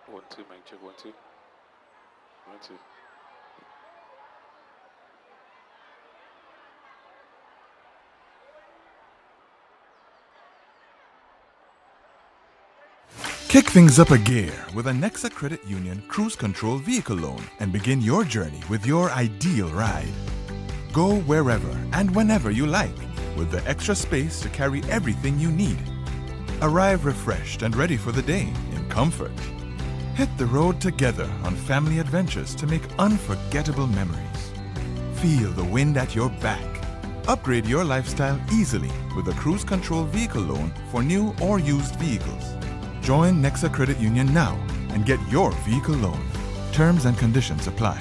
One, two, mic check, one, two. One, two. Kick things up a gear with a NEXA Credit Union Cruise Control Vehicle Loan and begin your journey with your ideal ride. Go wherever and whenever you like with the extra space to carry everything you need. Arrive refreshed and ready for the day in comfort. Hit the road together on family adventures to make unforgettable memories. Feel the wind at your back. Upgrade your lifestyle easily with a Cruise Control Vehicle Loan for new or used vehicles. Join NEXA Credit Union now and get your vehicle loan. Terms and conditions apply.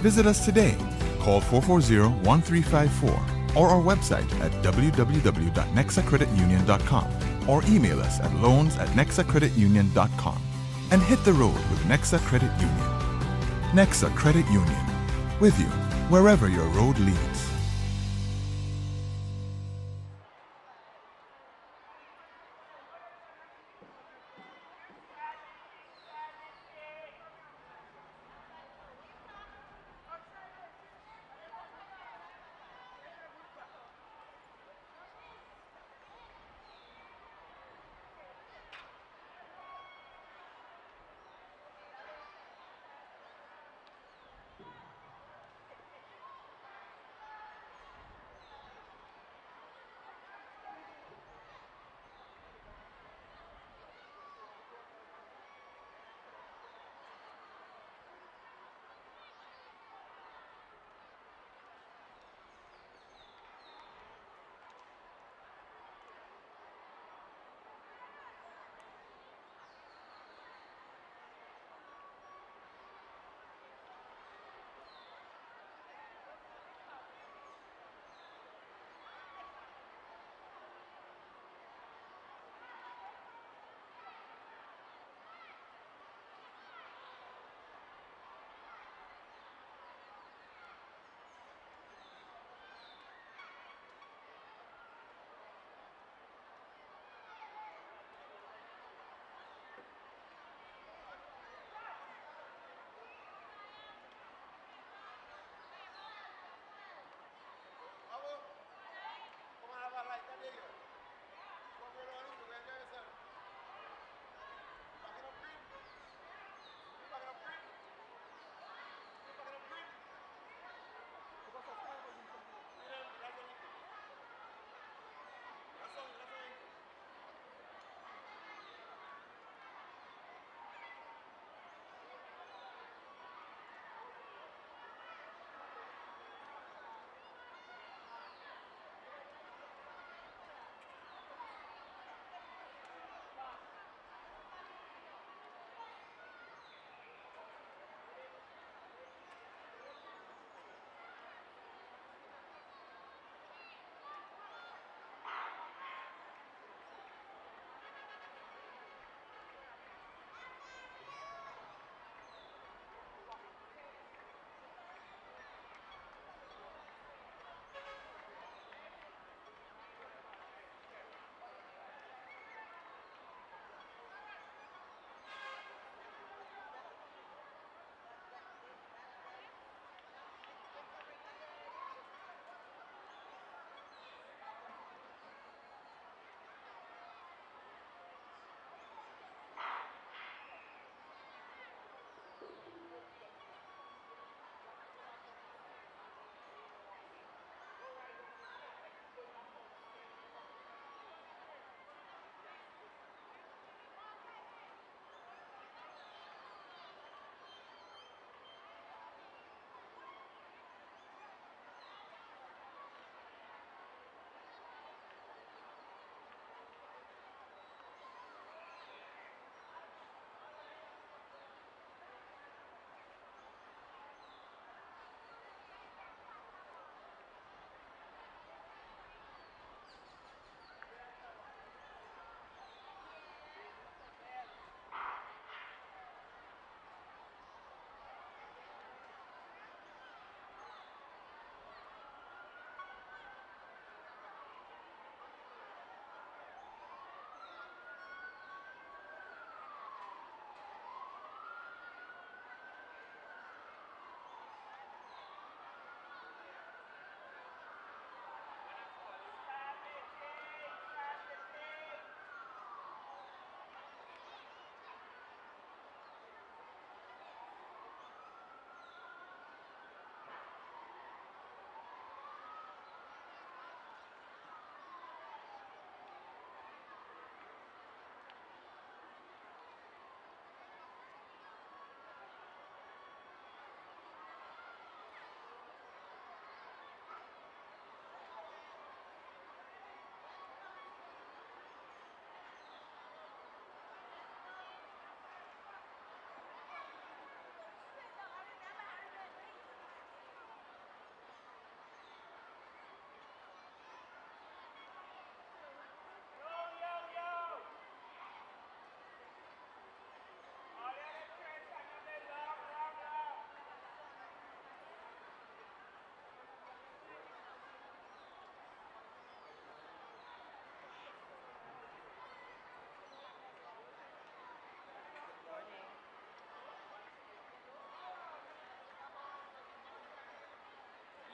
Visit us today. Call 440-1354 or our website at www.nexacreditunion.com or email us at loans@nexacreditunion.com and hit the road with NEXA Credit Union. NEXA Credit Union, with you wherever your road leads.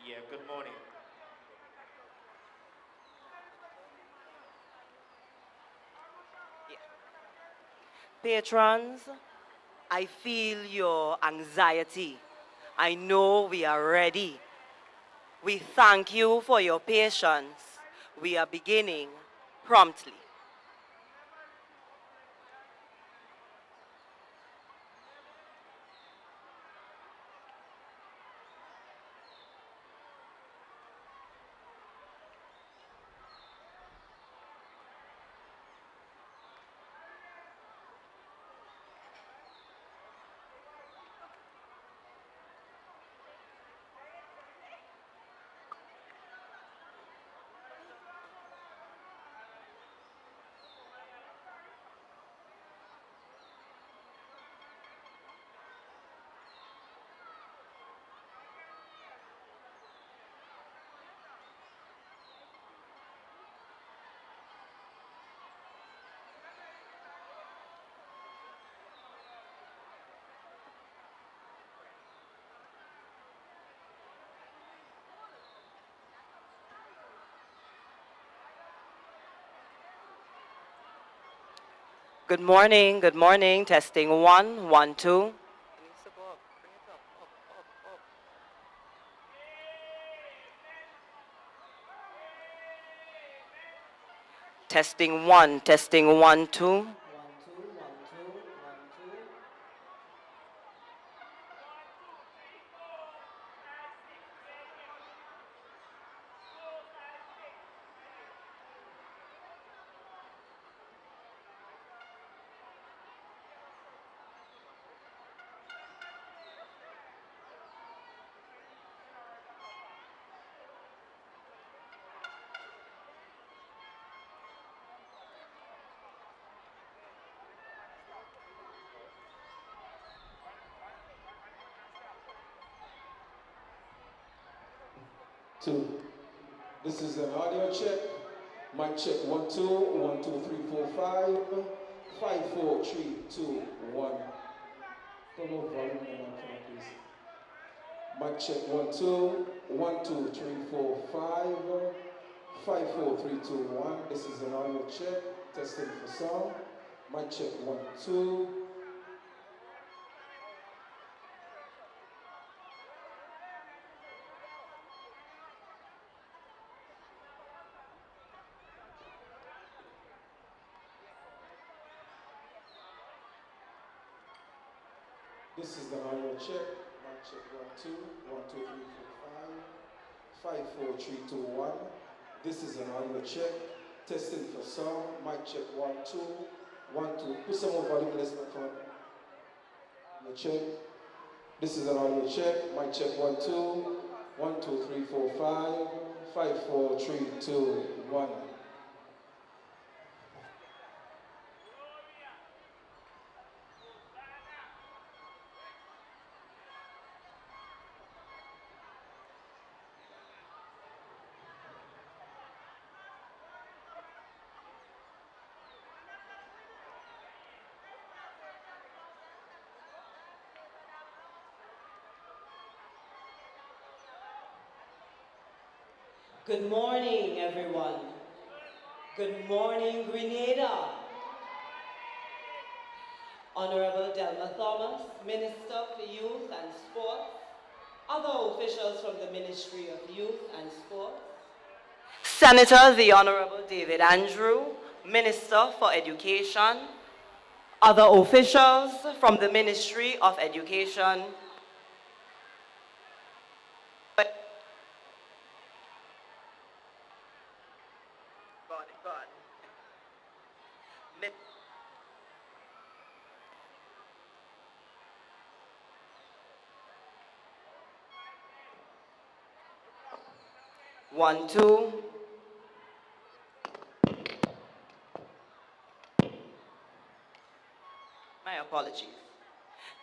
Yeah, good morning. Patrons, I feel your anxiety. I know we are ready. We thank you for your patience. We are beginning promptly. Good morning, good morning. Testing 1, 1, 2. Testing 1, testing 1, 2. 1, 2, 1, 2, 1, 2. Two. This is an audio check. Mic check 1, 2, 1, 2, 3, 4, 5. 5, 4, 3, 2, 1. Come on, volume and on camera, please. Mic check 1, 2, 1, 2, 3, 4, 5. 5, 4, 3, 2, 1. This is an audio check. Testing for sound. Mic check 1, 2. This is the audio check. Mic check 1, 2, 1, 2, 3, 4, 5. 5, 4, 3, 2, 1. This is an audio check. Testing for sound. Mic check 1, 2, 1, 2. Put some more volume in this microphone. Audio check. This is an audio check. Mic check 1, 2. 1, 2, 3, 4, 5. 5, 4, 3, 2, 1. Good morning, everyone. Good morning, Grenada. Honorable Delma Thomas, Minister for Youth and Sports, other officials from the Ministry of Youth and Sports, Senator the Honorable David Andrew, Minister for Education, other officials from the Ministry of Education, One, two. My apologies.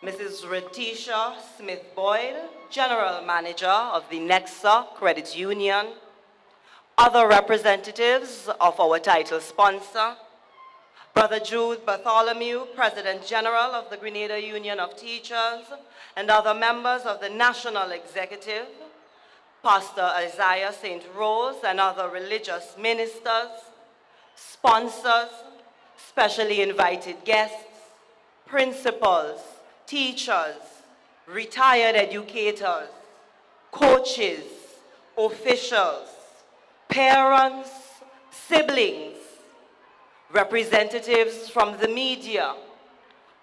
Mrs. Retisha Smith-Boyd, General Manager of the NEXA Credit Union, other representatives of our title sponsor, Brother Jude Bartholomew, President General of the Grenada Union of Teachers, and other members of the National Executive, Pastor Isaiah St. Rose and other religious ministers, sponsors, specially invited guests, principals, teachers, retired educators, coaches, officials, parents, siblings, representatives from the media,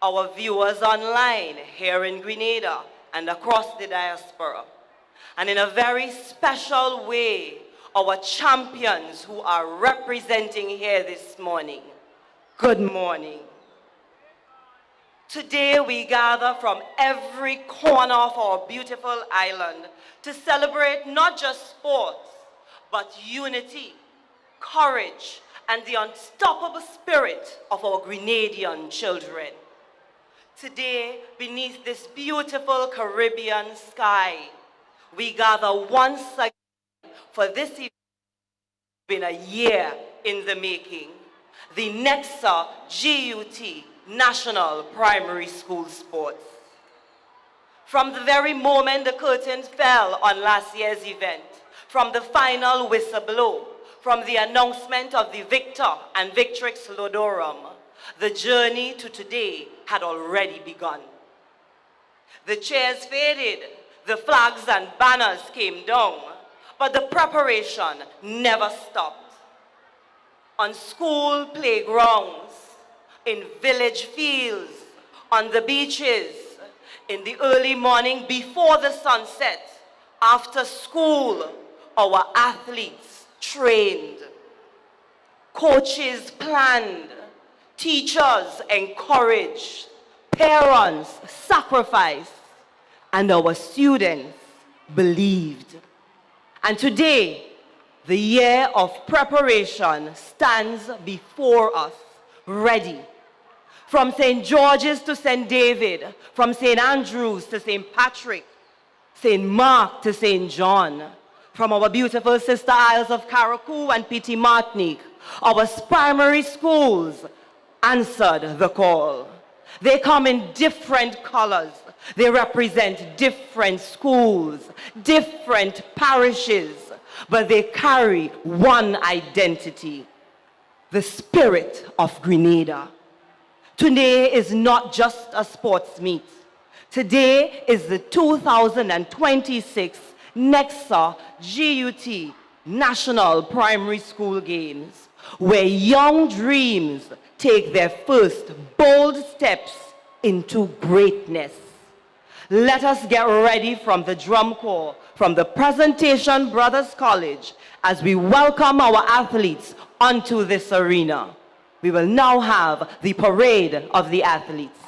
our viewers online here in Grenada and across the diaspora, and in a very special way, our champions who are representing here this morning. Good morning. Today we gather from every corner of our beautiful island to celebrate not just sports, but unity, courage, and the unstoppable spirit of our Grenadian children. Today, beneath this beautiful Caribbean sky, we gather once again for this event. Been a year in the making, the NEXA GUT National Primary School Sports. From the very moment the curtain fell on last year's event, from the final whistle blow, from the announcement of the victor and victrix Lodorum, the journey to today had already begun. The chairs faded, the flags and banners came down, but the preparation never stopped. On school playgrounds, in village fields, on the beaches, in the early morning before the sunset, after school, our athletes trained, coaches planned, teachers encouraged, parents sacrificed, and our students believed. And today, the year of preparation stands before us, ready. From St. George's to St. David, from St. Andrews to St. Patrick, St. Mark to St. John, from our beautiful sister isles of Carriacou and Petit Martinique, our primary schools answered the call. They come in different colors. They represent different schools, different parishes, but they carry one identity, the spirit of Grenada. Today is not just a sports meet. Today is the 2026 NEXA GUT National Primary School Games, where young dreams take their first bold steps into greatness. Let us get ready from the drum corps, from the Presentation Brothers College, as we welcome our athletes onto this arena. We will now have the parade of the athletes.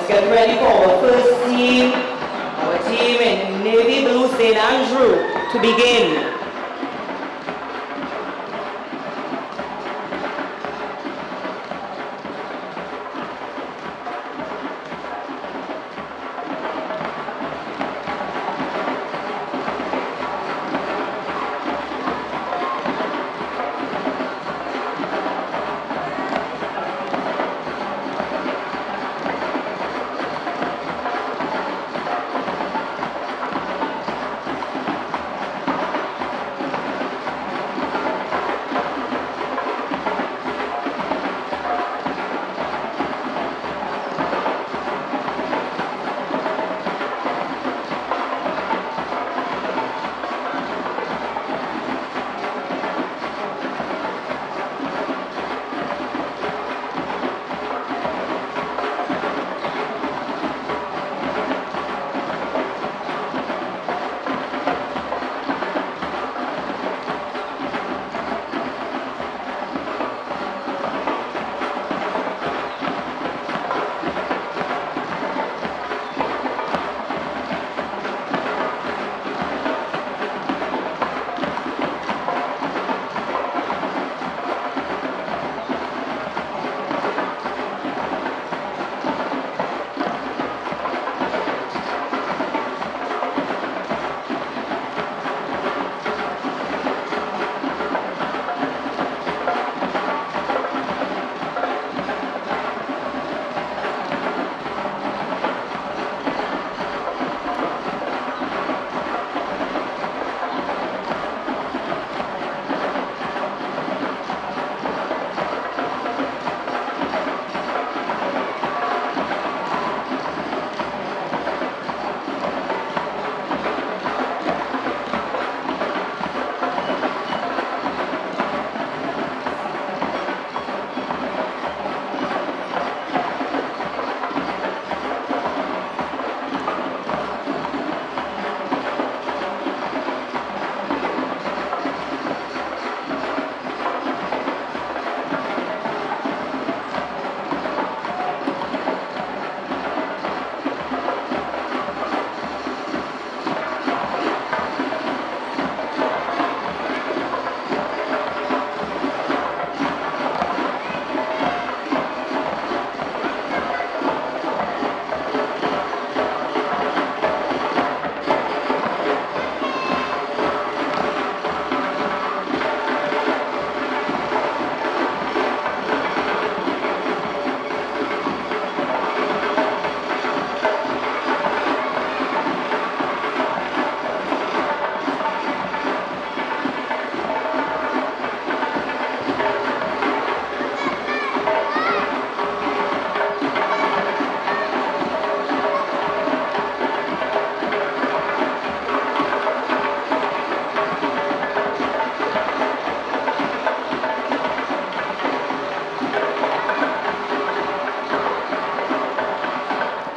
get ready for our first team, our team in Navy Blue St. Andrew, to begin.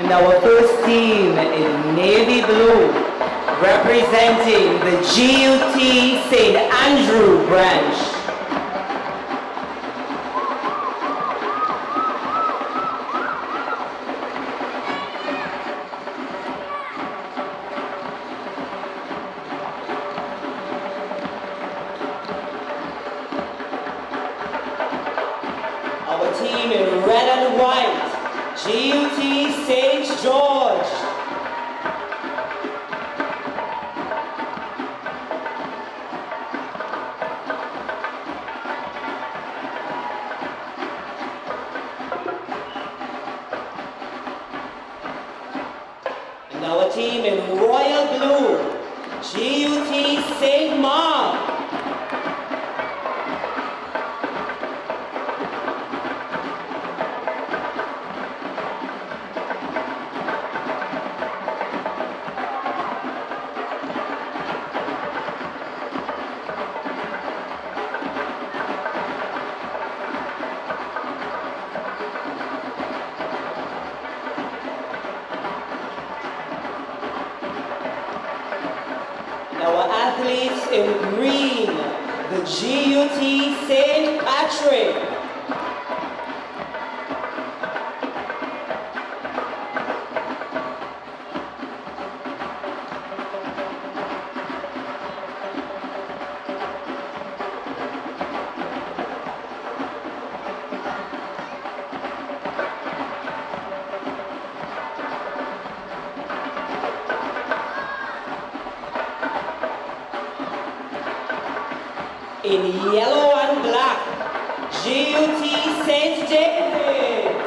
And our first team is Navy Blue, representing the GUT St. Andrew branch. Our team in red and white, GUT St. George. And our team in royal blue, GUT St. Mark. Our athletes in green, the GUT St. Patrick. in yellow and black, GUT St. David.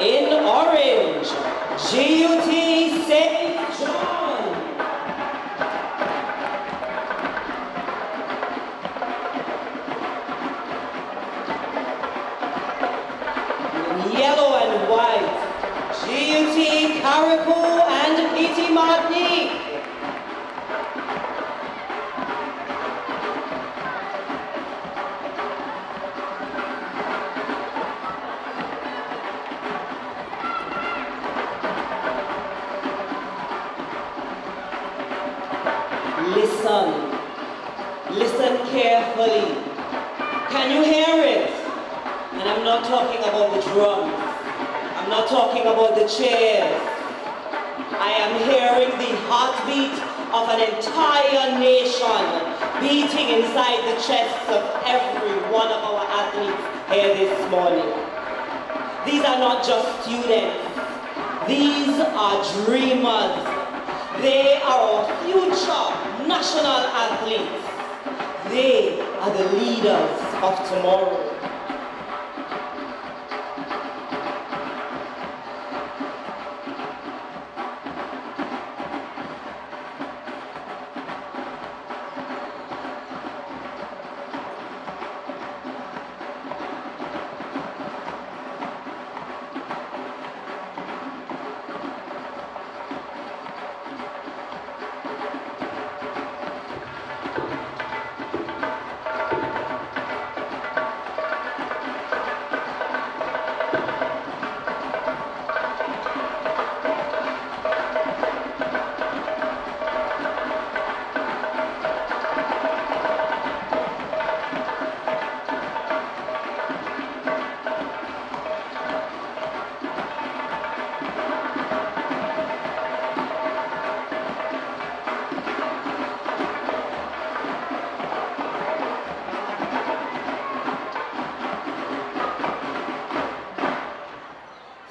In orange, GUT St. John. In yellow and white, GUT Carriacou and PT Martinique. Listen carefully. Can you hear it? And I'm not talking about the drums. I'm not talking about the chairs. I am hearing the heartbeat of an entire nation beating inside the chests of every one of our athletes here this morning. These are not just students. These are dreamers. They are our future national athletes. They are the leaders of tomorrow.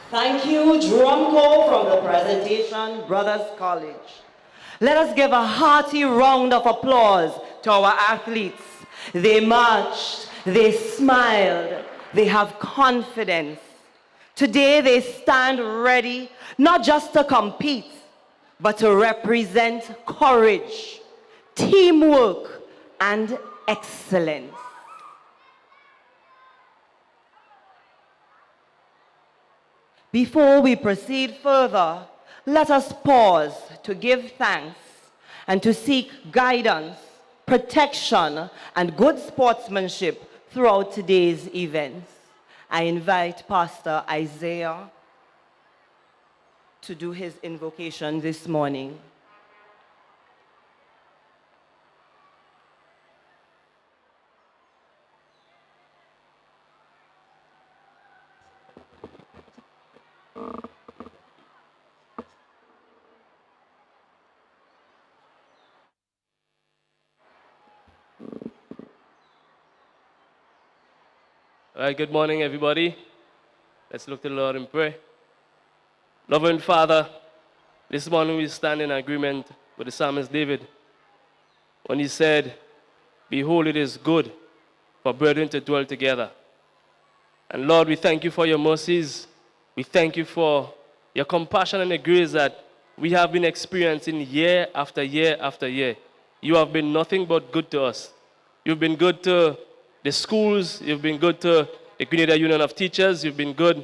Thank you, drum corps from the Presentation Brothers College. Let us give a hearty round of applause to our athletes. They marched, they smiled, they have confidence. Today they stand ready, not just to compete, but to represent courage, teamwork, and excellence. Before we proceed further, let us pause to give thanks and to seek guidance, protection, and good sportsmanship throughout today's events. I invite Pastor Isaiah to do his invocation this morning. All right, good morning, everybody. Let's look to the Lord and pray. Loving Father, this morning we stand in agreement with the psalmist David when he said, "Behold, it is good for brethren to dwell together." And Lord, we thank you for your mercies. We thank you for your compassion and the grace that we have been experiencing year after year after year. You have been nothing but good to us. You've been good to the schools, you've been good to the Grenada Union of Teachers, you've been good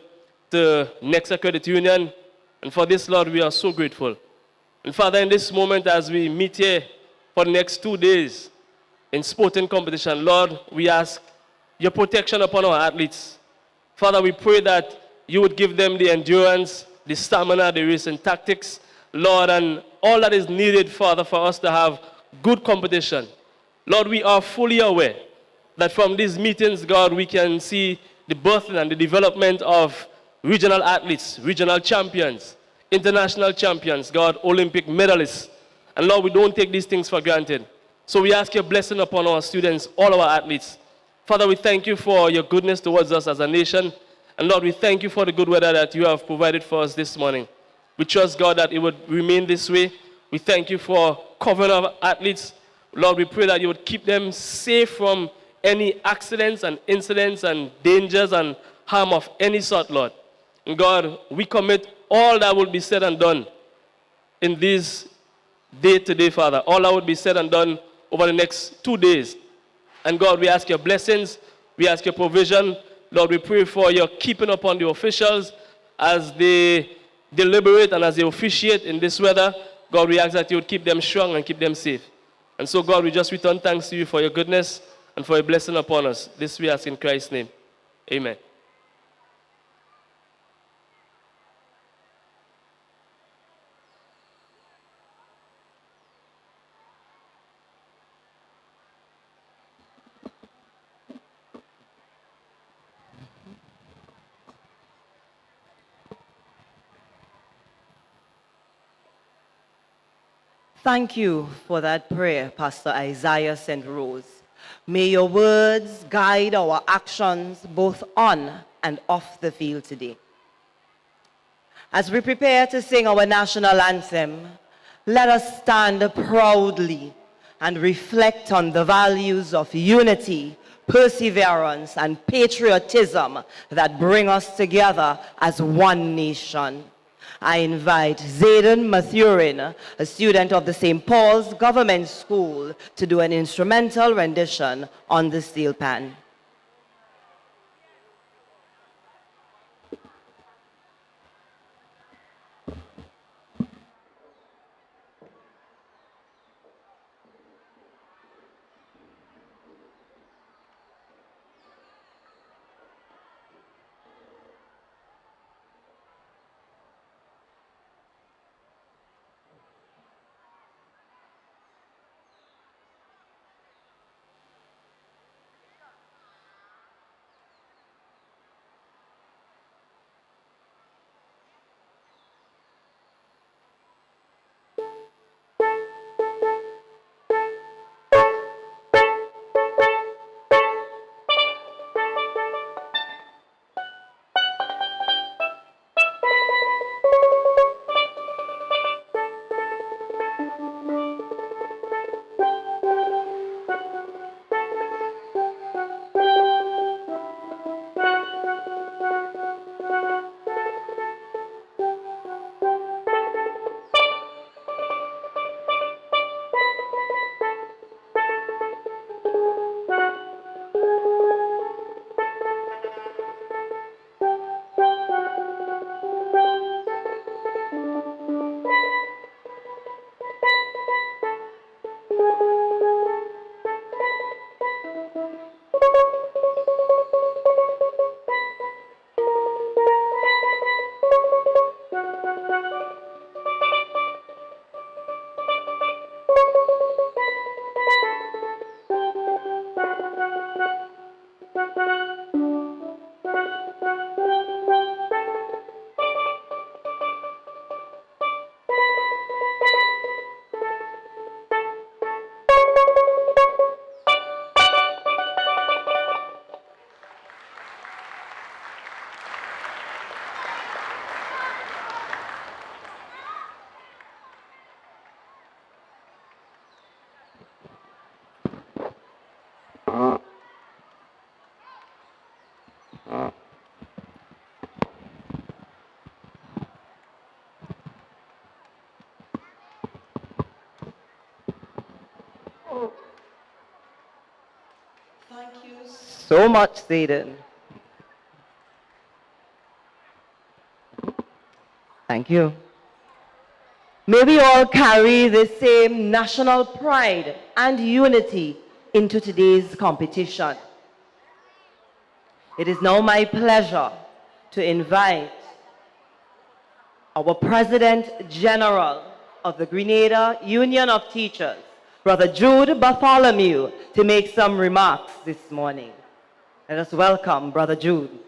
to NEXA Credit Union, and for this, Lord, we are so grateful. And Father, in this moment, as we meet here for the next 2 days in sporting competition, Lord, we ask your protection upon our athletes. Father, we pray that you would give them the endurance, the stamina, the racing tactics, Lord, and all that is needed, Father, for us to have good competition. Lord, we are fully aware that from these meetings, God, we can see the birth and the development of regional athletes, regional champions, international champions, God, Olympic medalists. And Lord, we don't take these things for granted. So we ask your blessing upon our students, all our athletes. Father, we thank you for your goodness towards us as a nation. And Lord, we thank you for the good weather that you have provided for us this morning. We trust, God, that it would remain this way. We thank you for covering our athletes. Lord, we pray that you would keep them safe from any accidents and incidents and dangers and harm of any sort, Lord. And God, we commit all that will be said and done in this day today, Father. All that will be said and done over the next 2 days. And God, we ask your blessings. We ask your provision. Lord, we pray for your keeping upon the officials as they deliberate and as they officiate in this weather. God, we ask that you would keep them strong and keep them safe. And so, God, we just return thanks to you for your goodness and for your blessing upon us. This we ask in Christ's name. Amen. Thank you for that prayer, Pastor Isaiah St. Rose. May your words guide our actions both on and off the field today. As we prepare to sing our national anthem, let us stand proudly and reflect on the values of unity, perseverance, and patriotism that bring us together as one nation. I invite Zayden Mathurin, a student of the St. Paul's Government School, to do an instrumental rendition on the steel pan. Thank you so much, Zayden. Thank you. May we all carry the same national pride and unity into today's competition. It is now my pleasure to invite our President General of the Grenada Union of Teachers, Brother Jude Bartholomew, to make some remarks this morning. Let us welcome Brother Jude.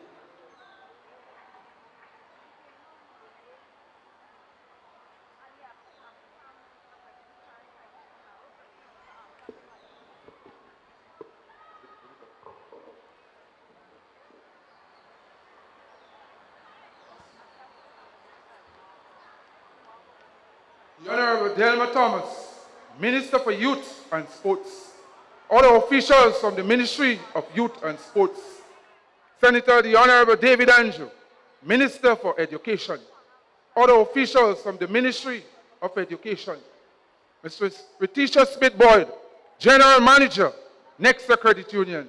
the Honorable Delma Thomas, Minister for Youth and Sports, other officials from the Ministry of Youth and Sports, Senator the Honorable David Andrew, Minister for Education, other officials from the Ministry of Education, Mr. Letitia Smith-Boyd, General Manager, NEXA Credit Union,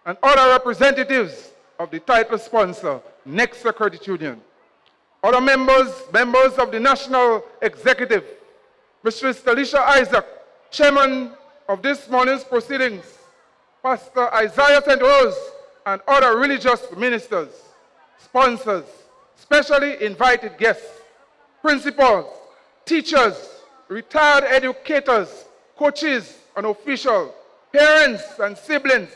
and other representatives of the title sponsor, NEXA Credit Union. Other members of the National Executive, Mr. Stalisha Isaac, Chairman of this morning's proceedings, Pastor Isaiah St. Rose, and other religious ministers, sponsors, specially invited guests, principals, teachers, retired educators, coaches and officials, parents and siblings,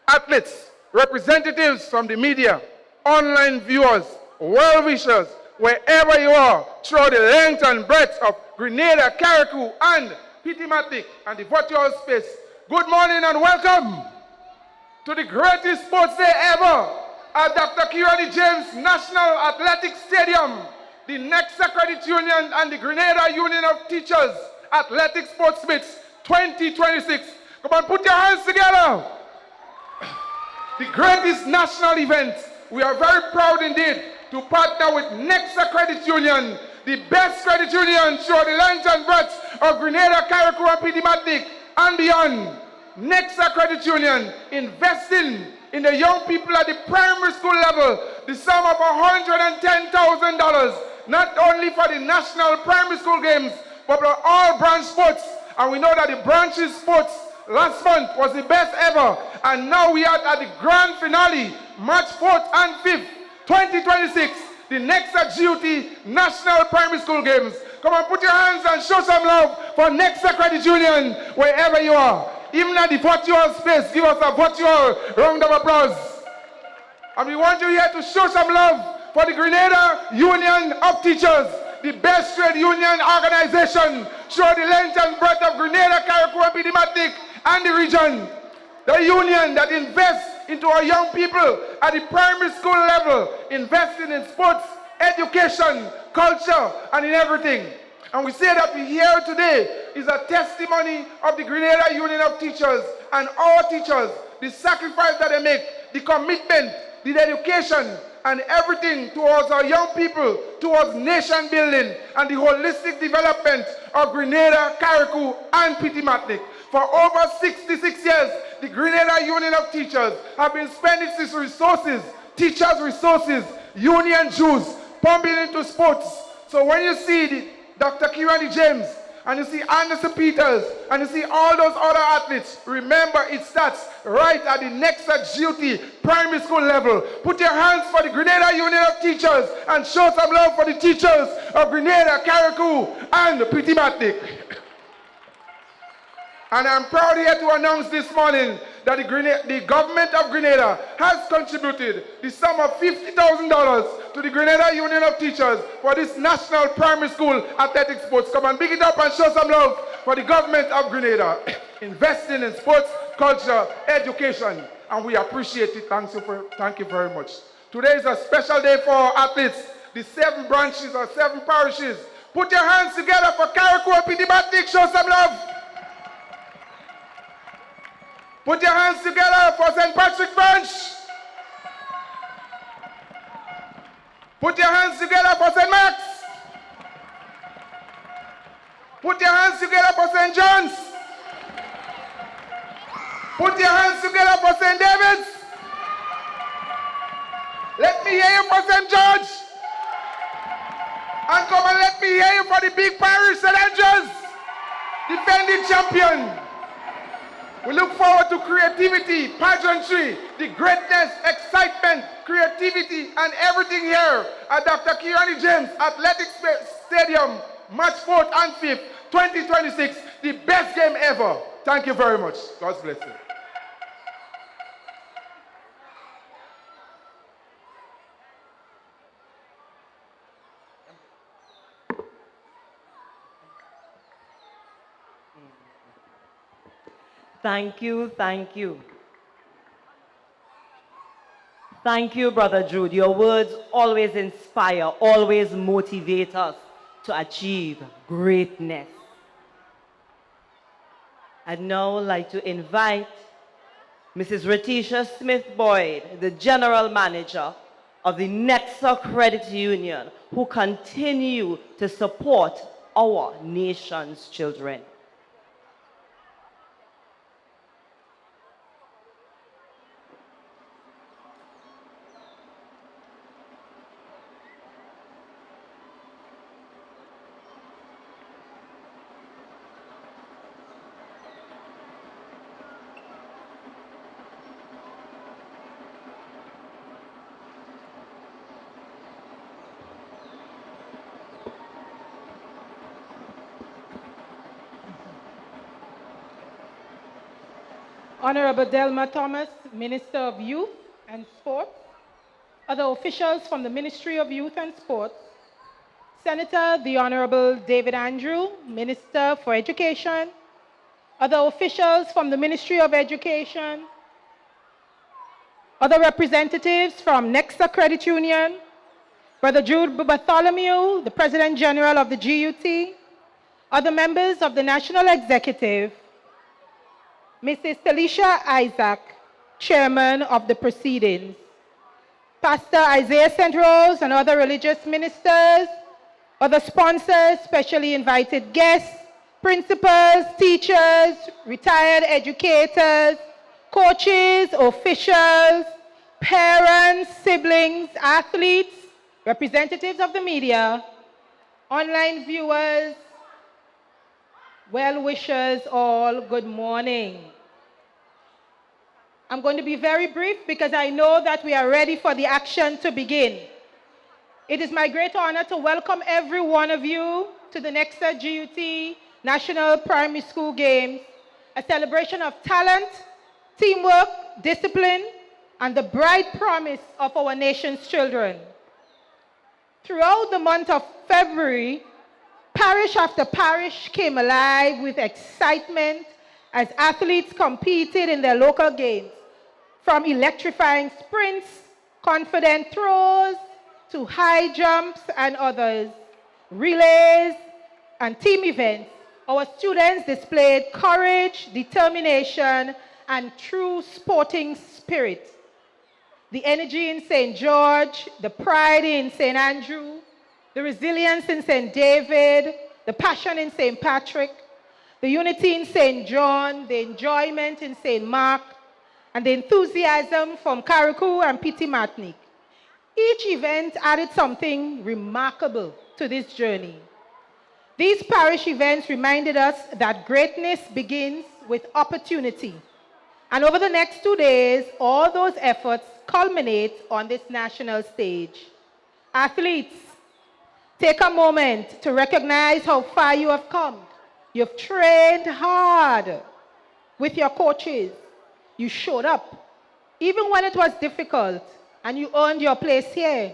athletes, representatives from the media, online viewers, well-wishers, wherever you are, throughout the length and breadth of Grenada, Carriacou, and Pitimatic, and the virtual space. Good morning and welcome to the greatest sports day ever at Dr. Kirani James National Athletic Stadium, the NEXA Credit Union and the Grenada Union of Teachers Athletic Sports Meets 2026. Come on, put your hands together. The greatest national event. We are very proud indeed to partner with NEXA Credit Union, the best credit union throughout the length and breadth of Grenada, Carriacou, and Pitimatic, and beyond. NEXA Credit Union investing in the young people at the primary school level the sum of $110,000, not only for the national primary school games, but for all branch sports. And we know that the branches sports last month was the best ever. And now we are at the grand finale, March 4th and 5th, 2026, the NEXA GUT National Primary School Games. Come on, put your hands and show some love for NEXA Credit Union, wherever you are. Even at the virtual space, give us a virtual round of applause. And we want you here to show some love for the Grenada Union of Teachers, the best trade union organization throughout the length and breadth of Grenada, Carriacou, and Pitimatic, and the region. The union that invests into our young people at the primary school level, investing in sports, education, culture, and in everything. And we say that we here today is a testimony of the Grenada Union of Teachers and our teachers, the sacrifice that they make, the commitment, the dedication, and everything towards our young people, towards nation building and the holistic development of Grenada, Carriacou, and Pitimatic. For over 66 years, the Grenada Union of Teachers have been spending its resources, teachers' resources, union dues, pumping into sports. So when you see Dr. Kirani James, and you see Anderson Peters, and you see all those other athletes, remember it starts right at the NEXA GUT primary school level. Put your hands for the Grenada Union of Teachers and show some love for the teachers of Grenada, Carriacou, and Pitimatic. And I'm proud here to announce this morning that the government of Grenada has contributed the sum of $50,000 to the Grenada Union of Teachers for this national primary school athletic sports. Come on, big it up and show some love for the government of Grenada, investing in sports, culture, education, and we appreciate it. Thank you very much. Today is a special day for our athletes, the 7 branches or 7 parishes. Put your hands together for Carriacou and Pitimatic. Show some love. Put your hands together for St. Patrick Branch. Put your hands together for St. Mark's. Put your hands together for St. John's. Put your hands together for St. David's. Let me hear you for St. George. And come and let me hear you for the big parish, St. Andrews, defending champion. We look forward to creativity, pageantry, the greatness, excitement, creativity, and everything here at Dr. Kirani James Athletic Stadium, March 4th and 5th, 2026, the best game ever. Thank you very much. God bless you. Thank you, thank you. Thank you, Brother Jude. Your words always inspire, always motivate us to achieve greatness. I'd now like to invite Mrs. Ratisha Smith-Boyd, the General Manager of the NEXA Credit Union, who continue to support our nation's children. Honorable Delma Thomas, Minister of Youth and Sports, other officials from the Ministry of Youth and Sports, Senator the Honorable David Andrew, Minister for Education, other officials from the Ministry of Education, other representatives from NEXA Credit Union, Brother Jude Bartholomew, the President General of the GUT, other members of the National Executive, Mrs. Talisha Isaac, Chairman of the proceedings, Pastor Isaiah St. Rose and other religious ministers, other sponsors, specially invited guests, principals, teachers, retired educators, coaches, officials, parents, siblings, athletes, representatives of the media, online viewers, well-wishers all, good morning. I'm going to be very brief because I know that we are ready for the action to begin. It is my great honor to welcome every one of you to the NEXA GUT National Primary School Games, a celebration of talent, teamwork, discipline, and the bright promise of our nation's children. Throughout the month of February, parish after parish came alive with excitement as athletes competed in their local games, from electrifying sprints, confident throws, to high jumps and others, relays, and team events. Our students displayed courage, determination, and true sporting spirit. The energy in St. George, the pride in St. Andrew, the resilience in St. David, the passion in St. Patrick, the unity in St. John, the enjoyment in St. Mark, and the enthusiasm from Carriacou and Petit Martinique. Each event added something remarkable to this journey. These parish events reminded us that greatness begins with opportunity. And over the next 2 days, all those efforts culminate on this national stage. Athletes, take a moment to recognize how far you have come. You've trained hard with your coaches. You showed up, even when it was difficult, and you earned your place here.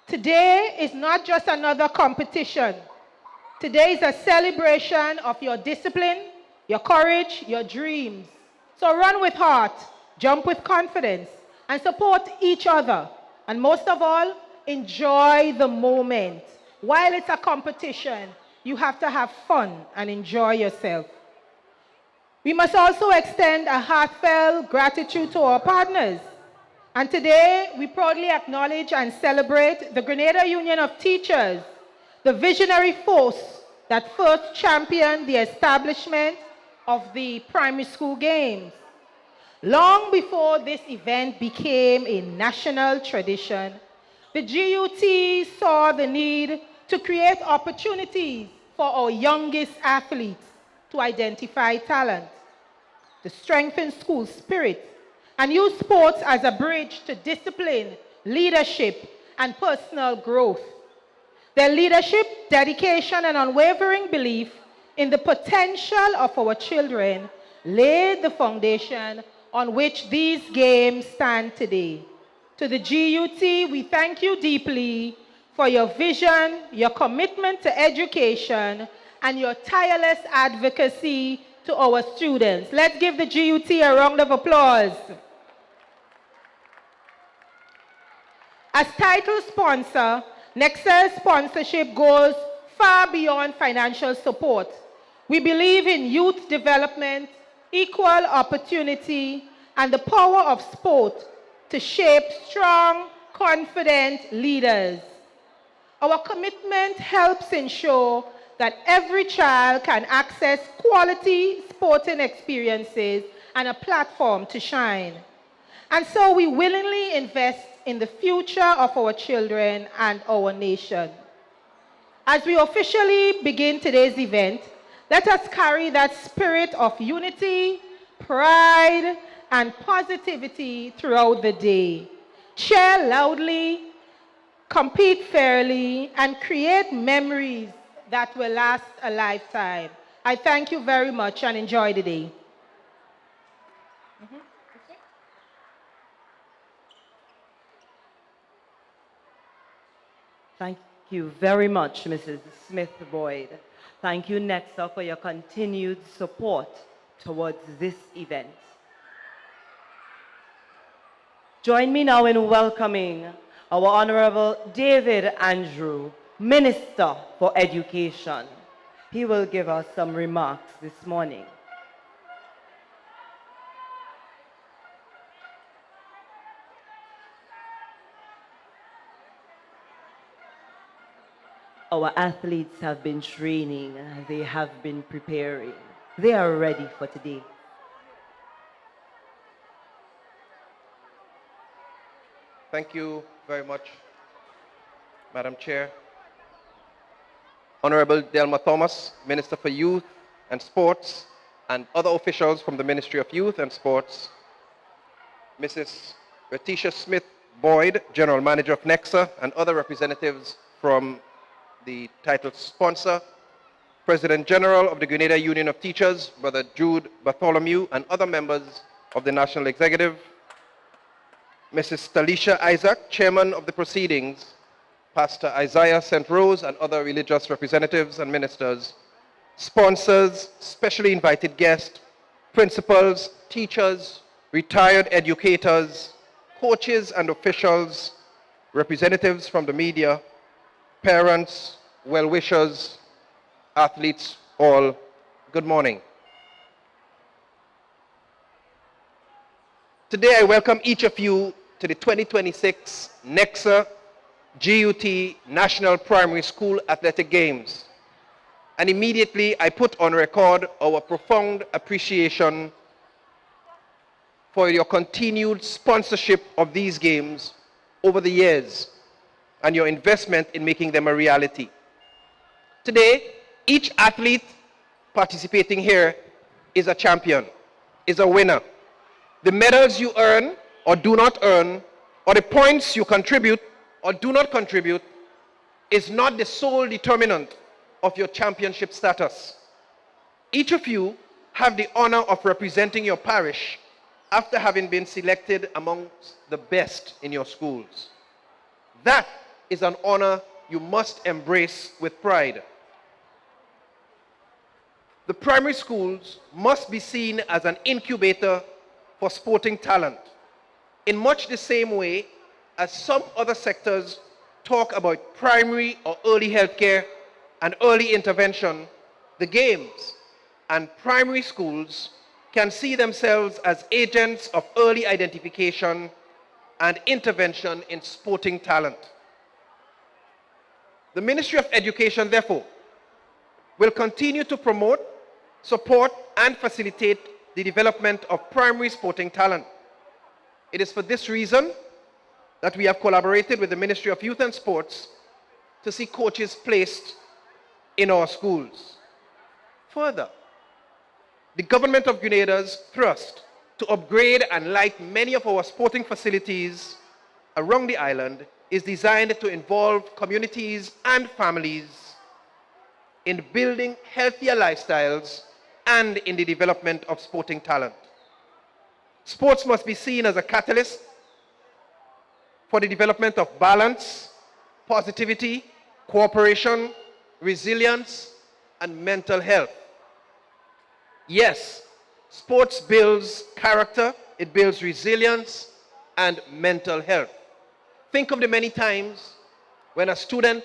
Today is not just another competition. Today is a celebration of your discipline, your courage, your dreams. So run with heart, jump with confidence, and support each other. And most of all, enjoy the moment. While it's a competition, you have to have fun and enjoy yourself. We must also extend a heartfelt gratitude to our partners. And today, we proudly acknowledge and celebrate the Grenada Union of Teachers, the visionary force that first championed the establishment of the primary school games. Long before this event became a national tradition, the GUT saw the need to create opportunities for our youngest athletes to identify talent, to strengthen school spirit, and use sports as a bridge to discipline, leadership, and personal growth. Their leadership, dedication, and unwavering belief in the potential of our children laid the foundation on which these games stand today. To the GUT, we thank you deeply for your vision, your commitment to education, and your tireless advocacy to our students. Let's give the GUT a round of applause. As title sponsor, NEXA's sponsorship goes far beyond financial support. We believe in youth development, equal opportunity, and the power of sport to shape strong, confident leaders. Our commitment helps ensure that every child can access quality sporting experiences and a platform to shine. And so we willingly invest in the future of our children and our nation. As we officially begin today's event, let us carry that spirit of unity, pride, and positivity throughout the day. Cheer loudly, compete fairly, and create memories that will last a lifetime. I thank you very much and enjoy the day. Thank you very much, Mrs. Smith-Boyd. Thank you, NEXA, for your continued support towards this event. Join me now in welcoming our Honorable David Andrew, Minister for Education. He will give us some remarks this morning. Our athletes have been training, they have been preparing. They are ready for today. Thank you very much, Madam Chair. Honorable Delma Thomas, Minister for Youth and Sports, and other officials from the Ministry of Youth and Sports, Mrs. Letitia Smith-Boyd, General Manager of NEXA, and other representatives from the title sponsor, President General of the Grenada Union of Teachers, Brother Jude Bartholomew, and other members of the National Executive, Mrs. Talisha Isaac, Chairman of the proceedings, Pastor Isaiah St. Rose, and other religious representatives and ministers, sponsors, specially invited guests, principals, teachers, retired educators, coaches and officials, representatives from the media, parents, well-wishers, athletes, all, good morning. Today I welcome each of you to the 2026 NEXA GUT National Primary School Athletic Games. And immediately I put on record our profound appreciation for your continued sponsorship of these games over the years and your investment in making them a reality. Today, each athlete participating here is a champion, is a winner. The medals you earn or do not earn, or the points you contribute or do not contribute, is not the sole determinant of your championship status. Each of you have the honor of representing your parish after having been selected amongst the best in your schools. That is an honor you must embrace with pride. The primary schools must be seen as an incubator for sporting talent, in much the same way as some other sectors talk about primary or early healthcare and early intervention. The games and primary schools can see themselves as agents of early identification and intervention in sporting talent. The Ministry of Education, therefore, will continue to promote, support, and facilitate the development of primary sporting talent. It is for this reason that we have collaborated with the Ministry of Youth and Sports to see coaches placed in our schools. Further, the Government of Grenada's thrust to upgrade and light many of our sporting facilities around the island is designed to involve communities and families in building healthier lifestyles and in the development of sporting talent. Sports must be seen as a catalyst for the development of balance, positivity, cooperation, resilience, and mental health. Yes, sports builds character, it builds resilience and mental health. Think of the many times when a student,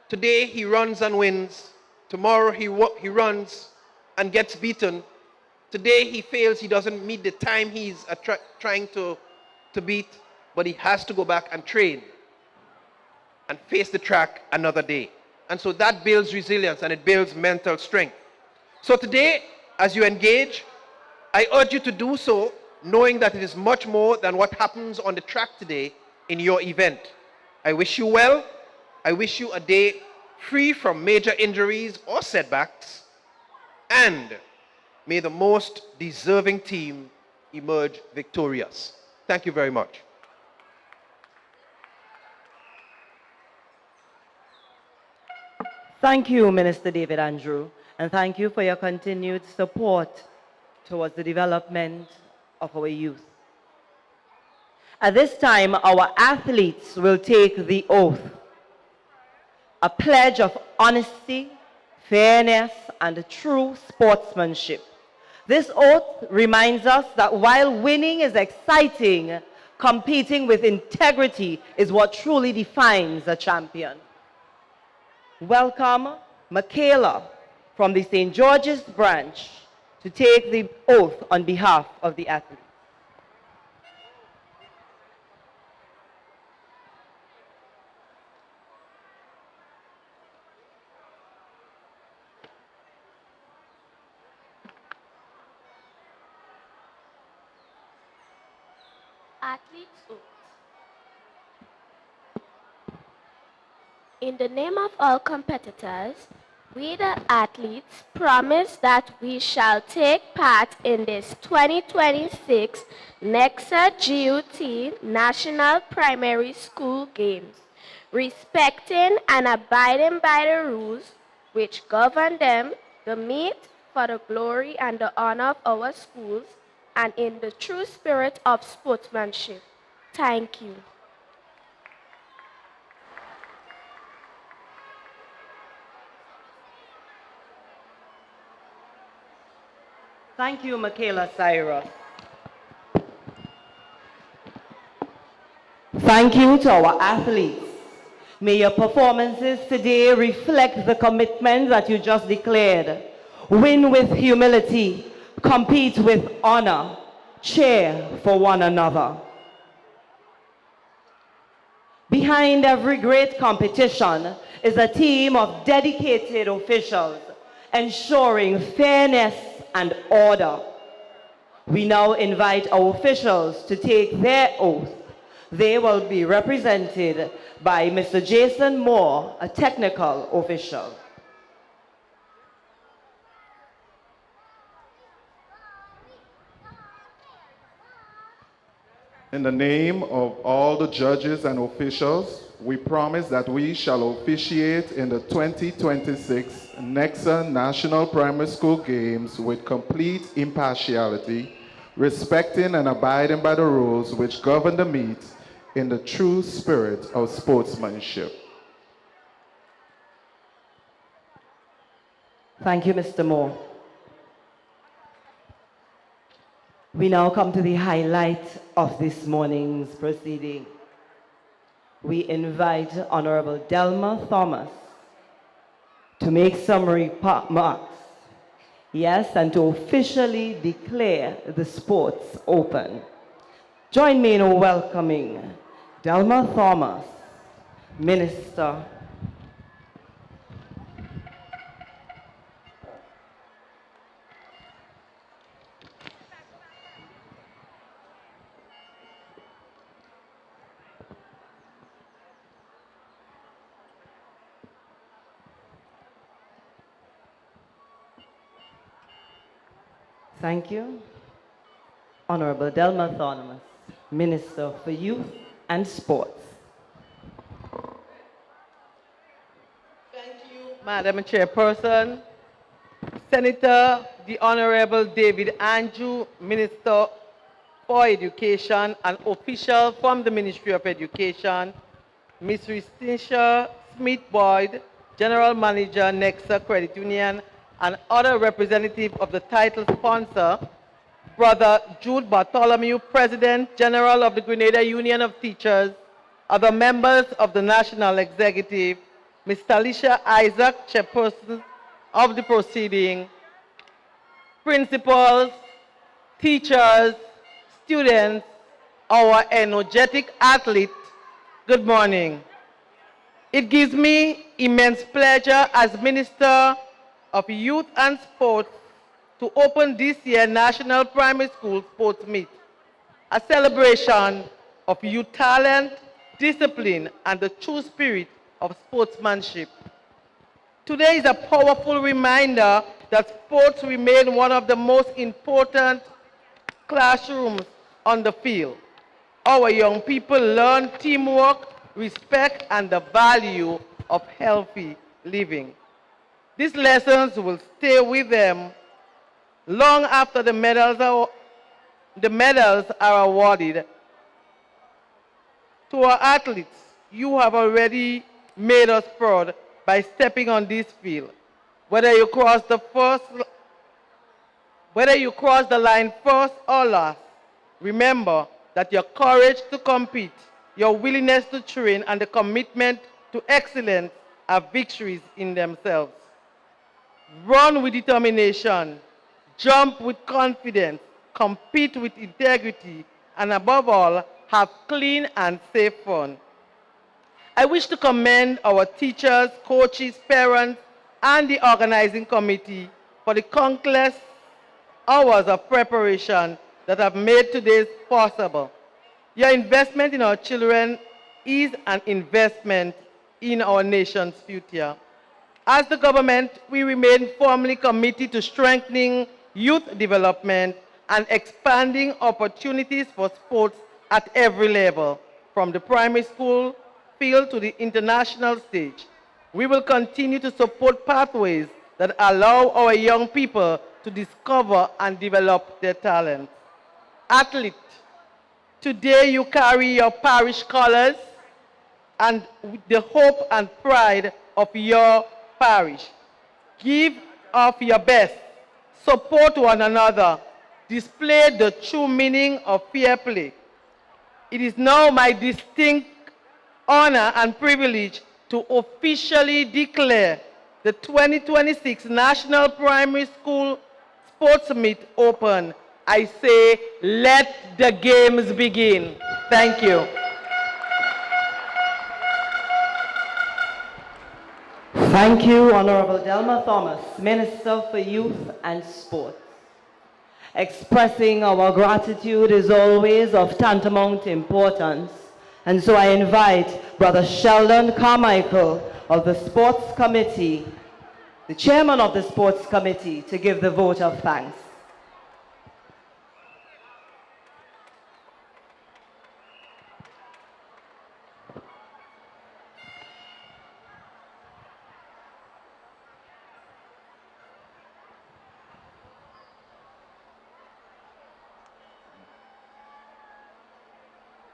today he runs and wins, tomorrow he runs and gets beaten, today he fails, he doesn't meet the time he's trying to beat, but he has to go back and train and face the track another day. And so that builds resilience and it builds mental strength. So today, as you engage, I urge you to do so knowing that it is much more than what happens on the track today in your event. I wish you well. I wish you a day free from major injuries or setbacks. And may the most deserving team emerge victorious. Thank you very much. Thank you, Minister David Andrew, and thank you for your continued support towards the development of our youth. At this time, our athletes will take the oath, a pledge of honesty, fairness, and true sportsmanship. This oath reminds us that while winning is exciting, competing with integrity is what truly defines a champion. Welcome Michaela from the St. George's branch to take the oath on behalf of the athletes. Athletes oath. In the name of all competitors, we the athletes promise that we shall take part in this 2026 NEXA GUT National Primary School Games, respecting and abiding by the rules which govern them, the meet for the glory and the honor of our schools, and in the true spirit of sportsmanship. Thank you. Thank you, Michaela Cyrus. Thank you to our athletes. May your performances today reflect the commitment that you just declared. Win with humility, compete with honor, cheer for one another. Behind every great competition is a team of dedicated officials ensuring fairness and order. We now invite our officials to take their oath. They will be represented by Mr. Jason Moore, a technical official. In the name of all the judges and officials, we promise that we shall officiate in the 2026 NEXA National Primary School Games with complete impartiality, respecting and abiding by the rules which govern the meet in the true spirit of sportsmanship. Thank you, Mr. Moore. We now come to the highlight of this morning's proceeding. We invite Honorable Delma Thomas to make some remarks. Yes, and to officially declare the sports open. Join me in welcoming Delma Thomas, Minister. Thank you. Honorable Delma Thomas, Minister for Youth and Sports. Thank you, Madam Chairperson. Senator, the Honorable David Andrew, Minister for Education, and official from the Ministry of Education, Ms. Ristisha Smith-Boyd, General Manager, NEXA Credit Union, and other representative of the title sponsor, Brother Jude Bartholomew, President General of the Grenada Union of Teachers other members of the National Executive, Ms. Talisha Isaac, chairperson of the proceeding, principals, teachers, students, our energetic athletes, good morning. It gives me immense pleasure as Minister of Youth and Sports to open this year's National Primary School Sports Meet, a celebration of youth talent, discipline, and the true spirit of sportsmanship. Today is a powerful reminder that sports remain one of the most important classrooms on the field. Our young people learn teamwork, respect, and the value of healthy living. These lessons will stay with them long after the medals are awarded. To our athletes, you have already made us proud by stepping on this field. Whether you cross the line first or last, remember that your courage to compete, your willingness to train, and the commitment to excellence are victories in themselves. Run with determination, jump with confidence, compete with integrity, and above all, have clean and safe fun. I wish to commend our teachers, coaches, parents, and the organizing committee for the countless hours of preparation that have made today possible. Your investment in our children is an investment in our nation's future. As the government, we remain firmly committed to strengthening youth development and expanding opportunities for sports at every level, from the primary school field to the international stage. We will continue to support pathways that allow our young people to discover and develop their talents. Athletes, today you carry your parish colors and the hope and pride of your parish. Give of your best, support one another, display the true meaning of fair play. It is now my distinct honor and privilege to officially declare the 2026 National Primary School Sports Meet open. I say, let the games begin. Thank you. Thank you, Honorable Delma Thomas, Minister for Youth and Sports. Expressing our gratitude is always of tantamount importance, and so I invite Brother Sheldon Carmichael of the Sports Committee, the Chairman of the Sports Committee, to give the vote of thanks.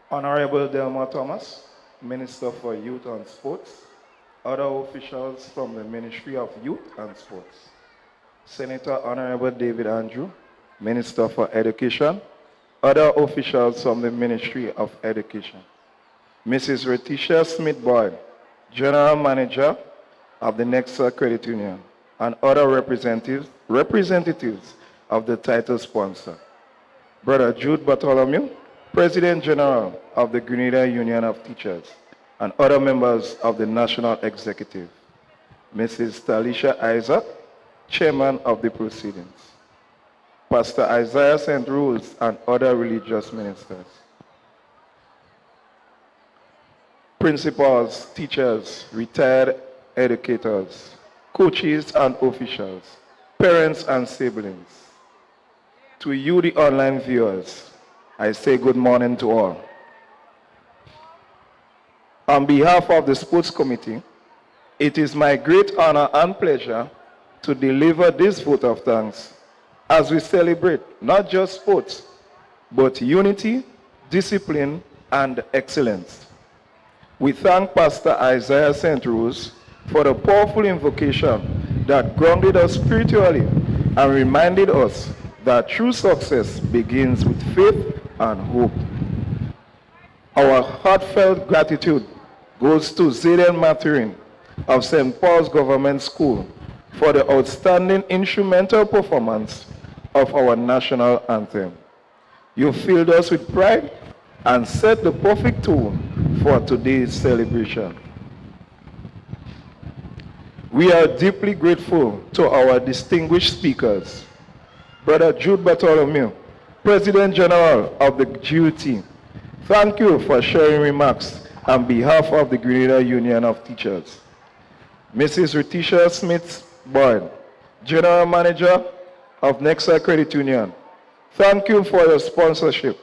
Honorable Delma Thomas, Minister for Youth and Sports, other officials from the Ministry of Youth and Sports, Senator Honorable David Andrew, Minister for Education, other officials from the Ministry of Education, Mrs. Reticia Smith-Boyd, General Manager of the NEXA Credit Union, and other representatives of the title sponsor, Brother Jude Bartholomew, President General of the Grenada Union of Teachers, and other members of the National Executive, Mrs. Talisha Isaac, Chairman of the proceedings, Pastor Isaiah St. Rose, and other religious ministers, principals, teachers, retired educators, coaches and officials, parents and siblings. To you, the online viewers, I say good morning to all. On behalf of the Sports Committee, it is my great honor and pleasure to deliver this vote of thanks as we celebrate not just sports, but unity, discipline, and excellence. We thank Pastor Isaiah St. Rose for the powerful invocation that grounded us spiritually and reminded us that true success begins with faith and hope. Our heartfelt gratitude goes to Zayden Mathurin of St. Paul's Government School for the outstanding instrumental performance of our national anthem. You filled us with pride and set the perfect tone for today's celebration. We are deeply grateful to our distinguished speakers, Brother Jude Bartholomew, President General of the GUT. Thank you for sharing remarks on behalf of the Grenada Union of Teachers. Mrs. Retisha Smith-Boyd, General Manager of NEXA Credit Union. Thank you for your sponsorship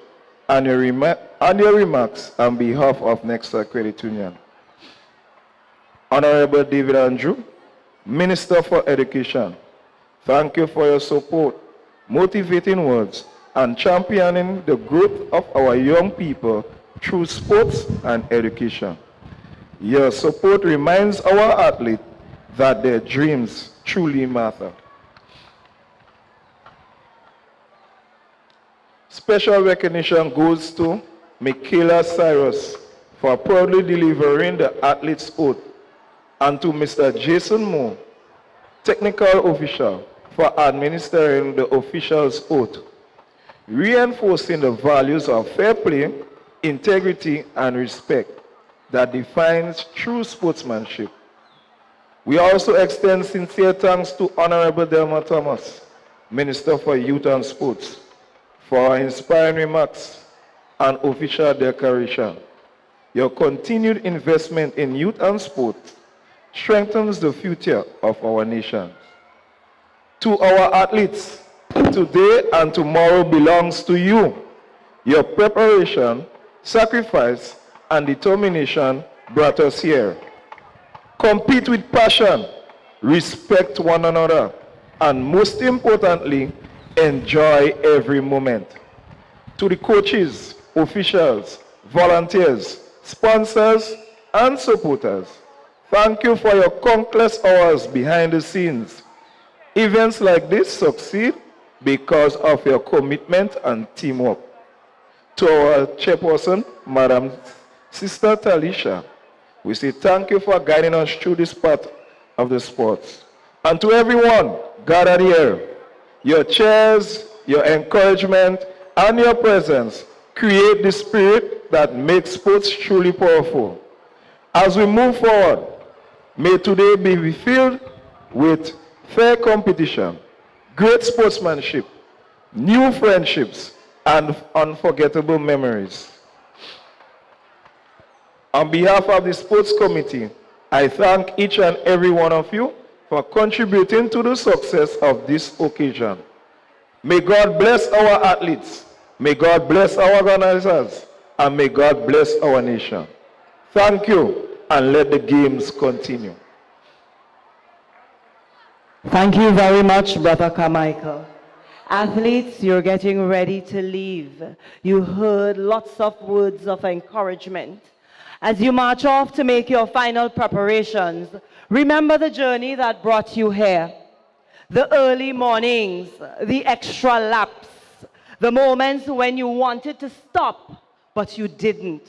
and your remarks on behalf of NEXA Credit Union. Honorable David Andrew, Minister for Education. Thank you for your support, motivating words, and championing the growth of our young people through sports and education. Your support reminds our athletes that their dreams truly matter. Special recognition goes to Michaela Cyrus for proudly delivering the athlete's oath, and to Mr. Jason Moore, technical official, for administering the official's oath, reinforcing the values of fair play, integrity, and respect that defines true sportsmanship. We also extend sincere thanks to Honorable Delma Thomas, Minister for Youth and Sports, for her inspiring remarks and official declaration. Your continued investment in youth and sports strengthens the future of our nation. To our athletes, today and tomorrow belongs to you. Your preparation, sacrifice, and determination brought us here. Compete with passion, respect one another, and most importantly, enjoy every moment. To the coaches, officials, volunteers, sponsors, and supporters, thank you for your countless hours behind the scenes. Events like this succeed because of your commitment and teamwork. To our chairperson, Madam Sister Talisha, we say thank you for guiding us through this part of the sports. And to everyone gathered here, your cheers, your encouragement, and your presence create the spirit that makes sports truly powerful. As we move forward, may today be filled with fair competition, great sportsmanship, new friendships, and unforgettable memories. On behalf of the Sports Committee, I thank each and every one of you for contributing to the success of this occasion. May God bless our athletes, may God bless our organizers, and may God bless our nation. Thank you, and let the games continue. Thank you very much, Brother Carmichael. Athletes, you're getting ready to leave. You heard lots of words of encouragement. As you march off to make your final preparations, remember the journey that brought you here. The early mornings, the extra laps, the moments when you wanted to stop, but you didn't.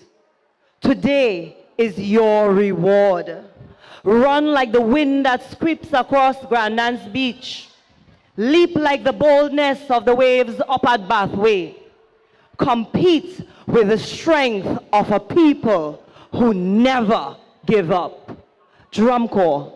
Today is your reward. Run like the wind that sweeps across Grandance Beach. Leap like the boldness of the waves up at Bathway. Compete with the strength of a people who never give up. Drum corps.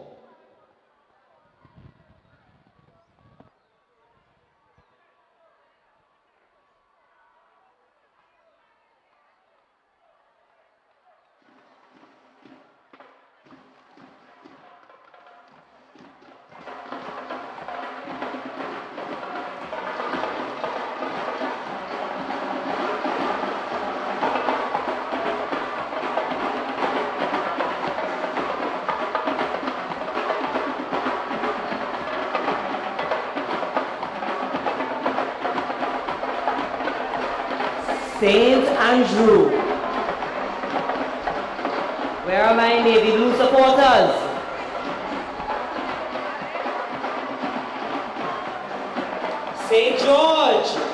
St. Andrew. Where are my navy blue supporters? St. George.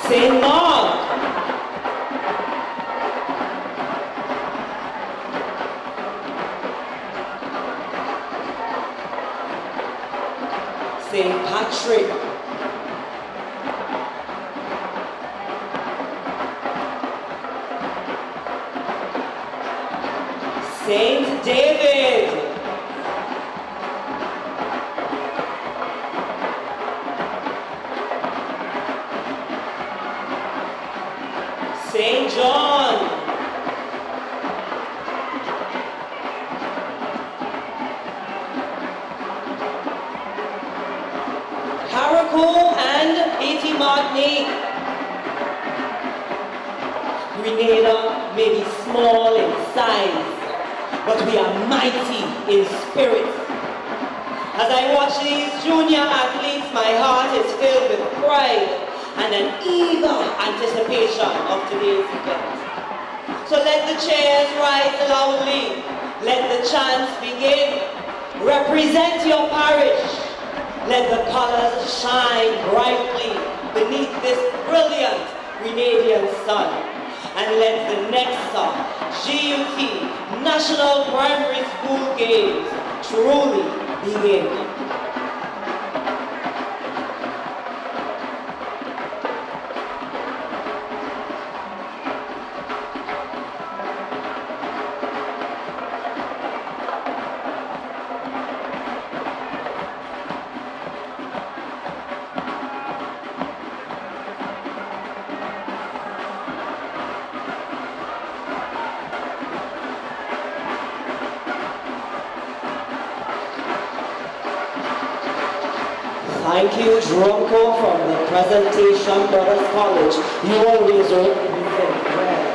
St. Mark. St. Patrick. St. David. St. John. Carriacou and Haiti Martinique. Grenada may be small in size, but we are mighty in spirit. As I watch these junior athletes, my heart is filled with pride and an eager anticipation of today's event. So let the cheers rise loudly. Let the chants begin. Represent your parish. Let the colors shine brightly beneath this brilliant Grenadian sun. And let the NEXA GUT National Primary School Games truly begin. Thank you, Drumco from the Presentation Brothers College. You always represent well.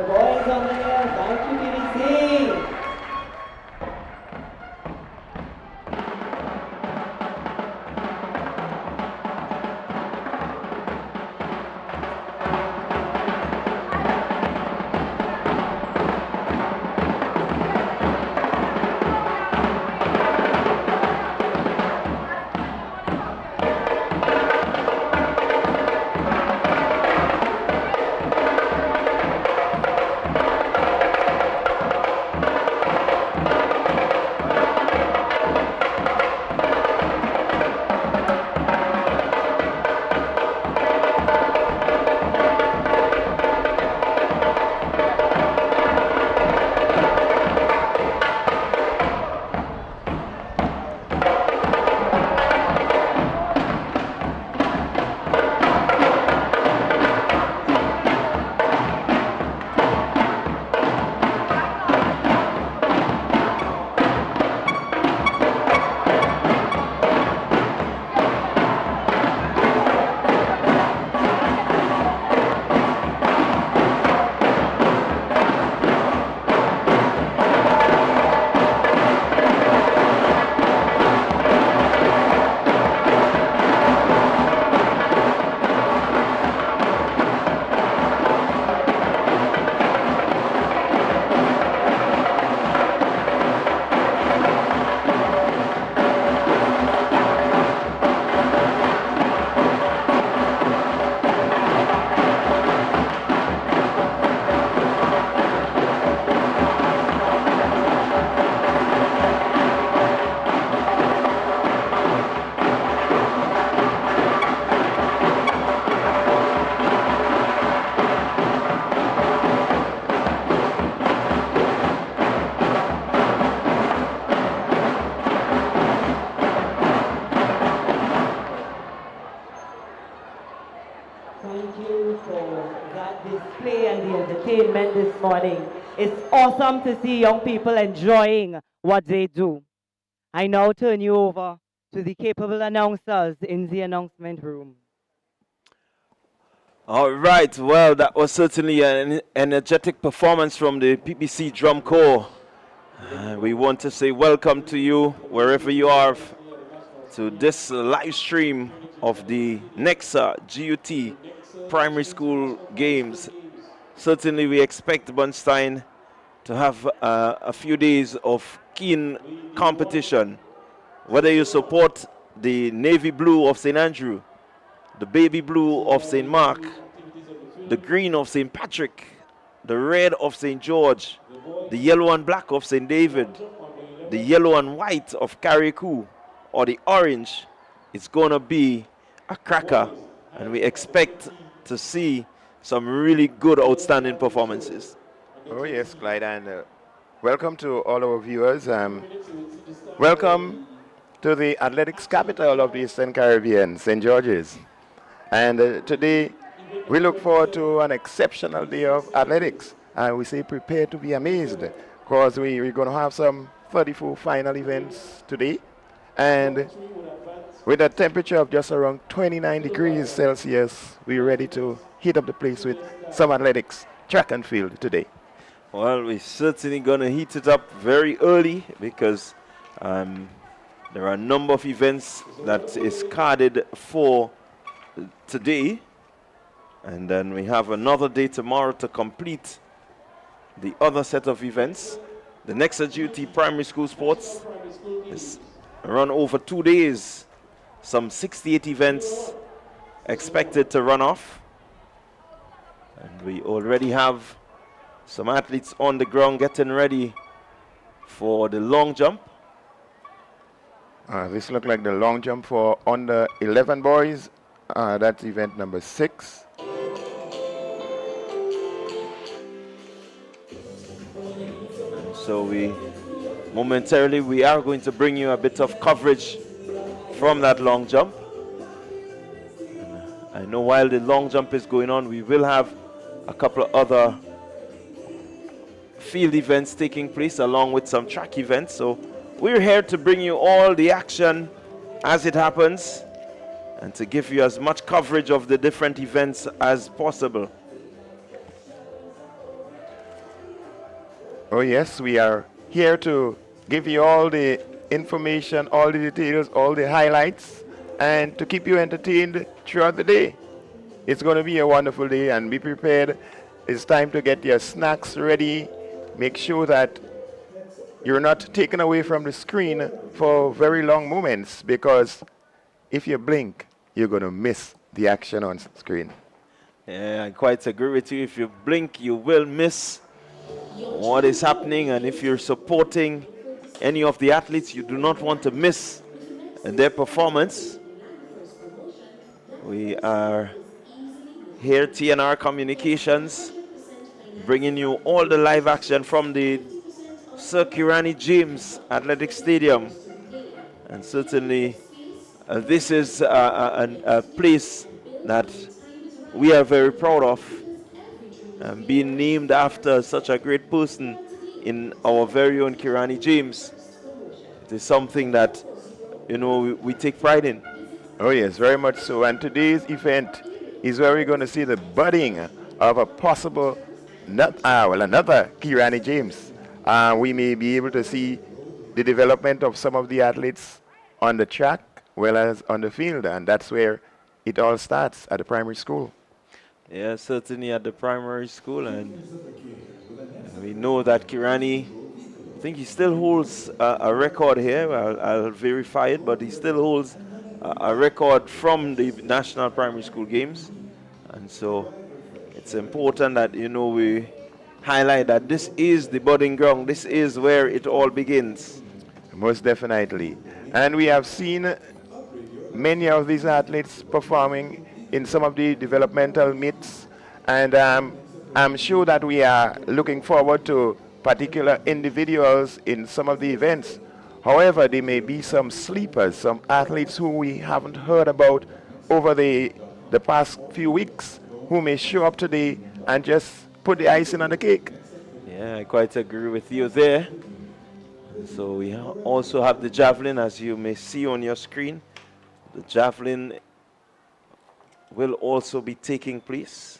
The boys on there, thank you, BBC. This morning. It's awesome to see young people enjoying what they do. I now turn you over to the capable announcers in the announcement room. All right, well, that was certainly an energetic performance from the PPC Drum Corps. We want to say welcome to you, wherever you are, to this live stream of the NEXA GUT Primary School Games. Certainly, we expect Bunstein to have a few days of keen competition. Whether you support the navy blue of St. Andrew, the baby blue of St. Mark, the green of St. Patrick, the red of St. George, the yellow and black of St. David, the yellow and white of carriacou, or the orange, it's going to be a cracker. And we expect to see some really good, outstanding performances. Oh yes, Clyde, and welcome to all our viewers. Welcome to the athletics capital of the Eastern Caribbean, St. George's. And today, we look forward to an exceptional day of athletics. And we say prepare to be amazed, because we're going to have some 34 final events today. And with a temperature of just around 29 degrees Celsius, we're ready to heat up the place with some athletics, track and field today. Well, we're certainly going to heat it up very early, because there are a number of events that is carded for today. And then we have another day tomorrow to complete the other set of events. The NEXA GUT Primary School Sports is run over 2 days. Some 68 events expected to run off. And we already have some athletes on the ground getting ready for the long jump. This looks like the long jump for under 11 boys. That's event number 6. So momentarily we are going to bring you a bit of coverage from that long jump. I know while the long jump is going on, we will have a couple of other field events taking place along with some track events. So we're here to bring you all the action as it happens and to give you as much coverage of the different events as possible. Oh yes, we are here to give you all the information, all the details, all the highlights, and to keep you entertained throughout the day. It's going to be a wonderful day, and be prepared. It's time to get your snacks ready. Make sure that you're not taken away from the screen for very long moments, because if you blink, you're going to miss the action on screen. Yeah, I quite agree with you. If you blink, you will miss what is happening, and if you're supporting any of the athletes, you do not want to miss their performance. We are here, TNR Communications, bringing you all the live action from the Sir Kirani James Athletic Stadium. And certainly, this is a place that we are very proud of, being named after such a great person in our very own Kirani James. It is something that, you know, we take pride in. Oh yes, very much so. And today's event is where we're going to see the budding of a possible, another Kirani James. We may be able to see the development of some of the athletes on the track, well as on the field, and that's where it all starts, at the primary school. Yeah, certainly at the primary school, and we know that Kirani, I think he still holds a record here. I'll verify it, but he still holds a record from the National Primary School Games. And so it's important that, you know, we highlight that this is the budding ground. This is where it all begins. Most definitely. And we have seen many of these athletes performing in some of the developmental meets. And I'm sure that we are looking forward to particular individuals in some of the events. However, there may be some sleepers, some athletes who we haven't heard about over the past few weeks, who may show up today and just put the icing on the cake. Yeah, I quite agree with you there. So we also have the javelin, as you may see on your screen. The javelin will also be taking place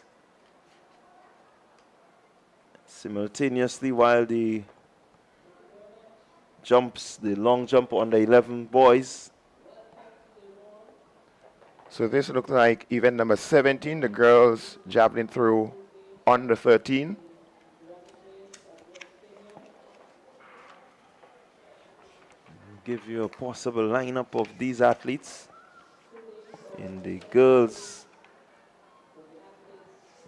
simultaneously while the long jump on the 11 boys. So this looks like event number 17, the girls javelin throw under 13. Give you a possible lineup of these athletes in the girls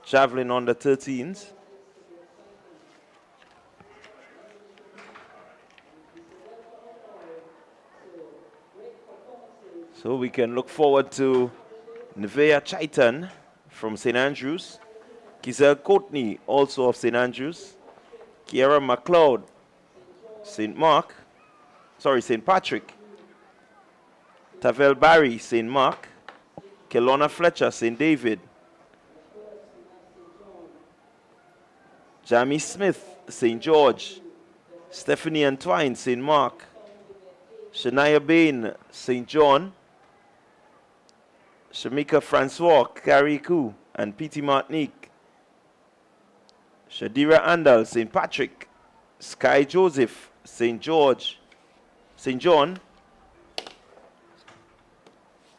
javelin under 13s. So we can look forward to Nevaeh Chaitan from St. Andrews, Kizel Courtney, also of St. Andrews, Kiara McLeod, St. Patrick, Tavel Barry, St. Mark, Kelowna Fletcher, St. David, Jamie Smith, St. George, Stephanie Antwine, St. Mark, Shania Bain, St. John, Shamika Francois, Carriacou, and P.T. Martinique, Shadira Andal, St. Patrick, Sky Joseph, St. John,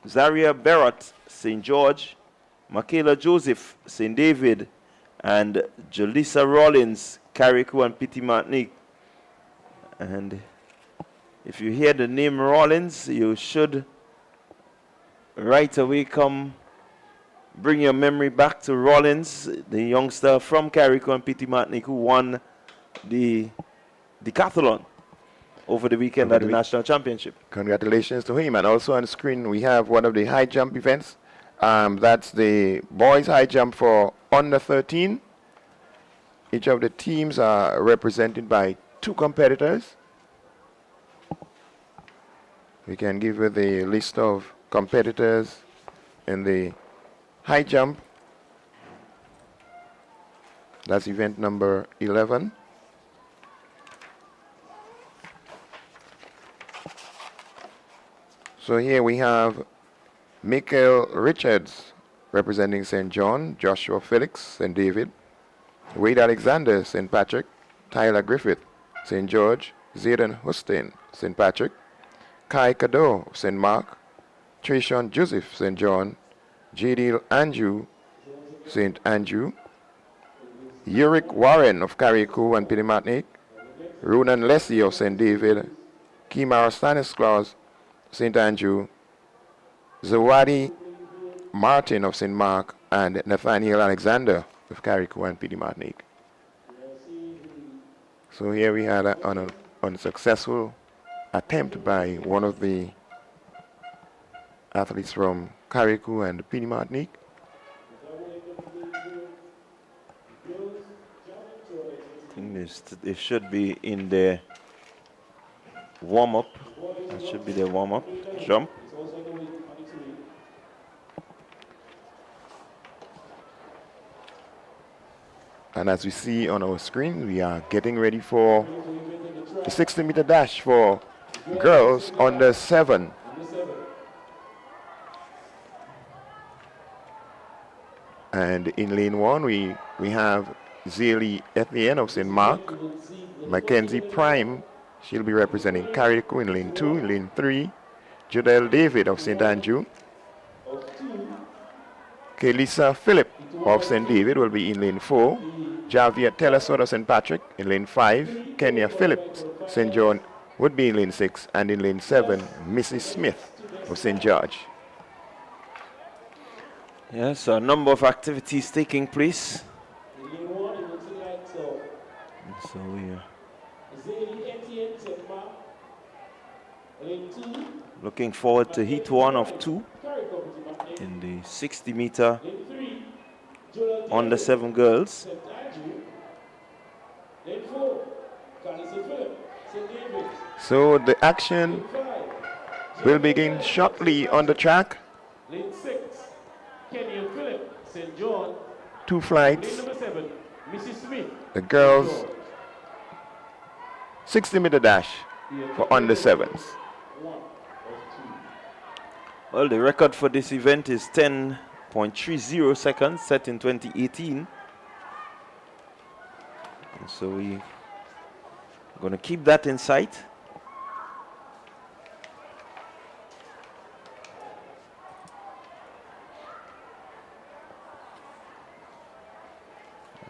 Zaria Barrett, St. George, Michaela Joseph, St. David, and Jolisa Rollins, Carriacou, and P.T. Martinique. And if you hear the name Rollins, you should right away bring your memory back to Rollins, the youngster from Carriacou and P.T. Martinique, who won the decathlon over the weekend at the National Championship. Congratulations to him. And also on the screen, we have one of the high jump events. That's the boys high jump for under 13. Each of the teams are represented by 2 competitors. We can give you the list of competitors in the high jump. That's event number 11. So here we have Michael Richards representing St. John, Joshua Felix, St. David, Wade Alexander, St. Patrick, Tyler Griffith, St. George, Zayden Hussein, St. Patrick, Kai Kado, St. Mark, Trayshawn Joseph, St. John, Jadil Andrew, St. Andrew, Uric Warren of Carriacou and Pinimatnik, Ronan Leslie of St. David, Kimara Stanislaus, St. Andrew, Zawadi Martin of St. Mark, and Nathaniel Alexander of Carriacou and Pinimatnik. So here we had an unsuccessful attempt by one of the athletes from Carriacou and Pinimatnik. I think they should be in their warm-up. That should be their warm-up jump. And as we see on our screen, we are getting ready for the 60-meter dash for girls under 7. And in lane 1, we have Zélie Etienne of St. Mark, Mackenzie Prime, she'll be representing Carriacou in lane 2. In lane 3, Jodelle David of St. Andrew. Kelisa Phillip of St. David will be in lane 4. Javier Telesford of St. Patrick in lane 5. Kenya Phillips, St. John, would be in lane 6. And in lane 7, Mrs. Smith of St. George. Yes, a number of activities taking place. So we are looking forward to heat 1 of 2 in the 60-meter under 7 girls. So the action will begin shortly on the track. Lane 6, Kenya Phillip, St. John. 2 flights. Lane number 7, Mrs. Smith. The girls 60-meter dash for under 7s. Well, the record for this event is 10.30 seconds, set in 2018. And so we're going to keep that in sight.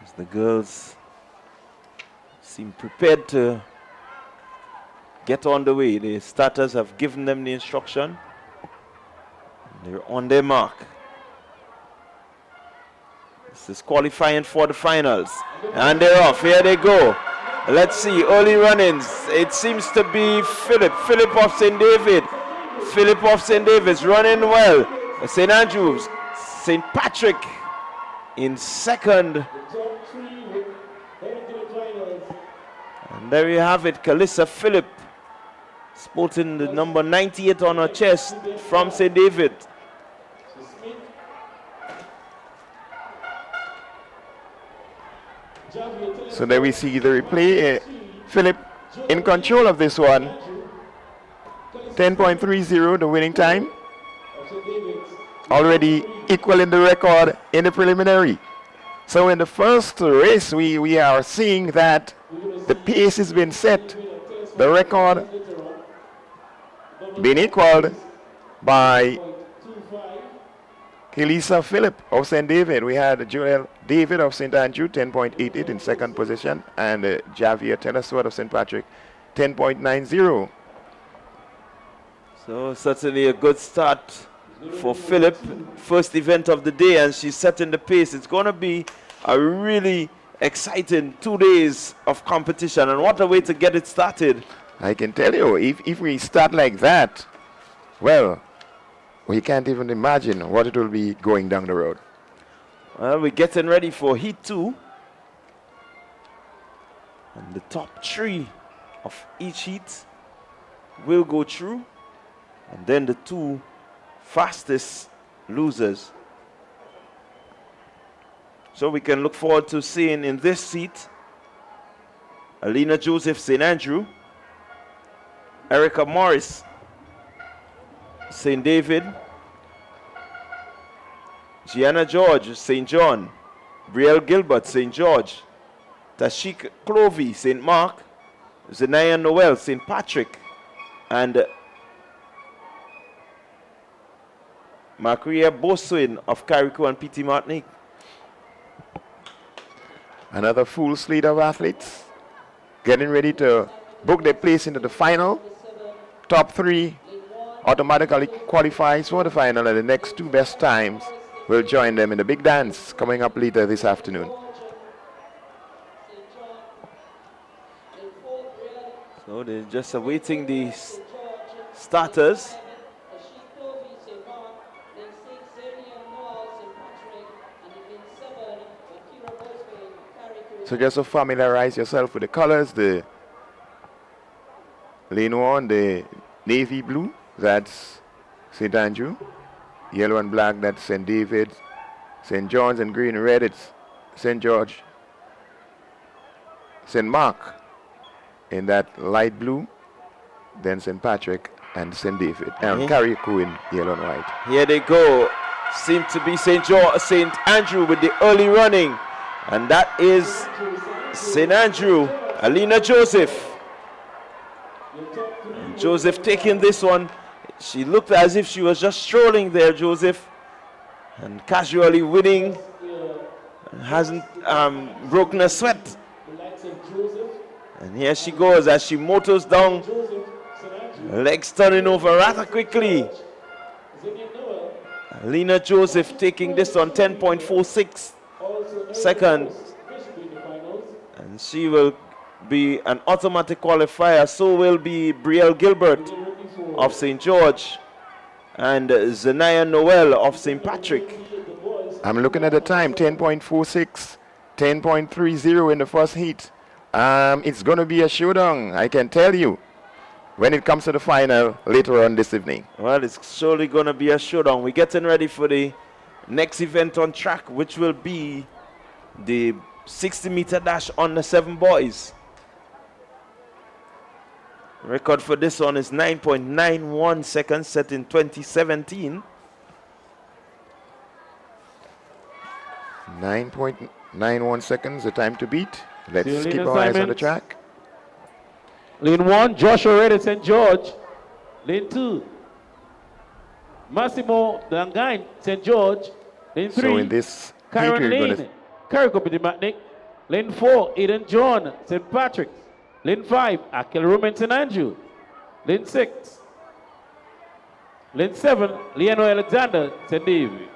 As the girls seem prepared to get on the way. The starters have given them the instruction. They're on their mark. This is qualifying for the finals. And they're off. Here they go. Let's see. Early run-ins. It seems to be Philip. Philip of St. David. Philip of St. David's running well. St. Andrews. St. Patrick in second. And there you have it. Kalissa Phillip, sporting the number 98 on her chest from St. David. So there we see the replay. Philip in control of this one. 10.30 the winning time. Already equaling the record in the preliminary. So in the first race we are seeing that the pace has been set. The record being equaled by Kelisa Phillip of St. David. We had Joel David of St. Andrew, 10.88 in second position, and Javier Telesford of St. Patrick, 10.90. So certainly a good start for Phillip. First event of the day, and she's setting the pace. It's going to be a really exciting 2 days of competition, and what a way to get it started. I can tell you, if we start like that, well, we can't even imagine what it will be going down the road. Well, we're getting ready for Heat 2. And the top 3 of each heat will go through. And then the 2 fastest losers. So we can look forward to seeing in this heat Alina Joseph, St. Andrew, Erica Morris, St. David, Gianna George, St. John, Brielle Gilbert, St. George, Tashik Clovey, St. Mark, Zenaya Noel, St. Patrick, and Maria Boswin of Carriacou and PT Martinique. Another full slate of athletes getting ready to book their place into the final. Top 3 automatically qualifies for the final, and the next 2 best times will join them in the big dance coming up later this afternoon. So they're just awaiting the starters. So just to familiarize yourself with the colors, the lane 1, the navy blue, that's St. Andrew. Yellow and black, that's St. David. St. John's, and green and red, it's St. George. St. Mark in that light blue, then St. Patrick and St. David. And Carriacou in yellow and white. Here they go. Seem to be St. Andrew with the early running. And that is St. Andrew, Alina Joseph. And Joseph taking this one. She looked as if she was just strolling there, Joseph. And casually winning. And hasn't broken a sweat. And here she goes as she motors down. Legs turning over rather quickly. Alina Joseph taking this on 10.46 seconds. And she will be an automatic qualifier. So will be Brielle Gilbert of St. George and Zenaya Noel of St. Patrick. I'm looking at the time, 10.46, 10.30 in the first heat. It's going to be a showdown, I can tell you, when it comes to the final later on this evening. Well, it's surely going to be a showdown. We're getting ready for the next event on track, which will be the 60-meter dash on the 7 boys. Record for this one is 9.91 seconds, set in 2017. 9.91 seconds, the time to beat. Let's keep our eyes on the track. Lane 1, Joshua Red, St. George. Lane 2, Massimo Dangain, St. George. Lane 3, so in this Karen Lane, Carriacou Petit Martinique. Lane 4, Eden John, St. Patrick's. Lane 5, Akel Roman, St. Andrew. Lane 6, Lane 7, Leano Alexander, St. David.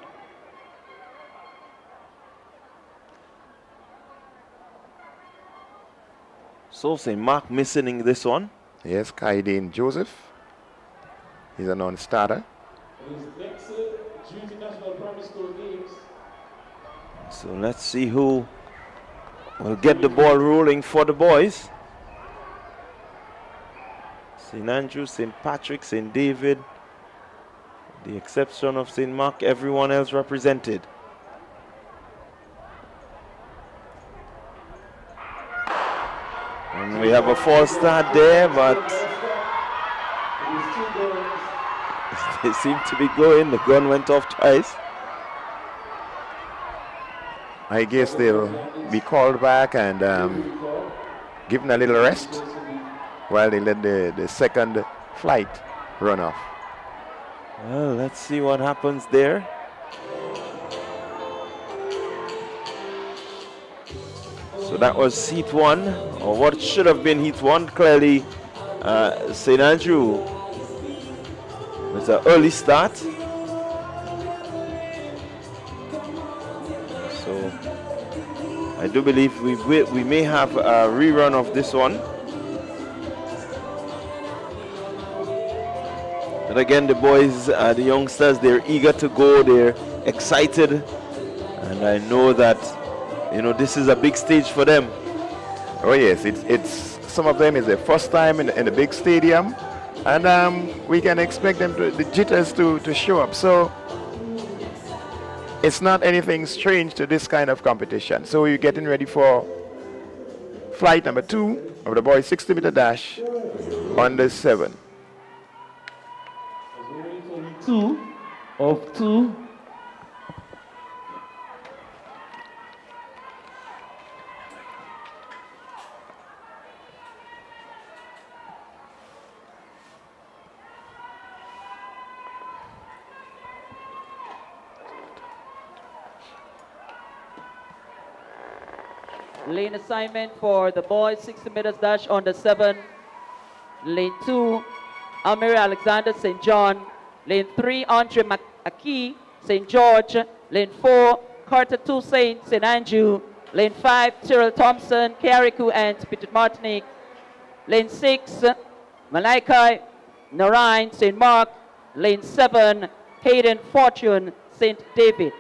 So St. Mark missing in this one. Yes, Kaidin Joseph. He's a non-starter. So let's see who will get the ball rolling for the boys. St. Andrew, St. Patrick, St. David. The exception of St. Mark, everyone else represented. And we have a false start there, but they seem to be going. The gun went off twice. I guess they'll be called back and given a little rest while they let the second flight run off. Well, let's see what happens there. So that was heat 1, or what should have been heat 1. Clearly, St. Andrew with an early start. So I do believe we may have a rerun of this one. But again, the boys, the youngsters, they're eager to go. They're excited, and I know that this is a big stage for them. Oh yes, it's some of them is their first time in the big stadium, and we can expect them the jitters to show up. So it's not anything strange to this kind of competition. So we're getting ready for flight number 2 of the boys 60-meter dash on the 7. 2 of 2. Lane assignment for the boys, 60 meters dash under 7. Lane 2, Almiri Alexander, St. John. Lane 3, Andre McAkee, St. George. Lane 4, Carter Toussaint, St. Andrew. Lane 5, Tyrrell Thompson, carriacou, and Peter Martinique. Lane 6, Malaikai Narain, St. Mark. Lane 7, Hayden Fortune, St. David.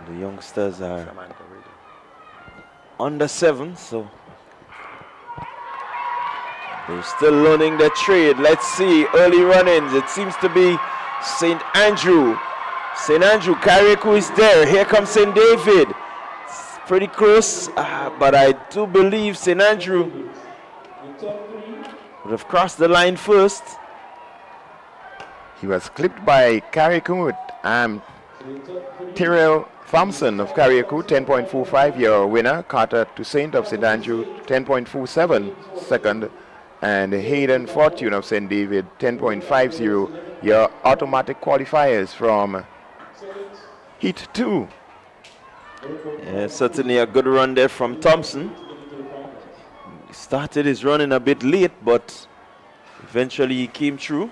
The youngsters are under 7, so they're still learning their trade. Let's see, early run-ins. It seems to be St. Andrew. St. Andrew, carriacou is there. Here comes St. David. It's pretty close, but I do believe St. Andrew would have crossed the line first. He was clipped by carriacou. Tyrrell Thompson of carriacou, 10.45, your winner. Carter Toussaint of St. Andrew, 10.47, second. And Hayden Fortune of St. David, 10.50, your automatic qualifiers from Heat 2. Yeah, certainly a good run there from Thompson. He started his running a bit late, but eventually he came through.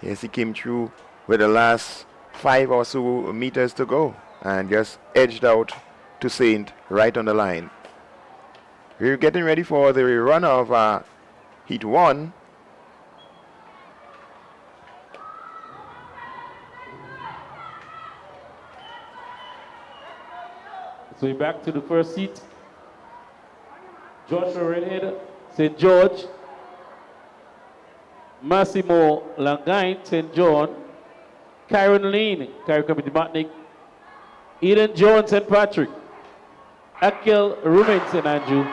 Yes, he came through with the last 5 or so meters to go and just edged out to Saint right on the line. We're getting ready for the run of Heat 1. So we're back to the first seat. Joshua Redhead, St. George. Massimo Langain, St. John. Kyron Lane, carriacou Martinique. Eden Jones, St. Patrick. Akel Rumen, St. Andrew.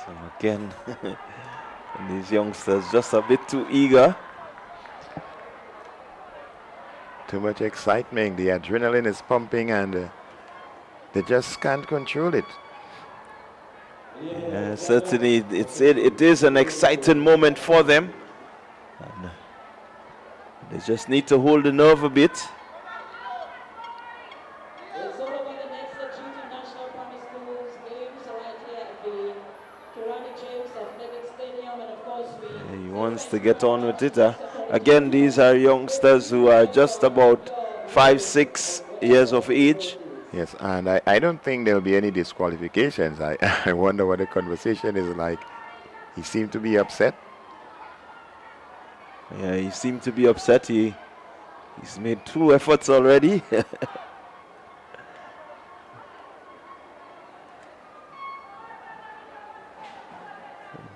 So again, these youngsters just a bit too eager. Too much excitement. The adrenaline is pumping and they just can't control it. Yeah, certainly it is an exciting moment for them. And they just need to hold the nerve a bit. It's all about the NEXA Junior National Primary Schools games right here at the Kirani James Athletic Stadium, and of course He wants to get on with it. Again, these are youngsters who are just about 5-6 years of age. Yes, and I don't think there'll be any disqualifications. I wonder what the conversation is like. He seemed to be upset. Yeah, he seemed to be upset. He's made 2 efforts already.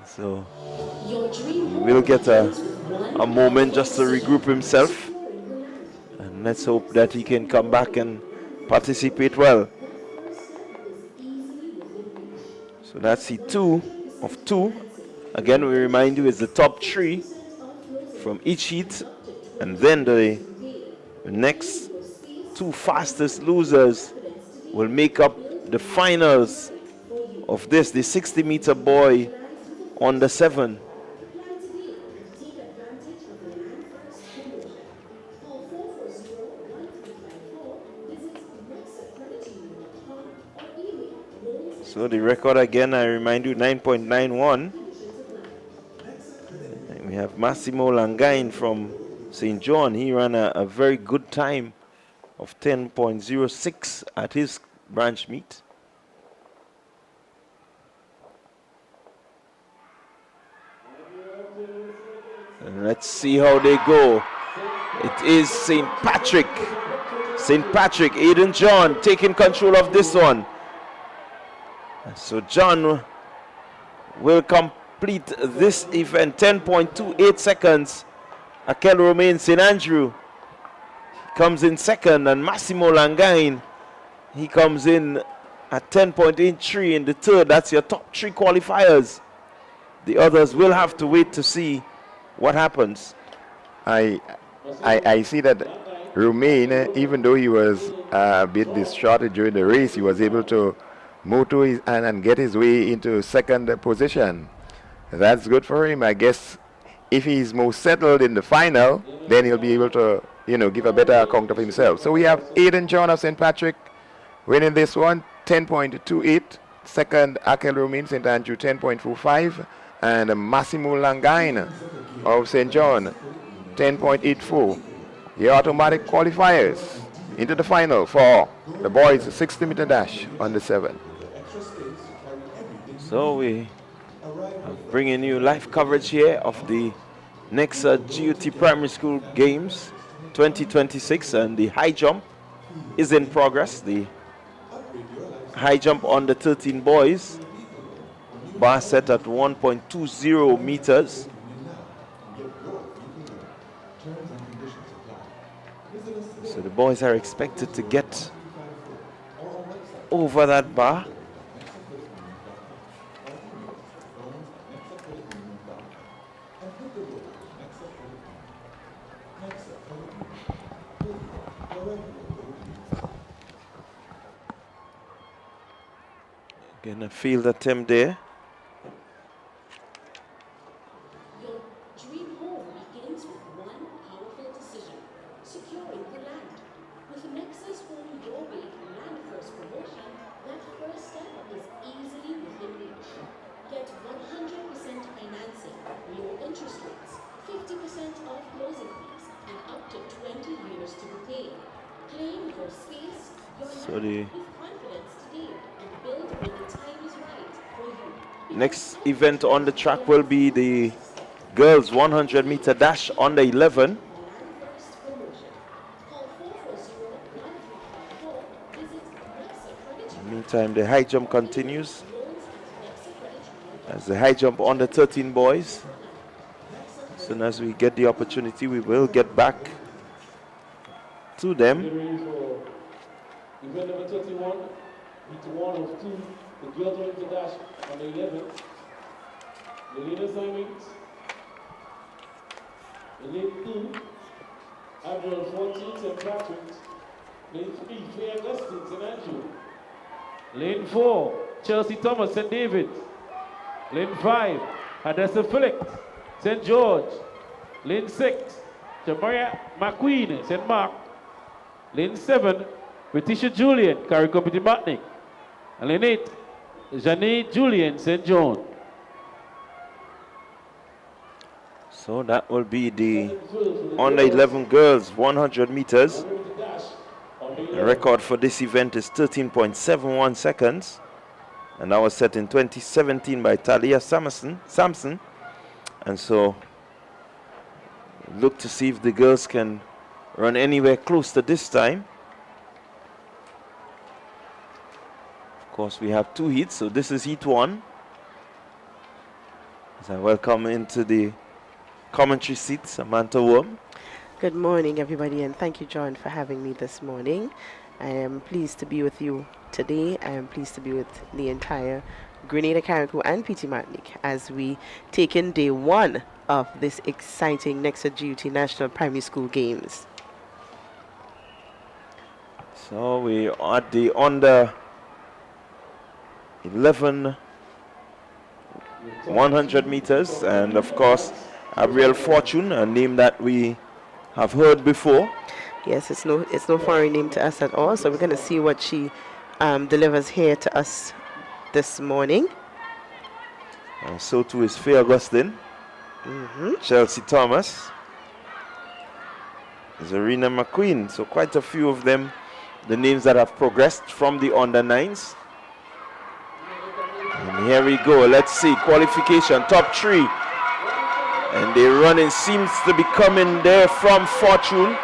So he will get a moment just to regroup himself. And let's hope that he can come back and participate well. So that's the 2 of 2. Again, we remind you it's the top 3 from each heat, and then the next 2 fastest losers will make up the finals of this, the 60-meter boy under 7. So the record again, I remind you, 9.91. We have Massimo Langain from St. John. He ran a very good time of 10.06 at his branch meet. And let's see how they go. It is St. Patrick. St. Patrick, Aiden John taking control of this one. So John will complete this event, 10.28 seconds. Akel Romain St. Andrew comes in second, and Massimo Langain, he comes in at 10.83 in the third. That's your top 3 qualifiers. The others will have to wait to see what happens. I see that Romain, even though he was a bit distraught during the race, he was able to move to his and get his way into second position. That's good for him. I guess if he's more settled in the final, then he'll be able to, give a better account of himself. So we have Aidan John of St. Patrick winning this one, 10.28. Second, Akel Romain, St. Andrew, 10.45. And Massimo Langain of St. John, 10.84. The automatic qualifiers into the final for the boys 60-meter dash on the 7. So we are bringing you live coverage here of the NEXA GUT Primary School Games 2026, and the high jump is in progress. The high jump on the 13 boys, bar set at 1.20 meters. So the boys are expected to get over that bar. Again, a field attempt there. Your dream home begins with one powerful decision: securing the land. With NEXA's Home Your Way Land First promotion, that first step is easily within reach. Get 100% financing, low interest rates, 50% off closing fees, and up to 20 years to be paid. Claim your space, your land with confidence today, and build when the time is right for you. Next event on the track will be the girls 100-meter dash on the 11. Meantime, the high jump continues. As the high jump on the 13 boys. As soon as we get the opportunity, we will get back to them. Event number 31, meet one of two, the girls going to dash on the 11th. The lead assignment, the lane 2, Admiral 14, St. Patrick's. Lane 3, Fair Augustine, St. Andrew. Lane 4, Chelsea Thomas, St. David. Lane 5, Hadassah Phillips, St. George. Lane 6, Jamaria McQueen, St. Mark. Lane 7, Letitia Julian, carriacou Martinique. And lane 8, Janie Julian, St. John. So that will be the under 11 girls 100 meters. The record for this event is 13.71 seconds. And that was set in 2017 by Talia Sampson. And so look to see if the girls can run anywhere close to this time. Of course, we have two heats, so this is heat 1. As I welcome into the commentary seat Samantha Worm. Good morning, everybody, and thank you, John, for having me this morning. I am pleased to be with you today. I am pleased to be with the entire Grenada, Carriacou, and PT Martinique as we take in day 1 of this exciting NEXA GUT National Primary School Games. So we are at the under 11 100 meters, and of course Abrielle Fortune, a name that we have heard before. Yes, it's no foreign name to us at all, so we're going to see what she delivers here to us this morning. And so too is Faye Augustine, Chelsea Thomas, Zarina McQueen. So quite a few of them, the names that have progressed from the under 9s. And here we go. Let's see, qualification, top 3. And the running seems to be coming there from Fortune,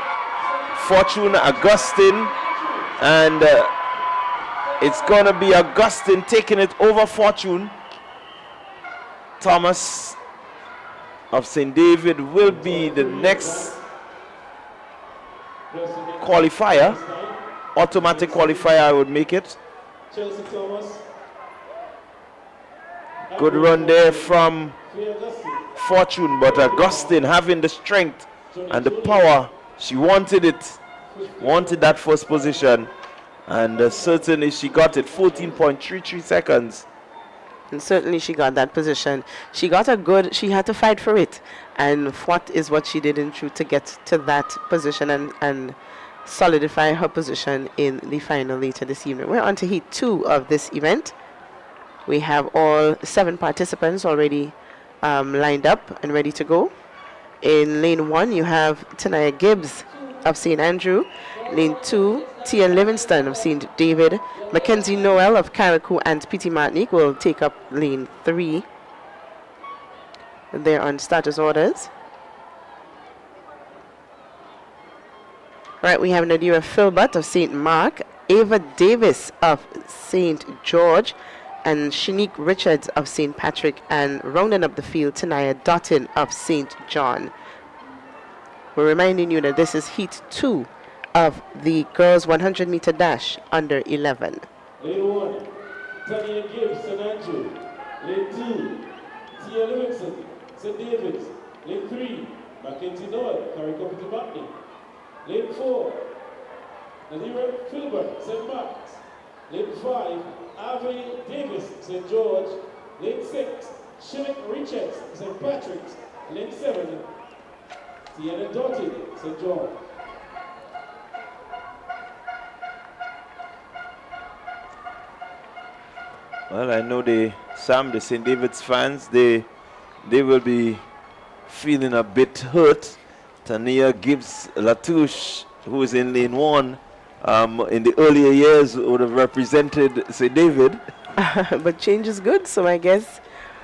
Augustine, and it's going to be Augustine taking it over Fortune. Thomas of St. David will be the next qualifier. Automatic qualifier, I would make it. Good run there from Fortune, but Augustine having the strength and the power. She wanted it wanted that first position, and certainly she got it. 14.33 seconds. And certainly she got that position. She got a good, she had to fight for it. And what is what she did in truth to get to that position and solidify her position in the final later this evening. We're on to heat 2 of this event. We have all 7 participants already lined up and ready to go. In lane 1, you have Tanaya Gibbs of St. Andrew. Lane 2, Tia Livingston of St. David. Mackenzie Noel of Carriacou and Petit Martinique will take up lane 3. They're on status orders. Right, we have Nadira Filbert of St. Mark, Ava Davis of St. George, and Shanique Richards of St. Patrick, and rounding up the field, Tanaya Dottin of St. John. We're reminding you that this is heat 2 of the girls 100-meter dash under 11. Lane 1, Tanya Gibbs, St. Andrew. Lane 2, Tia Livingston, St. David's. Lane 3, Mackenzie Noel, Carriacou Petit Martinique. Lane 4, Nadira Filbert, St. Mark's. Lane 5, Ave Davis, St. George. Lane 6, Shimmick Richards, St. Patrick's. Lane 7, Tiana Doughty, St. John. Well, I know the St. David's fans, they will be feeling a bit hurt. Tania Gibbs Latouche, who is in lane 1, in the earlier years would have represented St. David. But change is good, so I guess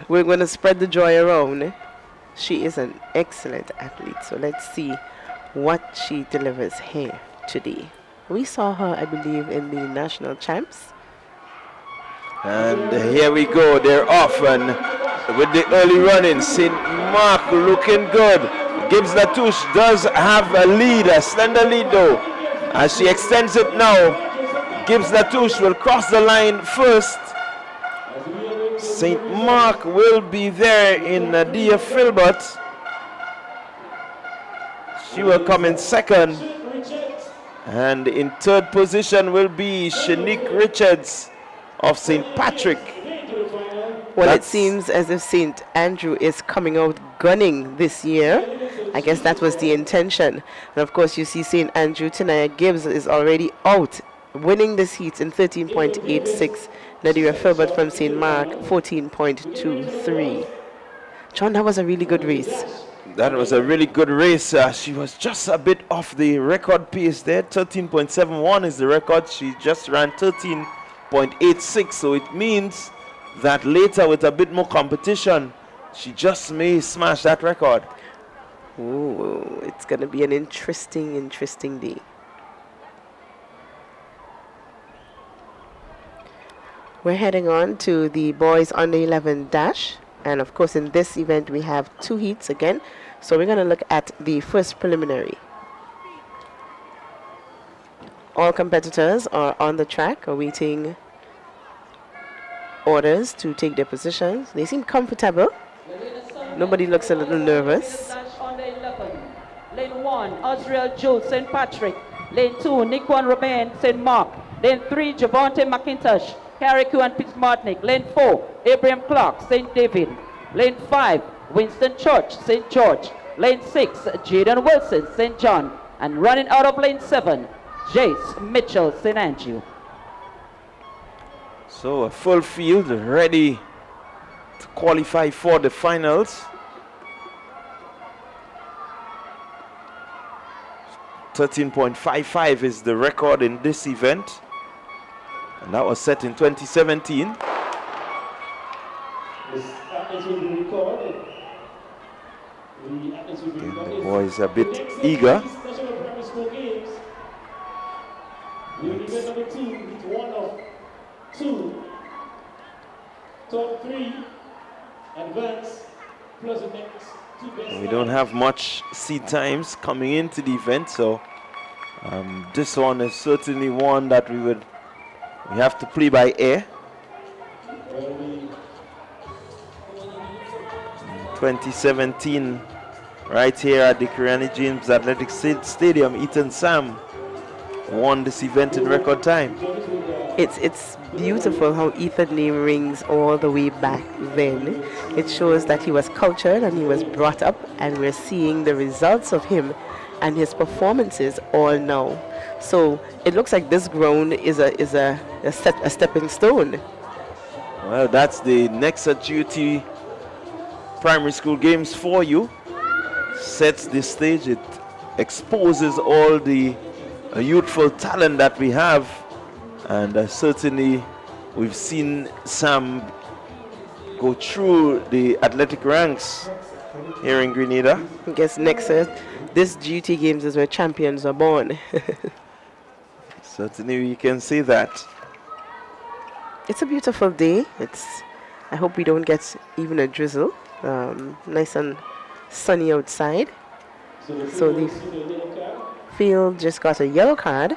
we're going to spread the joy around. She is an excellent athlete, so let's see what she delivers here today. We saw her, I believe, in the national champs. And here we go, they're off, and with the early running, St. Mark looking good. Gibbs Latouche does have a lead, a slender lead though. As she extends it now, Gibbs Latouche will cross the line first. St. Mark will be there in Nadia Filbert. She will come in second. And in third position will be Shanique Richards of St. Patrick. Well, it seems as if St. Andrew is coming out gunning this year. I guess that was the intention. And of course, you see St. Andrew, Tanaya Gibbs is already out, winning this heat in 13.86. Nadira Filbert from St. Mark, 14.23. John, that was a really good race. That was a really good race. She was just a bit off the record pace there. 13.71 is the record. She just ran 13.86. So it means that later with a bit more competition, she just may smash that record. Ooh, it's going to be an interesting day. We're heading on to the boys under 11 dash. And of course, in this event, we have 2 heats again. So we're going to look at the first preliminary. All competitors are on the track, awaiting orders to take their positions. They seem comfortable. Nobody looks a little nervous. Lane 1, Osriel Jules, St. Patrick. Lane 2, Nikwan Romain, St. Mark. Lane 3, Javante McIntosh, Carriacou and Petit Martinique. Lane 4, Abraham Clark, St. David. Lane 5, Winston Church, St. George. Lane 6, Jaden Wilson, St. John. And running out of lane 7, Jace Mitchell, St. Andrew. So a full field ready to qualify for the finals. 13.55 is the record in this event. And that was set in 2017. The boys are a bit eager. One of 2, top 3, advance, plus the next 2 best. We don't have much seat times coming into the event, so this one is certainly one that we have to play by ear. 2017, right here at the Kirini James Athletic Stadium, Eaton Sam won this event in record time. It's beautiful how Ethan's name rings all the way back then. It shows that he was cultured and he was brought up, and we're seeing the results of him and his performances all now. So it looks like this ground is a stepping stone. Well, that's the NEXA GUT primary school games for you. Sets the stage. It exposes all the youthful talent that we have, and certainly we've seen Sam go through the athletic ranks here in Grenada. I guess NEXA, this GUT games is where champions are born. Certainly we can say that. It's a beautiful day. I hope we don't get even a drizzle. Nice and sunny outside. So the field just got a yellow card.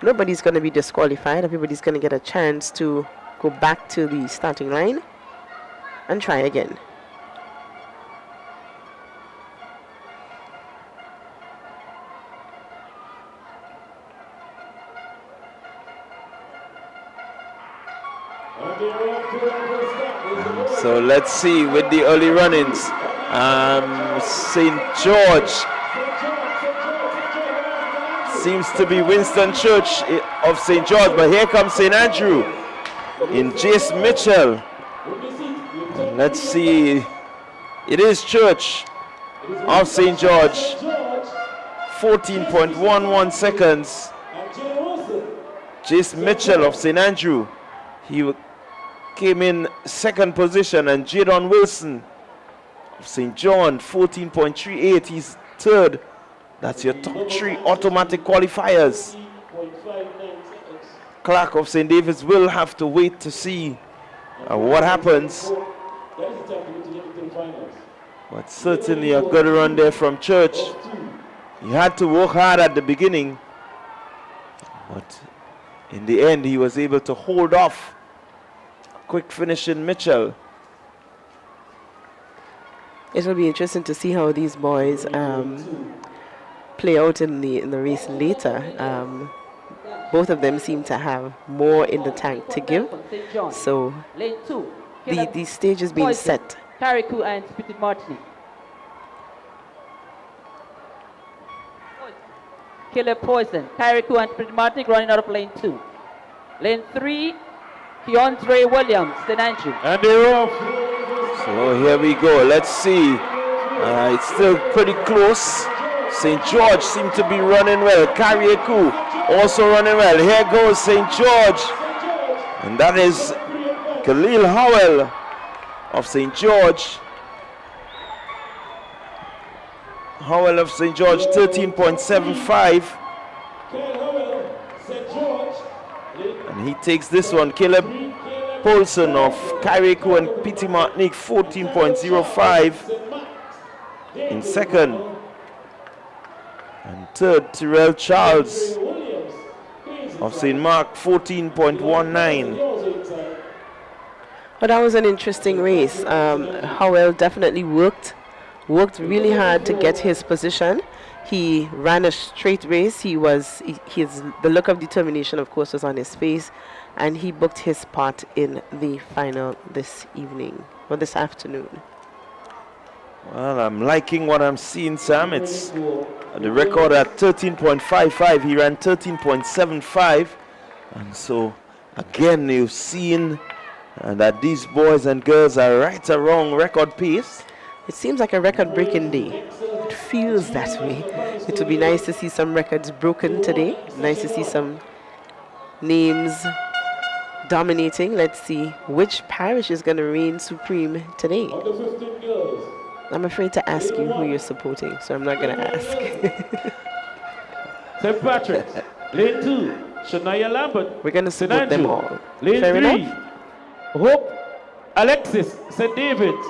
Nobody's going to be disqualified. Everybody's going to get a chance to go back to the starting line and try again. So let's see with the early run-ins. St. George seems to be Winston Church of St. George, but here comes St. Andrew in Jace Mitchell. And let's see, it is Church of St. George, 14.11 seconds. Jace Mitchell of St. Andrew, he came in second position, and Jadon Wilson of St. John, 14.38, he's third. That's your top three automatic qualifiers. Clark of St. David's will have to wait to see what happens. But certainly a good run there from Church. He had to work hard at the beginning, but in the end he was able to hold off quick finish in Mitchell. It will be interesting to see how these boys play out in the race later. Both of them seem to have more in the tank to give. So the stage is being set. Carriacou and Petit Martini. Killer Poison. Carriacou and Petit Martini running out of lane 2. Lane 3, Keandre Williams, St. Andrew. And they're off. So here we go. Let's see. It's still pretty close. St. George seemed to be running well. Carriacou also running well. Here goes St. George. And that is Khalil Howell of St. George. Howell of St. George, 13.75. And he takes this one. Caleb Paulson of Carriacou and Petit Martinique, 14.05 in second. And third, Tyrell Charles of St. Mark, 14.19. But that was an interesting race. Howell definitely worked really hard to get his position. He ran a straight race. The look of determination, of course, was on his face, and he booked his spot in the final this evening, or this afternoon. Well, I'm liking what I'm seeing, Sam. It's the record at 13.55. He ran 13.75. And so, again, you've seen that these boys and girls are right around record pace. It seems like a record-breaking day. It feels that way. It would be nice to see some records broken today. Nice to see some names dominating. Let's see which parish is going to reign supreme today. I'm afraid to ask you who you're supporting, so I'm not going to ask. St. Patrick's, lane 2, Shania Lambert. We're going to support them all. Lane Fair 3, enough? Hope Alexis, St. David's.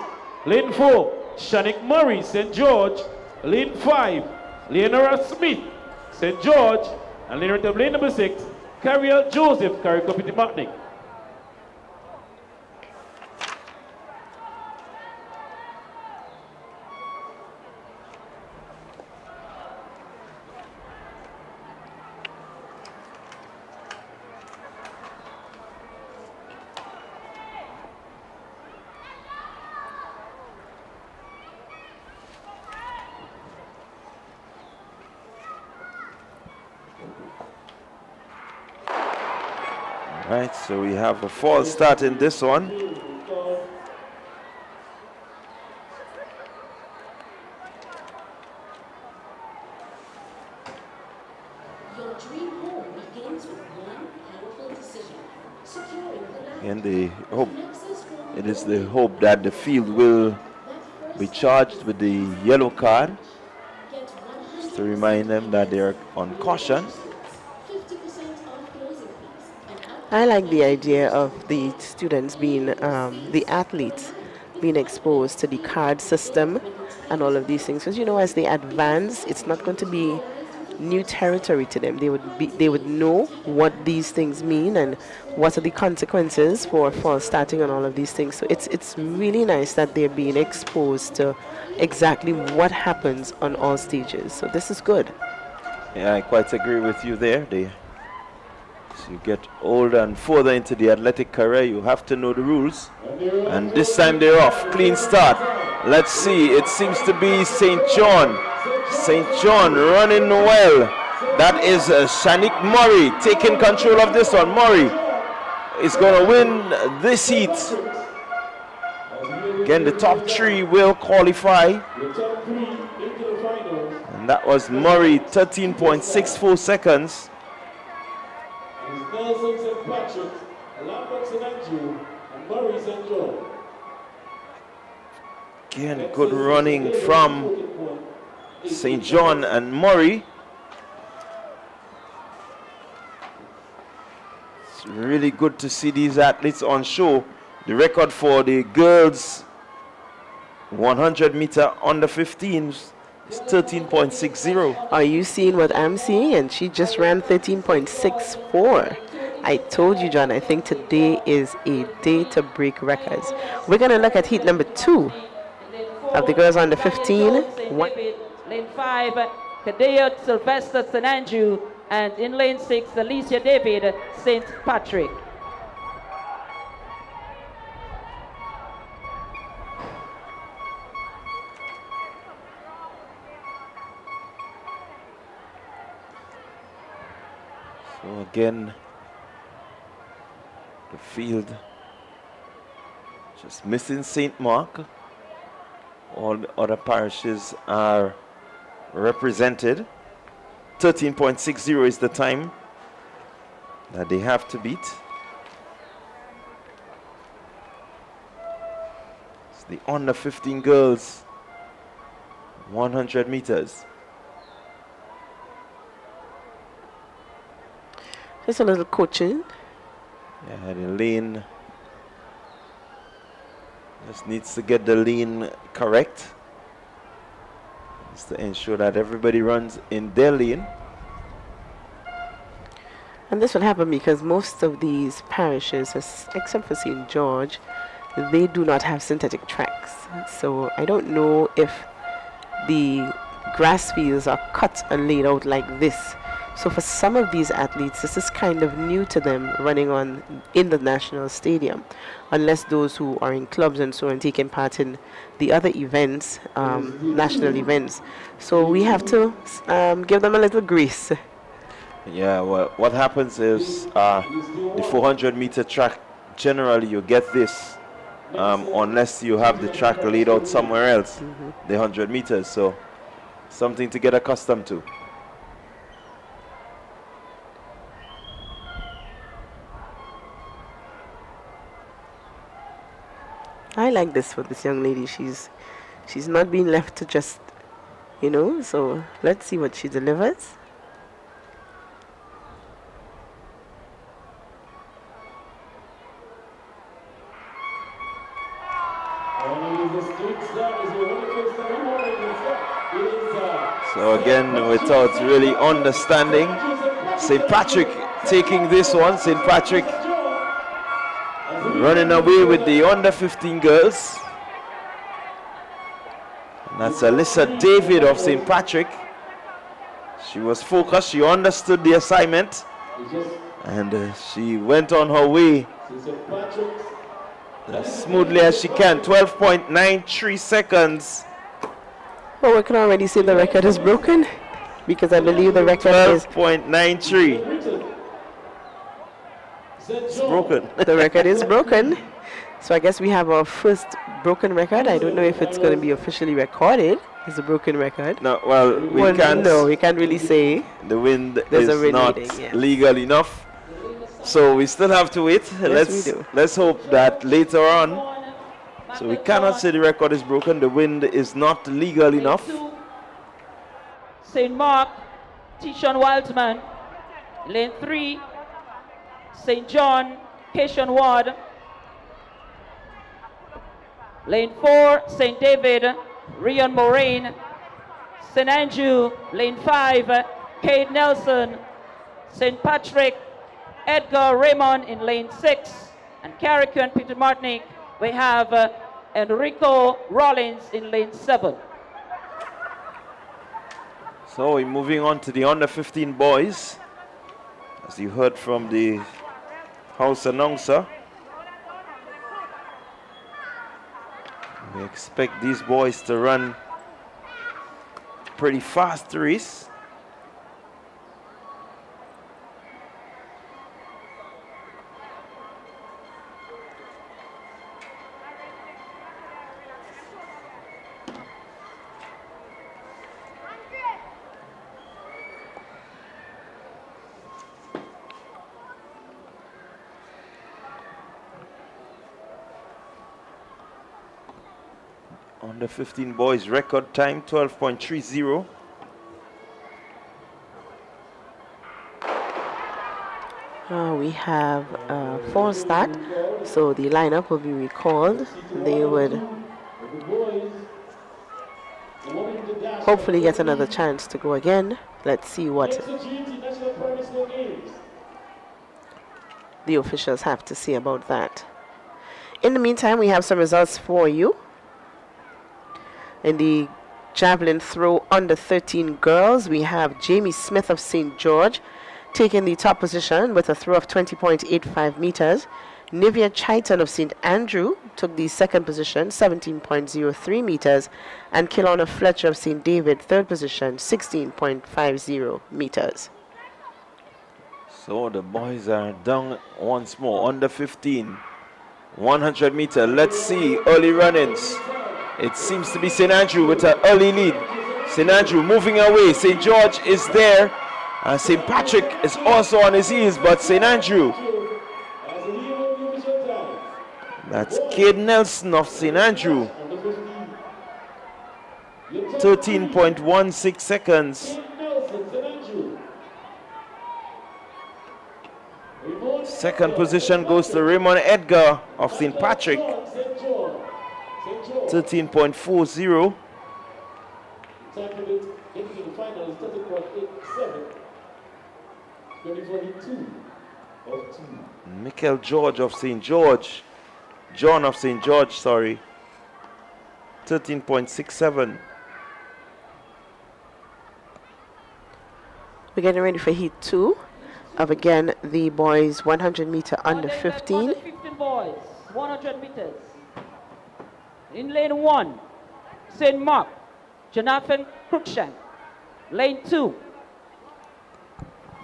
Lane 4, Shanik Murray, St. George. Lane 5, Leonora Smith, St. George. And lane number 6, Carriel Joseph, Carriacou Petit Martinique. Right, so we have a false start in this one. Your dream home begins with one powerful decision. Securing the land. And it is the hope that the field will be charged with the yellow card, just to remind them that they're on caution. I like the idea of the students being, the athletes being exposed to the card system and all of these things. Because, you know, as they advance, it's not going to be new territory to them. They would know what these things mean and what are the consequences for false starting and all of these things. So it's really nice that they're being exposed to exactly what happens on all stages. So this is good. Yeah, I quite agree with you there. As you get older and further into the athletic career, you have to know the rules. And this time they're off. Clean start. Let's see. It seems to be St. John. St. John running well. That is Shanik Murray taking control of this one. Murray is going to win this heat. Again, the top three will qualify. And that was Murray, 13.64 seconds. Nelson St. Patrick, Lambert St. Andrew, and Murray St. John. Again, good running from St. John and Murray. It's really good to see these athletes on show. The record for the girls 100 meter under 15s is 13.60. Are you seeing what I'm seeing? And she just ran 13.64. I told you, John, I think today is a day to break records. We're going to look at heat number 2 of the girls under 15. Lane 5, Kadea Sylvester St. Andrew, and in lane 6, Alicia David St. Patrick. So again, the field just missing St. Mark. All the other parishes are represented. 13.60 is the time that they have to beat. It's the under 15 girls, 100 meters. Just a little coaching. Yeah, the lane just needs to get the lane correct. Just to ensure that everybody runs in their lane. And this will happen because most of these parishes, except for St. George, they do not have synthetic tracks. So I don't know if the grass fields are cut and laid out like this. So for some of these athletes, this is kind of new to them, running in the national stadium, unless those who are in clubs and so on taking part in the other events, national events. So we have to give them a little grace. Yeah, well, what happens is the 400 meter track, generally you get this unless you have the track laid out somewhere else, the 100 meters. So something to get accustomed to. I like this for this young lady. She's not being left to just, you know, so let's see what she delivers. So again, without really understanding, St. Patrick taking this one. St. Patrick running away with the under 15 girls. And that's Alyssa David of St. Patrick. She was focused, she understood the assignment, and she went on her way as smoothly as she can. 12.93 seconds. Well, we can already see the record is broken because I believe the record is 12.93. It's broken. The record is broken. So I guess we have our first broken record. I don't know if it's going to be officially recorded as a broken record. No, well, we can't. No, we can't really say. The wind There's is a wind not reading, yes. legal enough. So we still have to wait. Yes, we do. Let's hope that later on. So we cannot say the record is broken. The wind is not legal enough. St. Mark, Tishon Wildman. Lane 3, St. John, Cation Ward. Lane 4, St. David, Rion Moraine. St. Andrew, Lane 5, Cade Nelson. St. Patrick, Edgar Raymond in Lane 6. And Carriacou and Peter Martinique, we have Enrico Rollins in Lane 7. So we're moving on to the under 15 boys. As you heard from the house announcer, we expect these boys to run pretty fast race. Under 15 boys record time 12.30. We have a false start, so the lineup will be recalled. They would hopefully get another chance to go again. Let's see what the officials have to say about that. In the meantime, we have some results for you. In the javelin throw under 13 girls, we have Jamie Smith of St. George taking the top position with a throw of 20.85 meters. Nivea Chaitan of St. Andrew took the second position, 17.03 meters. And Kelowna Fletcher of St. David, third position, 16.50 meters. So the boys are down once more, under 15. 100 meter, let's see, early run-ins. It seems to be St. Andrew with an early lead. St. Andrew moving away. St. George is there. St. Patrick is also on his heels, but St. Andrew. That's Cade Nelson of St. Andrew. 13.16 seconds. Second position goes to Raymond Edgar of St. Patrick. 13.40. Michael George of St. George. John of St. George, sorry. 13.67. We're getting ready for heat 2 of, again, the boys 100 meter under 15. Under 15 boys, 100 meters. In lane 1, St. Mark, Jonathan Cruikshank. Lane 2,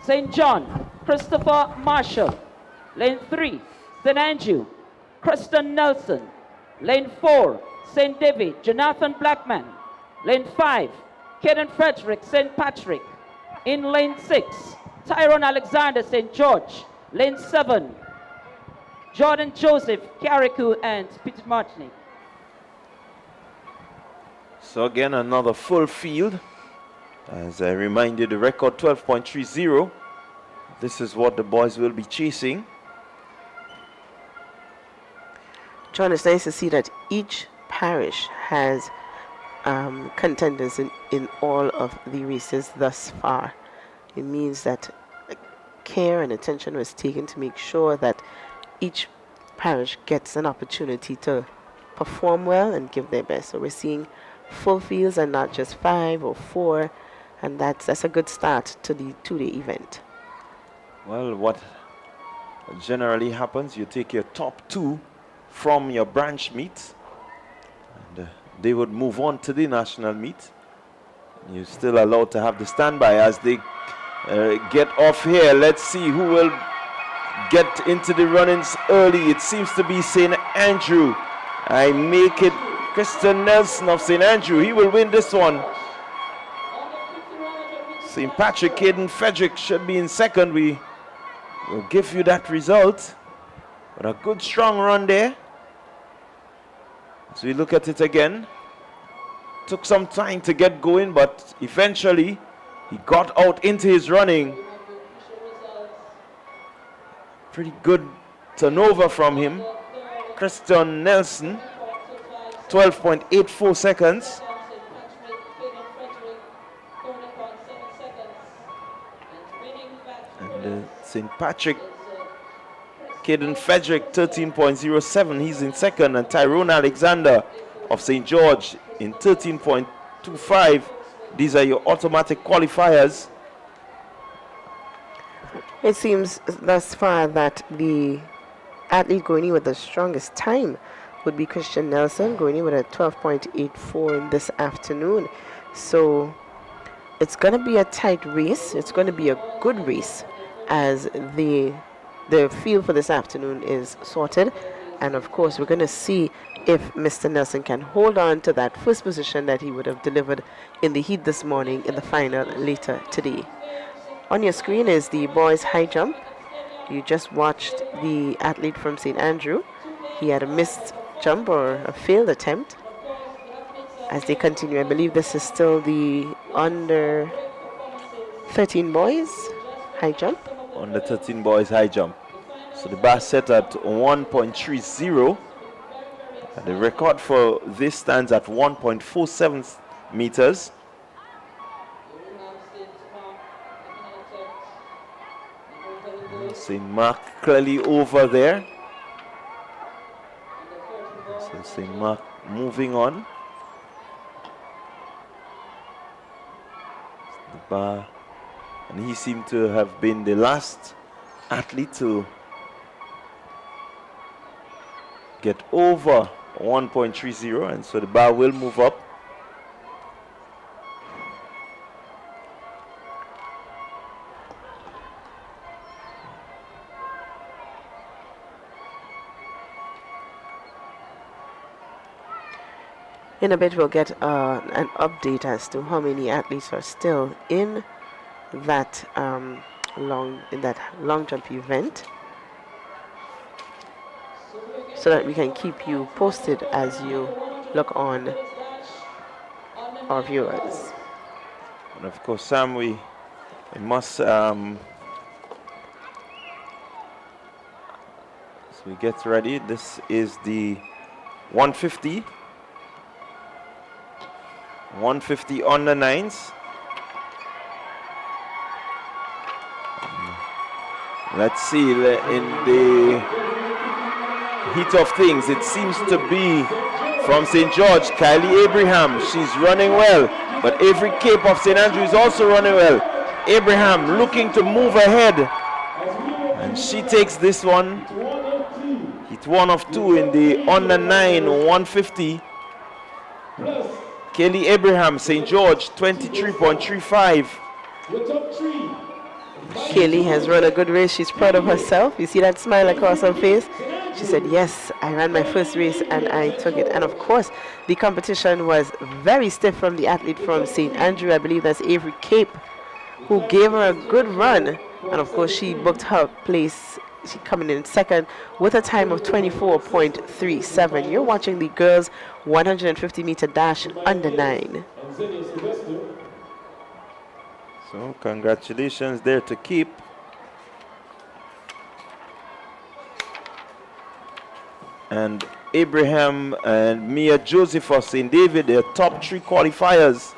St. John, Christopher Marshall. Lane 3, St. Andrew, Kristen Nelson. Lane 4, St. David, Jonathan Blackman. Lane 5, Kaden Frederick, St. Patrick. In lane 6, Tyrone Alexander, St. George. Lane 7, Jordan Joseph, Carriacou, and Peter Martinique. So again, another full field. As I remind you, the record 12.30. This is what the boys will be chasing. John, it's nice to see that each parish has contenders in all of the races thus far. It means that care and attention was taken to make sure that each parish gets an opportunity to perform well and give their best. So we're seeing full fields and not just 5 or 4, and that's a good start to the two-day event. Well, what generally happens, you take your top 2 from your branch meet, and they would move on to the national meet. You're still allowed to have the standby as they get off here. Let's see who will get into the runnings early. It seems to be St. Andrew. I make it Christian Nelson of St. Andrew. He will win this one. St. Patrick, Caden Frederick should be in second. We will give you that result. But a good strong run there. So we look at it again. Took some time to get going, but eventually he got out into his running. Pretty good turnover from him. Christian Nelson, 12.84 seconds. And St. Patrick, Caden Frederick, 13.07. He's in second. And Tyrone Alexander of St. George in 13.25. These are your automatic qualifiers. It seems thus far that the athlete going in with the strongest time would be Christian Nelson, going in with a 12.84 this afternoon. So it's going to be a tight race. It's going to be a good race as the field for this afternoon is sorted. And of course, we're going to see if Mr. Nelson can hold on to that first position that he would have delivered in the heat this morning in the final later today. On your screen is the boys' high jump. You just watched the athlete from St. Andrew. He had a missed jump or a failed attempt. As they continue, I believe this is still the under 13 boys high jump. Under 13 boys high jump. So the bar set at 1.30. And the record for this stands at 1.47 meters. St. Mark clearly over there. So St. Mark moving on. The bar, and he seemed to have been the last athlete to get over 1.30, and so the bar will move up. In a bit, we'll get an update as to how many athletes are still in that long jump event, so that we can keep you posted as you look on our viewers. And of course, Sam, we must so we get ready. This is the 150 on the nines. Let's see, in the heat of things, it seems to be from St. George, Kylie Abraham. She's running well, but Avery Cape of St. Andrew is also running well. Abraham looking to move ahead, and she takes this one. Hit one of two in the under 9 150. Kelly Abraham, St. George, 23.35. Kaylee has run a good race. She's proud of herself. You see that smile across her face? She said, yes, I ran my first race and I took it. And of course, the competition was very stiff from the athlete from St. Andrew. I believe that's Avery Cape, who gave her a good run. And of course, she booked her place. She coming in second with a time of 24.37. You're watching the girls 150-meter dash under 9. So congratulations there to Keep. And Abraham and Mia Joseph of St. David, their top 3 qualifiers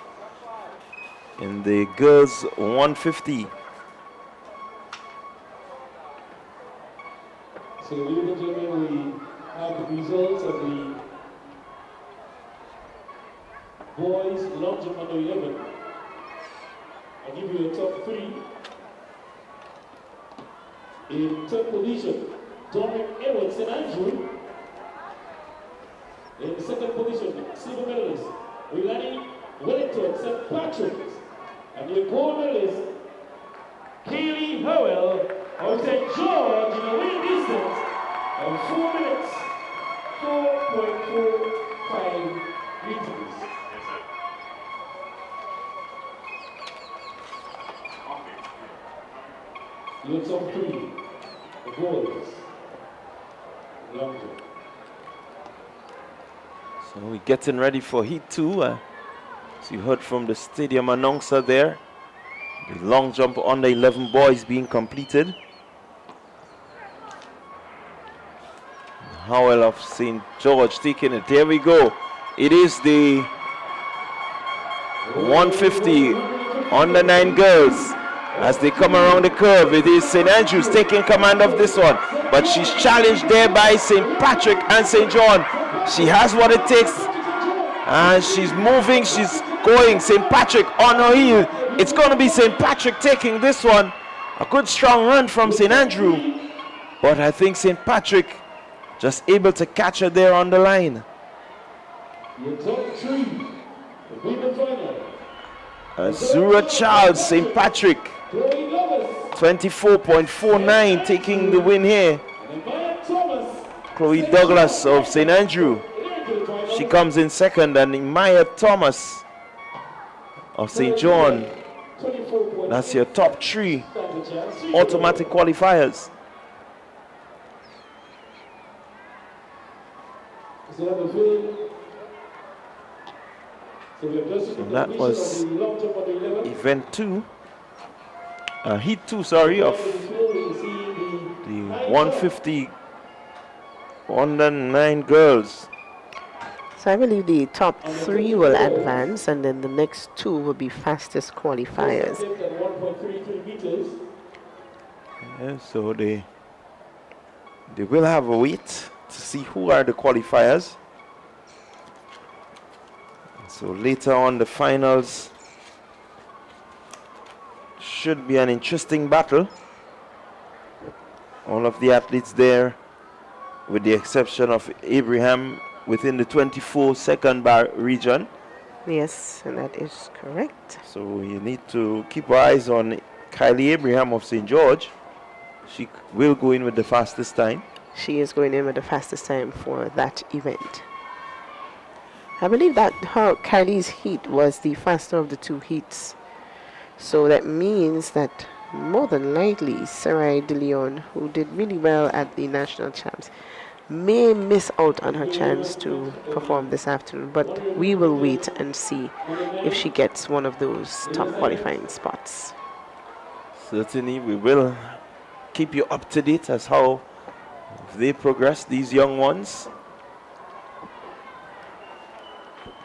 in the girls 150. So, ladies and gentlemen, we have the results of the boys long jump under 11. I'll give you a top 3. In third position, Dominic Edwards, St. Andrew. In the second position, silver medalist, Rilani Wellington, St. Patrick's. And your gold medalist, Kaylee Howell, of St. George in a winning distance of 4 minutes, 4.45 meters. Units of 3, the boys, long jump. So we're getting ready for Heat 2. As you heard from the stadium announcer there, the long jump under 11 boys being completed. Howell of St. George taking it. There we go. It is the 150 under 9 girls. As they come around the curve, it is St. Andrews taking command of this one. But she's challenged there by St. Patrick and St. John. She has what it takes. And she's moving, she's going. St. Patrick on her heel. It's going to be St. Patrick taking this one. A good strong run from St. Andrew. But I think St. Patrick just able to catch her there on the line. Your top 3, the winner final. Azura Charles, St. Patrick, 24.49 taking the win here. Chloe Douglas of St. Andrew, she comes in second, and Maya Thomas of St. John. That's your top 3 automatic qualifiers. So that was event 2, Heat 2, sorry, of the 150 under 9 girls. So I believe the top 3 will advance, and then the next 2 will be fastest qualifiers. Yeah, so they will have a wait to see who are the qualifiers. So later on, the finals should be an interesting battle. All of the athletes there, with the exception of Abraham, within the 24-second bar region. Yes, and that is correct. So you need to keep our eyes on Kylie Abraham of St. George. She will go in with the fastest time. She is going in with the fastest time for that event. I believe that Kylie's heat was the faster of the 2 heats. So that means that more than likely Sarai De Leon, who did really well at the national champs, may miss out on her chance to perform this afternoon. But we will wait and see if she gets one of those top qualifying spots. Certainly, we will keep you up to date as how they progress, these young ones.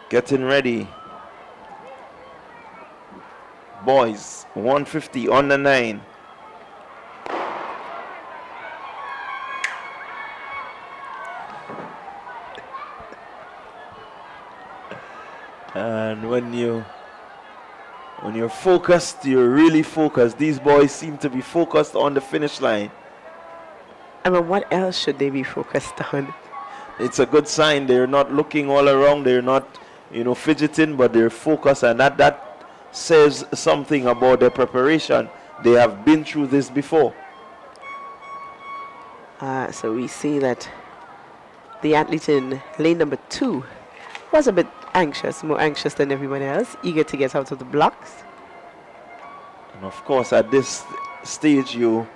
Getting ready. Boys, 150 under 9. And when you're focused, you're really focused. These boys seem to be focused on the finish line. I mean, what else should they be focused on? It's a good sign. They're not looking all around. They're not, fidgeting, but they're focused, and that says something about their preparation. They have been through this before. So we see that the athlete in lane number 2 was a bit anxious, more anxious than everyone else, eager to get out of the blocks. And of course, at this stage, you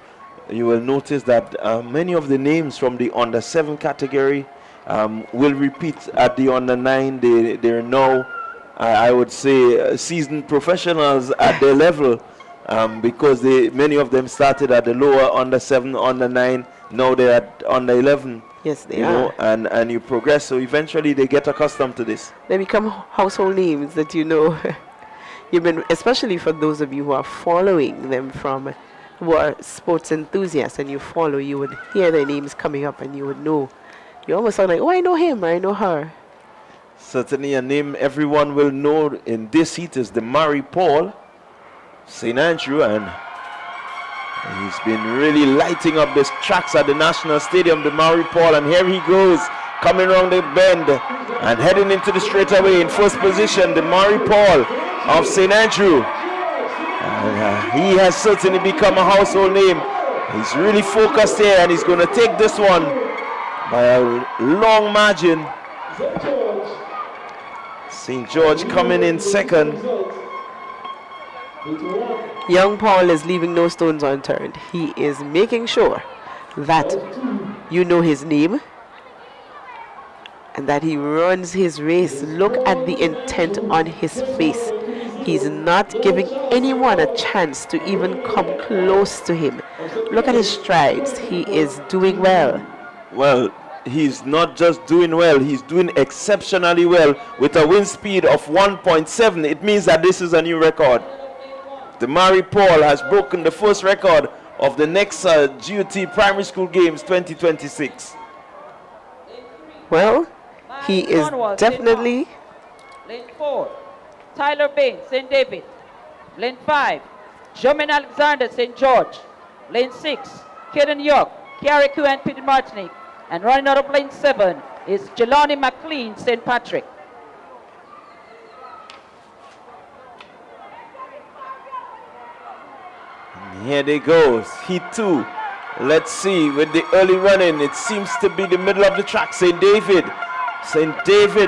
will notice that many of the names from the under 7 category will repeat at the under 9. They're now, I would say, seasoned professionals at their level, because many of them started at the lower under 7, under 9. Now they're at under 11. Yes, they are. And you progress, so eventually they get accustomed to this. They become household names that you've been, especially for those of you who are following them from, who are sports enthusiasts, and you follow, you would hear their names coming up and you would know. You almost sound like, oh, I know him, or I know her. Certainly a name everyone will know in this heat is the Murray Paul, St. Andrew, and he's been really lighting up the tracks at the National Stadium, the Murray Paul, and here he goes, coming around the bend and heading into the straightaway in first position, the Murray Paul of St. Andrew. And, he has certainly become a household name He's really focused here, and he's going to take this one by a long margin. St. George coming in second. Young Paul is leaving no stones unturned. He is making sure that you know his name and that he runs his race. Look at the intent on his face. He's not giving anyone a chance to even come close to him. Look at his strides. He is doing well. Well, he's not just doing well, he's doing exceptionally well with a wind speed of 1.7. It means that this is a new record. Damari Paul has broken the first record of the NEXA GUT Primary School Games 2026. Well, he is definitely... Lane 4, Tyler Bain, St. David. Lane 5, Jermaine Alexander, St. George. Lane 6, Kaden York, Carriacou and Petit Martinique. And running out of lane 7 is Jelani McLean, St. Patrick. And here they go, heat 2. Let's see, with the early running, it seems to be the middle of the track. St. David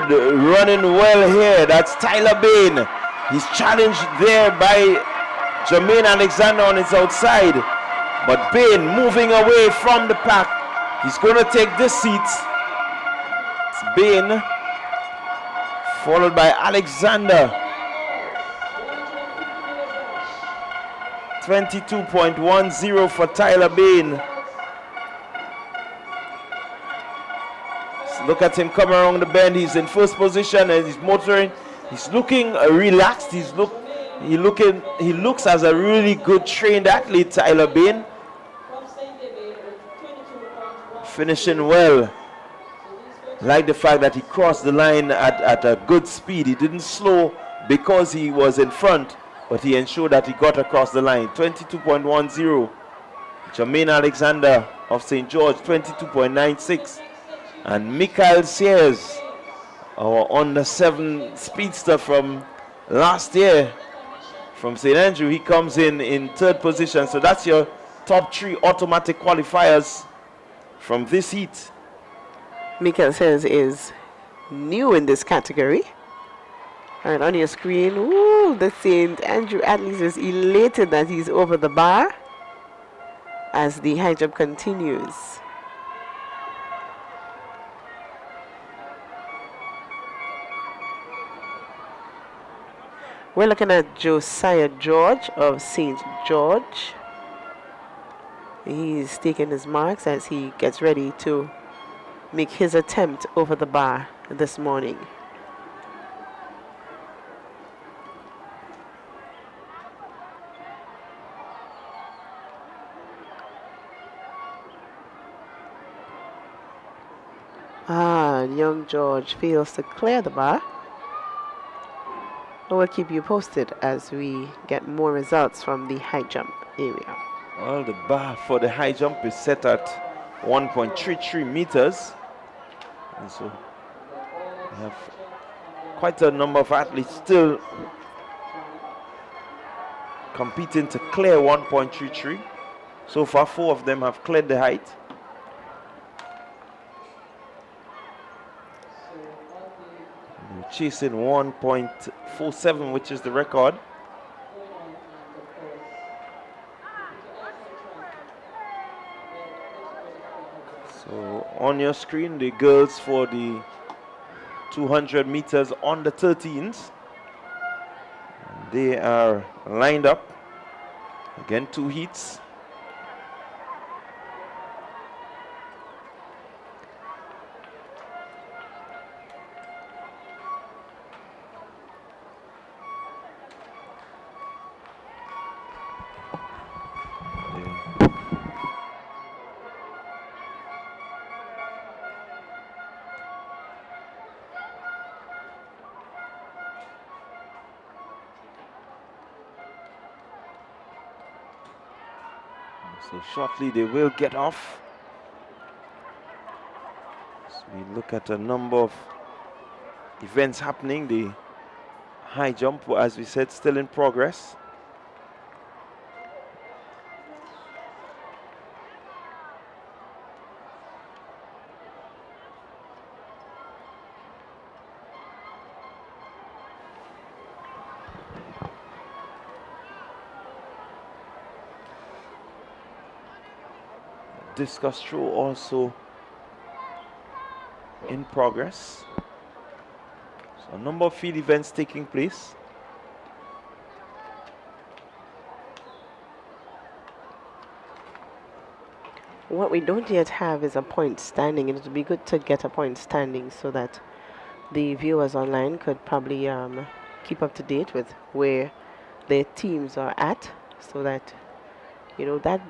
running well here. That's Tyler Bain. He's challenged there by Jermaine Alexander on his outside. But Bain moving away from the pack. He's going to take this seat. It's Bain, followed by Alexander. 22.10 for Tyler Bain. So look at him come around the bend. He's in first position and he's motoring. He's looking relaxed. He looks as a really good trained athlete, Tyler Bain. Finishing well. Like the fact that he crossed the line at a good speed. He didn't slow because he was in front, but he ensured that he got across the line. 22.10. Jermaine Alexander of St. George, 22.96. And Michael Sears, our under 7 speedster from last year from St. Andrew, he comes in third position. So that's your top 3 automatic qualifiers from this heat. Michael Sears is new in this category. And on your screen, ooh, the St. Andrew athlete is elated that he's over the bar as the high jump continues. We're looking at Josiah George of St. George. He's taking his marks as he gets ready to make his attempt over the bar this morning. Young George fails to clear the bar. We'll keep you posted as we get more results from the high jump area. Well, the bar for the high jump is set at 1.33 meters. And so we have quite a number of athletes still competing to clear 1.33. So far, 4 of them have cleared the height. We're chasing 1.47, which is the record. So on your screen, the girls for the 200 meters on the 13s. They are lined up. Again, 2 heats. So shortly they will get off. So we look at a number of events happening. The high jump, as we said, still in progress. discus throw also in progress. So a number of field events taking place. What we don't yet have is a point standing. It would be good to get a point standing so that the viewers online could probably keep up to date with where their teams are at, so that, you know, that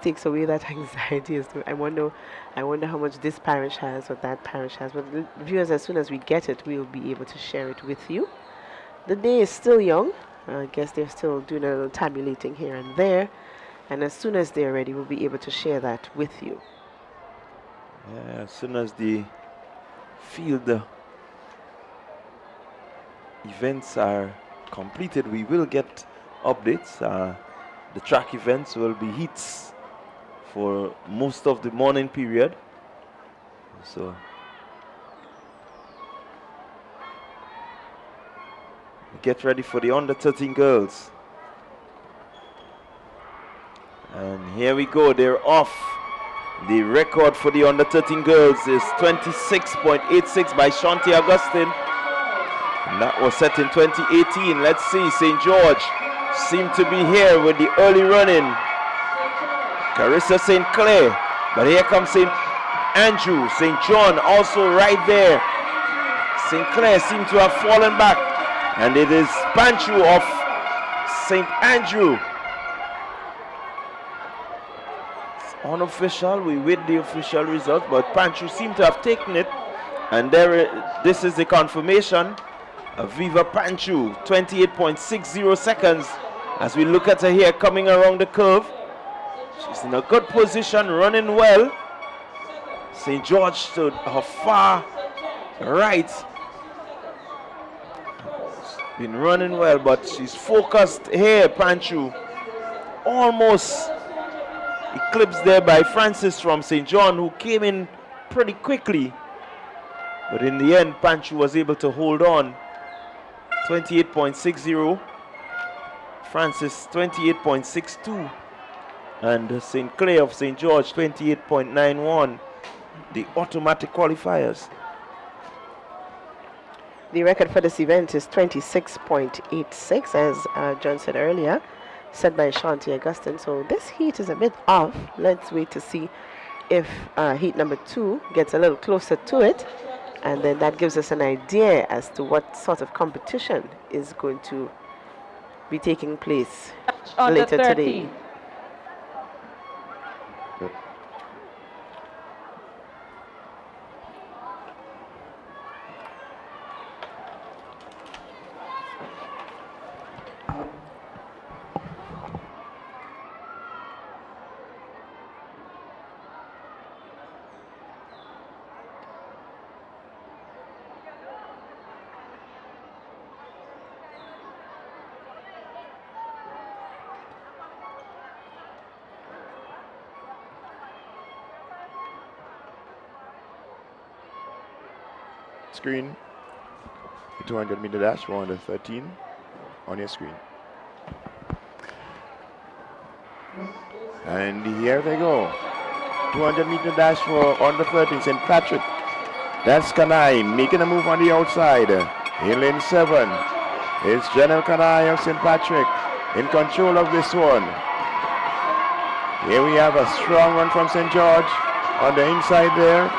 takes away that anxiety as to I wonder how much this parish has or that parish has. But viewers, as soon as we get it, we'll be able to share it with you. The day is still young. I guess they're still doing a little tabulating here and there. And as soon as they're ready, we'll be able to share that with you. Yeah, as soon as the field events are completed, we will get updates. The track events will be heats for most of the morning period. So get ready for the under 13 girls. And here we go, they're off. The record for the under 13 girls is 26.86 by Shanti Augustine. And that was set in 2018. Let's see, St. George seem to be here with the early running. Carissa St. Clair, but here comes St. Andrew, St. John also right there. St. Clair seem to have fallen back, and it is Panchu of St. Andrew. It's unofficial, we wait the official result, but Panchu seem to have taken it, and this is the confirmation. Aviva Panchu, 28.60 seconds. As we look at her here coming around the curve, she's in a good position, running well. St. George stood her far right. She's been running well, but she's focused here, Panchu. Almost eclipsed there by Francis from St. John, who came in pretty quickly. But in the end, Panchu was able to hold on. 28.60. Francis 28.62. And St. Clair of St. George 28.91. The automatic qualifiers. The record for this event is 26.86, as John said earlier, set by Shanti Augustine. So this heat is a bit off. Let's wait to see if heat number 2 gets a little closer to it. And then that gives us an idea as to what sort of competition is going to be taking place later today. Screen, the 200 meter dash for under 13 on your screen. And here they go. 200 meter dash for under 13, St. Patrick. That's Kanai making a move on the outside. In lane 7 is General Kanai of St. Patrick in control of this one. Here we have a strong run from St. George on the inside there.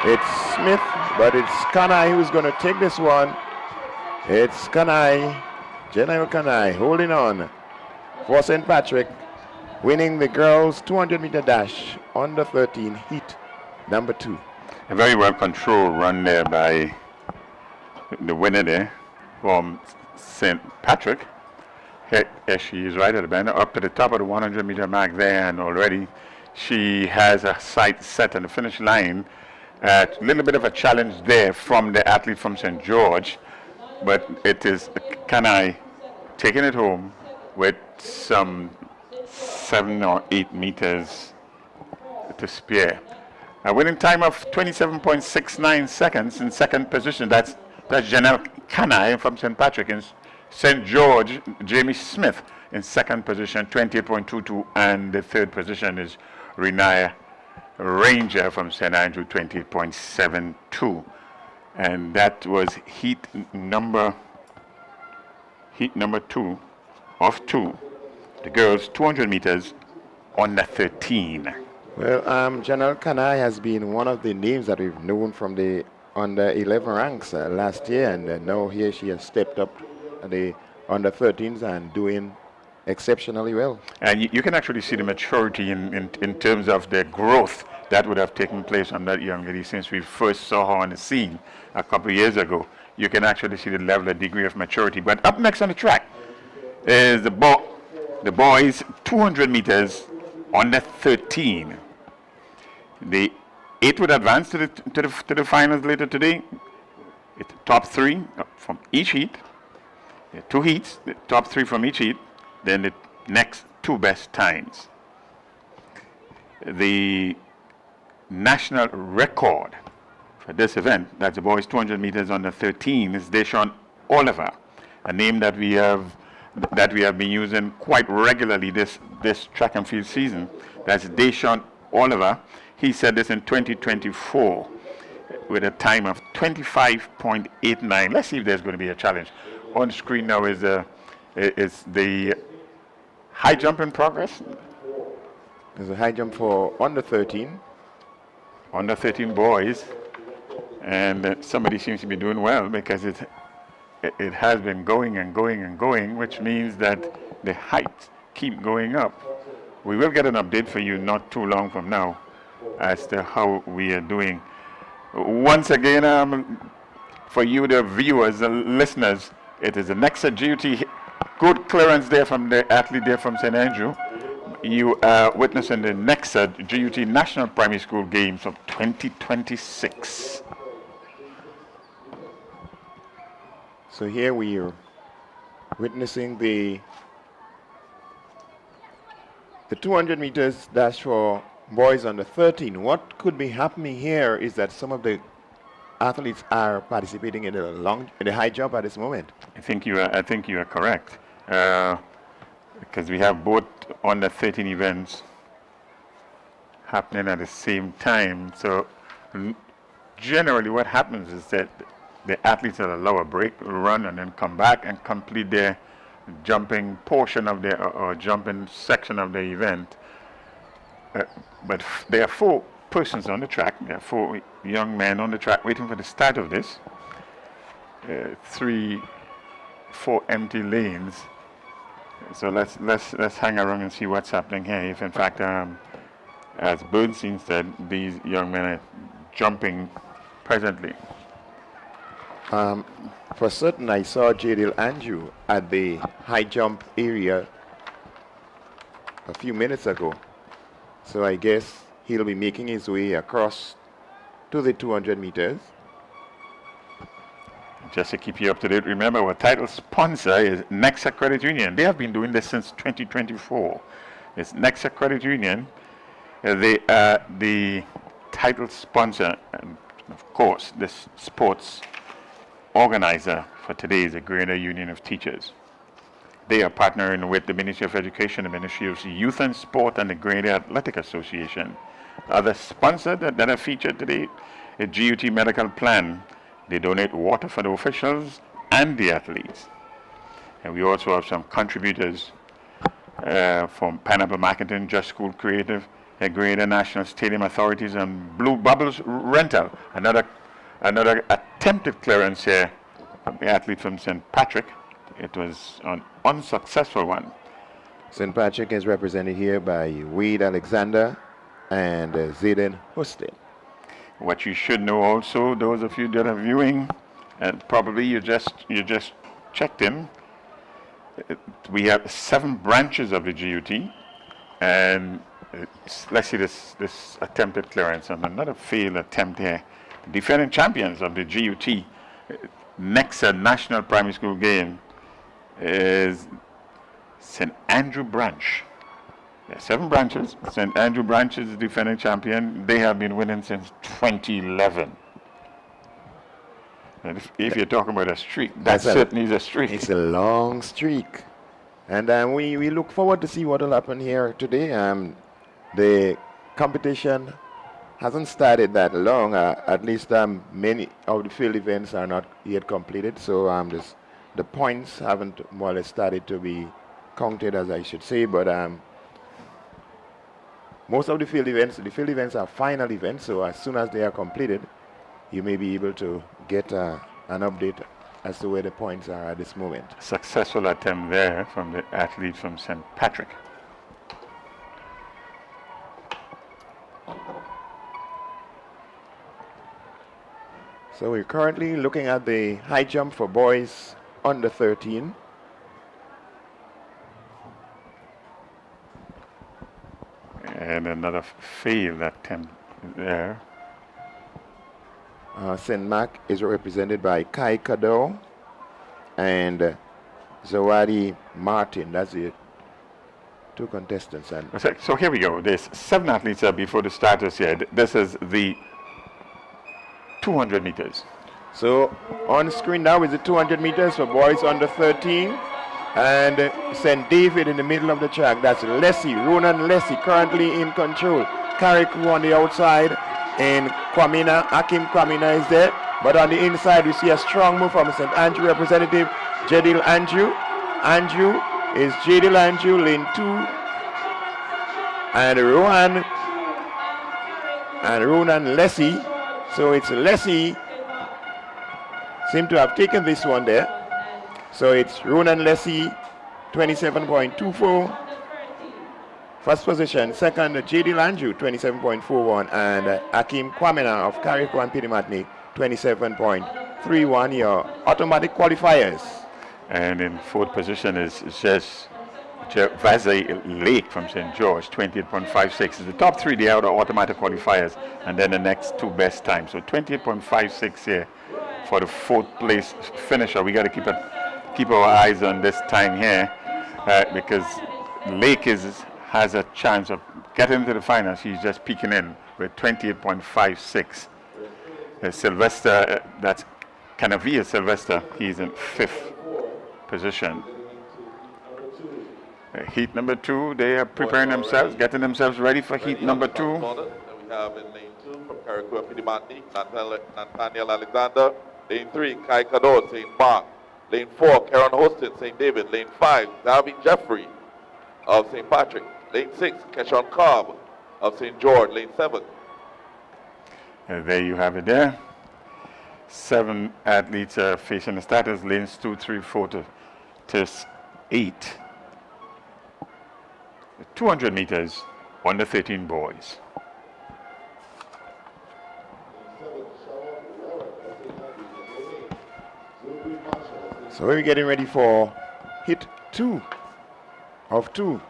It's Smith, but it's Kanai who's going to take this one. It's Kanai, General Kanai, holding on for St. Patrick, winning the girls' 200 meter dash under 13 heat number 2. A very well controlled run there by the winner there from St. Patrick. Here she is right at the bend, up to the top of the 100 meter mark there, and already she has a sight set on the finish line. A little bit of a challenge there from the athlete from St. George, but it is Kanai taking it home with some 7 or 8 meters to spare. A winning time of 27.69 seconds in second position. That's Janelle Kanai from St. Patrick. In St. George, Jamie Smith in second position, 28.22, and the third position is Renaya Ranger from St. Andrew 28.72. And that was heat number 2 of 2. The girls 200 meters under 13. Well, General Kanai has been one of the names that we've known from the under 11 ranks last year, and now here she has stepped up the under 13s and doing exceptionally well. And you can actually see the maturity in terms of the growth that would have taken place on that young lady since we first saw her on the scene a couple of years ago. You can actually see the level and degree of maturity. But up next on the track is the boys 200 meters under 13. The 8 would advance to the finals later today. It's top 3 from each heat. 2 heats, the top 3 from each heat. Then the next 2 best times. The national record for this event, that's the boys 200 meters under 13, is Deshaun Oliver, a name that we have been using quite regularly this track and field season. That's Deshaun Oliver. He said this in 2024 with a time of 25.89. Let's see if there's going to be a challenge. On screen now is the high jump in progress. There's a high jump for under 13. Under 13 boys. And somebody seems to be doing well because it has been going and going and going, which means that the heights keep going up. We will get an update for you not too long from now as to how we are doing. Once again, for you, the viewers, the listeners, it is the NEXA GUT. Good clearance there from the athlete there from St. Andrew. You are witnessing the NEXA GUT National Primary School Games of 2026. So here we are witnessing the 200 meters dash for boys under 13. What could be happening here is that some of the athletes are participating in the high jump at this moment. I think you are correct, because we have both under 13 events happening at the same time. So generally, what happens is that the athletes will allow a break, run, and then come back and complete their jumping portion of their or jumping section of the event. But there are 4 persons on the track. There are 4 young men on the track waiting for the start of this. 4 empty lanes. So let's hang around and see what's happening here. If in fact, as Bernstein said, these young men are jumping presently. For certain, I saw Jadil Andrew at the high jump area a few minutes ago. So I guess he'll be making his way across to the 200 meters. Just to keep you up to date, remember our title sponsor is NEXA Credit Union. They have been doing this since 2024. It's NEXA Credit Union. They are the title sponsor, and of course, this sports organizer for today is the Grenada Union of Teachers. They are partnering with the Ministry of Education, the Ministry of Youth and Sport, and the Grenada Athletic Association. Other sponsors that are featured today, a GUT medical plan. They donate water for the officials and the athletes. And we also have some contributors from Pineapple Marketing, Just School Creative, the Grenada National Stadium Authorities, and Blue Bubbles Rental. Another attempted clearance here from the athlete from St. Patrick. It was an unsuccessful one. St. Patrick is represented here by Wade Alexander and Zayden Hustin. What you should know also, those of you that are viewing, and probably you just checked in, we have 7 branches of the GUT, and let's see this attempted clearance and another failed attempt here. Defending champions of the GUT NEXA National Primary School Game is St. Andrew Branch. There are 7 branches. St. Andrew Branch is the defending champion. They have been winning since 2011. And if you're talking about a streak, that certainly is a streak. It's a long streak. And we look forward to see what will happen here today. The competition hasn't started that long. At least many of the field events are not yet completed, so the points haven't more or less started to be counted, as I should say. But most of the field events are final events, so as soon as they are completed, you may be able to get an update as to where the points are at this moment. Successful attempt there from the athlete from St. Patrick. So we're currently looking at the high jump for boys under 13. And another failed attempt there. St. Mark is represented by carriacou and Zawadi Martin. That's the two contestants. And so here we go. There's 7 athletes before the starters here. This is the 200 meters. So on screen now is the 200 meters for boys under 13. And St. David in the middle of the track. That's Lessie, Ronan Lessie currently in control. Carriacou on the outside. And Hakim Kwamina is there. But on the inside, we see a strong move from St. Andrew representative, Jadil Andrew. Andrew is Jadil Andrew, lane 2. And Ronan Lessie. So it's Lessie. Seem to have taken this one there. So it's Ronan Lessie, 27.24. First position. Second, Jadil Andrew, 27.41. And Hakim Kwamina of Carriacou and Pitimatney, 27.31. Your automatic qualifiers. And in 4th position is Vaze Lake from St. George, 28.56. The top 3, they are the automatic qualifiers. And then the next 2 best times. So 28.56 here for the 4th place finisher. We got to keep our eyes on this time here because Lake has a chance of getting to the final. She's just peeking in with 28.56. Sylvester, that's Canavia Sylvester, he's in 5th position. Heat number 2, they are preparing themselves, getting themselves ready for heat number 2. We have in lane 2 from Carriacou and Pitimatney, Nathaniel Alexander. Lane 3, Kai Kado, St. Mark. Lane 4, Karen Hostin, St. David. Lane 5, David Jeffrey of St. Patrick. Lane 6, Keshon Cobb of St. George. Lane 7. There you have it there. 7 athletes are facing the starters, lanes 2, 3, 4 to 8. 200 meters, under 13 boys. So we're getting ready for hit 2 of 2.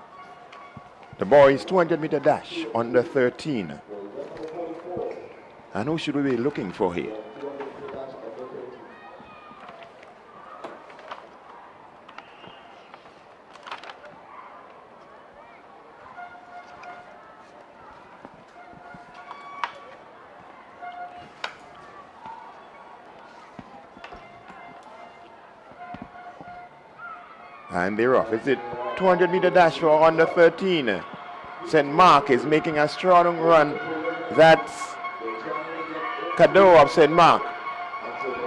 The boys 200 meter dash under 13. And who should we be looking for here? And they're off. It's it 200 meter dash for under 13. St. Mark is making a strong run. That's Kado of St. Mark.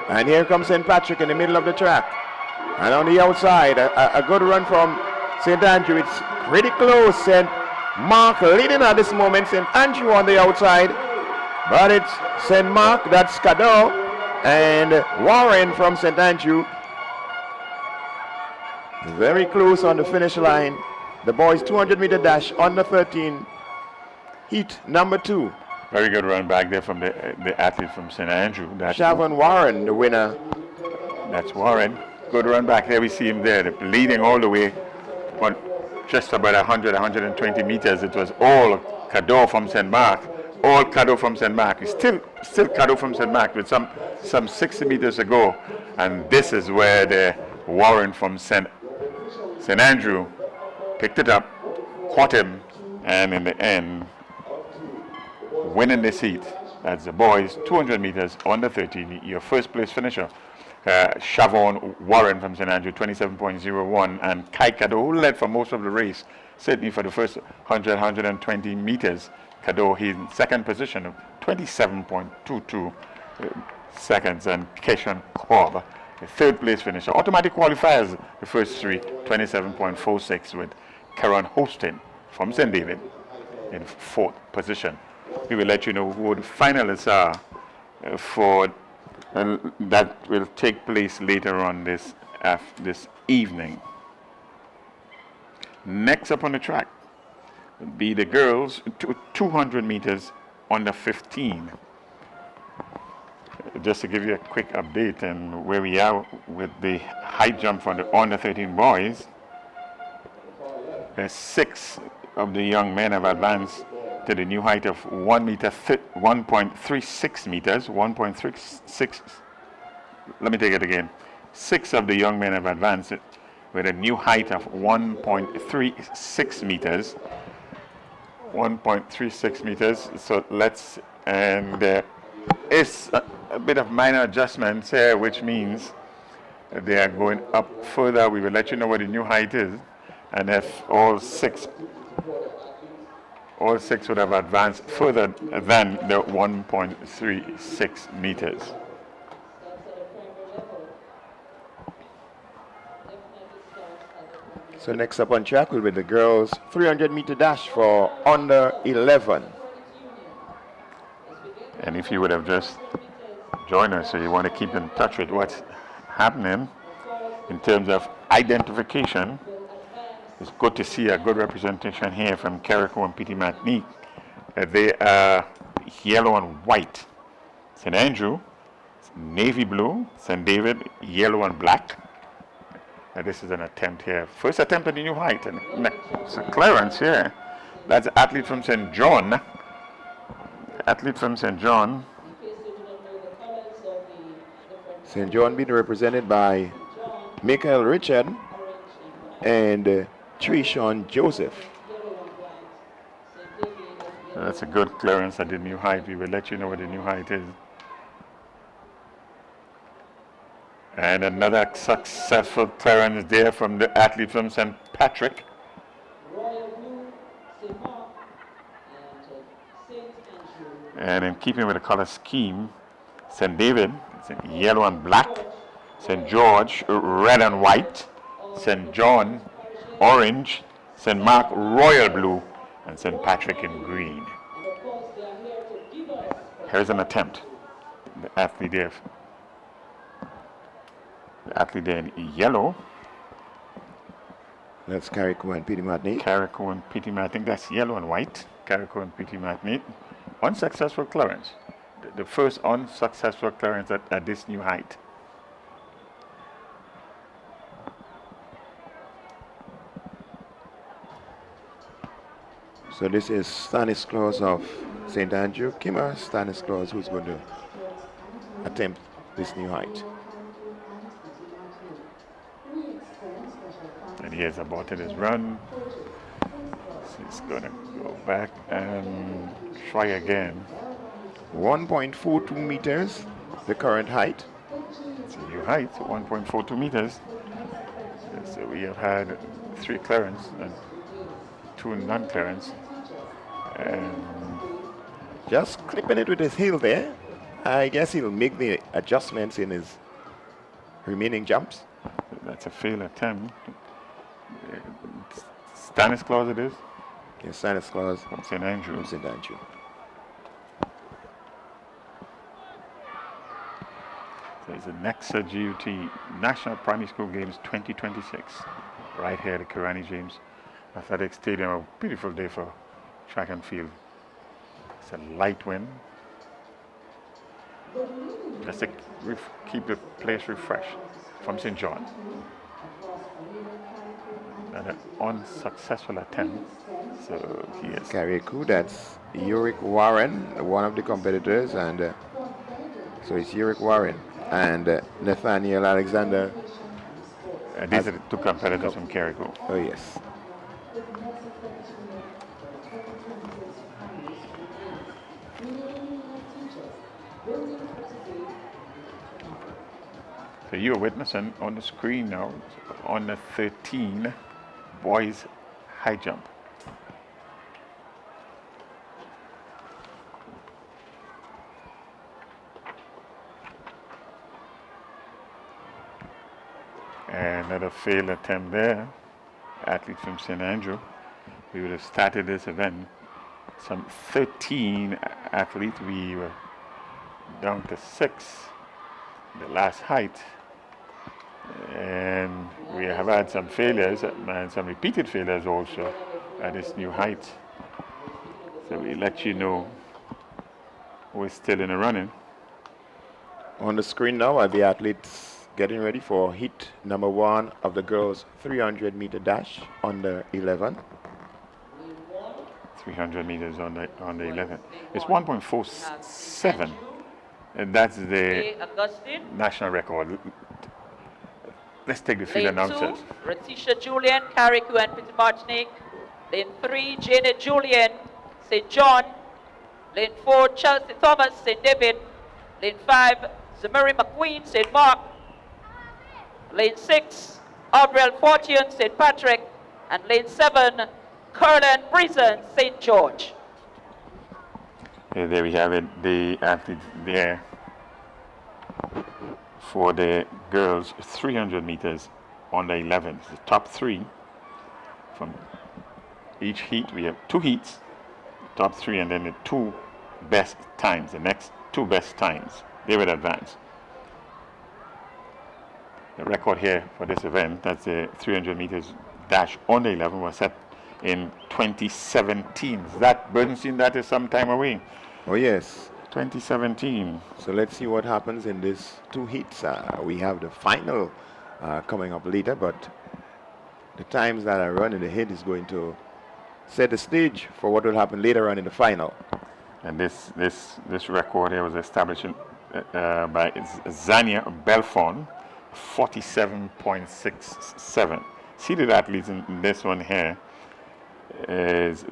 And here comes St. Patrick in the middle of the track. And on the outside, a good run from St. Andrew. It's pretty close. St. Mark leading at this moment. St. Andrew on the outside. But it's St. Mark, that's Kado, and Warren from St. Andrew. Very close on the finish line. The boys 200 meter dash under 13. Heat number 2. Very good run back there from the athlete from St. Andrew. Shavon Warren, the winner. That's Warren. Good run back there. We see him there, leading all the way. But just about 100, 120 meters. It was all Kado from St. Mark. All Kado from St. Mark. It's still Kado from St. Mark with some 60 meters to go. And this is where the Warren from St. Andrew picked it up, caught him, and in the end, winning this heat. That's the boys 200 meters under 13. Your first place finisher, Shavon Warren from St. Andrew, 27.01, and Kai Kado, who led for most of the race, certainly for the first 100, 120 meters, Kado, he's in second position of 27.22 seconds, and Keshan Korb, the third place finisher. Automatic qualifiers, the first three, 27.46, with Karen Hostin from St. David in fourth position. We will let you know who the finalists are for that will take place later on this evening. Next up on the track will be the girls 200 meters under 15. Just to give you a quick update on where we are with the high jump for the under 13 boys. 6 of the young men have advanced to the new height of 1.36 meters. 1.36. Let me take it again. 6 of the young men have advanced with a new height of 1.36 meters. 1.36 meters. So let's, and there is a bit of minor adjustments here, which means they are going up further. We will let you know what the new height is, and if all six would have advanced further than the 1.36 meters. So next up on track will be the girls 300-meter dash for under 11. And if you would have just joined us, so you want to keep in touch with what's happening in terms of identification, it's good to see a good representation here from Carriacou and Petit Martinique. They are yellow and white. St. Andrew, navy blue. St. David, yellow and black. This is an attempt here. First attempt at the new height. And it's a clearance here. That's an athlete from St. John. Athlete from St. John. St. John being represented by Michael Richard and Trishawn Joseph. That's a good clearance at the new height. We will let you know what the new height is. And another successful clearance there from the athlete from St. Patrick. And in keeping with the color scheme, St. David, yellow and black. St. George, red and white. St. John, orange. St. Mark, royal blue. And St. Patrick in green. Here's an attempt. The athlete there. The athlete there in yellow. That's Carriacou and Petit Martinique. Carriacou and Petit Martinique. That's yellow and white. Carriacou and Petit Martinique. Unsuccessful clearance. The first unsuccessful clearance at this new height. So this is Stanislaus of St. Andrew. Kimmer Stanislaus, who's going to attempt this new height. And he has aborted his run. So he's going to go back and try again. 1.42 meters, the current height. It's a new height, 1.42 meters. So we have had 3 clearance and 2 non-clearance. And just clipping it with his heel there. I guess he'll make the adjustments in his remaining jumps. That's a failed attempt. Stanislaus it is? Yes, Stanislaus from St. Andrew. From St. Andrew. So it's the NEXA GUT National Primary School Games 2026. Right here at the Kirani James Athletic Stadium. A beautiful day for track and field. It's a light wind. Just to keep the place refreshed from St. John. And an unsuccessful attempt. So he is Carriacou, that's Uric Warren, one of the competitors, and so it's Uric Warren and Nathaniel Alexander. These are the 2 competitors from Carriacou. Oh yes. So you're witnessing on the screen now, on the 13 boys high jump. Another failed attempt there. Athlete from St. Andrew. We would have started this event. Some 13 athletes. We were down to 6. The last height. And we have had some failures and some repeated failures also at this new height. So we let you know we're still in the running. On the screen now are the athletes getting ready for heat number 1 of the girls 300 meter dash under 11. 300 meters on the 11. It's 1.47. And that's the national record. Let's take the field Lane 2, announcers. Ratisha Julian, Carriacou and Petit Martinique. Lane 3, Janet Julian, St. John. Lane 4, Chelsea Thomas, St. David. Lane 5, Zamari McQueen, St. Mark. Lane 6, Abriel Fortune, St. Patrick. And lane 7, Curlin Breezen, St. George. Okay, there we have it, the athletes there for the girls 300 meters on the 11. The top 3 from each heat. We have 2 heats, top 3, and then the 2 best times. The next 2 best times, they will advance. The record here for this event, that's the 300 meters dash on the 11, was set in 2017. Is that, Bernstein, that is some time away? Oh yes. 2017. So let's see what happens in these 2 heats. We have the final coming up later, but the times that are run in the heat is going to set the stage for what will happen later on in the final. And this record here was established by Zania Belfon, 47.67. Seated athletes in this one here is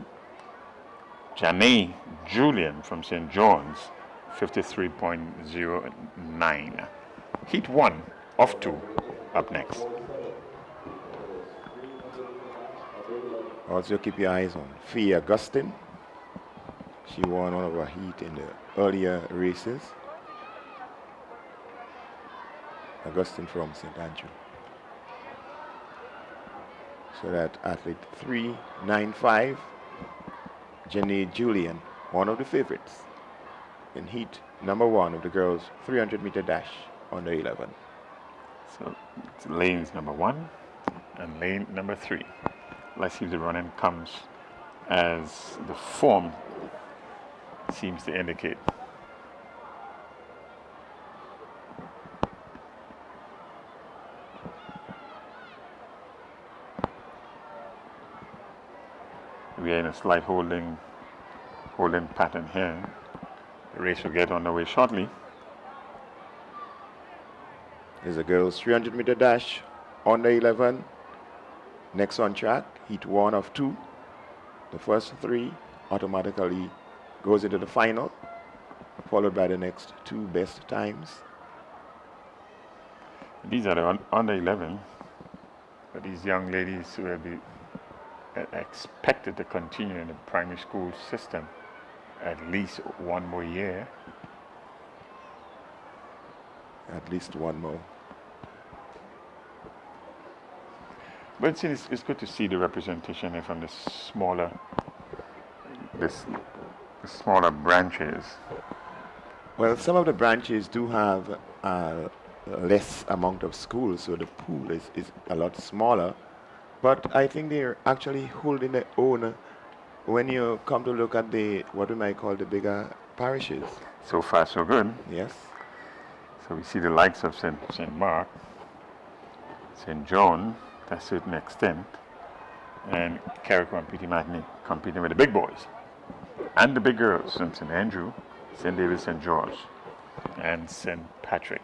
Janae Julian from St. John's, 53.09. Heat 1 of 2 up next. Also keep your eyes on Fee Augustine. She won one of her heat in the earlier races. Augustine from St. Andrew. So that athlete 395, Jenny Julian, one of the favorites in heat number 1 of the girls 300 meter dash on the 11. So it's lanes number 1 and lane number 3. Let's see if the running comes as the form seems to indicate. We are in a slight holding pattern here. The race will get underway shortly. Here's the girls 300 meter dash on the 11. Next on track, heat 1 of 2. The first 3 automatically goes into the final, followed by the next 2 best times. These are the under 11, but these young ladies will be expected to continue in the primary school system at least 1 more year. At least 1 more. But it's good to see the representation here from the smaller branches. Well, some of the branches do have less amount of schools, so the pool is a lot smaller. But I think they're actually holding their own when you come to look at the, what we might call the bigger parishes. So far, so good. Yes. So we see the likes of St. Mark, St. John, to a certain extent, and Carriacou and Petit Martinique competing with the big boys and the big girls from St. Andrew, St. David, St. George, and St. Patrick.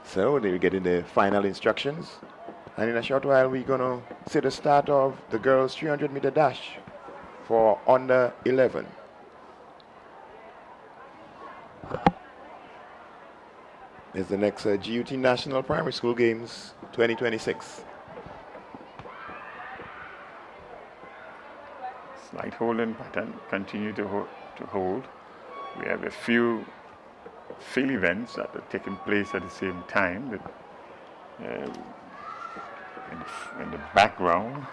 So they will get in the final instructions. And in a short while, we're going to see the start of the girls' 300 meter dash for under 11. It's the next GUT National Primary School Games 2026. Slight holding pattern, continue to hold. We have a few field events that are taking place at the same time. in the background,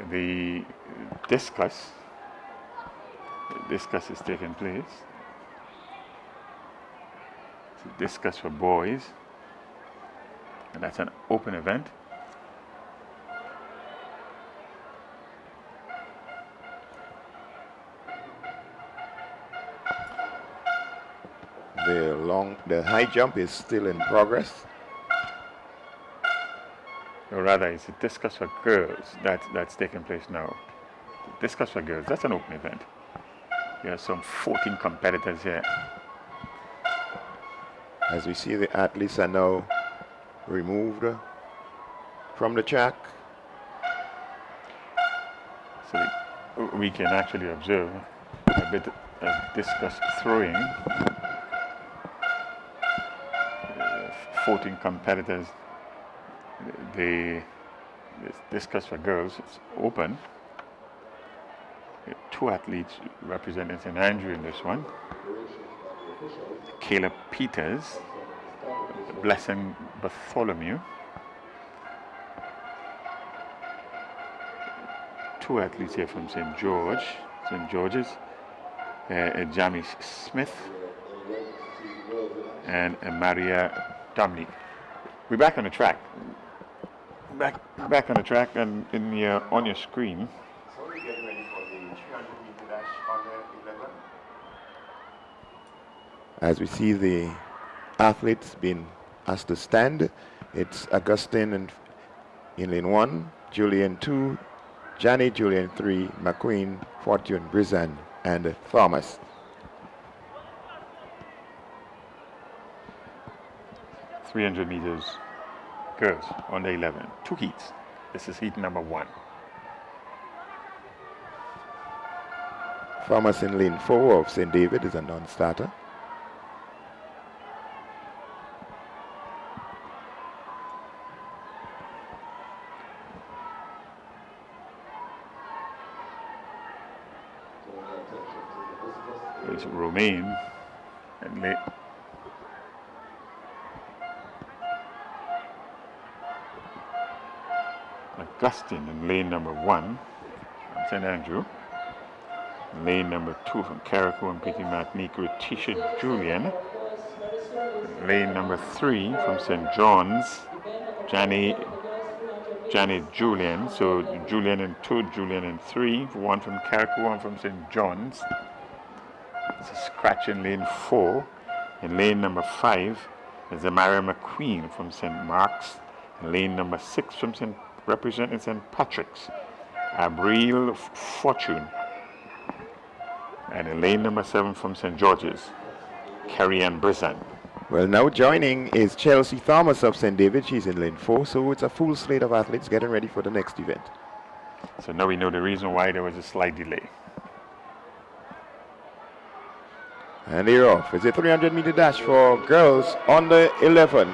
the discus is taking place. It's a discus for boys, and that's an open event. The high jump is still in progress. Or rather, it's a discus for girls that's taking place now. The discus for girls, that's an open event. There are some 14 competitors here. As we see, the athletes are now removed from the track. So we can actually observe a bit of discus throwing. 14 competitors. The discus for girls, it's open. Two athletes representing St. Andrew in this one. Caleb Peters, Blessing Bartholomew. Two athletes here from St. George's. Jamie Smith and Maria Dominique. We're back on the track. Back on the track, and on your screen. So we get ready for the 300-meter dash under 11. As we see the athletes being asked to stand, it's Augustine in lane 1, Julian 2, Johnny Julian 3, McQueen, Fortune, Brizan, and Thomas. .300 meters girls under 11. 2 heats. This is heat number 1. Thomas in lane 4 of St. David is a non-starter. There's Romaine and lane. Augustine in lane number 1 from St. Andrew. Lane number 2 from Carriacou and Petit Martinique, Retisha Julian. Lane number 3 from St. John's, Johnny Julian. So Julian in 2, Julian in 3. 1 from Carriacou, 1 from St. John's. It's a scratch in lane 4. In lane number 5 is Maria McQueen from St. Mark's. In lane number 6 from representing St. Patrick's, Abril Fortune. And in lane number 7 from St. George's, Carrie Ann Brizan. Well, now joining is Chelsea Thomas of St. David. She's in lane 4, so it's a full slate of athletes getting ready for the next event. So now we know the reason why there was a slight delay. And they're off. It's a 300-meter dash for girls under 11.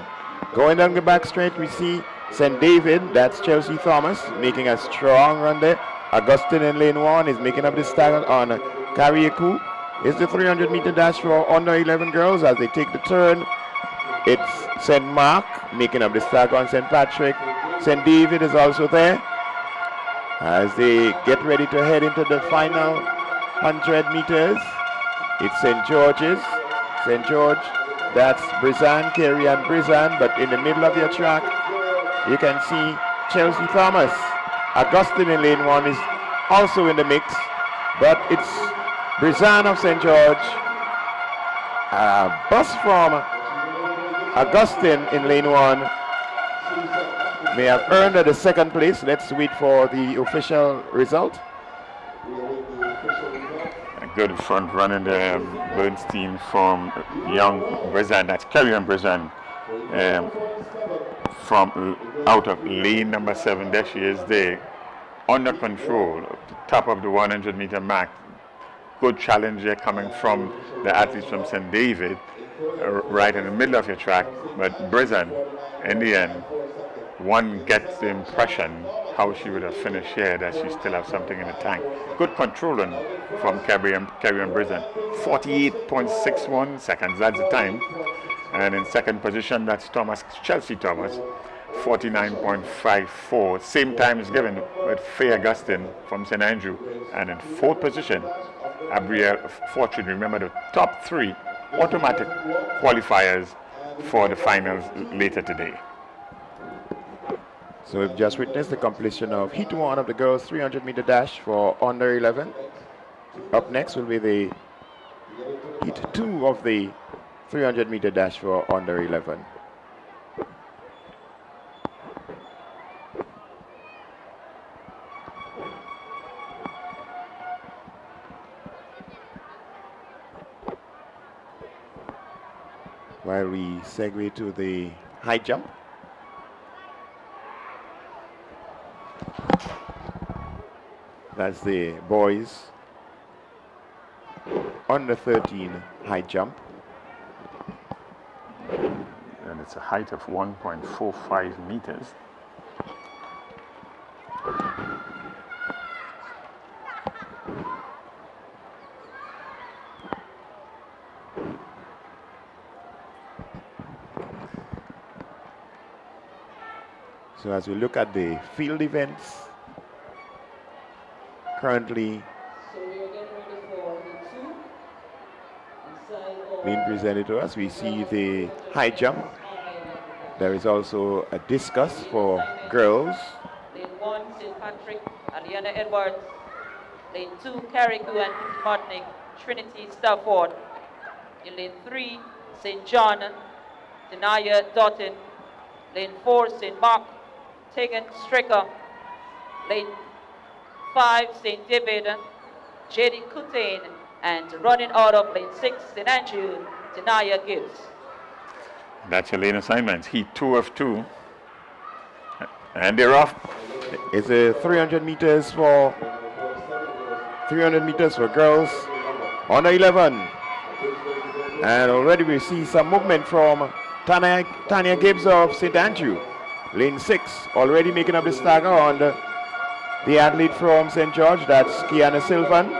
Going down the back straight, we see St. David, that's Chelsea Thomas, making a strong run there. Augustine in lane 1 is making up the stagger on Carriacou. It's the 300-meter dash for under 11 girls as they take the turn. It's St. Mark making up the stagger on St. Patrick. St. David is also there as they get ready to head into the final 100 meters. It's St. George's. St. George, that's Brizan, Carrie and Brizan, but in the middle of your track, you can see Chelsea Thomas. Augustine in lane 1 is also in the mix, but it's Brizan of St. George. A bus from Augustine in lane 1 may have earned the second place. Let's wait for the official result. A good front running there, Bernstein from young Brizan, that's Carrie Ann Brizan. From out of lane number 7, there she is there, under control, top of the 100-meter mark. Good challenge there coming from the athletes from St. David, right in the middle of your track. But Brizan, in the end, one gets the impression how she would have finished here, that she still has something in the tank. Good controlling from Carrie Ann Brizan. 48.61 seconds, that's the time. And in second position, that's Chelsea Thomas, 49.54. Same time is given with Faye Augustine from St. Andrew. And in fourth position, Abrielle Fortune. Remember, the top 3 automatic qualifiers for the finals later today. So we've just witnessed the completion of Heat 1 of the girls' 300-meter dash for under 11. Up next will be the Heat 2 of the 300-meter dash for under 11. While we segue to the high jump. That's the boys under 13 high jump. And it's a height of 1.45 meters. So as we look at the field events, currently being presented to us, we see the high jump. There is also a discus for girls. Lane 1, St. Patrick, Aliana Edwards. Lane 2, Carriacou and Martinique, Trinity Stafford. In lane 3, St. John, Denaya Doughton. Lane 4, St. Mark, Tegan Stricker. Lane 5, St. David, J.D. Coutain, and running out of lane 6, St. Andrew, Denaya Gibbs. That's your lane assignments. Heat 2 of 2. And they're off. It's a 300 meters for girls under 11. And already we see some movement from Tanya Gibbs of St. Andrew. Lane 6 already making up the stagger on the athlete from St. George. That's Kiana Sylvan.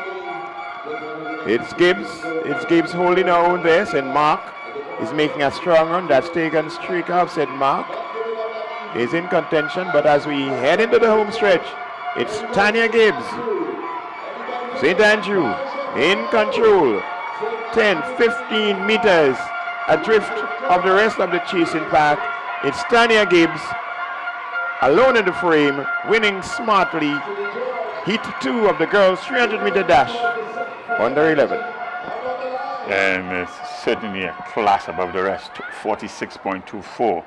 It's Gibbs holding her own there. St. Mark is making a strong run. That's Tegan Stricker of St. Mark is in contention, but as we head into the home stretch, it's Tanya Gibbs, St. Andrew in control, 10-15 meters adrift of the rest of the chasing pack. It's Tanya Gibbs alone in the frame, winning smartly Heat 2 of the girls' 300-meter dash under 11. And it's certainly a class above the rest, 46.24.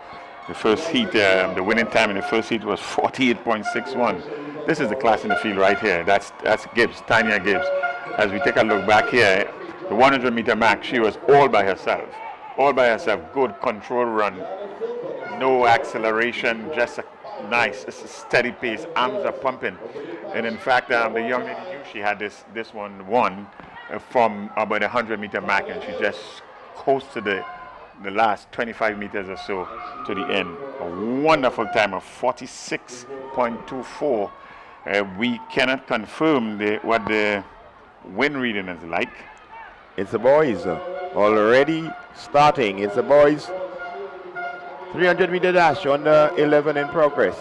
The first heat, the winning time in the first heat was 48.61. This is the class in the field right here. That's Gibbs, Tanya Gibbs. As we take a look back here, the 100-meter mark, she was all by herself. All by herself, good control run, no acceleration, just a nice, steady pace, arms are pumping. And in fact, the young lady knew she had this one won from about the 100-meter mark, and she just coasted the last 25 meters or so to the end. A wonderful time of 46.24. We cannot confirm what the wind reading is like. It's the boys already starting. It's the boys 300-meter dash under 11 in progress.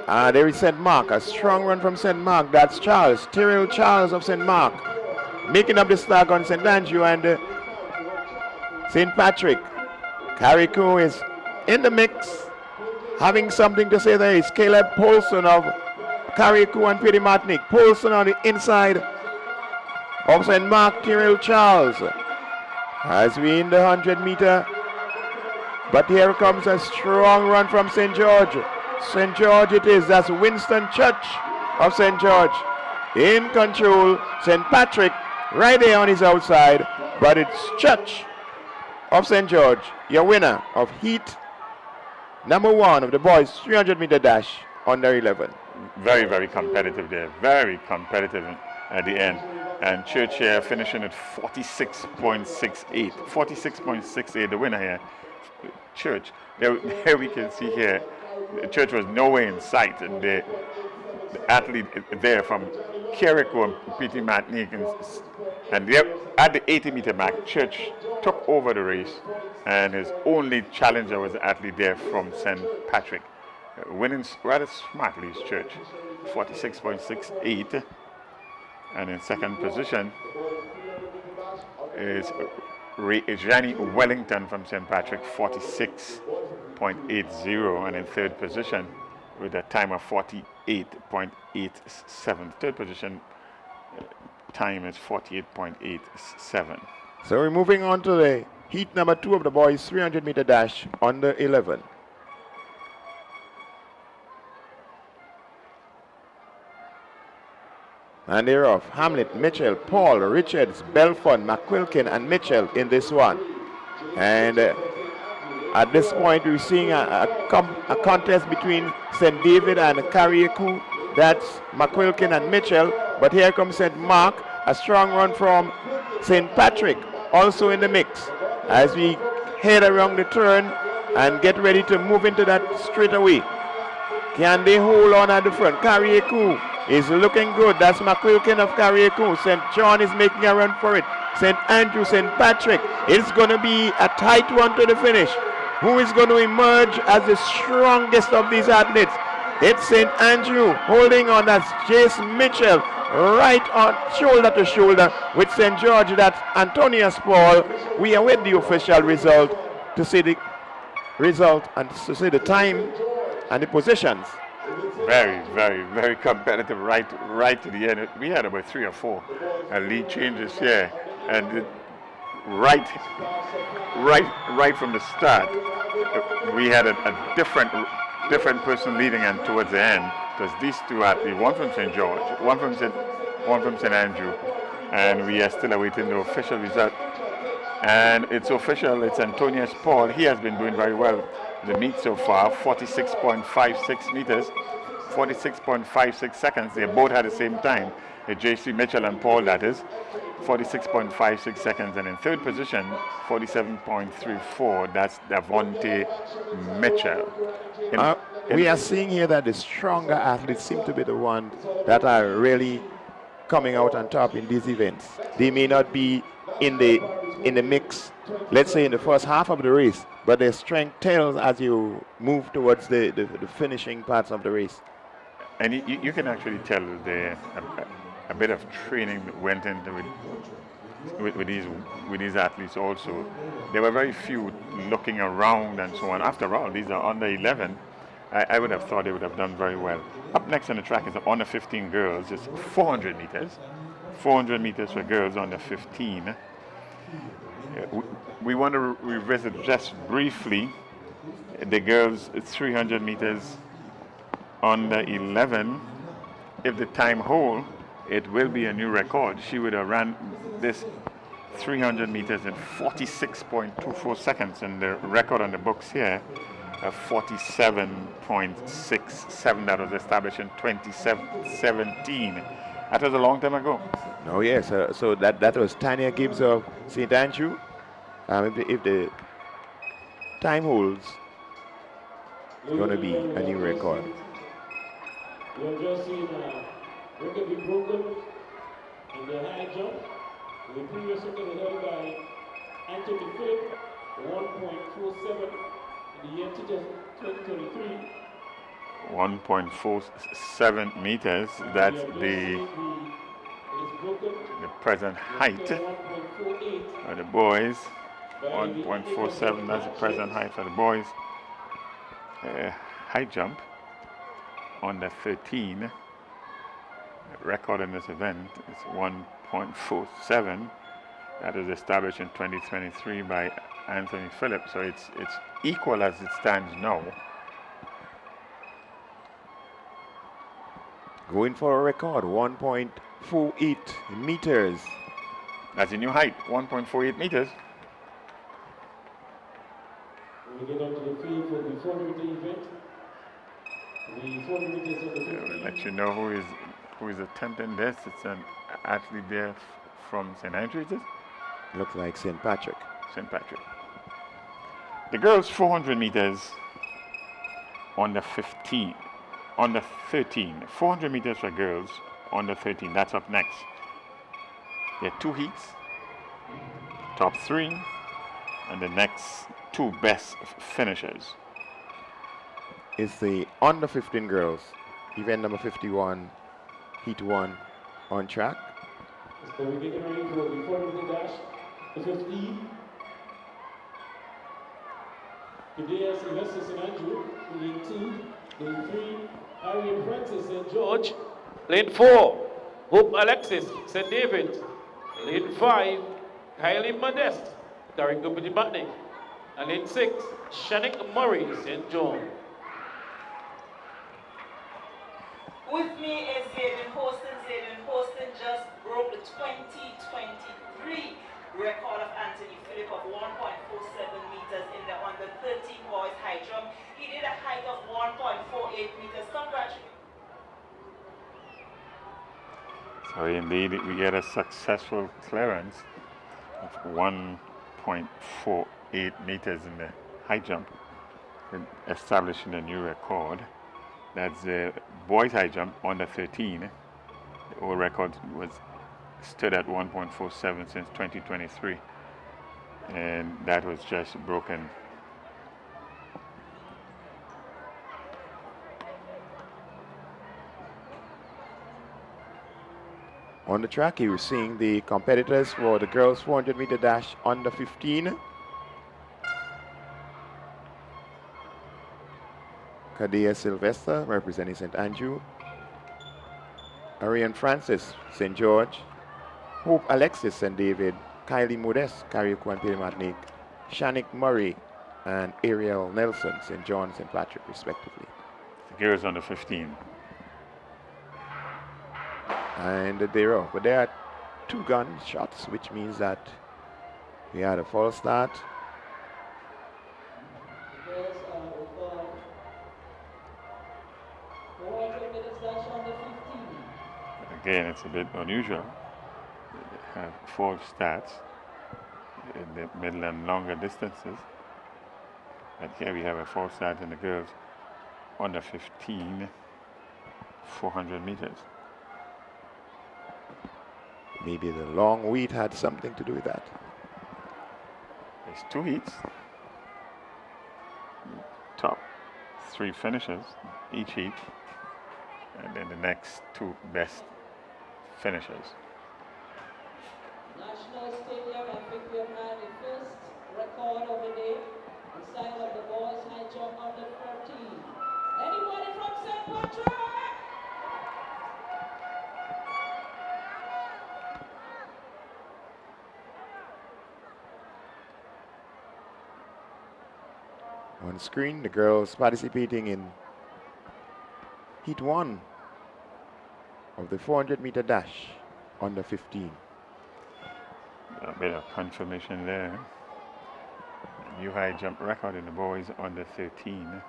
There is St. Mark, a strong run from St. Mark. That's Charles, Tyrrell Charles of St. Mark, making up the stag on St. Andrew and St. Patrick. Carriacou is in the mix. Having something to say there is Caleb Paulson of Carriacou and Petty Martinique. Paulson on the inside of St. Mark, Tyrrell Charles. As we in the 100-meter. But here comes a strong run from St. George. St. George it is. That's Winston Church of St. George in control. St. Patrick right there on his outside. But it's Church of St. George, your winner of Heat number 1 of the boys 300-meter dash under 11. Very, very competitive there. Very competitive at the end. And Church here finishing at 46.68. 46.68, the winner here. Church. There we can see here, the Church was nowhere in sight. And the athlete there from Carriacou and Petty Martinique. And at the 80-meter mark, Church took over the race, and his only challenger was the athlete there from St. Patrick, winning rather smartly his church, 46.68. And in second position is Jani Wellington from St. Patrick, 46.80. And in third position with a time of 48.87. Third position time is 48.87. So we're moving on to the heat number 2 of the boys 300-meter dash under 11. And they're off. Hamlet, Mitchell, Paul, Richards, Belfont, McQuilkin, and Mitchell in this one. And at this point, we're seeing a contest between St. David and Carriacou. That's McQuilkin and Mitchell. But here comes St. Mark, a strong run from St. Patrick, also in the mix. As we head around the turn and get ready to move into that straightaway. Can they hold on at the front? Carriacou is looking good. That's McQuilkin of Carriacou. St. John is making a run for it. St. Andrew, St. Patrick. It's going to be a tight one to the finish. Who is going to emerge as the strongest of these athletes? It's St. Andrew holding on. That's Jace Mitchell right on shoulder to shoulder with St. George. That's Antonius Paul. We await the official result to see the result and to see the time and the positions. Very, very, very competitive right to the end. We had about 3 or 4 lead changes here, and right from the start, we had a different person leading, and towards the end, it was these 2 athletes, one from St. George, one from St. Andrew, and we are still awaiting the official result. And it's official. It's Antonius Paul. He has been doing very well the meet so far, 46.56 meters, 46.56 seconds. They both had the same time. J.C. Mitchell and Paul, that is, 46.56 seconds. And in third position, 47.34. That's Davonte Mitchell. We are seeing here that the stronger athletes seem to be the ones that are really coming out on top in these events. They may not be in the mix, let's say in the first half of the race, but their strength tells as you move towards the finishing parts of the race. And you can actually tell a bit of training went into with these athletes also. There were very few looking around and so on. After all, these are under 11. I would have thought they would have done very well. Up next on the track is the under 15 girls. It's 400 meters. 400 meters for girls under 15. We want to revisit just briefly the girls 300 meters under 11. If the time holds, it will be a new record. She would have ran this 300 meters in 46.24 seconds, and the record on the books here 47.67. That was established in 2017. That was a long time ago. Oh yes, so that was Tanya Gibbs of St. Andrew. If the time holds, it's going to be a new record. We have just seen record be broken in the high jump. The previous record was held by Anthony Phillip, 1.47 in the year 2023. 1.47 meters. That's the present height of the boys. 1.47. That's the present height for the boys. High jump under 13. The record in this event is 1.47. That was established in 2023 by Anthony Phillip. So it's equal as it stands now. Going for a record, 1.48 meters. That's a new height, 1.48 meters. We get onto the field for the 400 meter event. The 400 meters of the 50. We'll let you know who is attempting this. It's an athlete there from St. Andrews. Looks like St. Patrick. St. Patrick. The girls 400 meters under 15. Under 13. 400 meters for girls under 13. That's up next. There are 2 heats. Top 3 And the next two best finishers is the under 15 girls, event number 51, heat 1 on track. So we're getting ready for the 400 dash, the 15. Today, Sylvester St. Andrew, lane 2, lane 3, Harry and Francis St. George, Lane 4, Hope Alexis, St. David. Lane 5, Kylie Modest, carriacou Petit Martinique. And lane 6, Shanik Murray, St. John. With me is Zayden Hostin. Zayden Hostin just broke the 2023 record of Anthony Phillip of 1.47 meters in the under 13 boys high jump. He did a height of 1.48 meters. Congratulations. So indeed, we get a successful clearance of 1.48 meters in the high jump, establishing a new record. That's the boys high jump under 13. The old record stood at 1.47 since 2023, and that was just broken. On the track, you were seeing the competitors for the girls 400 meter dash under 15. Kadia Sylvester representing St. Andrew. Ariane Francis, St. George. Hope Alexis, St. David. Kylie Modest, carriacou and Petit Martinique. Shanik Murray and Ariel Nelson, St. John, St. Patrick, respectively. The girls under 15. And they're off. But there are two gun shots, which means that we had a false start. Again, it's a bit unusual. They have four stats in the middle and longer distances. But here we have a four stat in the girls under 15, 400 meters. Maybe the long wheat had something to do with that. There's two heats. Top three finishers, each heat. And then the next two best finishers. National Stadium and Victoria had the first record of the day, the sign of the boys high jump under 13. Anybody from St. Patrick? On screen, the girls participating in heat 1 of the 400 meter dash under 15. A bit of confirmation there. New high jump record in the boys under 13.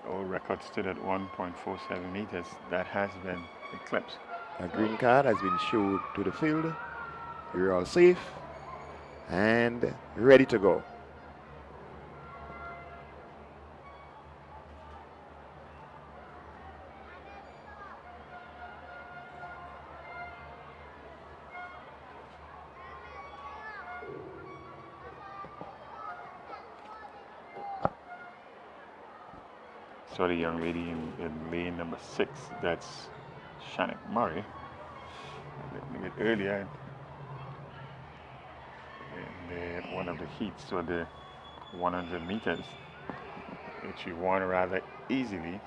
The old record stood at 1.47 meters. That has been eclipsed. A green card has been showed to the field. We're all safe and ready to go. So the young lady in lane number 6, that's Shanik Murray. A bit earlier in one of the heats, so the 100 meters, which she won rather easily.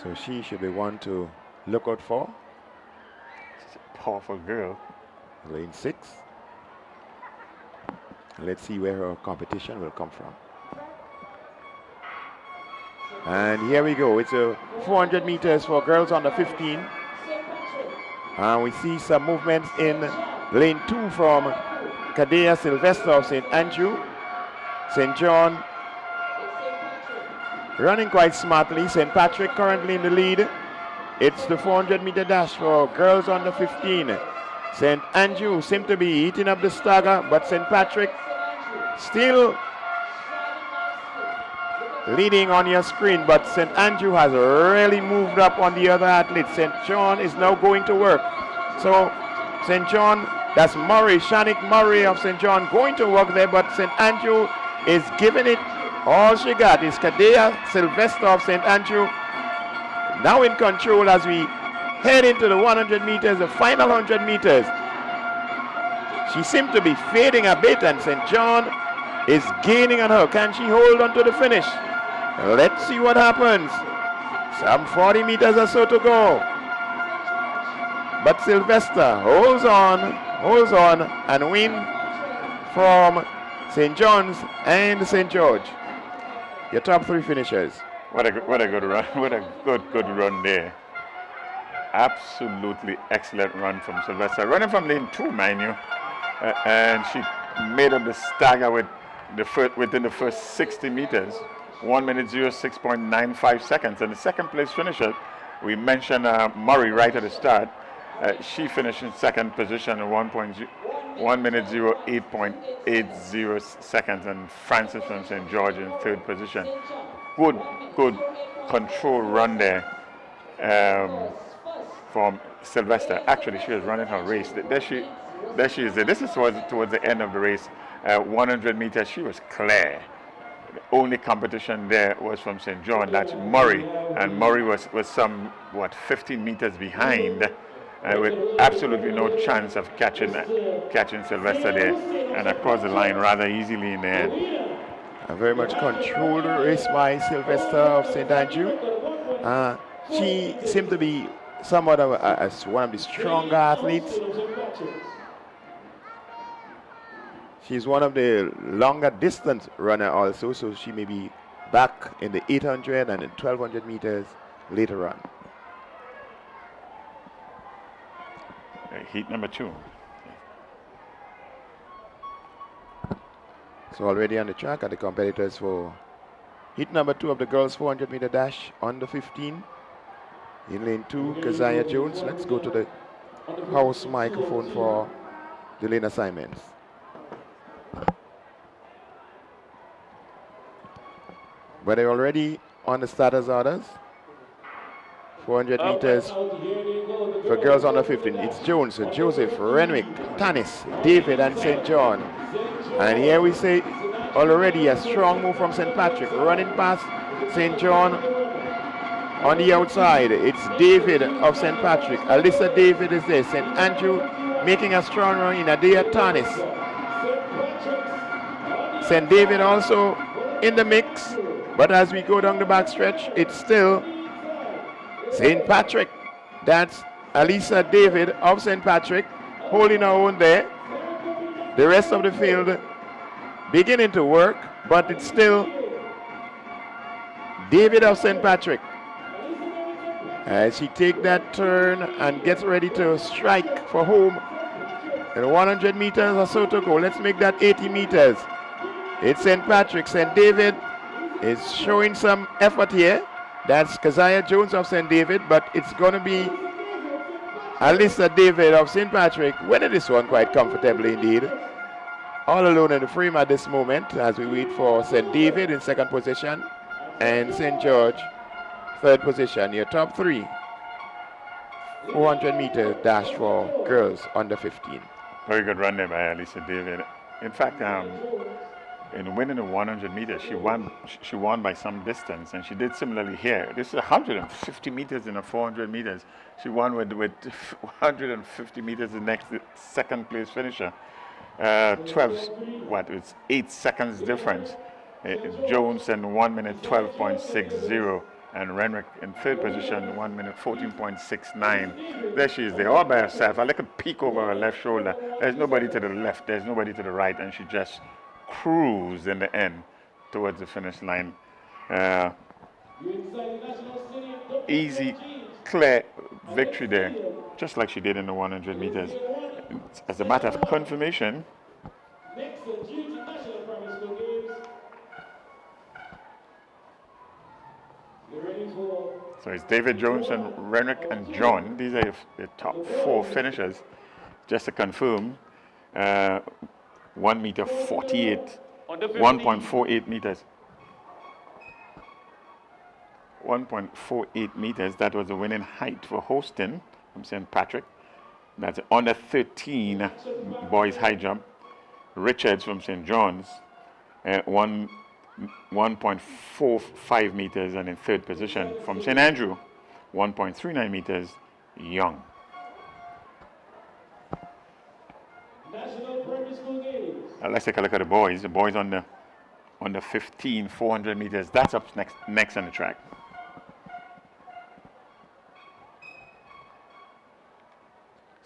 So she should be one to look out for. She's a powerful girl. Lane 6. Let's see where her competition will come from. And here we go. It's a 400 meters for girls under 15. And we see some movements in lane 2 from Kadea Sylvester of St. Andrew. St. John running quite smartly. St. Patrick currently in the lead. It's the 400 meter dash for girls under 15. St. Andrew seem to be eating up the stagger, but St. Patrick still leading on your screen, but St. Andrew has really moved up on the other athletes. St. John is now going to work. So St. John, that's Murray, Shanik Murray of St. John going to work there, but St. Andrew is giving it all she got. Is Kadea Sylvester of St. Andrew now in control as we head into the 100 meters, the final 100 meters. She seemed to be fading a bit, and St. John is gaining on her. Can she hold on to the finish? Let's see what happens. Some 40 meters or so to go. But Sylvester holds on, and win from St. John's and St. George. Your top three finishers. What a good run! What a good run there. Absolutely excellent run from Sylvester. Running from lane 2, mind you, and she made up the stagger within the first 60 meters. 1 minute 06.95 seconds. And the second place finisher, we mentioned Murray right at the start. She finished in second position at 1 minute 08.80 seconds, and Francis from St. George in third position. Good control run there from Sylvester. Actually, she was running her race. There she is. This is towards the end of the race. 100 meters, she was clear. The only competition there was from St. John. That's Murray, and Murray was some 15 meters behind. With absolutely no chance of catching Sylvester there, and across the line rather easily in the end. A very much controlled race by Sylvester of St. Andrew. She seemed to be somewhat of one of the stronger athletes. She's one of the longer distance runner also, so she may be back in the 800 and the 1200 meters later on. Heat number 2. So already on the track are the competitors for heat number 2 of the girls 400 meter dash under 15. In lane 2, Keziah Jones. Let's go to the house microphone for the lane assignments. But they're already on the starters orders. 400 meters for girls under 15. It's Jones, Joseph, Renwick, Tanis, David, and St. John. And here we say already a strong move from St. Patrick, running past St. John on the outside. It's David of St. Patrick. Alyssa David is there. St. Andrew making a strong run in Adea Tanis. St. David also in the mix. But as we go down the back stretch, it's still St. Patrick. That's Alyssa David of St. Patrick holding her own there. The rest of the field beginning to work, but it's still David of St. Patrick. As she takes that turn and gets ready to strike for home. And 100 meters or so to go. Let's make that 80 meters. It's St. Patrick. St. David is showing some effort here. That's Keziah Jones of St. David, but it's going to be Alyssa David of St. Patrick winning this one quite comfortably indeed. All alone in the frame at this moment as we wait for St. David in second position and St. George third position. Your top 3 400 meter dash for girls under 15. Very good run there by Alyssa David. In fact, in winning the 100 meters, she won by some distance, and she did similarly here. This is 150 meters in a 400 meters. She won with 150 meters the second place finisher. 8 seconds difference. Jones in 1 minute 12.60, and Renwick in third position, 1 minute 14.69. There she is there, all by herself. A little peek over her left shoulder. There's nobody to the left, there's nobody to the right, and she just cruised in the end towards the finish line. Easy, clear victory there, just like she did in the 100 meters. As a matter of confirmation, so it's David Jones and Renwick and John. These are the top 4 finishers. Just to confirm, 1 meter 48, 1.48 meters. 1.48 meters, that was the winning height for Hostin from St. Patrick. That's under 13 boys high jump. Richards from St. John's, 1.45 meters, and in third position from St. Andrew, 1.39 meters, Young. Let's take a look at the boys. The boys on the 15, 400 meters. That's up next on the track.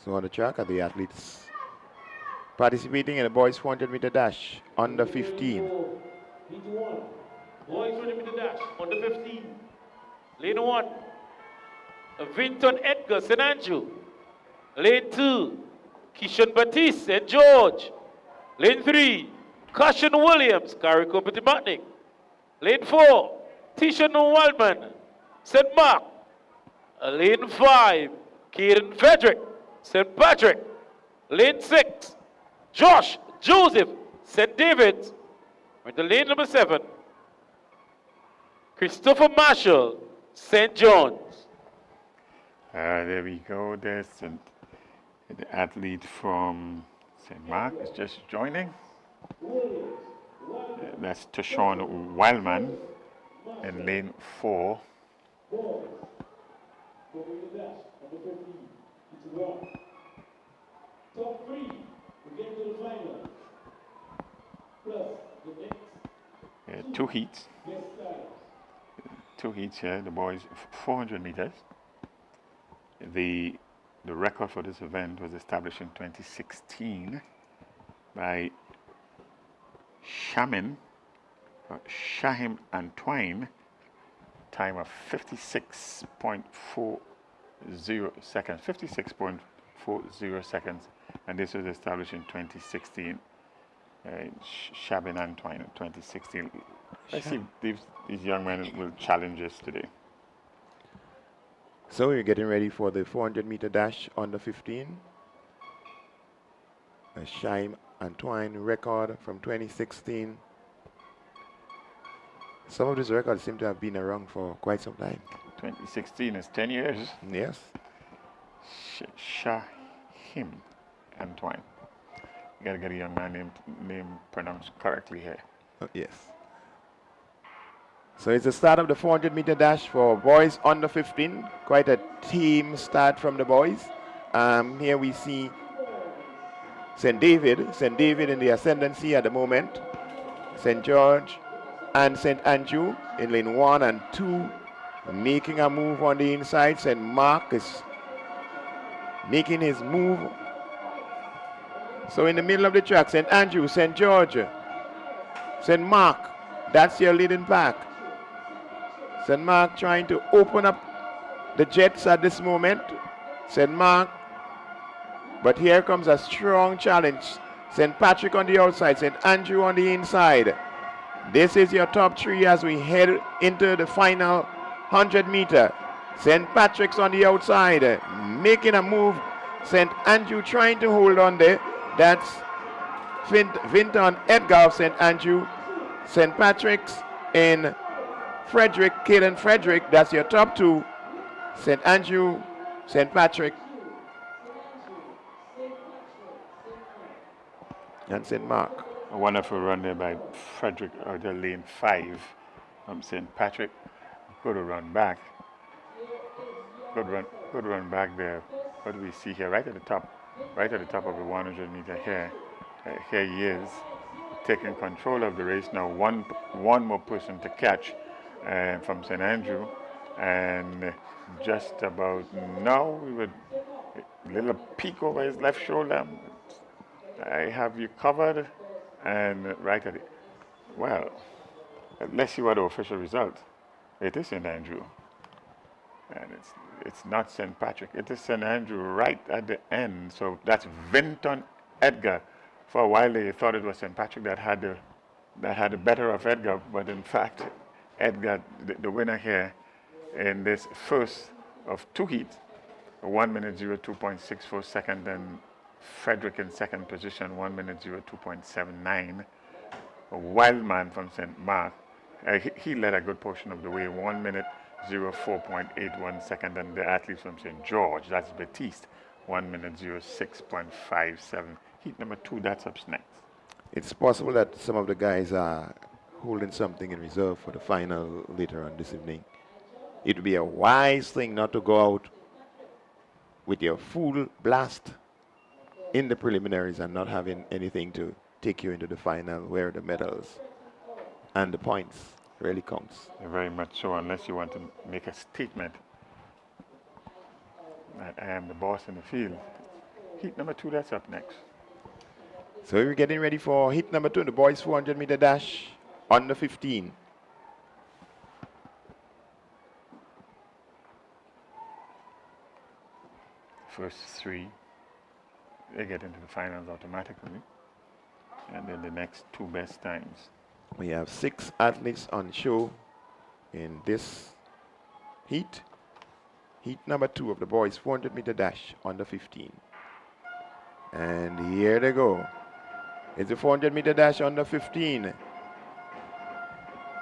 So on the track are the athletes participating in the boys 400-meter dash under 15. Boys 100-meter dash under 15. Lane 1, Vinton Edgar, St. Andrew. Lane 2, Kishan Batiste, St. George. Lane 3, Cushion Williams, carriacou Petit. Lane 4, Tishan Waldman, St. Mark. Lane 5, Kieran Frederick, St. Patrick. Lane 6, Josh Joseph, St. David's. With the lane number 7, Christopher Marshall, St. John's. There we go. There's the athlete from St. Mark is just joining. That's Tashawn Wildman in lane 4. Top 3, we get to the final. Plus the next 2 heats. guest stars. 2 heats here. The boys 400 meters. The record for this event was established in 2016 by Shahim Antoine, time of 56.40 seconds. 56.40 seconds, and this was established in 2016. Shahim Antoine in 2016. Let's see if these young men will challenge us today. So we're getting ready for the 400-meter dash under 15. A Shaim Antoine record from 2016. Some of these records seem to have been around for quite some time. 2016 is 10 years. Yes. Shahim Antoine. You gotta get a young man name pronounced correctly here. Oh, yes. So it's the start of the 400-meter dash for boys under 15. Quite a team start from the boys. Here we see St. David in the ascendancy at the moment. St. George and St. Andrew in lane 1 and 2, making a move on the inside. St. Mark is making his move. So in the middle of the track, St. Andrew, St. George, St. Mark, that's your leading pack. St. Mark trying to open up the jets at this moment. St. Mark, but here comes a strong challenge. St. Patrick on the outside, St. Andrew on the inside. This is your top 3 as we head into the final 100 meter. St. Patrick's on the outside, making a move. St. Andrew trying to hold on there. That's Vinton Edgar of St. Andrew. St. Patrick's in Frederick, Caden Frederick, that's your top 2. St. Andrew, St. Patrick, and St. Mark. A wonderful run there by Frederick out of lane 5 from St. Patrick. Good run back. Good run back there. What do we see here? Right at the top of the 100 meter here. Here he is, taking control of the race now. One more person to catch from St. Andrew, and just about now we would a little peek over his left shoulder. I have you covered, and right at it. Well, let's see what the official result. It is St. Andrew, and it's not St. Patrick. It is St. Andrew right at the end. So that's Vinton Edgar. For a while they thought it was St. Patrick that had the better of Edgar, but in fact, Edgar, the winner here in this first of 2 heats, 1 minute 02.64 second, and Frederick in second position, 1 minute 02.79. A wild man from St. Mark, he led a good portion of the way, 1 minute 04.81 second, and the athlete from St. George, that's Batiste, 1 minute 06.57. Heat number 2, that's up next. It's possible that some of the guys are holding something in reserve for the final later on this evening. It would be a wise thing not to go out with your full blast in the preliminaries and not having anything to take you into the final where the medals and the points really counts. Very much so, unless you want to make a statement that I am the boss in the field. Heat number 2, that's up next. So we're getting ready for heat number 2, the boys 400-meter dash on the 15. First 3, they get into the finals automatically. And then the next 2 best times. We have 6 athletes on show in this heat. Heat number 2 of the boys 400-meter dash on the 15. And here they go. It's the 400-meter dash on the 15.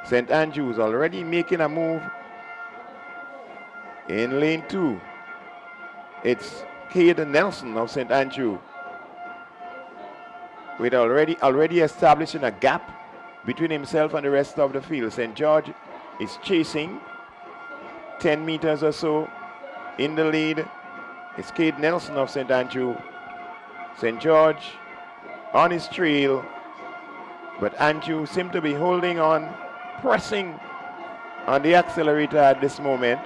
St. Andrews already making a move in lane 2. It's Cade Nelson of St. Andrew with already establishing a gap between himself and the rest of the field. St. George is chasing 10 meters or so in the lead. It's Cade Nelson of St. Andrew. St. George on his trail, but Andrew seems to be holding on, pressing on the accelerator at this moment.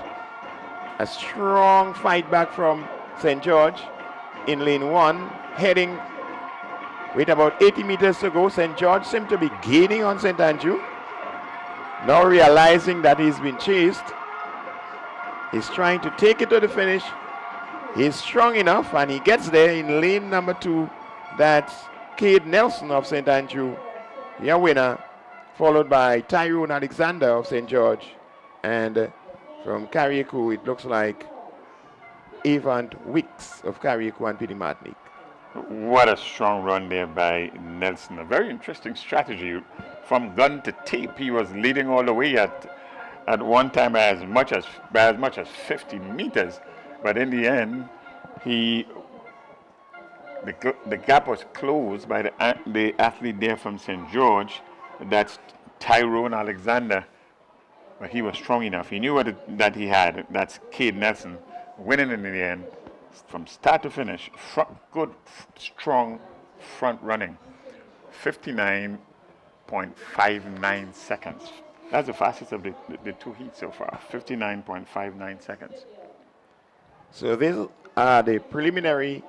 A strong fight back from St. George in lane 1, heading with about 80 meters to go. St. George seems to be gaining on St. Andrew. Now realizing that he's been chased, he's trying to take it to the finish. He's strong enough and he gets there in lane number 2. That's Cade Nelson of St. Andrew, your winner, followed by Tyrone Alexander of St. George. And from Carriacou, it looks like Avant Wicks of Carriacou and Pity Martinique. What a strong run there by Nelson. A very interesting strategy. From gun to tape, he was leading all the way at one time by as much as 50 meters. But in the end, the gap was closed by the athlete there from St. George. That's Tyrone Alexander. But he was strong enough. He knew that he had. That's Cade Nelson winning in the end from start to finish. Good, strong front running. 59.59 seconds. That's the fastest of the 2 heats so far. 59.59 seconds. So these are the preliminary,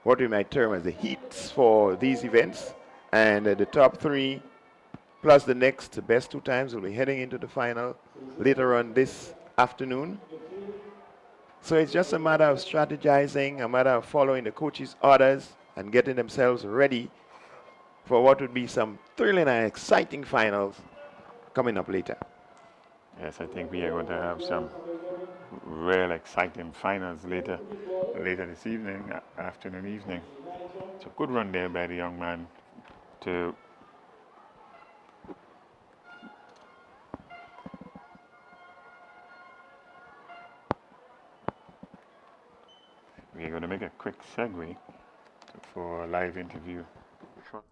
what we might term as the heats for these events. And the top 3 plus the next best 2 times will be heading into the final later on this afternoon. So it's just a matter of strategizing, a matter of following the coach's orders and getting themselves ready for what would be some thrilling and exciting finals coming up later. Yes, I think we are going to have some real exciting finals later this evening, afternoon, evening. It's a good run there by the young man to we're going to make a quick segue for a live interview. Sure.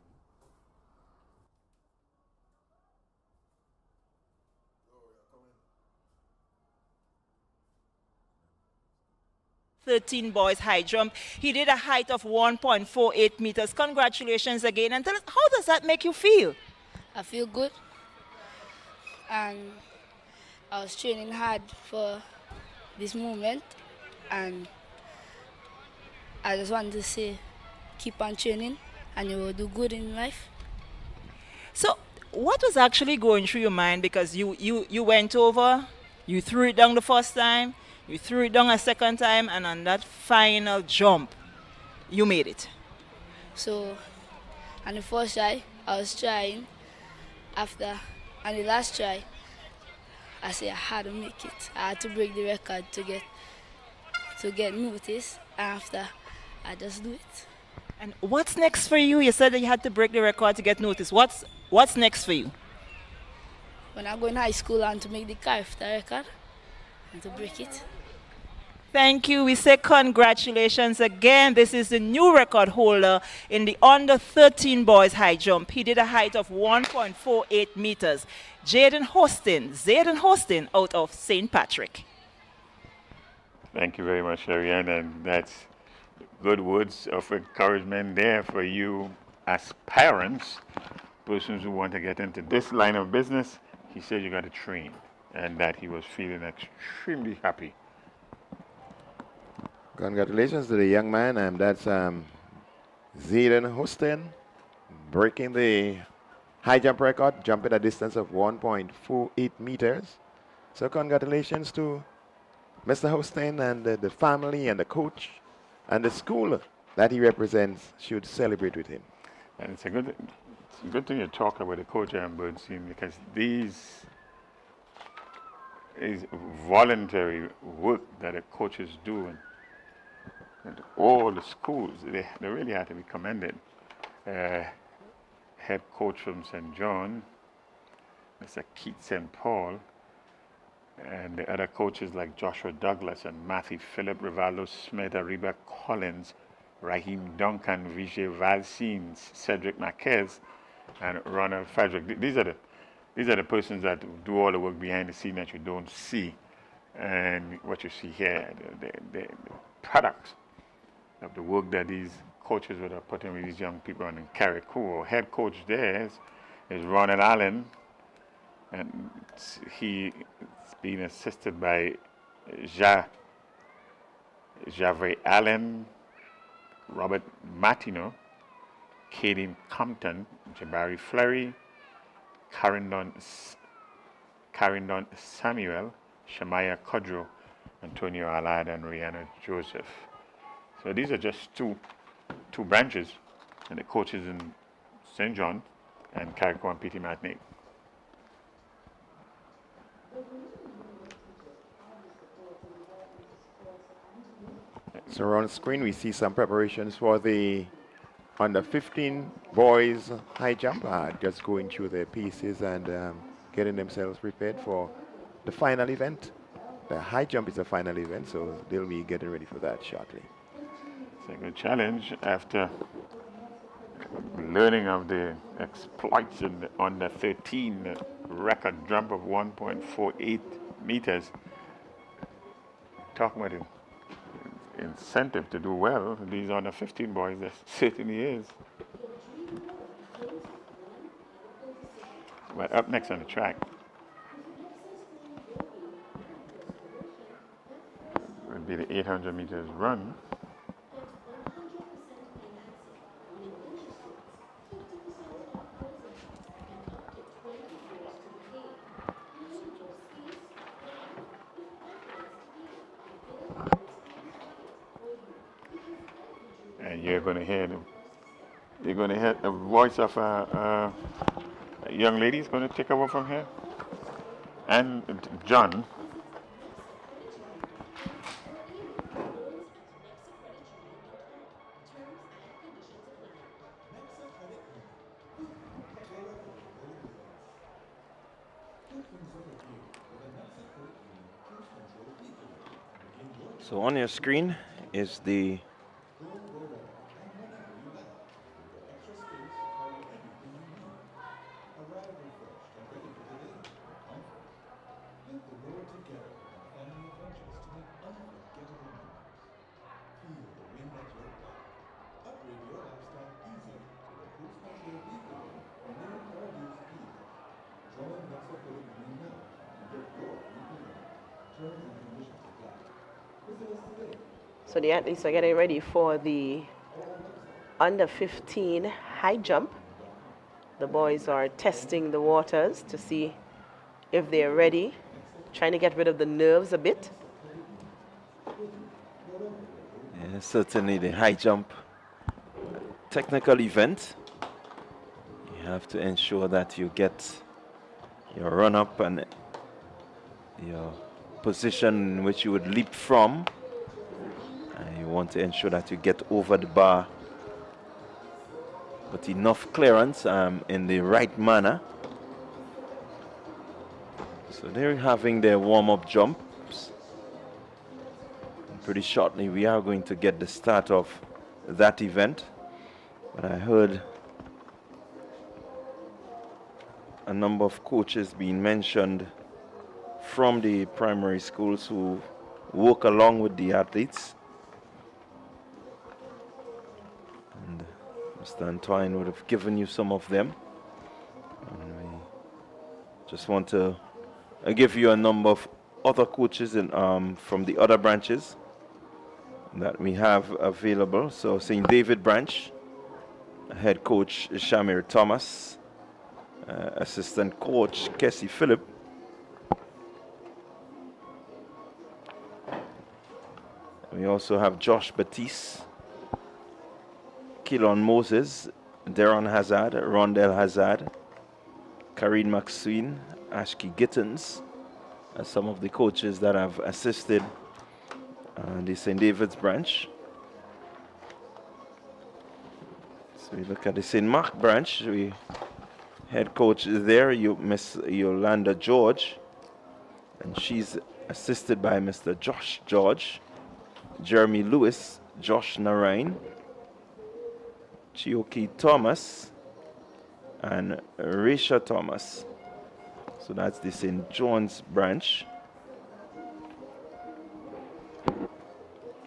13 boys high jump. He did a height of 1.48 meters. Congratulations again. And tell us, how does that make you feel? I feel good. And I was training hard for this moment. And I just wanted to say, keep on training and you will do good in life. So what was actually going through your mind? Because you went over, you threw it down the first time, you threw it down a second time, and on that final jump, you made it. So, on the first try, I was trying. After, on the last try, I said I had to make it. I had to break the record to get noticed. And after, I just do it. And what's next for you? You said that you had to break the record to get noticed. What's next for you? When I go in high school, I want to make the character record and to break it. Thank you. We say congratulations again. This is the new record holder in the under 13 boys high jump. He did a height of 1.48 meters. Zayden Hostin out of St. Patrick. Thank you very much, Larianne, and that's good words of encouragement there for you aspirants, persons who want to get into this line of business. He said you got to train, and that he was feeling extremely happy. Congratulations to the young man, and that's Zayden Hostin breaking the high jump record, jumping a distance of 1.48 meters. So congratulations to Mr. Hostin and the family and the coach and the school that he represents should celebrate with him. And it's a good thing you talk about the coach and Birdseed, because these is voluntary work that the coaches do. And all the schools, they really have to be commended. Head coach from St. John, Mr. Keith St. Paul, and the other coaches like Joshua Douglas and Matthew Phillip, Rivaldo Smith, Ariba Collins, Raheem Duncan, Vijay Valsines, Cedric Marquez, and Ronald Frederick. These are the persons that do all the work behind the scene that you don't see. And what you see here, the products of the work that these coaches would have put in with these young people. And in carriacou, head coach there is Ronald Allen, and he's being assisted by Javre Allen, Robert Martineau, Kaden Compton, Jabari Fleury, Carindon Samuel, Shamaya Kodro, Antonio Alad, and Rihanna Joseph. So these are just two branches, and the coaches in St. John and carriacou and Petit Martinique. So on screen we see some preparations for the under 15 boys high jump, just going through their pieces and getting themselves prepared for the final event. The high jump is the final event, so they'll be getting ready for that shortly. It's a good challenge after learning of the exploits in the under 13 record jump of 1.48 meters. Talking about incentive to do well, these under 15 boys, there certainly is. But up next on the track would be the 800 meters run. And you're going to hear the voice of a young lady is going to take over from here, and John. So on your screen is the So the athletes are getting ready for the under 15 high jump. The boys are testing the waters to see if they're ready, trying to get rid of the nerves a bit. Yeah, certainly the high jump technical event. You have to ensure that you get your run up and your position in which you would leap from. And you want to ensure that you get over the bar with enough clearance in the right manner. So they're having their warm-up jumps. pretty shortly we are going to get the start of that event. But I heard a number of coaches being mentioned from the primary schools who work along with the athletes. And Mr. Antoine would have given you some of them. And we just want to give you a number of other coaches in, from the other branches that we have available. So St. David branch, head coach Shamir Thomas, assistant coach Kessie Phillip, we also have Josh Batiste, Keelan Moses, Deron Hazard, Rondell Hazard, Karine Maxine, Ashki Gittins, as some of the coaches that have assisted the St. David's branch. So we look at the St. Mark branch. We head coach there, Miss Yolanda George, and she's assisted by Mr. Josh George, Jeremy Lewis, Josh Narain, Chioki Thomas, and Risha Thomas. So that's the St. John's branch.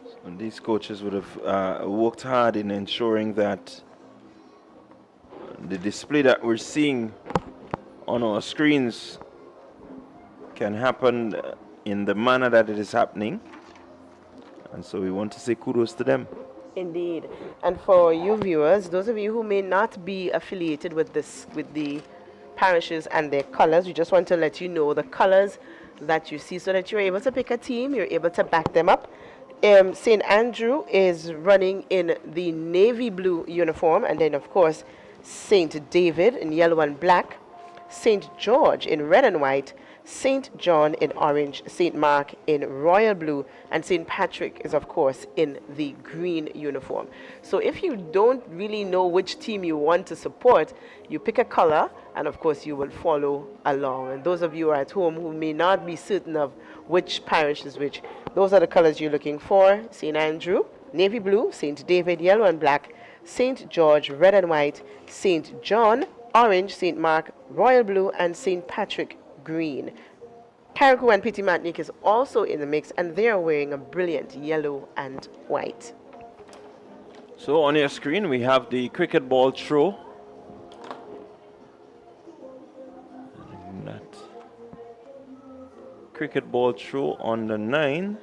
So these coaches would have worked hard in ensuring that the display that we're seeing on our screens can happen in the manner that it is happening. And so we want to say kudos to them. Indeed. And for you viewers, those of you who may not be affiliated with the parishes and their colors, we just want to let you know the colors that you see so that you're able to pick a team, you're able to back them up. St. Andrew is running in the navy blue uniform, and then of course St. David in yellow and black, St. George in red and white, St. John in orange, St. Mark in royal blue, and St. Patrick is, of course, in the green uniform. So if you don't really know which team you want to support, you pick a color, and of course you will follow along. And those of you who are at home who may not be certain of which parish is which, those are the colors you're looking for. St. Andrew, navy blue, St. David, yellow and black, St. George, red and white, St. John, orange, St. Mark, royal blue, and St. Patrick, green. Carriacou and Petit Martinique is also in the mix, and they are wearing a brilliant yellow and white. So on your screen we have the cricket ball throw. And that cricket ball throw on the 9.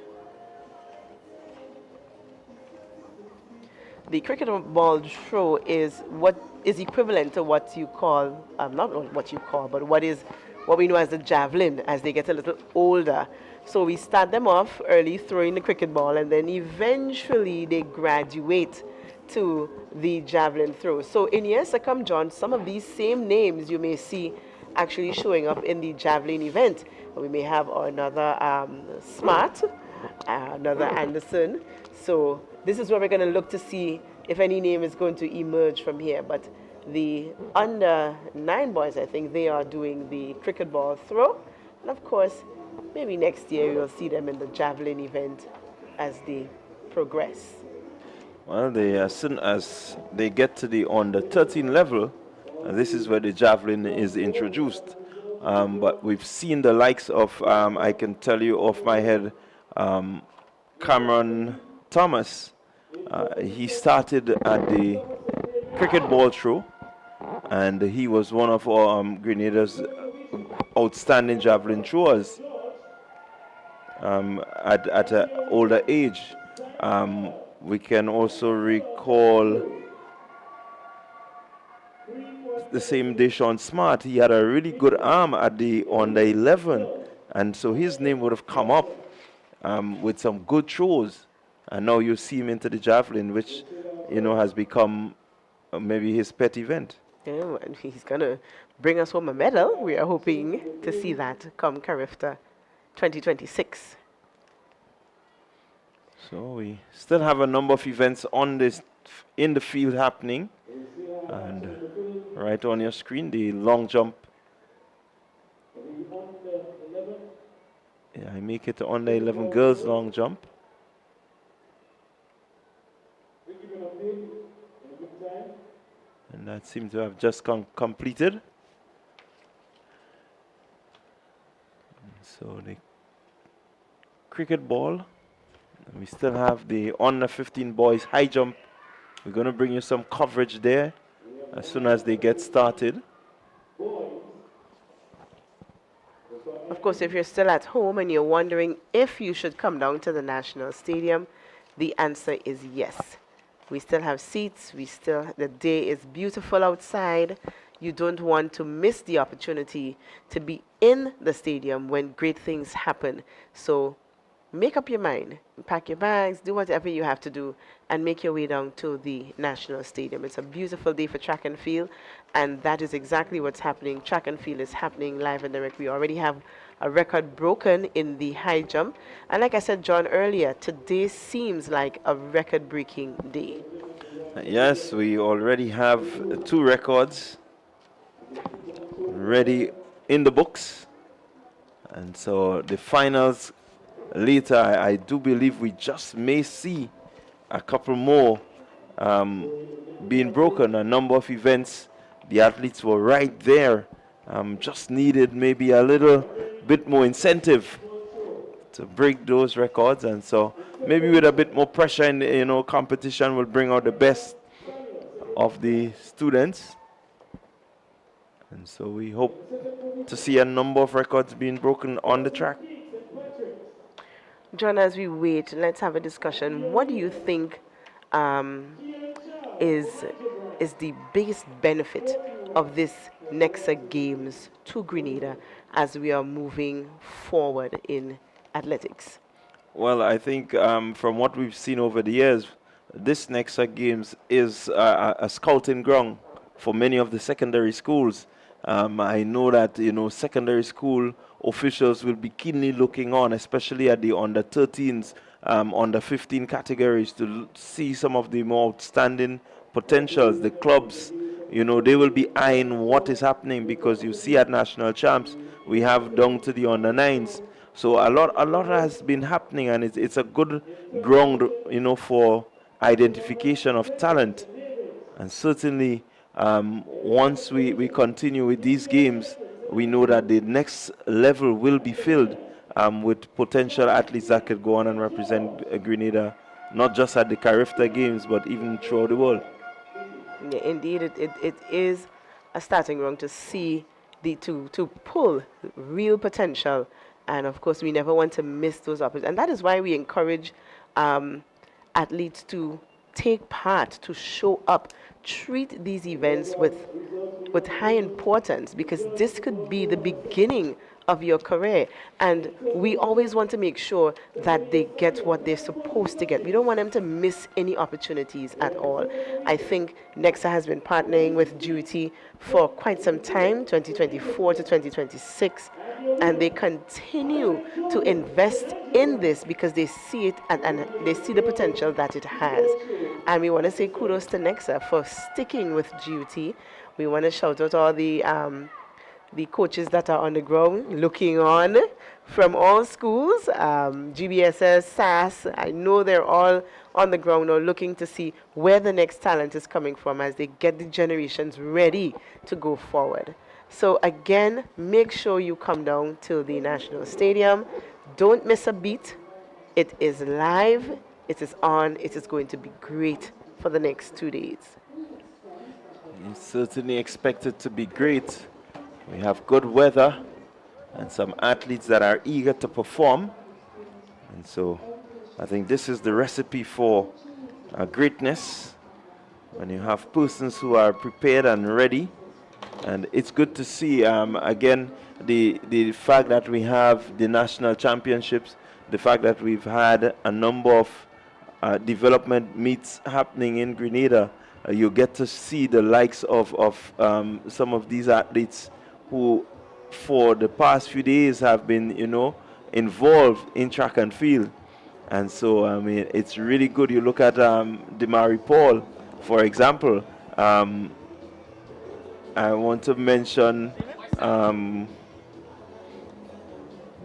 The cricket ball throw is what is equivalent to what you call, not what you call, but what we know as the javelin as they get a little older. So we start them off early throwing the cricket ball, and then eventually they graduate to the javelin throw. So in years to come, John, some of these same names you may see actually showing up in the javelin event. We may have another Smart, another Anderson. So this is where we're going to look to see if any name is going to emerge from here. But the under 9 boys, I think they are doing the cricket ball throw. And of course, maybe next year you'll see them in the javelin event as they progress. Well, as soon as they get to the under 13 level, this is where the javelin is introduced. But we've seen the likes of, I can tell you off my head, Cameron Thomas. He started at the cricket ball throw, and he was one of our Grenada's outstanding javelin throwers at an older age. We can also recall the same Deshaun Smart. He had a really good arm at the under 11, and so his name would have come up with some good throws. And now you see him into the javelin, which, you know, has become maybe his pet event. Yeah, and he's going to bring us home a medal. We are hoping to see that come Carifta 2026. So we still have a number of events on this in the field happening. And right on your screen, the long jump. Yeah, I make it on the 11 girls long jump. And that seems to have just completed. So the cricket ball. And we still have the under 15 boys high jump. We're going to bring you some coverage there as soon as they get started. Of course, if you're still at home and you're wondering if you should come down to the National Stadium, the answer is yes. We still have seats. The day is beautiful outside. You don't want to miss the opportunity to be in the stadium when great things happen. So make up your mind, pack your bags, do whatever you have to do, and make your way down to the National Stadium. It's a beautiful day for track and field, and that is exactly what's happening. Track and field is happening live and direct. We already have a record broken in the high jump. And like I said, John, earlier, today seems like a record-breaking day. Yes, we already have 2 records ready in the books. And so the finals later, I do believe we just may see a couple more being broken. A number of events, the athletes were right there, just needed maybe a little bit more incentive to break those records. And so maybe with a bit more pressure in the, competition will bring out the best of the students. And so we hope to see a number of records being broken on the track. John, as we wait, let's have a discussion. What do you think is the biggest benefit of this NEXA Games to Grenada as we are moving forward in athletics? Well, I think from what we've seen over the years, this NEXA Games is a scouting ground for many of the secondary schools. I know that, secondary school officials will be keenly looking on, especially at the under 13s, under 15 categories, to see some of the more outstanding potentials. The clubs, they will be eyeing what is happening, because you see at national champs, we have down to the under 9s. So a lot has been happening, and it's a good ground, for identification of talent. And certainly, once we continue with these games, we know that the next level will be filled with potential athletes that could go on and represent Grenada, not just at the Carifta Games, but even throughout the world. Yeah, indeed, it is a starting ground to see to pull real potential. And of course, we never want to miss those opportunities. And that is why we encourage athletes to take part, to show up, treat these events with high importance, because this could be the beginning of your career. And we always want to make sure that they get what they're supposed to get. We don't want them to miss any opportunities at all. I think NEXA has been partnering with Duty for quite some time, 2024 to 2026, and they continue to invest in this because they see it and they see the potential that it has. And we want to say kudos to NEXA for sticking with Duty. We want to shout out all the coaches that are on the ground looking on from all schools, GBSS, SAS. I know they're all on the ground now looking to see where the next talent is coming from as they get the generations ready to go forward. So again, make sure you come down to the National Stadium. Don't miss a beat. It is live. It is on. It is going to be great for the next 2 days. You certainly expect it to be great. We have good weather and some athletes that are eager to perform. And so I think this is the recipe for greatness, when you have persons who are prepared and ready. And it's good to see, again, the fact that we have the national championships, the fact that we've had a number of development meets happening in Grenada. You get to see the likes of some of these athletes who for the past few days have been, involved in track and field. And so, I mean, it's really good. You look at Demari Paul, for example. I want to mention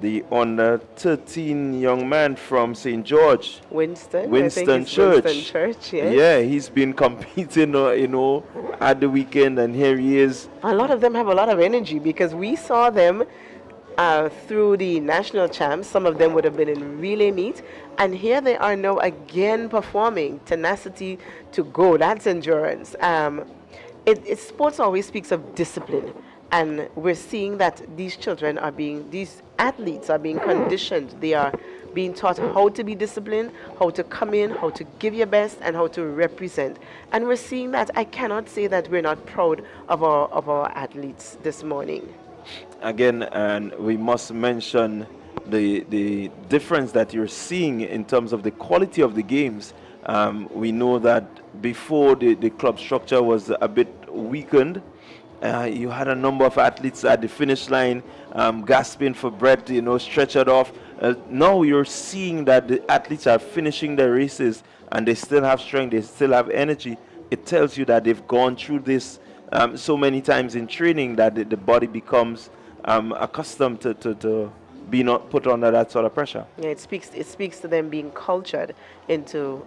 the under 13 young man from St. George. Winston. Winston I think it's Church. Winston Church, yes. Yeah, he's been competing, at the weekend, and here he is. A lot of them have a lot of energy because we saw them through the national champs. Some of them would have been in relay meet, and here they are now again performing. Tenacity to go. That's endurance. Sports always speaks of discipline, and we're seeing that these athletes are being conditioned. They are being taught how to be disciplined, how to come in, how to give your best, and how to represent. And we're seeing that. I cannot say that we're not proud of our athletes this morning. Again, and we must mention the difference that you're seeing in terms of the quality of the games. We know that before the club structure was a bit weakened, you had a number of athletes at the finish line gasping for breath, stretchered off. Now you're seeing that the athletes are finishing their races and they still have strength, they still have energy. It tells you that they've gone through this so many times in training that the body becomes accustomed to be not put under that sort of pressure. Yeah, it speaks to them being cultured into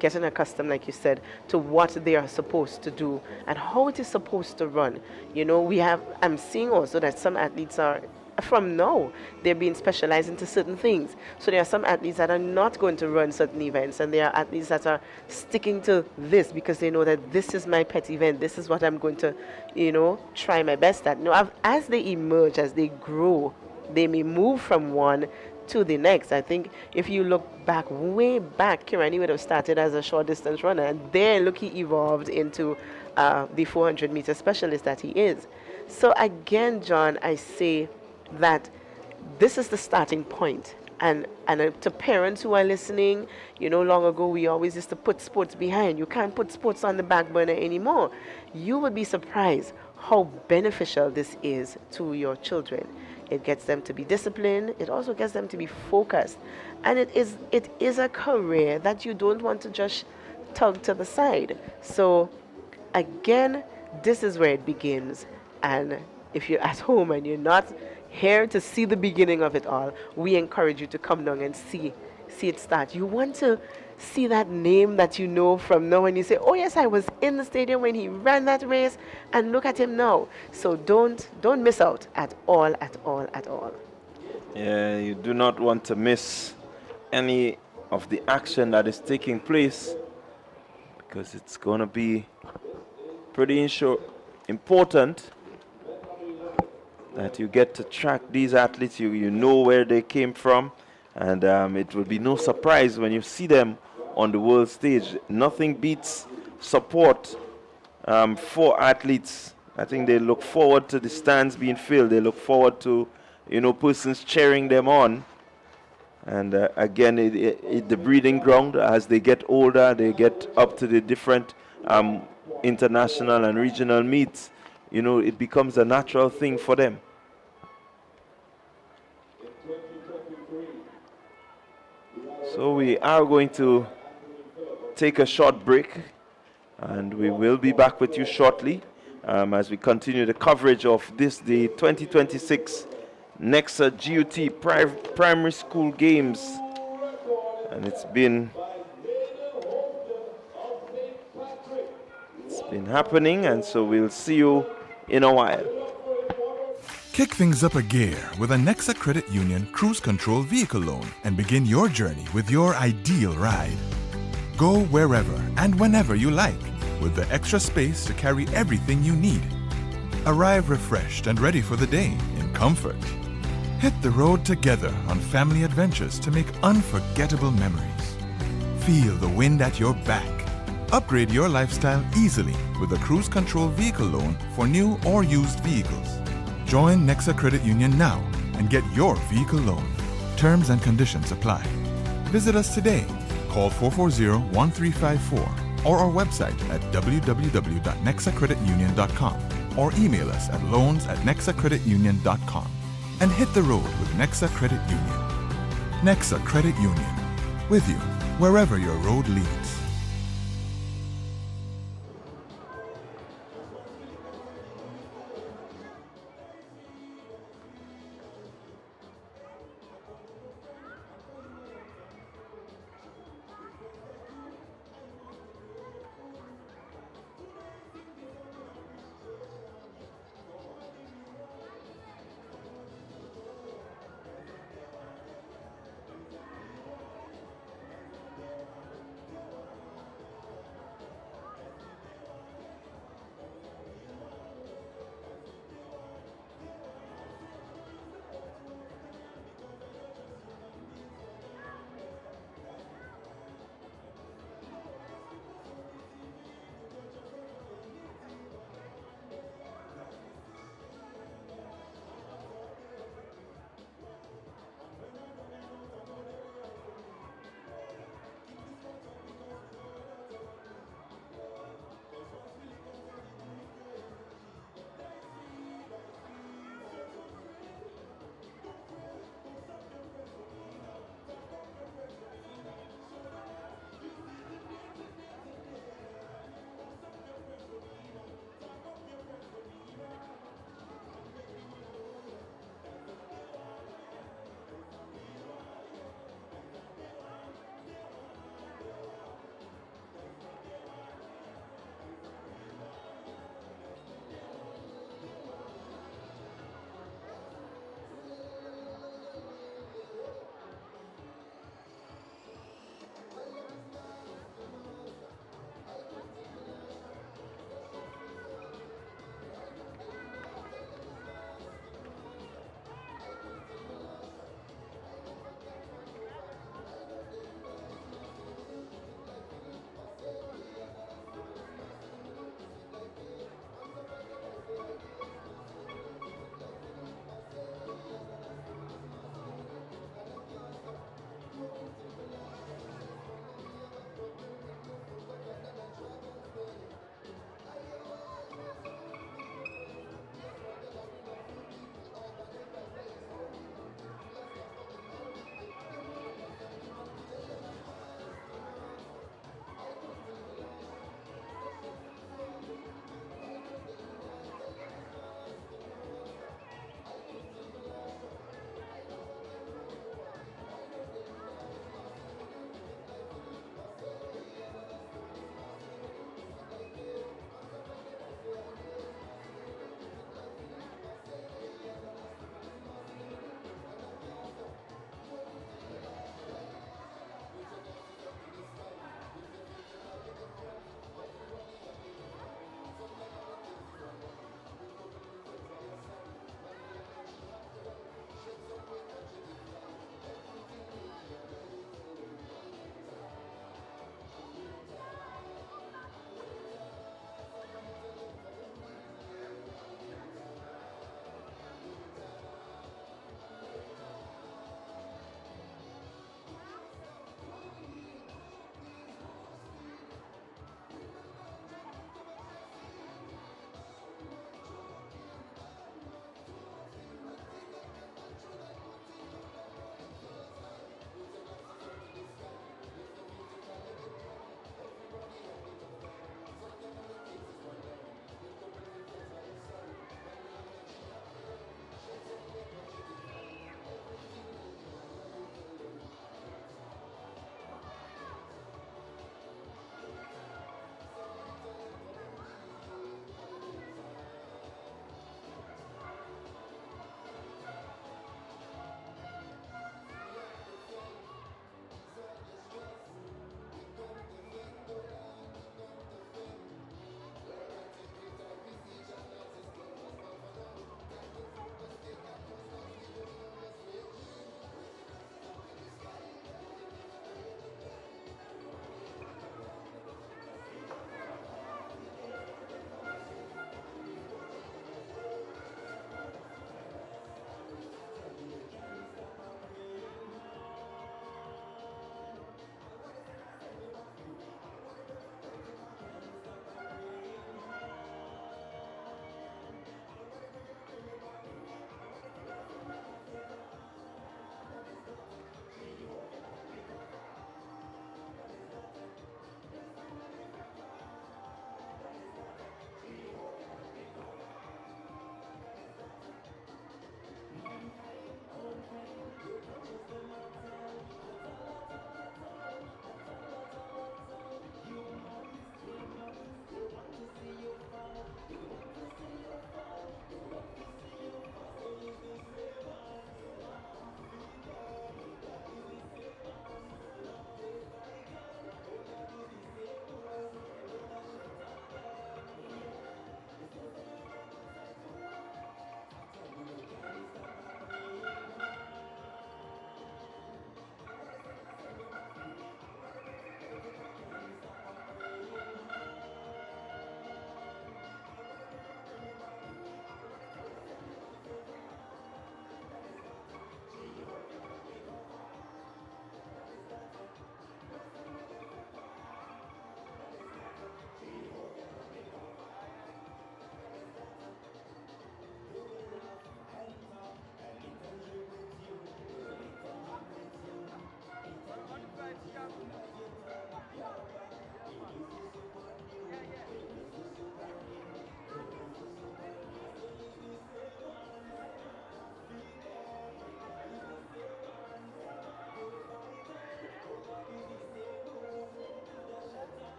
getting accustomed, like you said, to what they are supposed to do and how it is supposed to run. I'm seeing also that some athletes are, from now, they're being specialized into certain things. So there are some athletes that are not going to run certain events, and there are athletes that are sticking to this because they know that this is my pet event, this is what I'm going to, try my best at. As they emerge, as they grow, they may move from one to the next. I think if you look back, way back, Kirani would have started as a short distance runner, and then look, he evolved into the 400-meter specialist that he is. So again, John, I say that this is the starting point. And to parents who are listening, long ago we always used to put sports behind. You can't put sports on the back burner anymore. You would be surprised how beneficial this is to your children. It gets them to be disciplined. It also gets them to be focused. And it is a career that you don't want to just tug to the side. So again, this is where it begins. And if you're at home and you're not here to see the beginning of it all, we encourage you to come down and see it start. You want to see that name that you know from now, and you say, oh yes, I was in the stadium when he ran that race, and look at him now. So don't miss out at all. Yeah, you do not want to miss any of the action that is taking place, because it's going to be pretty important that you get to track these athletes. You know where they came from, and it will be no surprise when you see them on the world stage. Nothing beats support for athletes. I think they look forward to the stands being filled. They look forward to, persons cheering them on. And again, the breeding ground. As they get older, they get up to the different international and regional meets. It becomes a natural thing for them. So we are going to take a short break, and we will be back with you shortly as we continue the coverage of the 2026 NEXA GUT Primary School Games. And it's been happening, and so we'll see you in a while. Kick things up a gear with a NEXA Credit Union Cruise Control Vehicle Loan and begin your journey with your ideal ride. Go wherever and whenever you like with the extra space to carry everything you need. Arrive refreshed and ready for the day in comfort. Hit the road together on family adventures to make unforgettable memories. Feel the wind at your back. Upgrade your lifestyle easily with a Cruise Control Vehicle Loan for new or used vehicles. Join NEXA Credit Union now and get your vehicle loan. Terms and conditions apply. Visit us today. Call 440-1354 or our website at www.nexacreditunion.com or email us at loans@nexacreditunion.com and hit the road with NEXA Credit Union. NEXA Credit Union, with you wherever your road leads.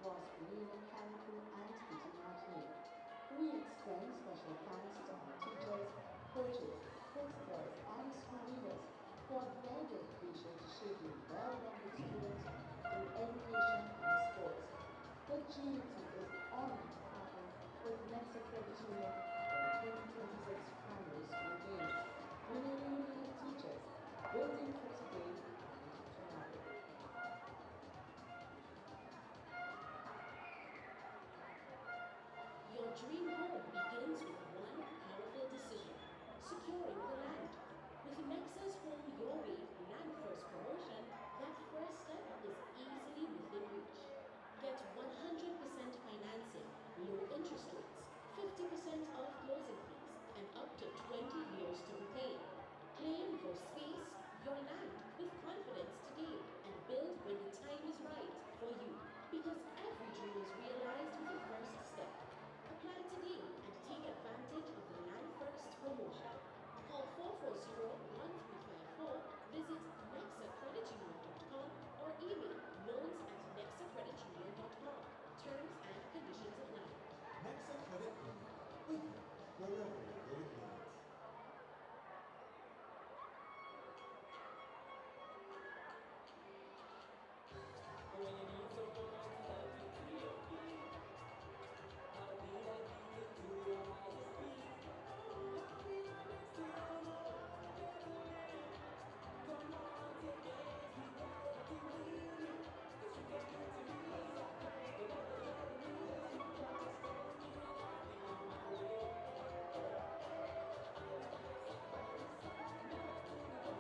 across Grenada, carriacou, and Partygrenada. We extend special thanks to our teachers, coaches, principals, and school leaders for their dedication to shaping well-rounded students through education and sports. The GUT is honored to partner with NEXA Credit Union for the 2026 Primary School Games. Grenada Union teachers, building for today and tomorrow. Your dream home begins with one powerful decision: securing the land. With NEXA's Home Your Way Land First promotion, that first step is easily within reach. Get 100% financing, low interest rates, 50% off closing fees, and up to 20 years to repay. Claim your space, your land with confidence today and build when the time is right for you. Because every dream is realized with the first step. Apply today and take advantage of the Land First promotion. Call 440-1354, visit nexacreditunion.com or email loans@nexacreditunion.com. Terms and conditions apply. NEXA Credit Union, with you wherever your credit needs. When you need someone to help you to your feet, I'll be that beacon to your highest peak. I'll be right next to you, no one can believe. Come on, take it, we got what you need. 'Cause you get good to me, so whatever you need, you just stand me and I'll be on my way. I'll be there side by side, never to go, till that shines away.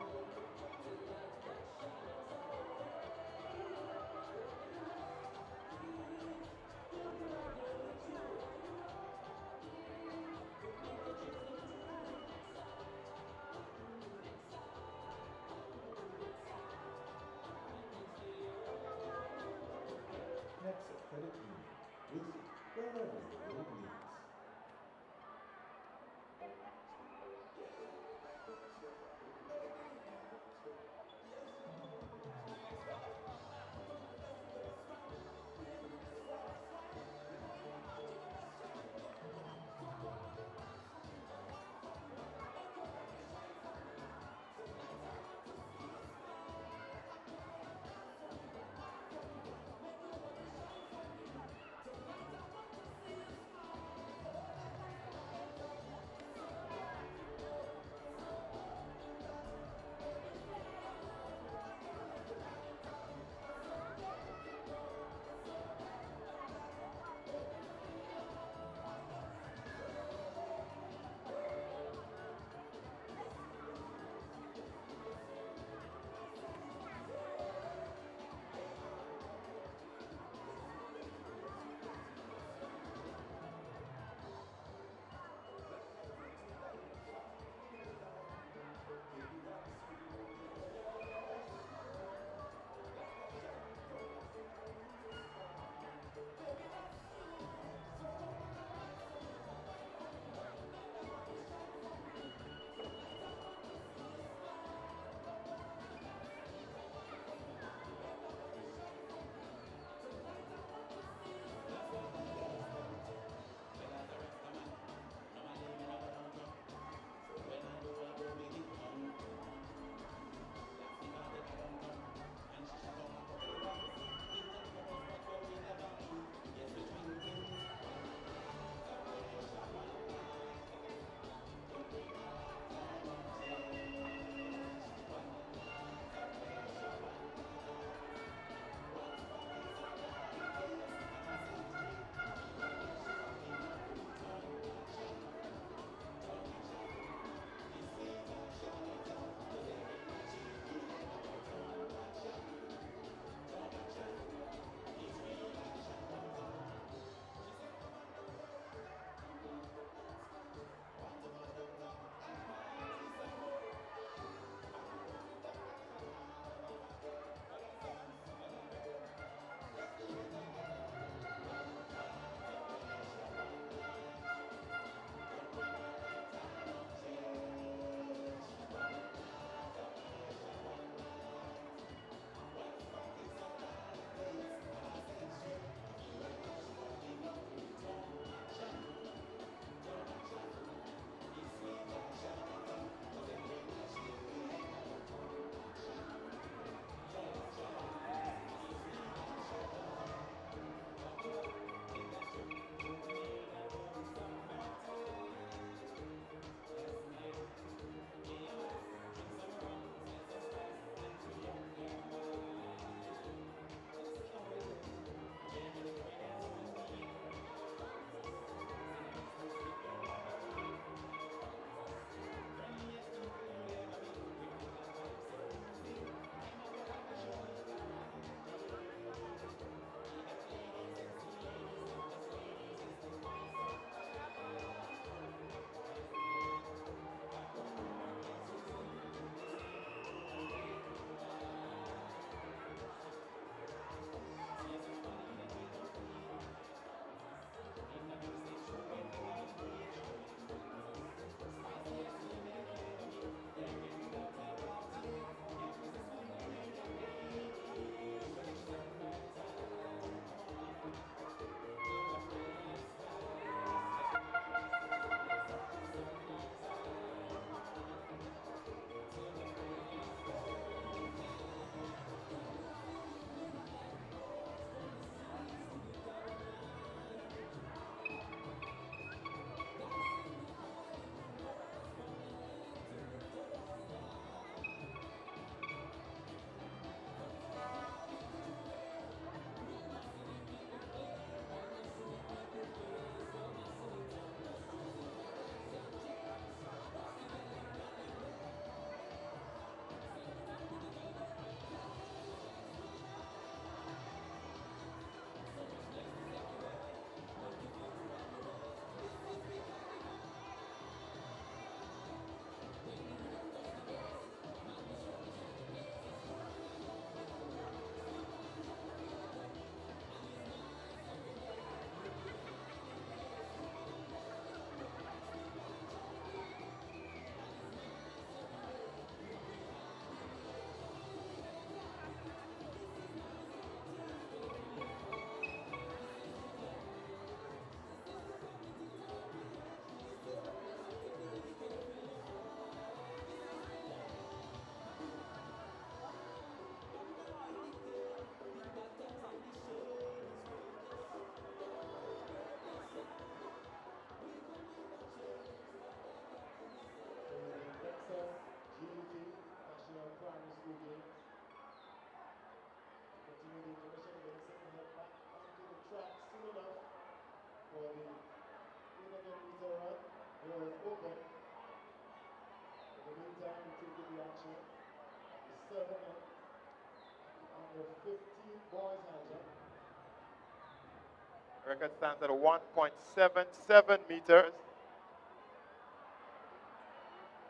NEXA Credit Union, with you wherever your credit needs. for the 800 meter run. Doors open. In the meantime, we take in the action of the 7 men under 15 boys high jump. Record stands at 1.77 meters.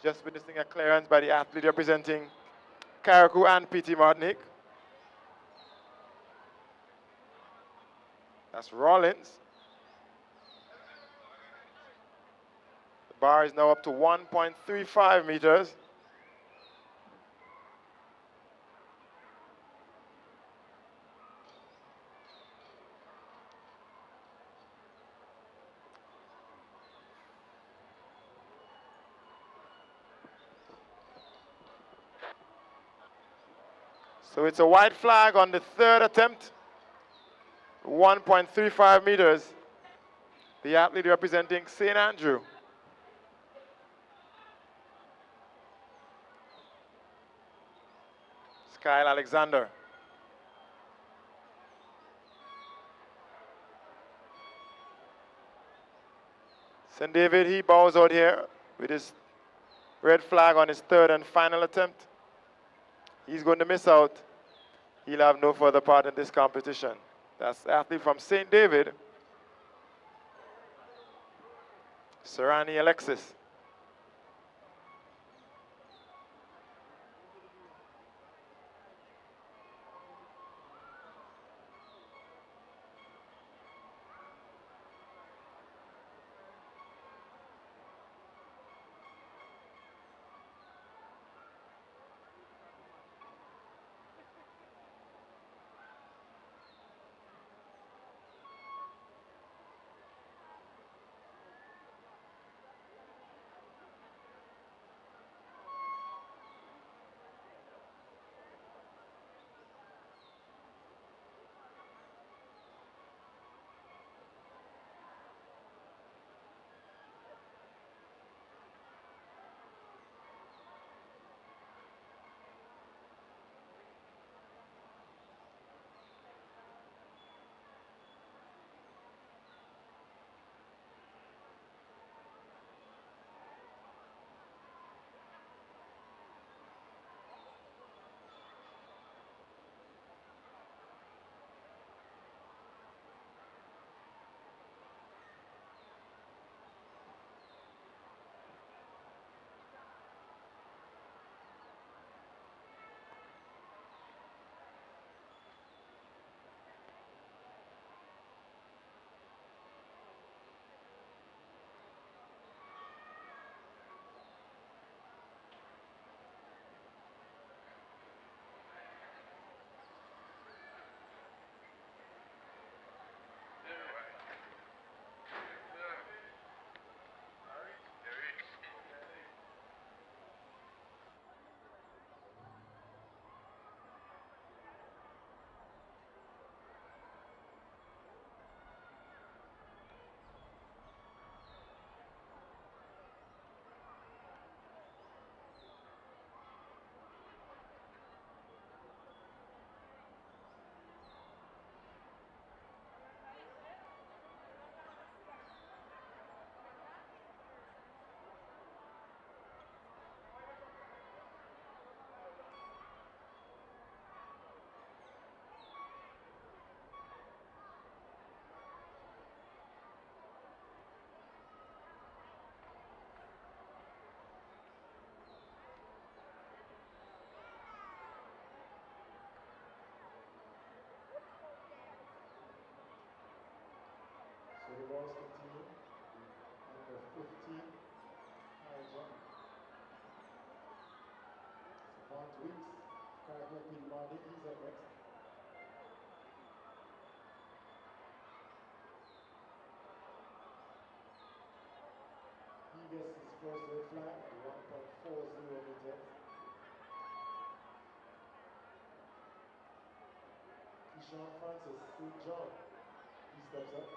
Just witnessing a clearance by the athlete representing Carriacou and PT Martinique. That's Rollins. The bar is now up to 1.35 meters. So it's a white flag on the third attempt, 1.35 meters. The athlete representing St. Andrew. Kyle Alexander. St. David, he bows out here with his red flag on his third and final attempt. He's going to miss out. He'll have no further part in this competition. That's the athlete from St. David, Serrani Alexis. So the boys continue. Under 15 high jump. Savant Weeks, Carriacou PD Martinique, he's up next. He gets his first red flag at 1.40 meters. Keyshawn Francis, St. John, he steps up.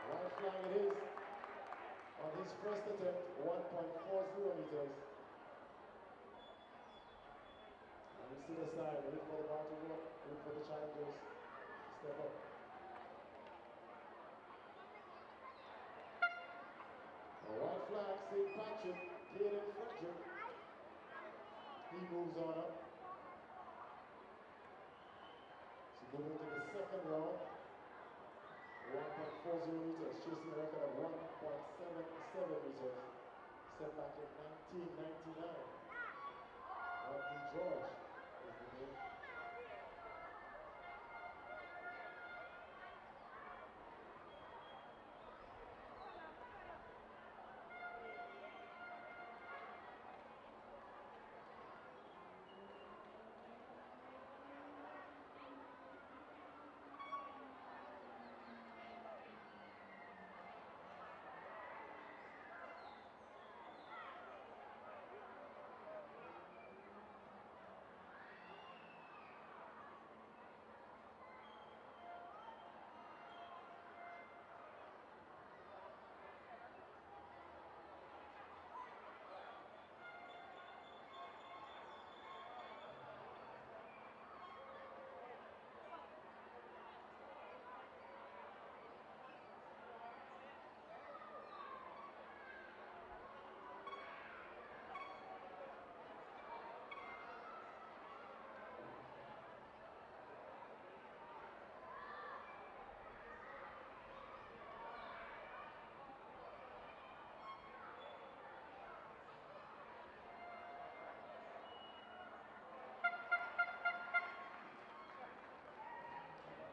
White flag it is on his first attempt, 1.40 meters. And to the side, wait for the ball to go, wait for the challengers to step up. A white flag, St. Patrick, Caden Frederick. He moves on up. So moving to the second round. 1.40 meters, chasing a record of 1.77 meters. Set back in 1999. Rodney George is the name.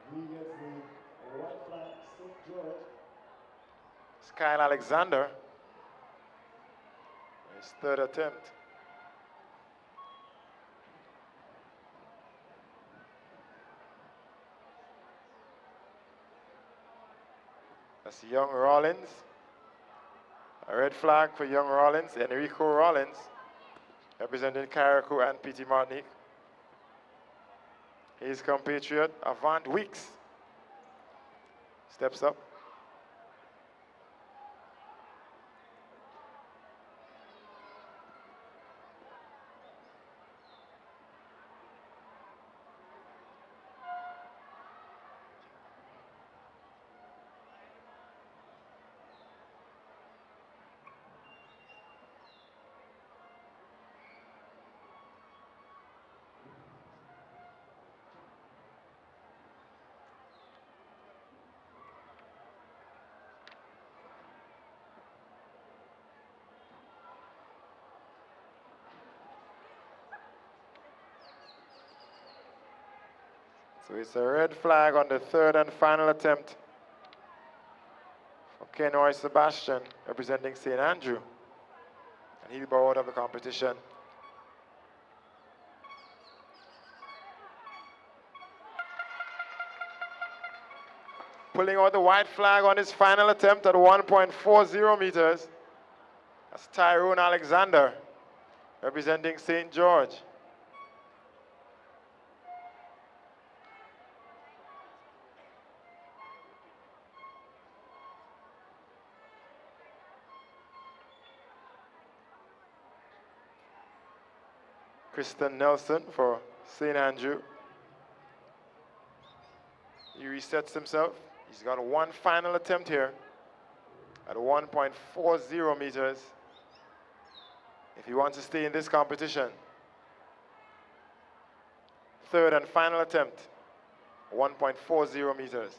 He gets the white flag, St. George. Kyle Alexander, his third attempt. That's young Rollins. A red flag for young Rollins, Enrico Rollins, representing Carriacou and PT Martinique. His compatriot, Avant Weeks, steps up. So it's a red flag on the third and final attempt for Kenoy Sebastian, representing St. Andrew. And he'll bow out of the competition. Pulling out the white flag on his final attempt at 1.40 meters. That's Tyrone Alexander, representing St. George. Kristen Nelson for St. Andrew. He resets himself. He's got one final attempt here at 1.40 meters if he wants to stay in this competition. Third and final attempt, 1.40 meters.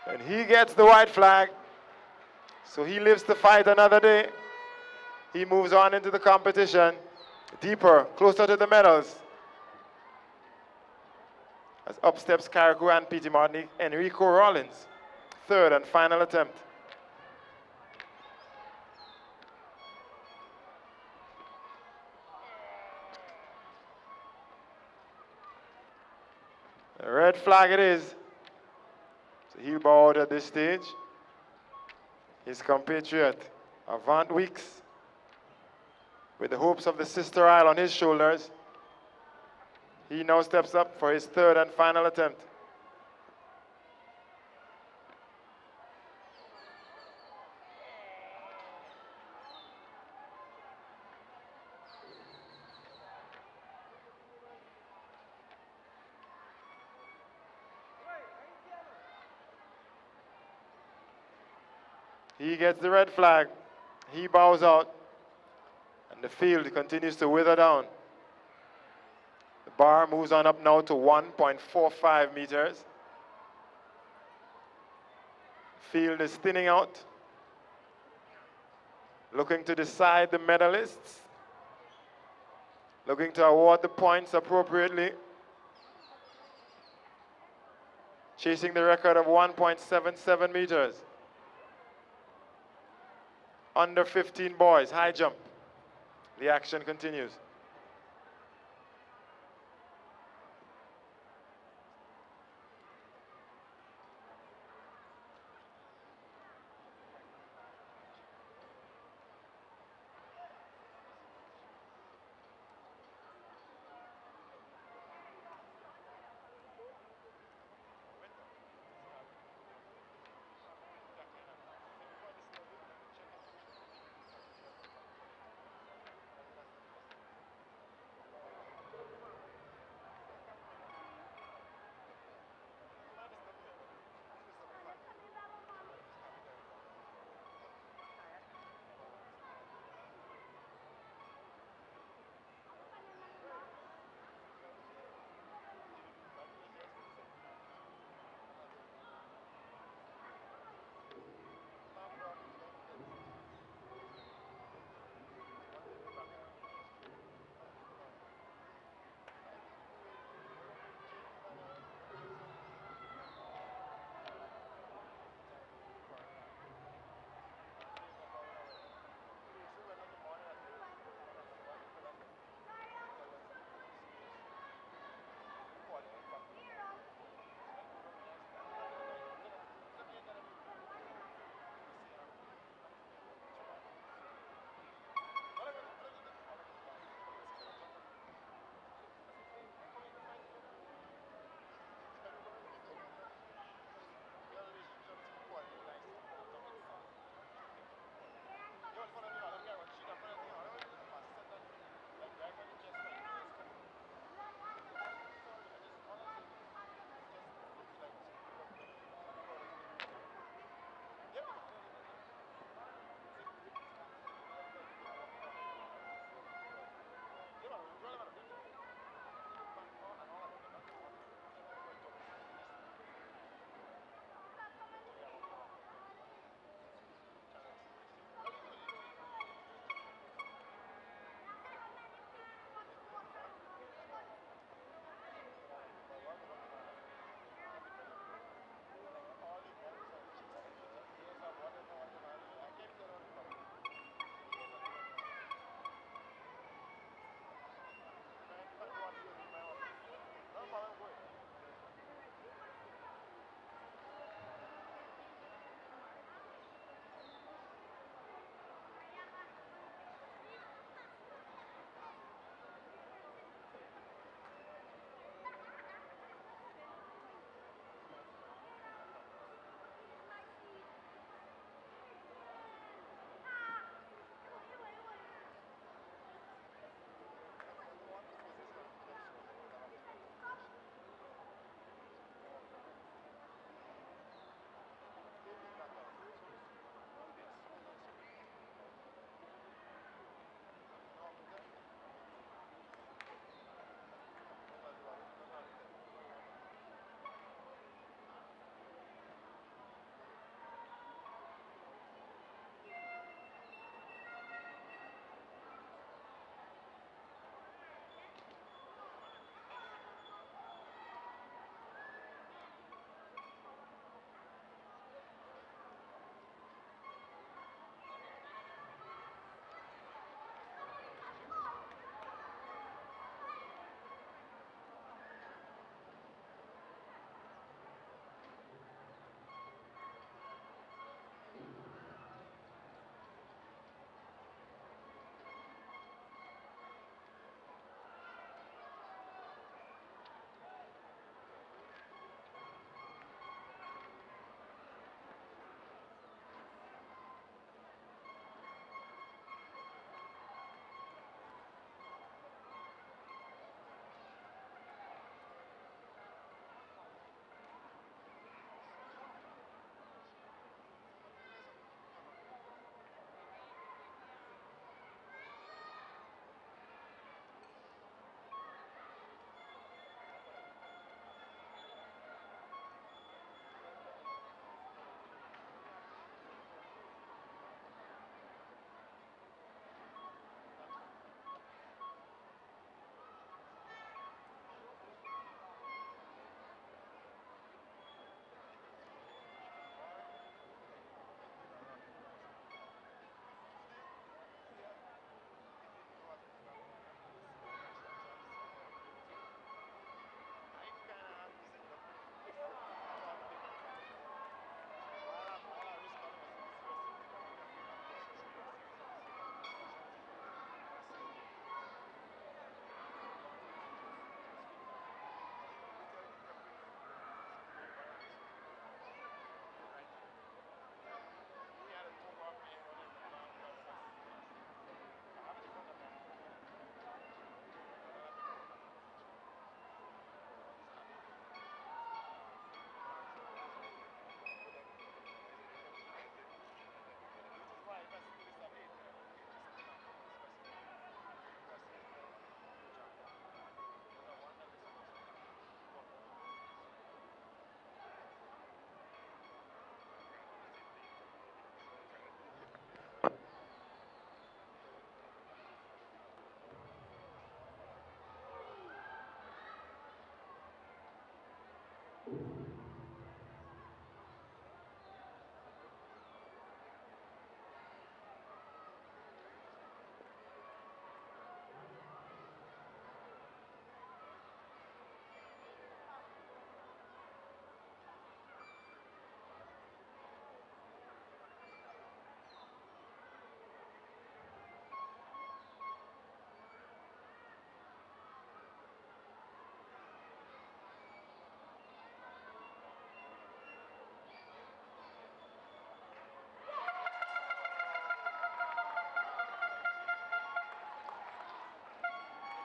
And he gets the white flag. So he lives to fight another day. He moves on into the competition, deeper, closer to the medals. As up steps Carriacou and PT Martinique, Enrico Rollins, third and final attempt. A red flag it is. So he'll bow out at this stage. His compatriot, Avant Weeks, with the hopes of the Sister Isle on his shoulders. He now steps up for his third and final attempt. He gets the red flag. He bows out. And the field continues to wither down. The bar moves on up now to 1.45 meters. Field is thinning out. Looking to decide the medalists. Looking to award the points appropriately. Chasing the record of 1.77 meters. Under 15 boys, high jump. The action continues.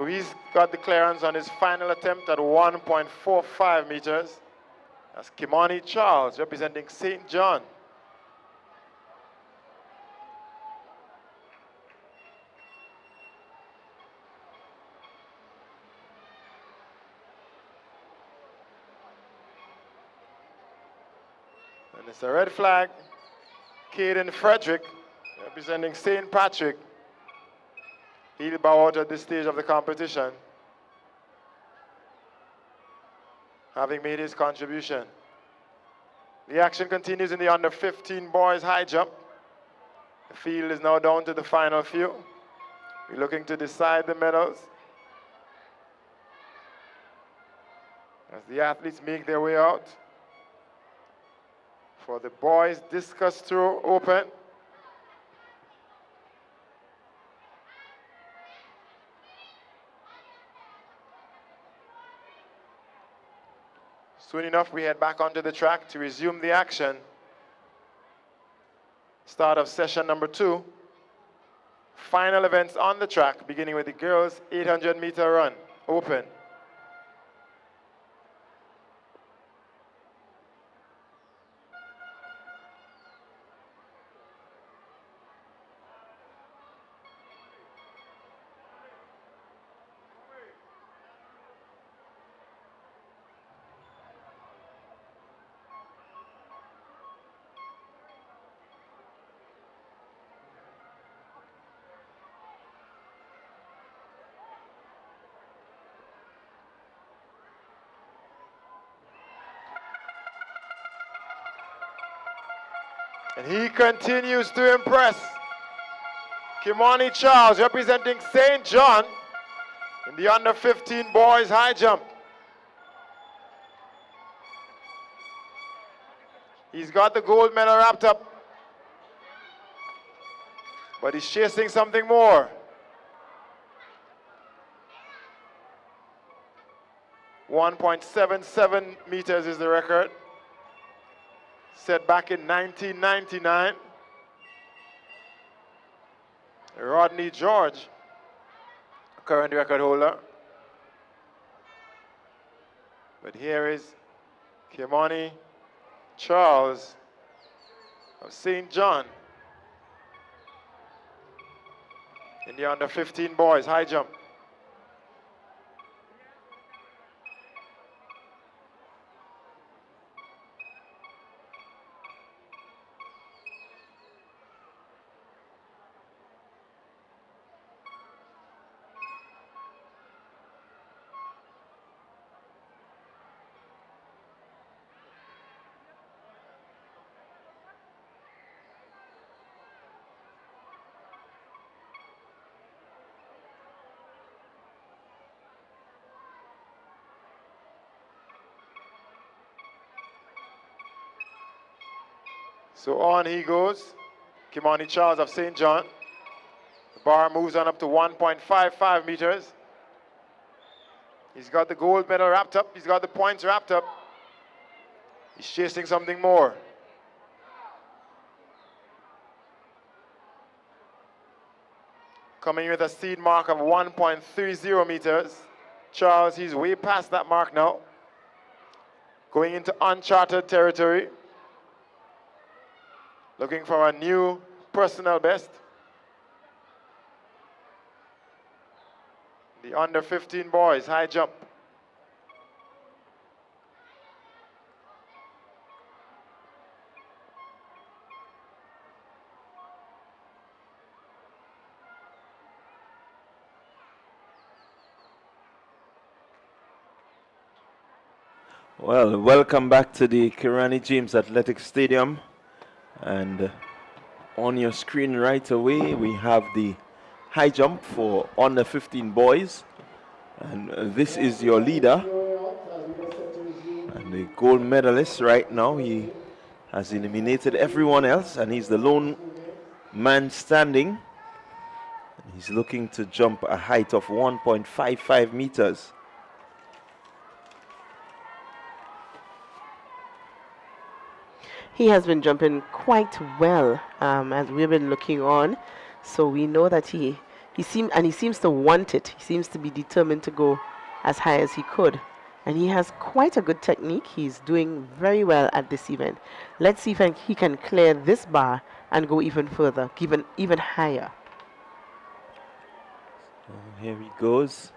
He's got the clearance on his final attempt at 1.45 meters. That's Kimani Charles representing St. John. And it's a red flag. Caden Frederick representing St. Patrick. He'll bow out at this stage of the competition, having made his contribution. The action continues in the under 15 boys high jump. The field is now down to the final few. We're looking to decide the medals as the athletes make their way out. For the boys discus throw open, soon enough, we head back onto the track to resume the action. Start of session number 2. Final events on the track, beginning with the girls' 800-meter run, open. And he continues to impress. Kimani Charles representing St. John in the under 15 boys high jump. He's got the gold medal wrapped up, but he's chasing something more. 1.77 meters is the record, set back in 1999. Rodney George, current record holder. But here is Kimani Charles of St. John in the under 15 boys high jump. So on he goes, Kimani Charles of St. John. The bar moves on up to 1.55 meters. He's got the gold medal wrapped up. He's got the points wrapped up. He's chasing something more. Coming with a seed mark of 1.30 meters. Charles, he's way past that mark now. Going into uncharted territory. Looking for a new personal best. The under 15 boys high jump. Well, welcome back to the Kirani James Athletic Stadium. And on your screen right away, we have the high jump for under 15 boys. And this is your leader. And the gold medalist right now, he has eliminated everyone else, and he's the lone man standing. He's looking to jump a height of 1.55 meters. He has been jumping quite well as we've been looking on. So we know that he he seems to want it. He seems to be determined to go as high as he could. And he has quite a good technique. He's doing very well at this event. Let's see if he can clear this bar and go even further, even higher. Here he goes.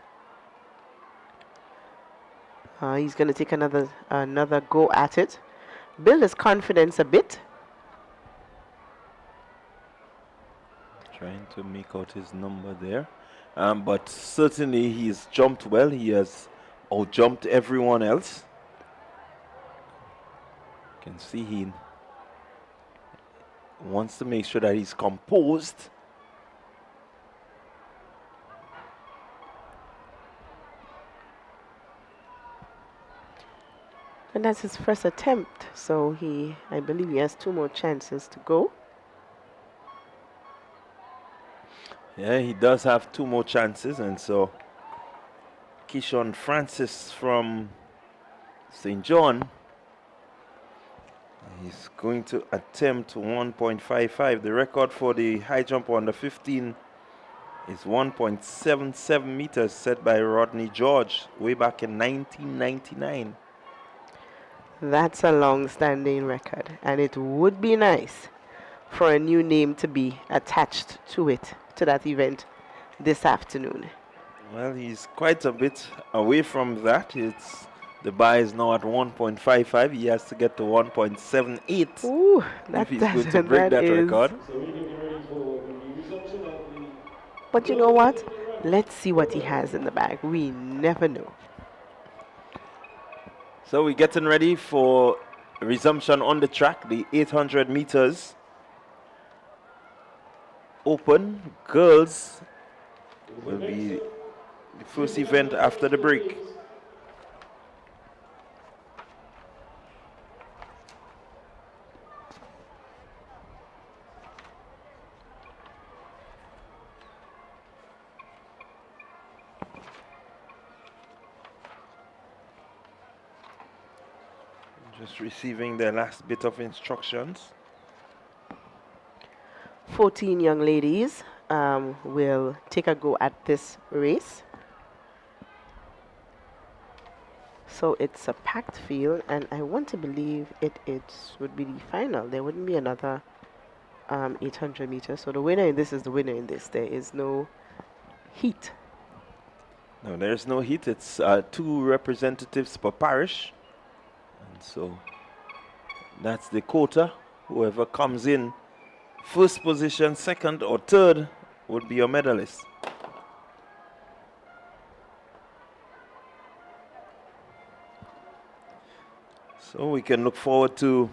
He's going to take another go at it. Build his confidence a bit. Trying to make out his number there. But certainly he's jumped well. He has out-jumped everyone else. You can see he wants to make sure that he's composed. And that's his first attempt, so I believe he has 2 more chances to go. Yeah, he does have 2 more chances, and so Keishon Francis from St. John, he's going to attempt 1.55. The record for the high jump under 15 is 1.77 meters set by Rodney George way back in 1999. That's a long-standing record, and it would be nice for a new name to be attached to that event this afternoon. Well, he's quite a bit away from that. The bar is now at 1.55. He has to get to 1.78. Ooh, if he's going to break that record. But you know what? Let's see what he has in the bag. We never know. So we're getting ready for resumption on the track, the 800 meters. Open girls will be the first event after the break. Just receiving the last bit of instructions. 14 young ladies will take a go at this race. So it's a packed field, and I want to believe it would be the final. There wouldn't be another 800 meters. So the winner in this is the winner in this. There is no heat. No, there's no heat. It's 2 representatives per parish. And so that's the quota. Whoever comes in first position, second or third would be a medalist. So we can look forward to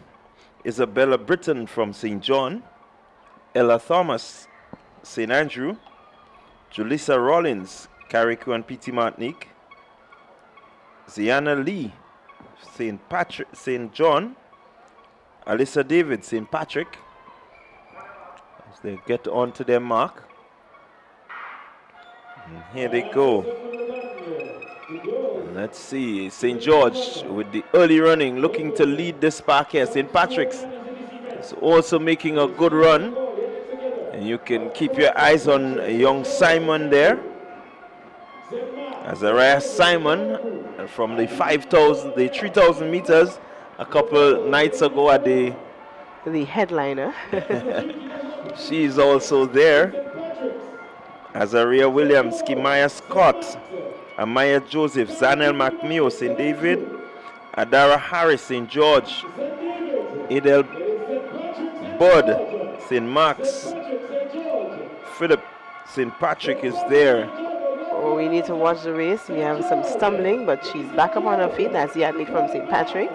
Isabella Britton from St. John, Ella Thomas, St. Andrew, Julissa Rollins, Carriacou and Petit Martinique, Ziana Lee, St. John, Alyssa David, St. Patrick, as they get on to their mark. And here they go. Let's see, St. George with the early running, looking to lead this pack here. St. Patrick's is also making a good run. And you can keep your eyes on young Simon there. Azariah Simon from the 3,000 meters a couple nights ago at the headliner. She's also there. Azariah Williams, Kimaya Scott, Amaya Joseph, Zanel McMeo, St. David, Adara Harris, St. George, Adel Bud, St. Mark's, Philip, St. Patrick is there. Oh, we need to watch the race. We have some stumbling, but she's back up on her feet. That's the athlete from St. Patrick.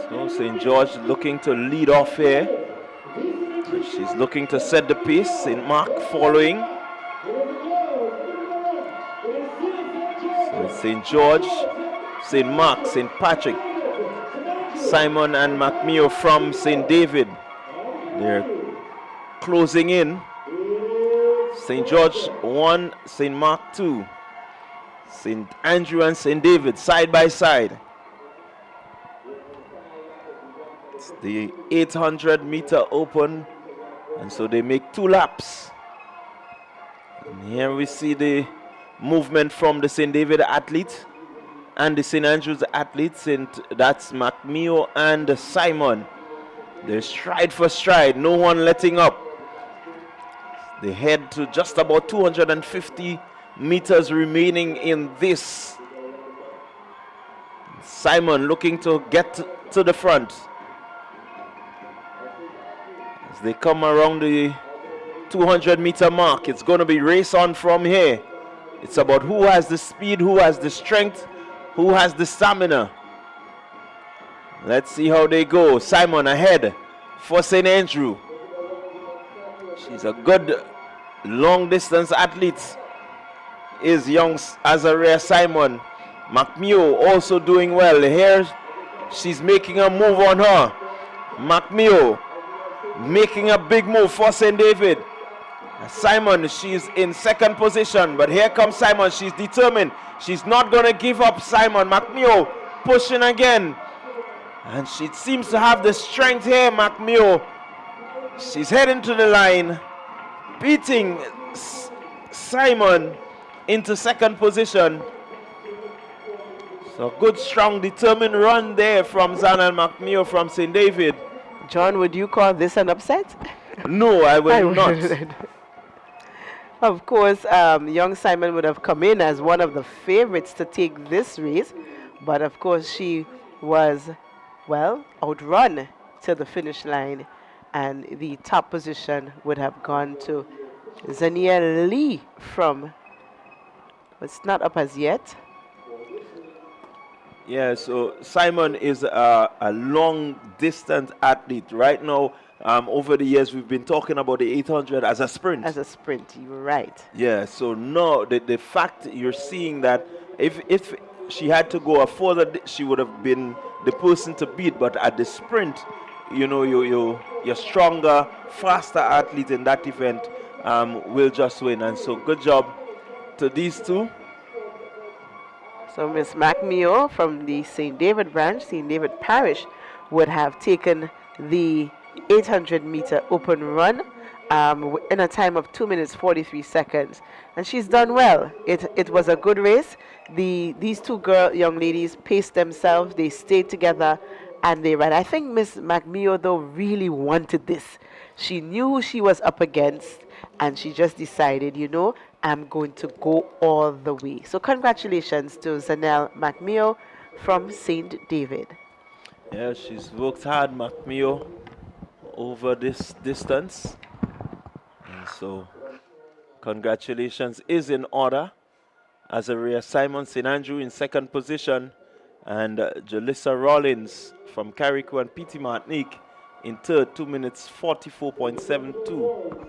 So St. George looking to lead off here. She's looking to set the pace. St. Mark following. So St. George, St. Mark, St. Patrick, Simon and McMeo from St. David. They're closing in. St. George 1, St. Mark 2. St. Andrew and St. David side by side. It's the 800 meter open, and so they make 2 laps Here we see the movement from the St. David athlete and the St. Andrews athletes, and that's McMeo and Simon. They're stride for stride, no one letting up. They head to just about 250 meters remaining in this. Simon looking to get to the front. As they come around the 200-meter mark, it's going to be race on from here. It's about who has the speed, who has the strength, who has the stamina. Let's see how they go. Simon ahead for St. Andrew. She's a good long-distance athlete. Is young Azariah Simon. McMeo also doing well. Here she's making a move on her. McMeo making a big move for St. David. Simon, she's in second position, but here comes Simon. She's determined. She's not going to give up. Simon McMeo pushing again. And she seems to have the strength here, McMeo. She's heading to the line, beating Simon into second position. So good, strong, determined run there from Zanel McMeo from St. David. John, would you call this an upset? No, I will not. Of course, young Simon would have come in as one of the favorites to take this race, but of course she was, well, outrun to the finish line, and the top position would have gone to Zaniel Lee from, it's not up as yet. Yeah, so Simon is a long-distance athlete. Right now, over the years, we've been talking about the 800 as a sprint. As a sprint, you're right. Yeah, so no, the fact you're seeing that if she had to go a further, she would have been the person to beat. But at the sprint, you know, you're stronger, faster athlete in that event will just win. And so good job to these two. So Miss McMeo from the St. David branch, St. David Parish, would have taken the 800-meter open run in a time of 2 minutes 43 seconds, and she's done well. It was a good race. These two young ladies paced themselves. They stayed together and they ran. I think Miss McMeo though really wanted this. She knew who she was up against, and she just decided, you know, I'm going to go all the way. So congratulations to Zanel McMeo from St. David. Yeah, she's worked hard, McMeo, over this distance. And so congratulations is in order. Azariah Simon St. Andrew in second position, and Jalissa Rollins from Carriacou and Petit Martinique in third, 2 minutes 44.72.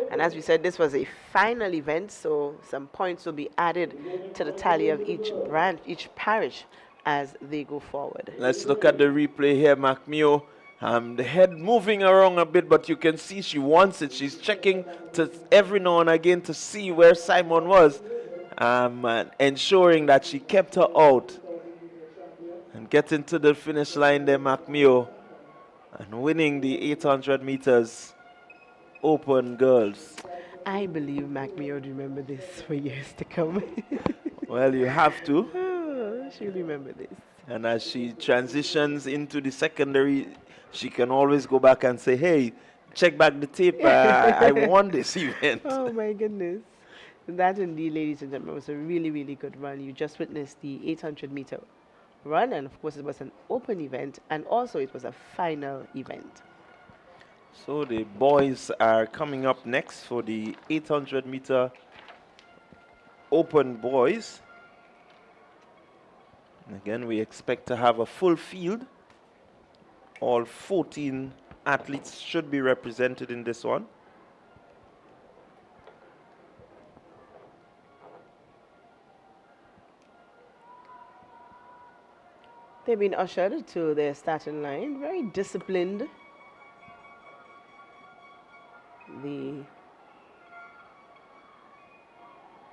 And as we said, this was a final event, so some points will be added to the tally of each branch, each parish, as they go forward. Let's look at the replay here, McMeo. The head moving around a bit, but you can see she wants it. She's checking to every now and again to see where Simon was, and ensuring that she kept her out. And getting to the finish line there, McMeo, and winning the 800 meters open girls. I believe McMeo would remember this for years to come. Well, you have to. Oh, she'll remember this. And as she transitions into the secondary, she can always go back and say, hey, check back the tape. I won this event. Oh, my goodness. That indeed, ladies and gentlemen, was a really, really good run. You just witnessed the 800-meter run, and of course it was an open event, and also it was a final event. So the boys are coming up next for the 800-meter open boys. And again, we expect to have a full field. All 14 athletes should be represented in this one. They've been ushered to their starting line, very disciplined. The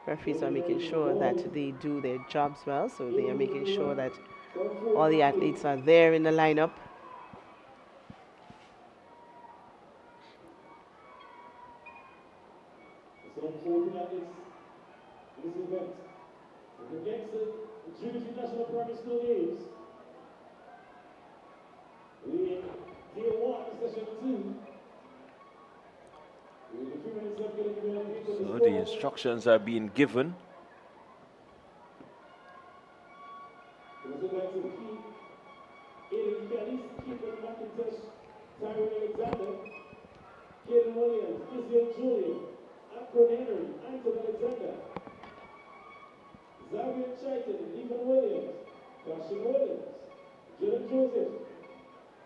referees are making sure that they do their jobs well, so they are making sure that all the athletes are there in the lineup. Zone So the instructions are being given. Caden Williams, Israel Julian, Akron Henry, Anthem Alexander, Xavier Chaitin, Ethan Williams, Joshua Williams, Jordan Joseph,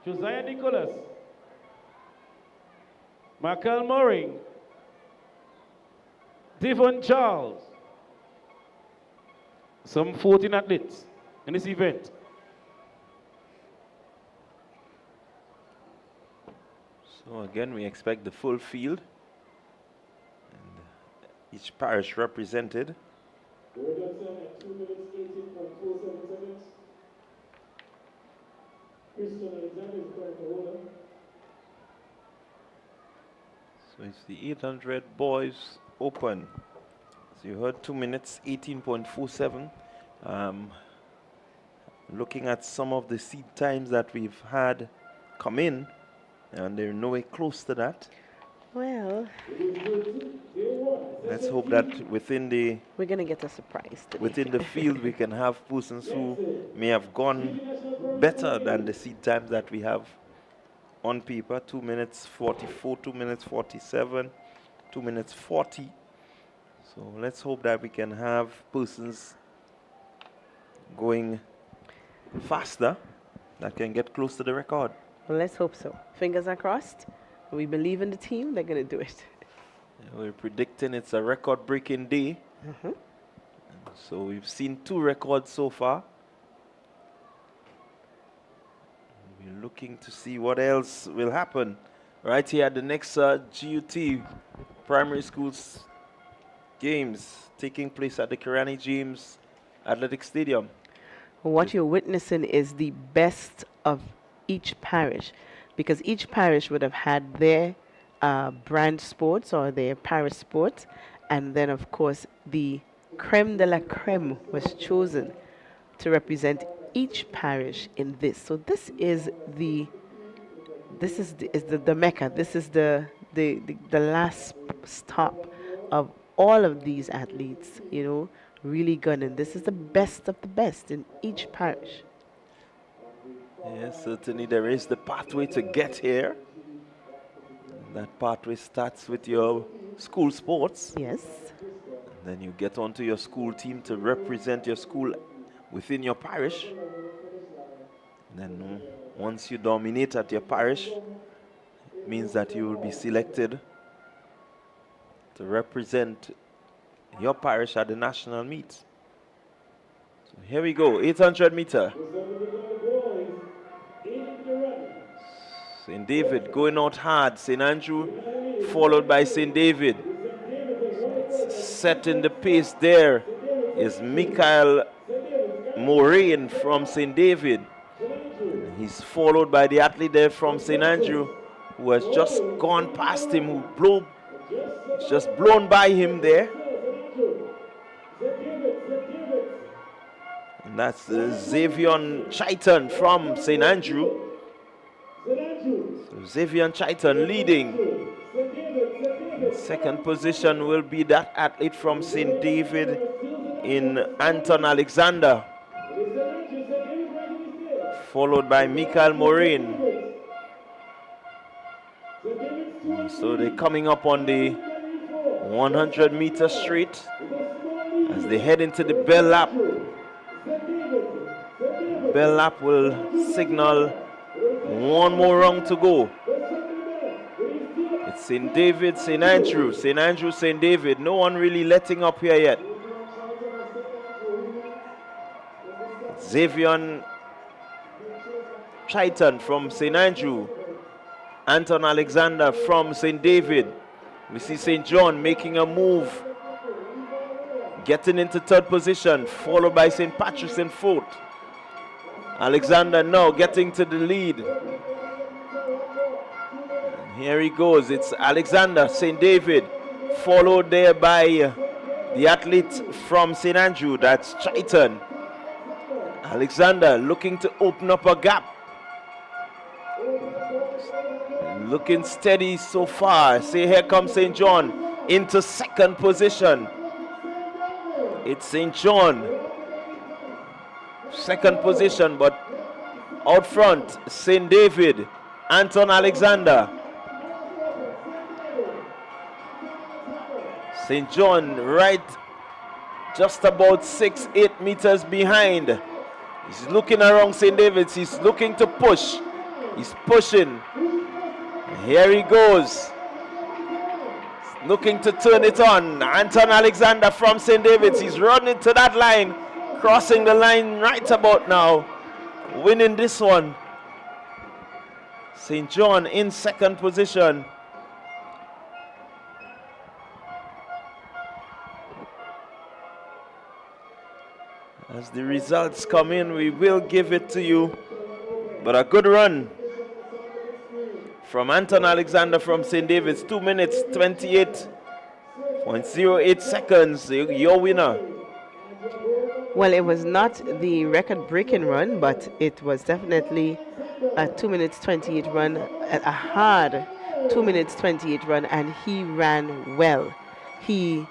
Josiah Nicholas, Michael Moring, Devon Charles. Some 14 athletes in this event. So again, we expect the full field. And each parish represented. at 2 minutes 18.47 seconds. Christian Alexander is current holder. So it's the 800 boys open. So you heard 2 minutes 18.47. Looking at some of the seed times that we've had come in, and they're nowhere close to that. Well, Let's hope that within the we're going to get a surprise today. within the field we can have persons who may have gone better than the seed times that we have on paper. 2 minutes 44, 2 minutes 47, 2 minutes 40. So let's hope that we can have persons going faster that can get close to the record. Well, let's hope so. Fingers are crossed. We believe in the team. They're going to do it. We're predicting it's a record-breaking day. So we've seen 2 records so far. We're looking to see what else will happen right here at the NEXA GUT Primary Schools games taking place at the Kirani James Athletic Stadium. What you're witnessing is the best of each parish, because each parish would have had their brand sports or their parish sports, and then of course the creme de la creme was chosen to represent each parish in this. So this is the Mecca. This is the last stop of all of these athletes, you know, really gunning. This is the best of the best in each parish. Yes, certainly there is the pathway to get here. That pathway starts with your school sports. Yes. And then you get onto your school team to represent your school within your parish. And then once you dominate at your parish, it means that you will be selected to represent your parish at the national meet. So here we go, 800 meter. St. David going out hard. St. Andrew followed by St. David. Setting the pace there is Michael Moraine from St. David. He's followed by the athlete there from St. Andrew who has just gone past him, it's just blown by him there. And that's Xavier Chaitin from St. Andrew. So Xavier Chaitin leading. Second position will be that athlete from St. David in Anton Alexander, followed by Michael Moraine. So they're coming up on the 100 meter straight as they head into the bell lap. Bell lap will signal one more round to go. It's St. David, St. Andrew, St. Andrew, St. David. No one really letting up here yet. Xavier Chaitin from St. Andrew. Anton Alexander from St. David. We see St. John making a move, getting into third position, followed by St. Patrick's in fourth. Alexander now getting to the lead. And here he goes. It's Alexander, St. David, followed there by the athlete from St. Andrew, that's Chaitin. Alexander looking to open up a gap. Looking steady so far. See, here comes St. John into second position. It's St. John. Second position, but out front, St. David, Anton Alexander. St. John right just about 6-8 meters behind. He's looking around St. David's. He's looking to push. He's pushing. Here he goes. Looking to turn it on. Anton Alexander from St. David's. He's running to that line. Crossing the line right about now. Winning this one. St. John in second position. As the results come in, we will give it to you. But a good run from Anton Alexander from St. David's. 2 minutes, 28.08 seconds. Your winner. Well, it was not the record-breaking run, but it was definitely a 2 minutes 28 run, a hard 2 minutes 28 run, and he ran well. He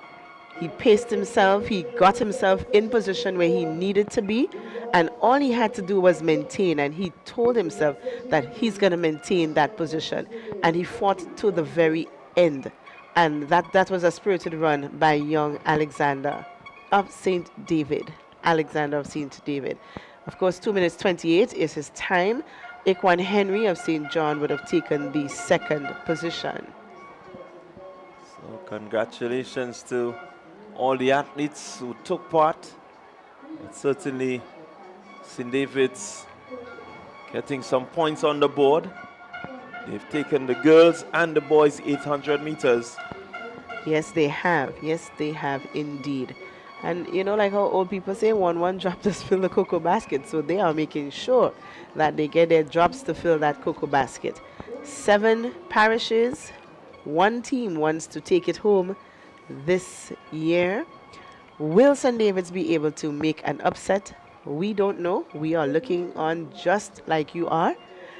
paced himself, he got himself in position where he needed to be, and all he had to do was maintain, and he told himself that he's going to maintain that position, and he fought to the very end. And that was a spirited run by young Alexander of St. David. Alexander of St. David. Of course, 2 minutes 28 is his time. Equan Henry of St. John would have taken the second position. So congratulations to all the athletes who took part. And certainly St. David's getting some points on the board. They've taken the girls and the boys 800 meters. Yes, they have. Yes, they have indeed. And you know, like how old people say, one drop does fill the cocoa basket. So they are making sure that they get their drops to fill that cocoa basket. 7 parishes, 1 team wants to take it home this year. Will St. David's be able to make an upset? We don't know. We are looking on just like you are.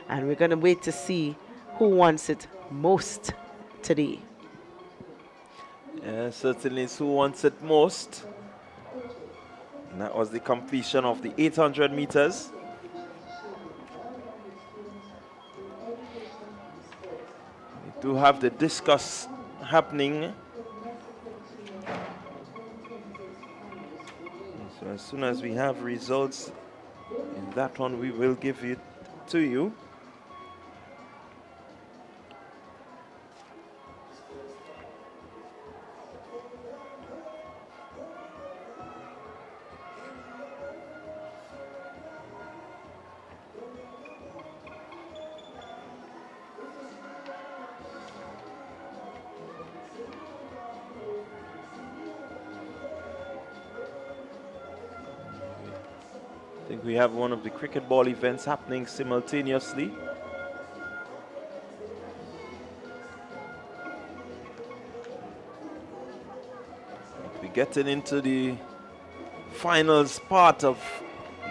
And we're going to wait to see who wants it most today. Yeah, certainly it's who wants it most. And that was the completion of the 800 meters. We do have the discus happening. So as soon as we have results in that one, we will give it to you. I think we have one of the cricket ball events happening simultaneously. We're getting into the finals part of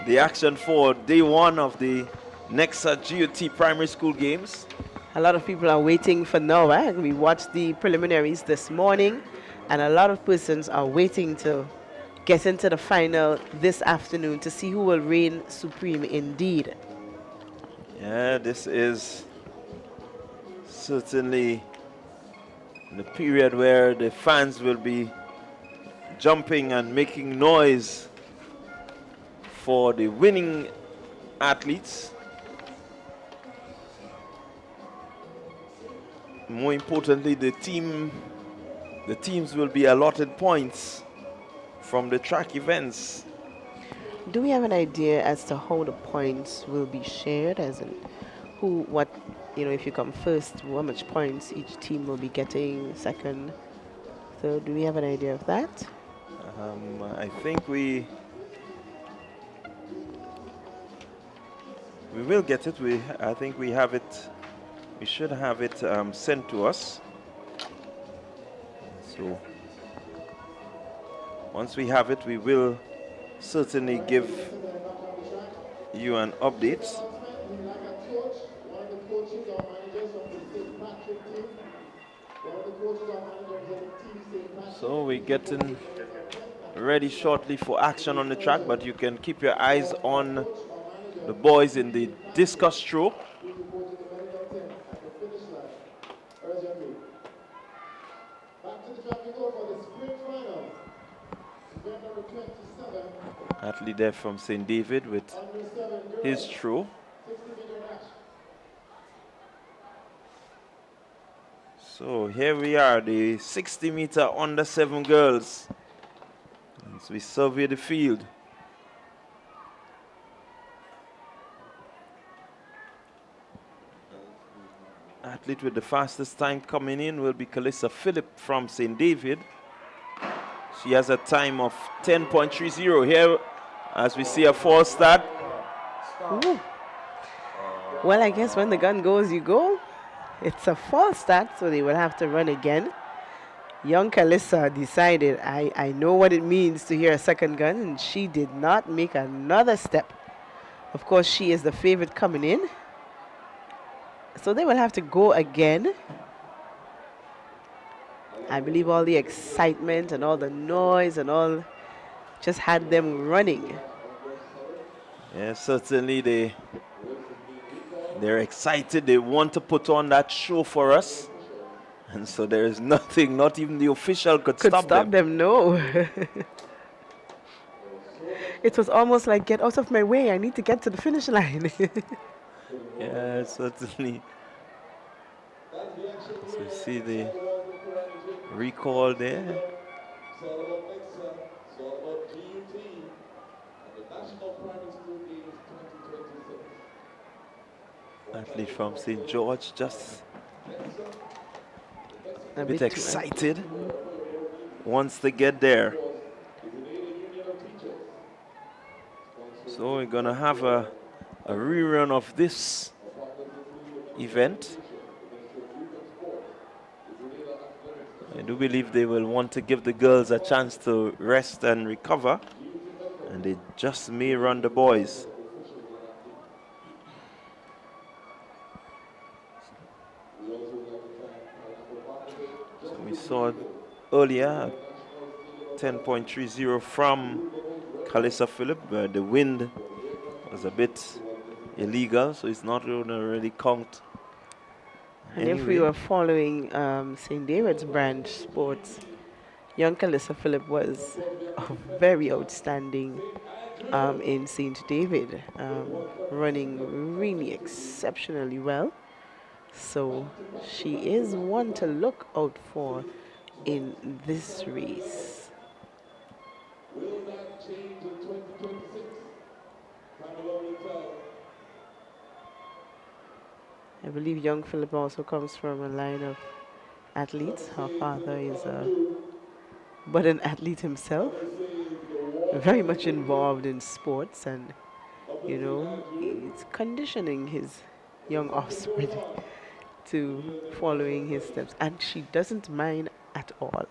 the action for day 1 of the NEXA GUT primary school games. A lot of people are waiting for now. We watched the preliminaries this morning, and a lot of persons are waiting to get into the final this afternoon to see who will reign supreme indeed. Yeah, this is certainly the period where the fans will be jumping and making noise for the winning athletes. More importantly, the teams will be allotted points from the track events. Do we have an idea as to how the points will be shared, as in if you come first, how much points each team will be getting, second, third? Do we have an idea of that? I think we will get it. I think we have it. We should have it sent to us. So once we have it, we will certainly give you an update. coaches or managers from the St. Patrick team. One of the coaches or managers of the team St. Patrick. So we're getting ready shortly for action on the track, but you can keep your eyes on the boys in the discus throw. Athlete there from St. David with his throw. So here we are, the 60-meter under 7 girls. As we survey the field. Athlete with the fastest time coming in will be Calissa Phillip from St. David. She has a time of 10.30 here as we see a false start. Ooh. Well, I guess when the gun goes, you go. It's a false start, so they will have to run again. Young Calissa decided, I know what it means to hear a second gun, and she did not make another step. Of course, she is the favorite coming in. So they will have to go again. I believe all the excitement and all the noise and all just had them running. Yeah, certainly they're excited. They want to put on that show for us. And so there is nothing, not even the official could stop them. No. It was almost like, get out of my way. I need to get to the finish line. Yeah, certainly. So you see the recall there. It's all about NEXA, it's all about GUT, and the National Primary School Games 2026. Athlete from St. George just a bit excited. Wants to get there. So we're gonna have a rerun of this event. I do believe they will want to give the girls a chance to rest and recover, and they just may run the boys. So we saw earlier 10.30 from Calissa Phillip, where the wind was a bit illegal, so it's not going to really count. And if we were following St. David's branch sports, young Calissa Phillip was very outstanding in St. David, running really exceptionally well. So she is one to look out for in this race. Will that change in 2026? Time will tell. I believe young Phillip also comes from a line of athletes. Her father is but an athlete himself, very much involved in sports, and you know, he's conditioning his young offspring to following his steps, and she doesn't mind at all.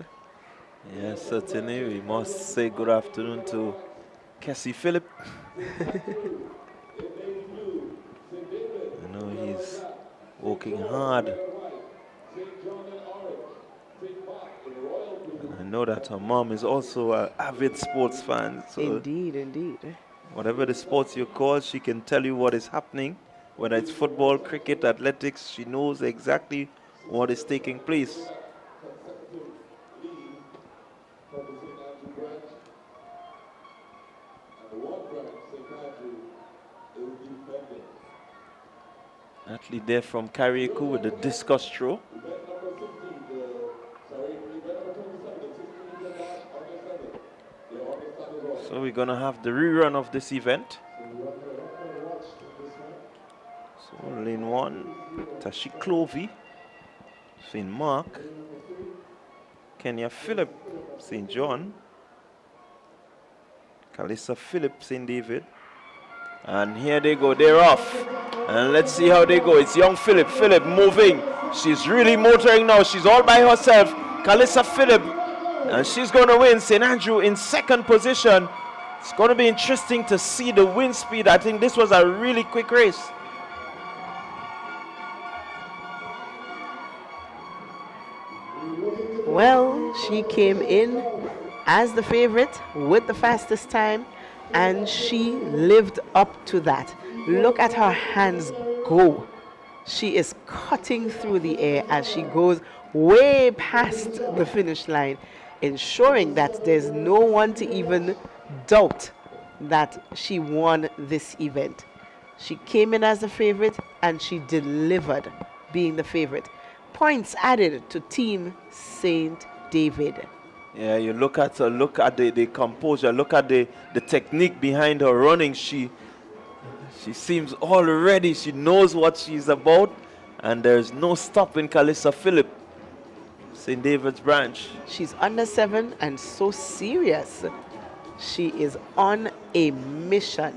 Yes, certainly. We must say good afternoon to Cassie Phillip. I know he's working hard. And I know that her mom is also an avid sports fan. So Indeed, indeed. whatever the sports you call, she can tell you what is happening. Whether it's football, cricket, athletics, she knows exactly what is taking place. Athlete there from Carriacou with the discus throw. So we're going to have the rerun of this event. So lane 1, Tashi Clovey, St. Mark, Kenya Phillip, St. John, Calissa Phillip, St. David. And here they go, they're off. And let's see how they go. It's young Phillip. Phillip moving. She's really motoring now. She's all by herself. Calissa Phillip. And she's going to win. St. Andrew in second position. It's going to be interesting to see the wind speed. I think this was a really quick race. Well, she came in as the favorite with the fastest time, and she lived up to that. Look at her hands go. She is cutting through the air as she goes way past the finish line, ensuring that there's no one to even doubt that she won this event. She came in as the favorite and she delivered being the favorite. Points added to Team St. David. Yeah, you look at her, look at the composure, look at the technique behind her running. She seems already, she knows what she's about, and there's no stopping Calissa Phillip, St. David's branch. She's under 7 and so serious. She is on a mission.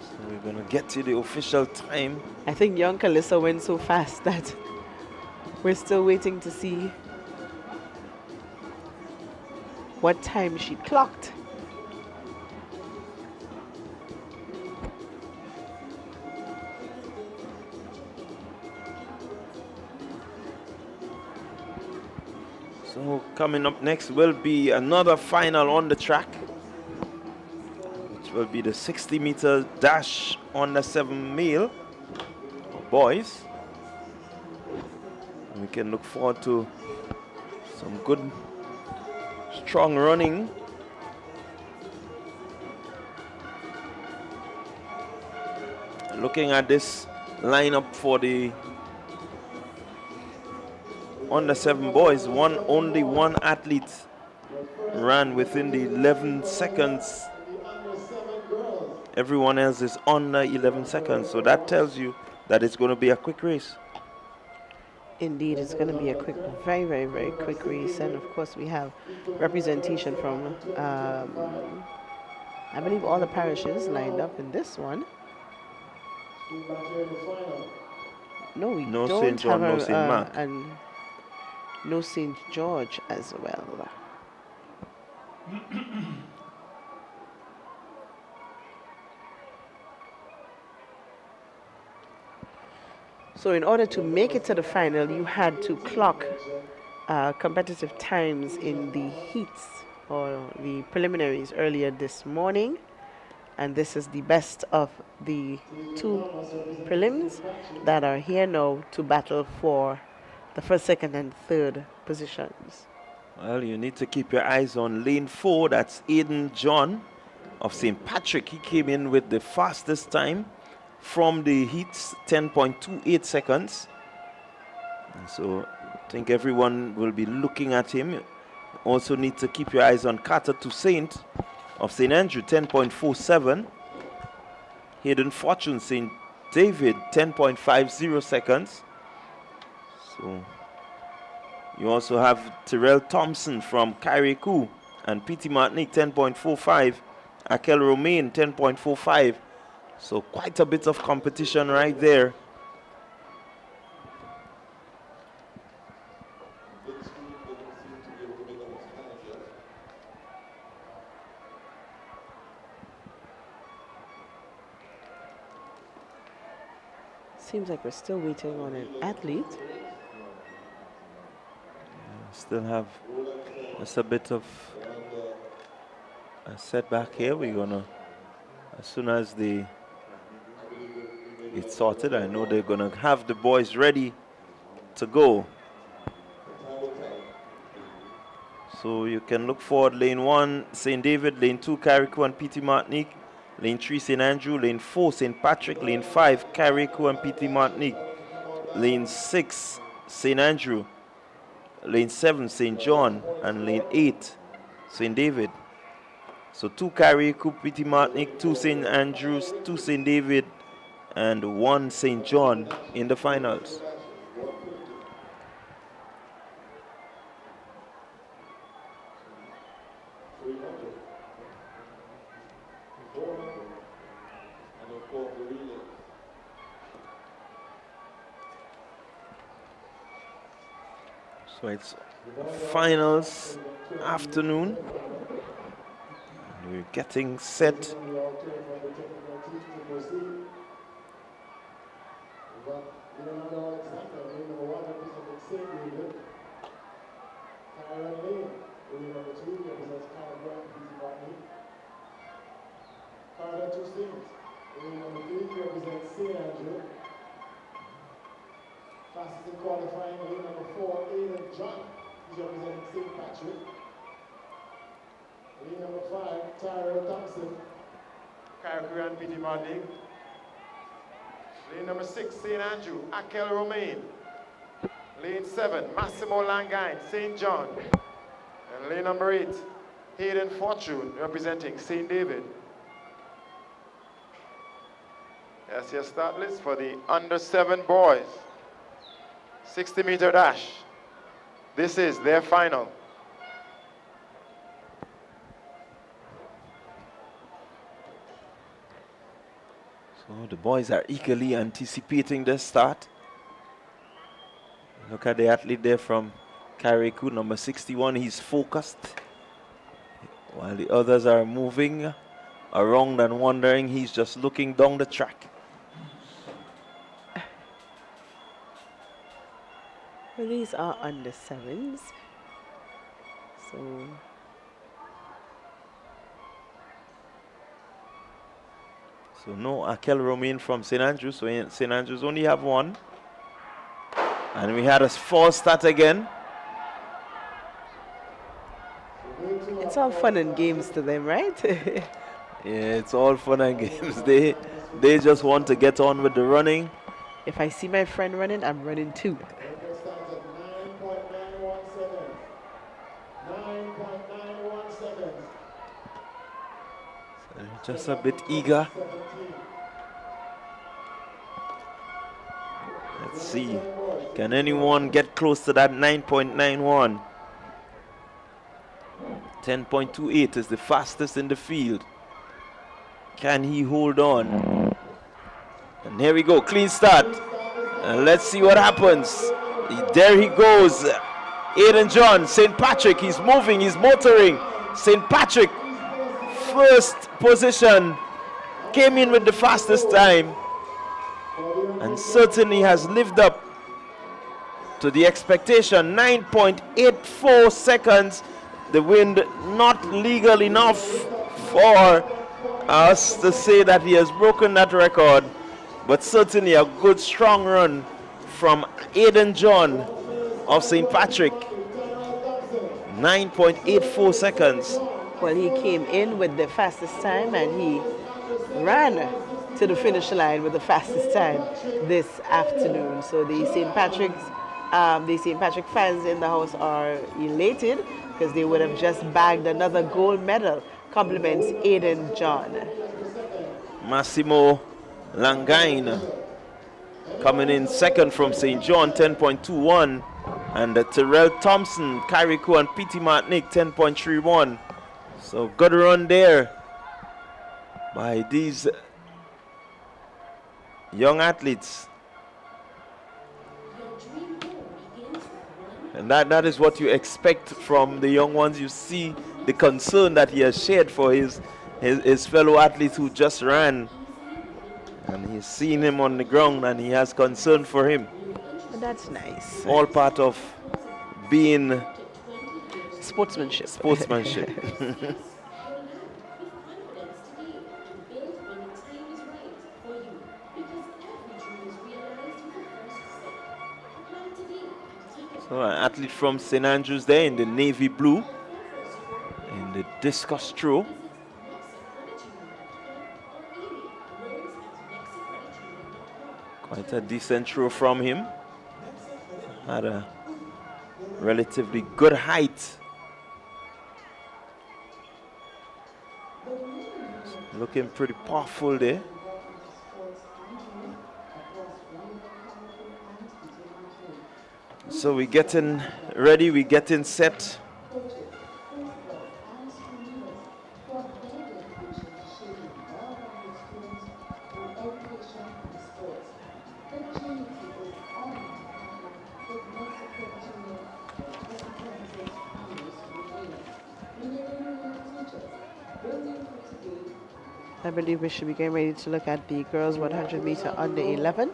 So we're going to get to the official time. I think young Calissa went so fast that we're still waiting to see what time she clocked. So coming up next will be another final on the track, which will be the 60-meter dash on the 7 male boys. And we can look forward to some good, strong running. Looking at this lineup for the under 7 boys, only one athlete ran within the 11 seconds. Everyone else is under 11 seconds, so that tells you that it's going to be a quick race. Indeed, it's going to be a quick, very, very, very quick race. And of course, we have representation from, I believe, all the parishes lined up in this one. No, we No don't St. John, have no St. Mark. and no St. George as well. So in order to make it to the final, you had to clock competitive times in the heats or the preliminaries earlier this morning. And this is the best of the 2 prelims that are here now to battle for the first, second, and third positions. Well, you need to keep your eyes on lane 4. That's Aiden John of St. Patrick. He came in with the fastest time from the heats, 10.28 seconds. And so I think everyone will be looking at him. Also need to keep your eyes on Carter Toussaint of St. Andrew, 10.47. Hayden Fortune, St. David, 10.50 seconds. So you also have Terrell Thompson from Carriacou and P.T. Martinique, 10.45. Akel Romain, 10.45. So quite a bit of competition right there. Seems like we're still waiting on an athlete. Still have just a bit of a setback here. We're gonna, as soon as it's sorted, I know they're gonna have the boys ready to go. So you can look forward lane 1, St. David, lane 2, Carriacou and P.T. Martinique, lane 3, St. Andrew, lane 4, St. Patrick, lane 5, Carriacou and P.T. Martinique, lane 6, St. Andrew, lane 7, St. John, and lane 8, St. David. So 2 Carriacou, P.T. Martinique, 2 St. Andrews, 2 St. David, and 1 St. John in the finals. So it's finals afternoon. We're getting set. got Leonardo Alexander, lane number 1, representing St. David. Tyron Lane, lane number 2, represents Carriacou and Partygrenada. Carter Toussaint, lane number 3, represents St. Andrew. Fastest in qualifying, lane number 4, Aiden John, he's representing St. Patrick. Lane number 5, Tyrell Thompson, Carriacou and Partygrenada. Lane number 6, St. Andrew, Akel Romain. Lane 7, Massimo Langain, St. John. And lane number 8, Hayden Fortune, representing St. David. That's your start list for the under 7 boys. 60-meter dash. This is their final. So the boys are eagerly anticipating this start. Look at the athlete there from Carriacou, number 61. He's focused. While the others are moving around and wondering, he's just looking down the track. Well, these are under 7s. So no Akel Romain from St. Andrews. So St. Andrews only have 1. And we had a false start again. It's all fun and games to them, right? Yeah, it's all fun and games. They just want to get on with the running. If I see my friend running, I'm running too. Just a bit eager. Let's see. Can anyone get close to that 9.91? 10.28 is the fastest in the field. Can he hold on? And here we go, clean start. And let's see what happens. There he goes. Aiden John, St. Patrick, he's moving, he's motoring. St. Patrick, first position, came in with the fastest time and certainly has lived up to the expectation. 9.84 seconds. The wind not legal enough for us to say that he has broken that record, but certainly a good strong run from Aiden John of St. Patrick. 9.84 seconds. Well, he came in with the fastest time and he ran to the finish line with the fastest time this afternoon. So the St. Patrick fans in the house are elated because they would have just bagged another gold medal. Compliments Aiden John. Massimo Langain coming in second from St. John, 10.21. And Terrell Thompson, Carriacou and P.T. Martinique, 10.31. So good run there by these young athletes. And that is what you expect from the young ones. You see the concern that he has shared for his fellow athletes who just ran. And he's seen him on the ground and he has concern for him. That's nice. All part of being sportsmanship. Sportsmanship. So an athlete from St. Andrews there in the navy blue, in the discus throw. Quite a decent throw from him. Had a relatively good height. Looking pretty powerful there. So we're getting ready, we're getting set. I believe we should be getting ready to look at the girls 100 meter under 11.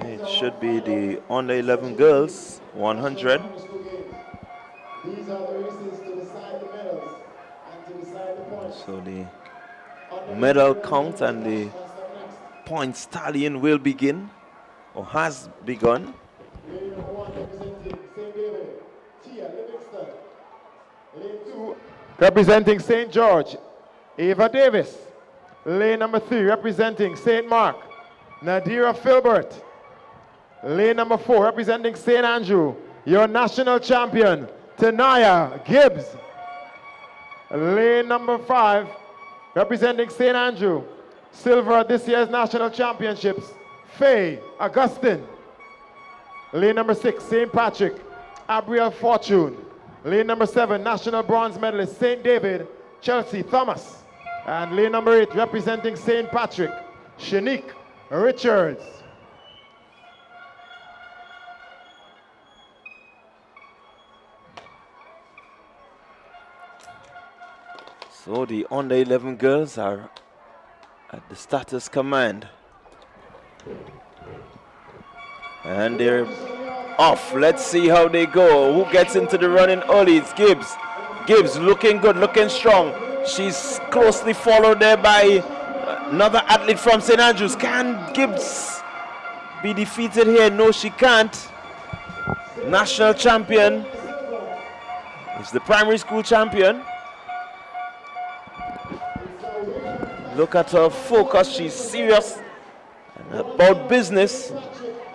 It should be the under 11 girls 100. These are the races to decide the medals and to decide the points. So the medal count and the point stallion will begin, or has begun. Lane number 1 representing St. David, Tia Livingston. Lane 2 Representing St. George, Ava Davis. Lane number 3 representing St. Mark, Nadira Filbert. Lane number 4 representing St. Andrew, your national champion, Tanaya Gibbs. Lane number 5 representing St. Andrew, silver at this year's national championships, Faye Augustine. Lane number 6, St. Patrick, Abriel Fortune. Lane number 7, national bronze medalist, St. David, Chelsea Thomas. And lane number 8, representing St. Patrick, Shanique Richards. So the under 11 girls are at the starters command. And they're off. Let's see how they go. Who gets into the running early? It's Gibbs. Gibbs looking good, looking strong. She's closely followed there by another athlete from St. Andrews. Can Gibbs be defeated here? No, she can't. National champion. It's the primary school champion. Look at her focus. She's serious and about business.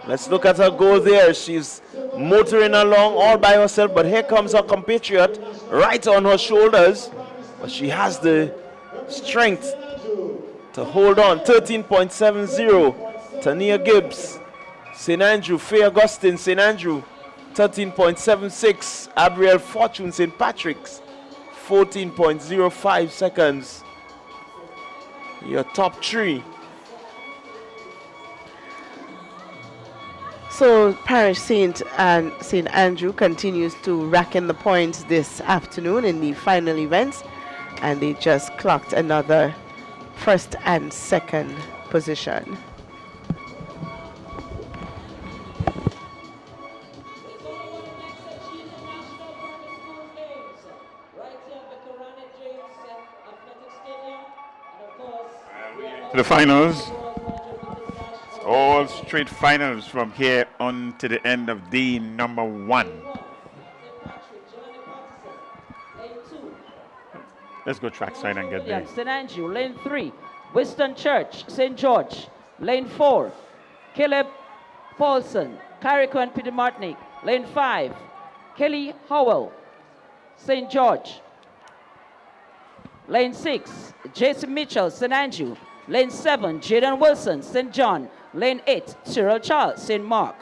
Let's look at her go there. She's motoring along all by herself, but here comes her compatriot right on her shoulders. But she has the strength to hold on. 13.70. Tania Gibbs. St. Andrew, Faye Augustine, St. Andrew. 13.76. Abriel Fortune, St. Patrick's. 14.05 seconds. Your top 3. So Parish St. Andrew continues to rack in the points this afternoon in the final events, and they just clocked another first and second position. To the finals. All straight finals from here on to the end of D number 1. Let's go trackside and get there. St. Andrew, lane 3, Western Church, St. George, lane 4, Caleb Paulson, Carriacou and Peter Martinique, lane 5, Kelly Howell, St. George, lane 6, Jason Mitchell, St. Andrew, lane 7, Jaden Wilson, St. John, lane 8, Cyril Charles, St. Mark.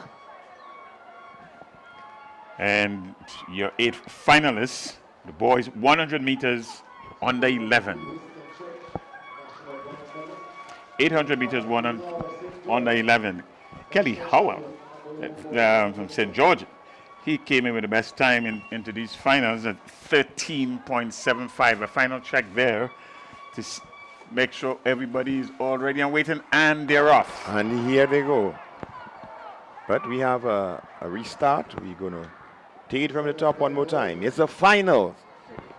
And your 8 finalists, the boys 100 meters under 11. 800 meters under 11. Kelly Howell from St. George, he came in with the best time into these finals at 13.75. A final check there to make sure everybody is all ready and waiting, and they're off. And here they go. But we have a restart. We're going to take it from the top one more time. It's the final.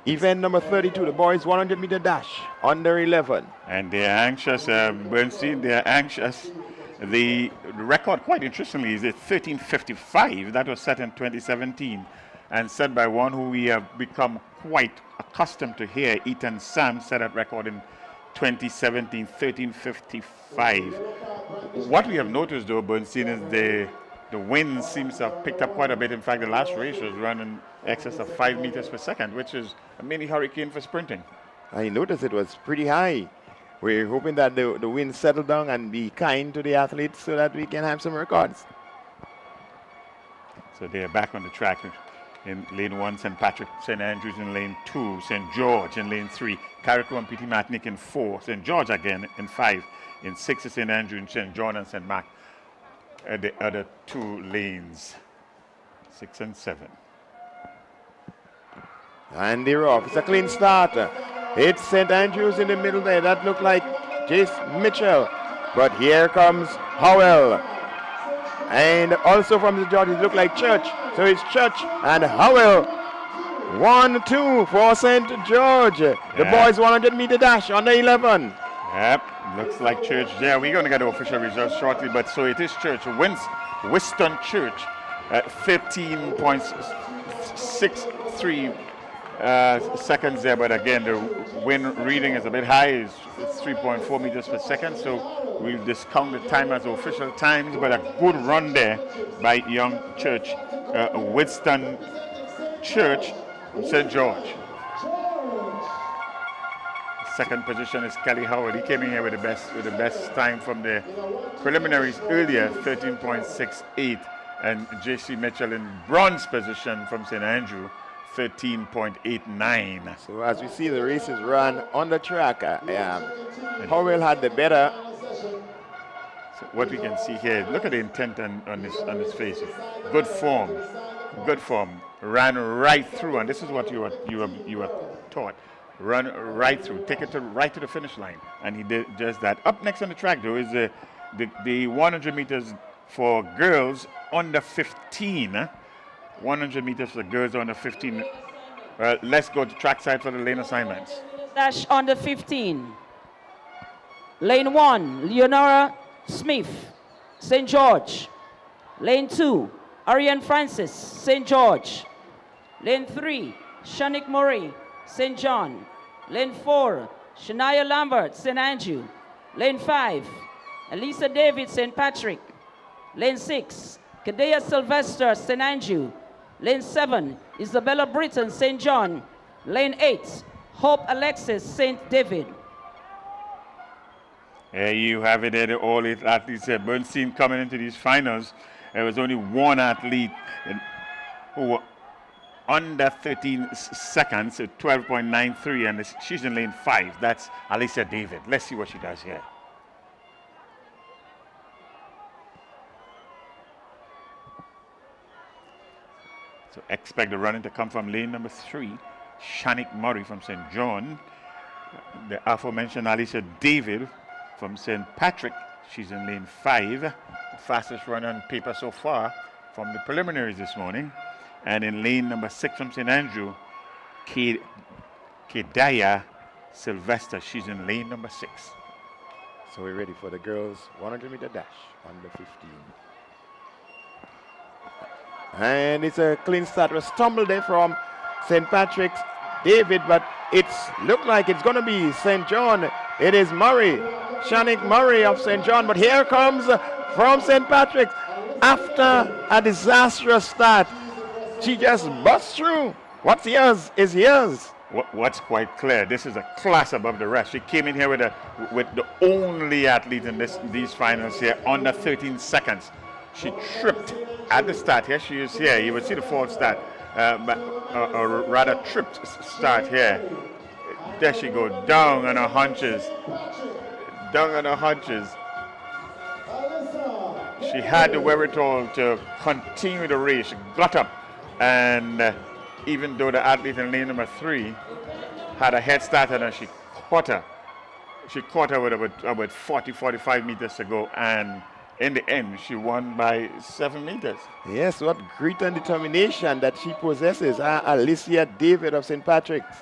Event number 32, the boys 100-meter dash, under 11. And they're anxious, Bernstein, they're anxious. The record, quite interestingly, is at 13:55. That was set in 2017 and set by one who we have become quite accustomed to here. Ethan Sam set that record in 2017, 13:55. What we have noticed, though, Bernstein, is the wind seems to have picked up quite a bit. In fact, the last race was running excess of 5 meters per second, which is a mini hurricane for sprinting. I noticed it was pretty high. We're hoping that the wind settle down and be kind to the athletes so that we can have some records. So they're back on the track in lane 1, St. Patrick, St. Andrews in lane 2, St. George in lane 3, Carriacou and Petit Martinique in 4, St. George again in 5, in 6 is St. Andrew and St. John and St. Mark at the other 2 lanes, 6 and 7. And they're off. It's a clean start. It's St. Andrews in the middle there. That looked like Jace Mitchell. But here comes Howell. And also from the judges, look like Church. So it's Church and Howell. 1-2 for St. George. The boys 100-meter dash under 11. Yep, looks like Church there. We're going to get the official results shortly, but so it is Church wins Weston Church at 13.63 seconds there, but again the wind reading is a bit high, it's 3.4 meters per second, so we'll discount the time as official times, but a good run there by young Church, Weston Church from St. George. Second position is Kelly Howard. He came in here with the best time from the preliminaries earlier, 13.68, and J.C. Mitchell in bronze position from St. Andrew, 13.89. So as we see the races run on the track, Howell had the better. So what we can see here, look at the intent on his face. Good form. Ran right through, and this is what you were taught. Run right through, take it right to the finish line, and he did just that. Up next on the track, though, is the 100 meters for girls under 15. 100 meters for girls under 15. Let's go to trackside for the lane assignments. Dash under 15. Lane 1, Leonora Smith, St. George. Lane 2, Ariane Francis, St. George. Lane 3, Shanik Murray, St. John. Lane 4, Shania Lambert, St. Andrew. Lane 5, Elisa David, St. Patrick. Lane 6, Kadea Sylvester, St. Andrew. Lane 7, Isabella Britton, St. John. Lane 8, Hope Alexis, St. David. There you have it there, all 8 athletes here. Bernstein coming into these finals. There was only one athlete who were under 13 seconds, so 12.93, and she's in lane 5. That's Alicia David. Let's see what she does here. So expect the running to come from lane number 3, Shanik Murray from St. John. The aforementioned Alicia David from St. Patrick. She's in lane 5. The fastest runner on paper so far from the preliminaries this morning. And in lane number 6 from St. Andrew, Kedaya Sylvester. She's in lane number 6. So we're ready for the girls 100-meter dash under 15. And it's a clean start. Was stumbled there from St. Patrick's David, but it's looked like it's going to be St. John. It is Murray, Shanik Murray of St. John. But here comes from St. Patrick's. After a disastrous start, she just busts through. What's yours is yours. What's quite clear, this is a class above the rest. She came in here with the only athlete in these finals here under 13 seconds. She tripped at the start. Here she is here. You will see the false start, or rather tripped start here. There she goes, down on her hunches. Down on her hunches. She had the wherewithal to continue the race. She got up, and even though the athlete in lane number 3 had a head start on her, she caught her. She caught her with about 40-45 meters to go, and in the end, she won by 7 meters. Yes, what grit and determination that she possesses. Alicia David of St. Patrick's.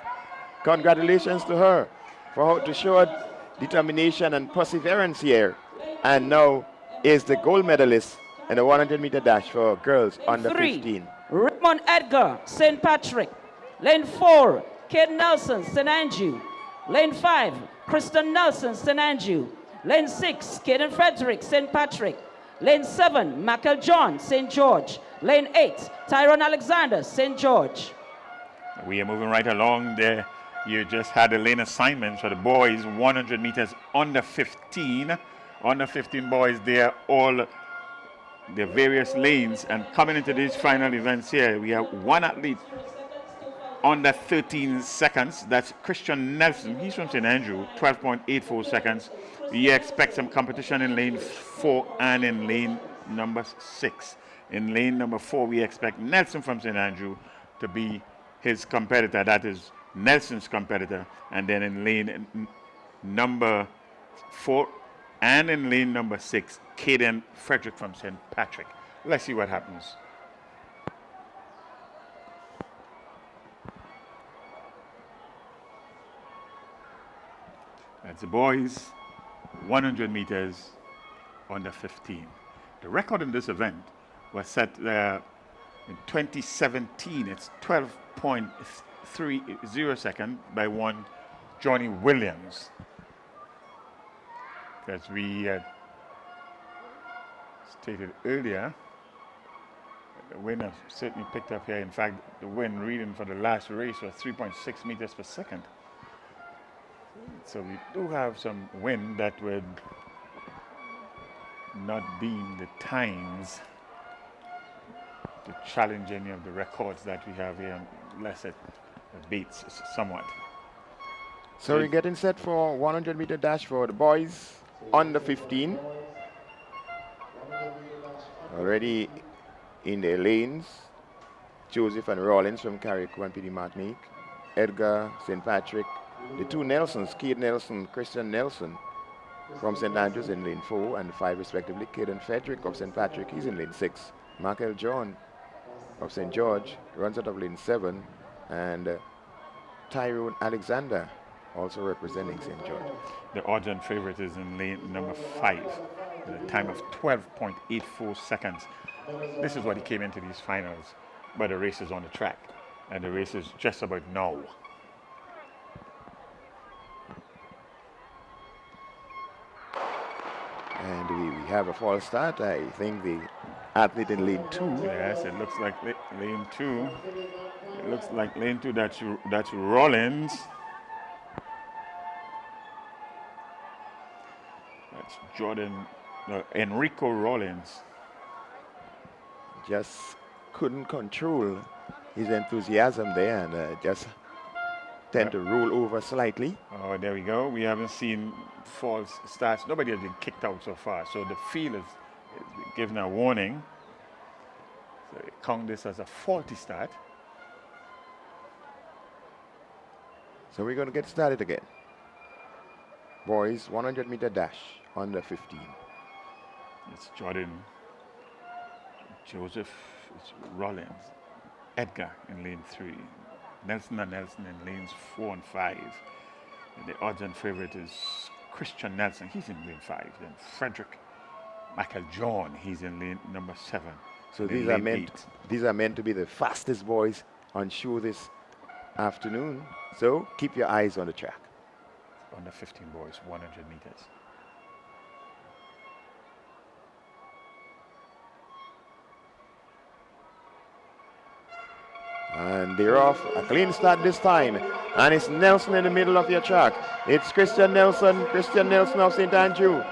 Congratulations to her for how to show her determination and perseverance here. And now is the gold medalist in the 100-meter dash for girls under 15. Raymond Edgar, St. Patrick. Lane 4, Kate Nelson, St. Andrew. Lane 5, Kristen Nelson, St. Andrew. Lane 6, Kaden Frederick, St. Patrick. Lane 7, Michael John, St. George. Lane 8, Tyrone Alexander, St. George. We are moving right along there. You just had a lane assignment for the boys, 100 meters under 15. Under 15 boys, they are all the various lanes. And coming into these final events here, we have one athlete under 13 seconds. That's Christian Nelson. He's from St. Andrew, 12.84 seconds. We expect some competition in lane 4 and in lane number 6. In lane number 4, we expect Nelson from St. Andrew to be his competitor. That is Nelson's competitor. And then in lane number 4, And in lane number 6, Caden Frederick from St. Patrick. Let's see what happens. That's the boys, 100 meters under 15. The record in this event was set in 2017. It's 12.30 seconds by one Johnny Williams. As we stated earlier, the wind has certainly picked up here. In fact, the wind reading for the last race was 3.6 meters per second. So we do have some wind that would not deem the times to challenge any of the records that we have here unless it beats somewhat. So we're getting set for 100-meter dash for the boys under 15. Already in their lanes, Joseph and Rollins from Carriacou and PD Martinique, Edgar, St. Patrick, the two Nelsons, Cade Nelson, Christian Nelson from St. Andrews in lane 4 and 5 respectively. Caden Frederick of St. Patrick, he's in lane 6. Michael John of St. George runs out of lane 7. And Tyrone Alexander also representing St. George. The odds-on favorite is in lane number 5 with a time of 12.84 seconds. This is what he came into these finals, but the race is on the track, and the race is just about now. And we have a false start. I think the athlete in lane 2. Yes, it looks like lane 2. It looks like lane 2, that's Rollins. That's Enrico Rollins. Just couldn't control his enthusiasm there and just tend to roll over slightly. Oh, there we go. We haven't seen false starts. Nobody has been kicked out so far, so the field is given a warning. So they count this as a faulty start. So we're going to get started again. Boys, 100-meter dash under 15. It's Jordan, Joseph, it's Rollins, Edgar in lane 3, Nelson and Nelson in lanes 4 and 5. And the odds-on favorite is Christian Nelson, he's in lane 5. Then Frederick Michael John, he's in lane number 7. So these are meant to be the fastest boys on show this afternoon. So keep your eyes on the track. Under 15 boys, 100 meters. And they're off. A clean start this time. And it's Nelson in the middle of your track. It's Christian Nelson of St. Andrew.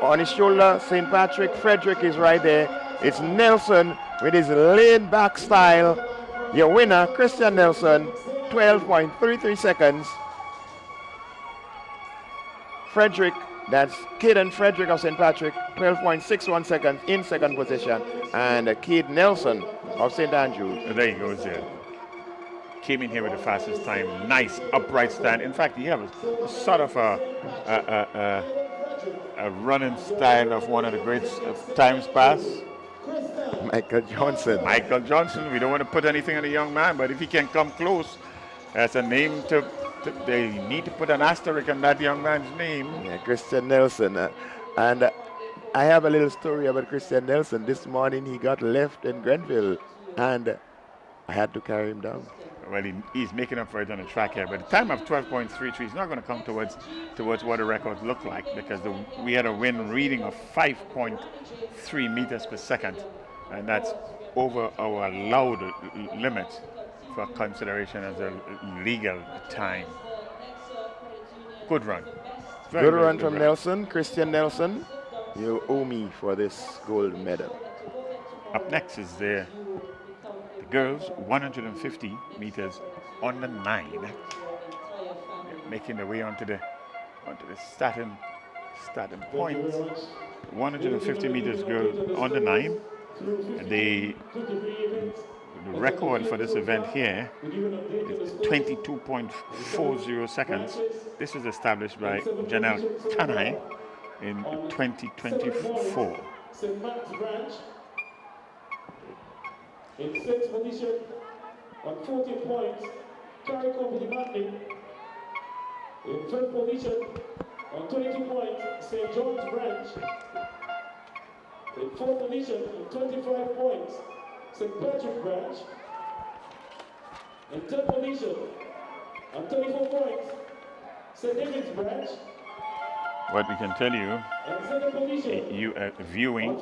On his shoulder, St. Patrick. Frederick is right there. It's Nelson with his laid back style. Your winner, Christian Nelson, 12.33 seconds. Frederick, that's Caden Frederick of St. Patrick, 12.61 seconds in second position. And Cade Nelson of St. Andrews. There he goes there. Came in here with the fastest time. Nice upright stand. In fact, he has a sort of a running style of one of the great times past. Michael Johnson. Michael Johnson. We don't want to put anything on the young man, but if he can come close, that's a name they need to put an asterisk on that young man's name. Yeah, Christian Nelson. And I have a little story about Christian Nelson. This morning he got left in Grenville and I had to carry him down. Well, he's making up for it on the track here, but the time of 12.33 is not going to come towards what the records look like, because we had a wind reading of 5.3 meters per second, and that's over our allowed limit for consideration as a legal time. Good run. Good run from Nelson, Christian Nelson. You owe me for this gold medal. Up next is the girls, 150 meters under 9. They're making their way onto the starting point. 150 meters girls under 9. And the record for this event here is 22.40 seconds. This was established by Janelle Tanai in 2024. St. Matt's branch. In 6th position on 14 points, carriacou Pitty-Matnick. In 5th position on 22 points, St. John's branch. In 4th position on 25 points, St. Patrick branch. In 3rd position on 34 points, St. David's branch. What we can tell you, you are viewing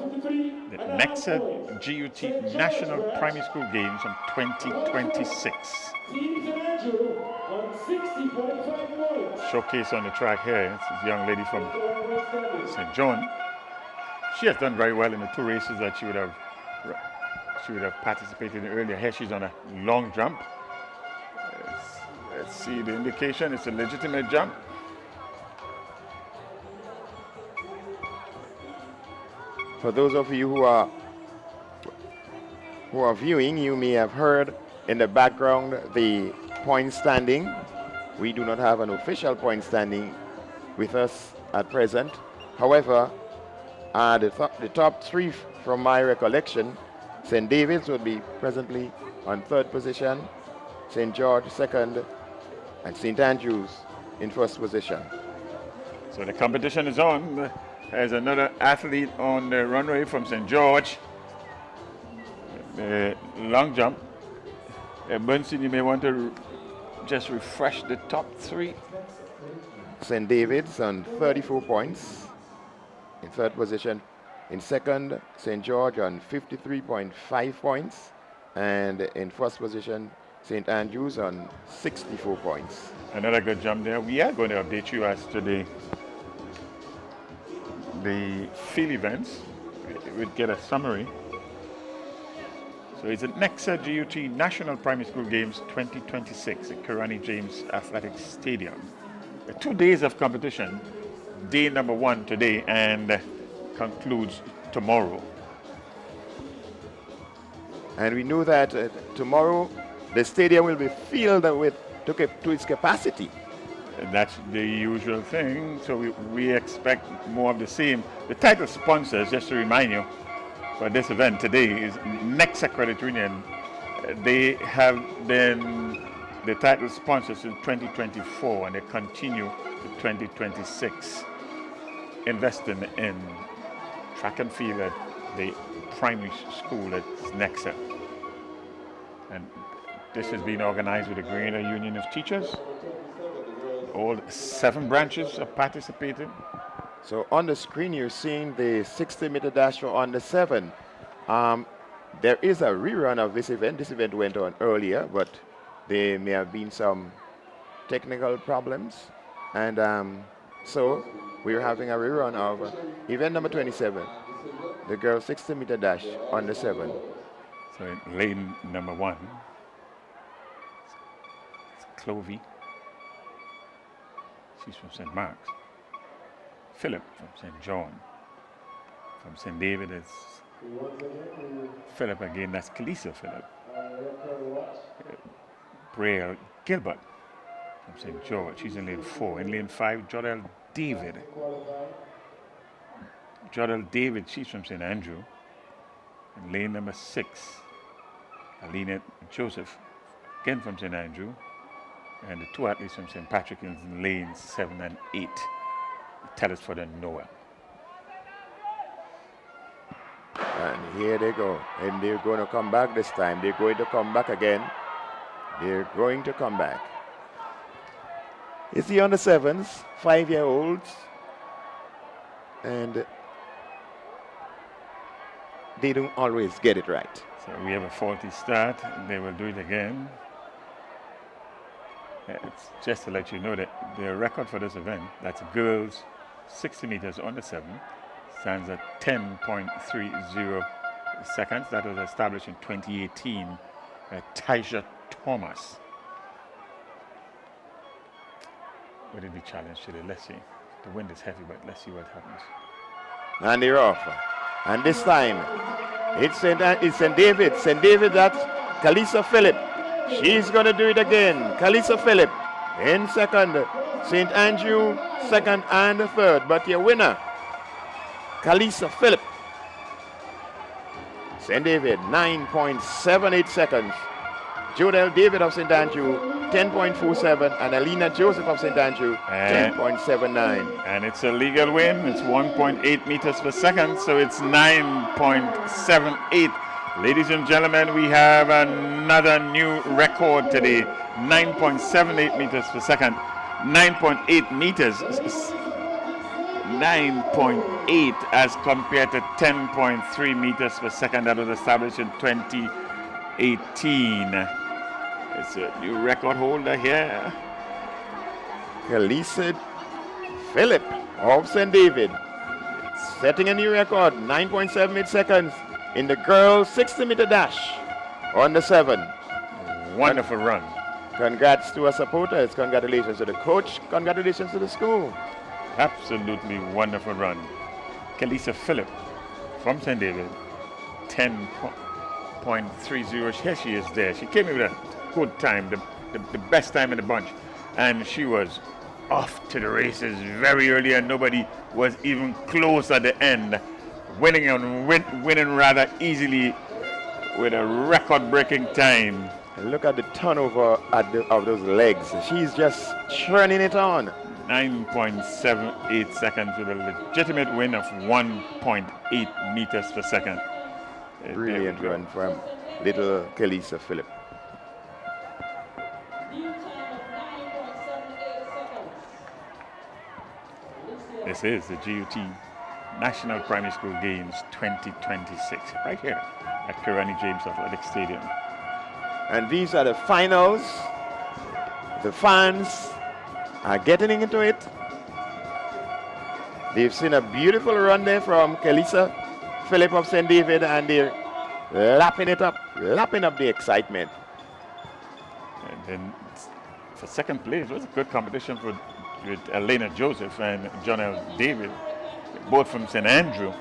the NEXA GUT National Primary School Games in 2026. Showcase on the track here. This is a young lady from St. John. She has done very well in the 2 races that she would have participated in earlier. Here she's on a long jump. Let's see the indication. It's a legitimate jump. For those of you who are viewing, you may have heard in the background the point standing. We do not have an official point standing with us at present. However, the top 3 from my recollection, St. David's would be presently on 3rd position, St. George 2nd, and St. Andrews in 1st position. So the competition is on. There's another athlete on the runway from St. George. The long jump. Bunsen, you may want to just refresh the top 3. St. David's on 34 points in 3rd position. In 2nd, St. George on 53.5 points. And in 1st position, St. Andrews on 64 points. Another good jump there. We are going to update you as to the field events. We'll get a summary. So it's at NEXA GUT National Primary School Games 2026 at Karani James Athletic Stadium. 2 days of competition. Day number 1 today and concludes tomorrow. And we know that tomorrow the stadium will be filled to its capacity. That's the usual thing, so we expect more of the same. The title sponsors, just to remind you, for this event today is NEXA Credit Union. They have been the title sponsors since 2024 and they continue to 2026, investing in track and field at the primary school at NEXA. And this has been organized with the Grenada Union of Teachers. All 7 branches are participating. So on the screen you're seeing the 60-meter dash for under 7. There is a rerun of this event. This event went on earlier, but there may have been some technical problems. And so we're having a rerun of event number 27, the girls 60-meter dash under 7. So in lane number 1, it's Clovey. She's from St. Mark's. Philip from St. John. From St. David is Philip again, that's Kalisa Philip. Braille Gilbert from St. George, she's in lane 4. In lane 5, Jodel David. Jodel David, she's from St. Andrew. In lane number 6, Alina Joseph, again from St. Andrew. And the 2 athletes from St. Patrick in lanes 7 and 8. Telesford and Noah. And here they go. And they're going to come back this time. They're going to come back again. They're going to come back. It's the under 7s, 5-year-olds. And they don't always get it right. So we have a faulty start. They will do it again. It's just to let you know that the record for this event, that's girls 60 meters under 7, stands at 10.30 seconds. That was established in 2018 by Taisha Thomas. What did the challenge today? Let's see. The wind is heavy, but let's see what happens. And they're off. And this time, it's St. David. St. David, that's Kalisa Phillip. She's going to do it again. Kalisa Phillip in 2nd. St. Andrew 2nd and 3rd. But your winner Kalisa Phillip. St. David, 9.78 seconds. Jodel David of St. Andrew, 10.47, and Alina Joseph of St. Andrew, 10.79. And it's a legal win. It's 1.8 meters per second, so it's 9.78. Ladies and gentlemen, we have another new record today. 9.78 meters per second. 9.8 meters. 9.8 as compared to 10.3 meters per second that was established in 2018. It's a new record holder here. Kalisa Phillip of St. David setting a new record, 9.78 seconds in the girls 60-meter dash on the 7. Wonderful run. Congrats to our supporters. Congratulations to the coach. Congratulations to the school. Absolutely wonderful run. Kalisa Phillip from St. David, 10.30. Here she is there. She came in with a good time, the best time in the bunch. And she was off to the races very early, and nobody was even close at the end. Winning rather easily with a record-breaking time. Look at the turnover of those legs. She's just churning it on. 9.78 seconds with a legitimate win of 1.8 meters per second. Brilliant run from little Kalisa Phillip. This is the GUT National Primary School Games 2026, right here at Kirani James Athletic Stadium. And these are the finals. The fans are getting into it. They've seen a beautiful run there from Kalisa Phillip of St. David, and they're lapping it up, lapping up the excitement. And then for second place, it was a good competition with Elena Joseph and John L. David, both from St. Andrew,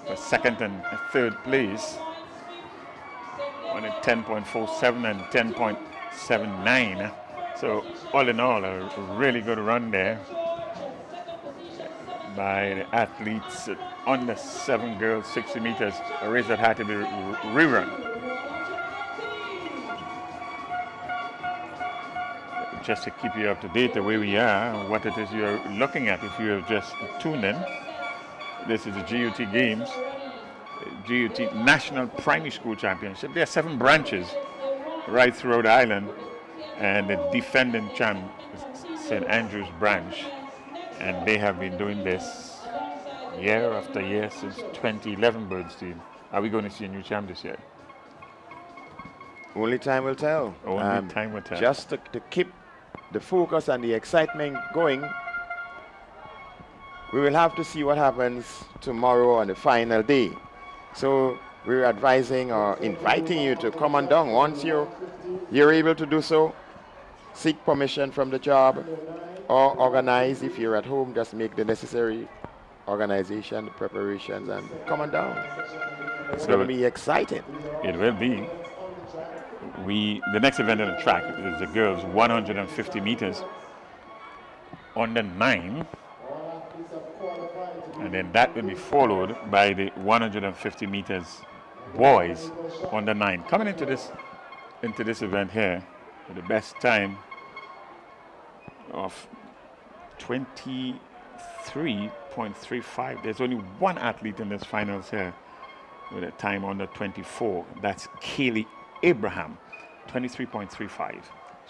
for second and third place. On a 10.47 and 10.79. So all in all, a really good run there by the athletes on the 7 girls 60 meters, a race that had to be rerun. Just to keep you up to date the way we are, what it is you're looking at if you have just tuned in. This is the GUT Games, GUT National Primary School Championship. There are 7 branches right throughout the island, and the defending champ is St. Andrew's branch, and they have been doing this year after year since 2011, Bernstein. Are we going to see a new champ this year? Only time will tell. Only time will tell. Just to keep the focus and the excitement going, we will have to see what happens tomorrow on the final day. So we're advising or inviting you to come on down. Once you're able to do so, seek permission from the job or organize. If you're at home, just make the necessary organization, the preparations, and come on down. It's going to be exciting. It will be. The next event on the track is the girls 150 meters on the 9. And then that will be followed by the 150 meters boys on the 9. Coming into this event here with the best time of 23.35. There's only one athlete in this finals here with a time under 24. That's Kaylee Abraham, 23.35.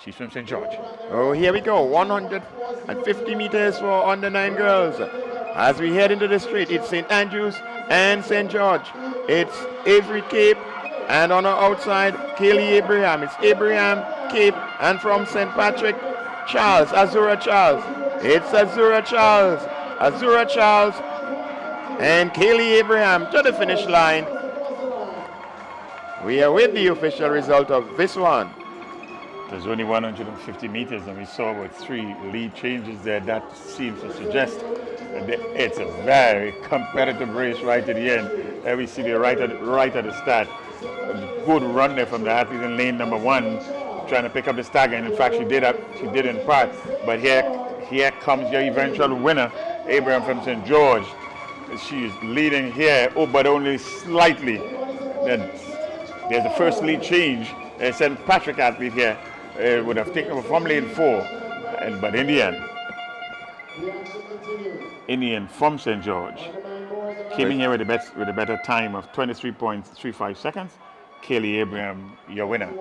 She's from St. George. Oh, here we go. 150 meters for under 9 girls. As we head into the straight, it's St. Andrews and St. George. It's Avery Cape, and on our outside, Kaylee Abraham. It's Abraham, Cape, and from St. Patrick, Charles, Azura Charles. It's Azura Charles. Azura Charles and Kaylee Abraham to the finish line. We are with the official result of this one. There's only 150 meters, and we saw about 3 lead changes there. That seems to suggest that it's a very competitive race right to the end. There we see the right at the start. A good run there from the athlete in lane number 1, trying to pick up the stagger, and in fact she did in part. But here comes your eventual winner, Abraham from St. George. She's leading here, but only slightly. Then there's a first lead change. St. Patrick athlete here would have taken over from lane 4, but in the end, Indian from St. George came in here with a better time of 23.35 seconds. Kaylee Abraham, your winner.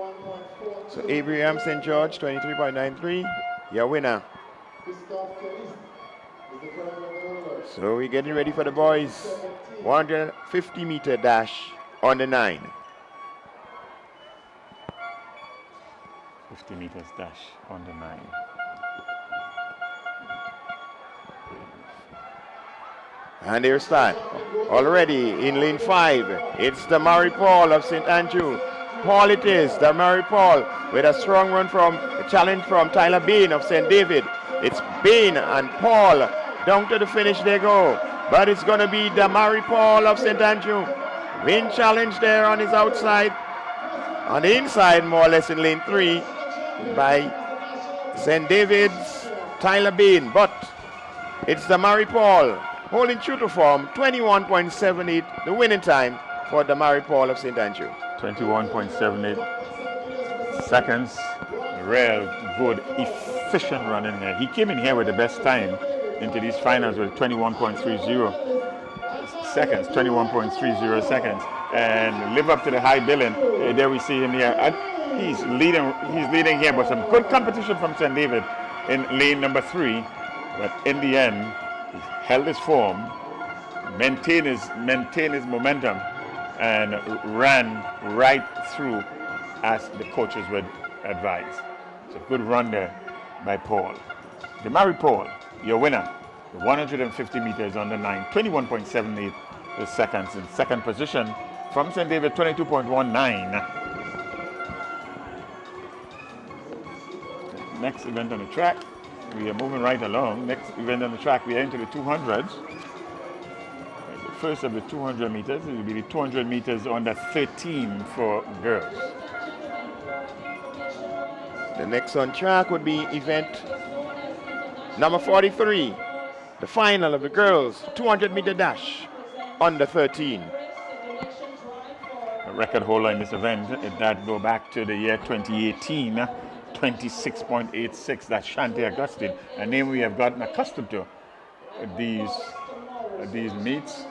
So Abraham St. George, 23.93, your winner. So we're getting ready for the boys. 150-meter dash on the 9. 50 meters dash on the 9. And their start. Already in lane 5, it's the Mary Paul of St. Andrew. Paul it is, the Mary Paul, with a strong run from a challenge from Tyler Bain of St. David. It's Bain and Paul. Down to the finish they go. But it's going to be the Mary Paul of St. Andrew. Win challenge there on his outside. On the inside, more or less in lane 3, by St. David's Tyler Bain. But it's the Mary Paul holding true to form, 21.78, the winning time for the Mary Paul of St. Andrew. 21.78 seconds. Real good, efficient running here. He came in here with the best time into these finals with 21.30 seconds, 21.30 seconds, and live up to the high billing. There we see him here. And he's leading here, but some good competition from St. David in lane number 3. But in the end, he held his form, maintained his momentum, and ran right through as the coaches would advise. It's a good run there by Paul. The Mary Paul, your winner, the 150 meters on the 9, 21.78 seconds in second position. From St. David, 22.19. Next event on the track, we are moving right along. Next event on the track, we are into the 200s. The first of the 200 meters, it will be the 200 meters under 13 for girls. The next on track would be event number 43, the final of the girls 200-meter dash under 13. A record holder in this event, that go back to the year 2018, 26.86, that's Shanti Augustine, a name we have gotten accustomed to these meets,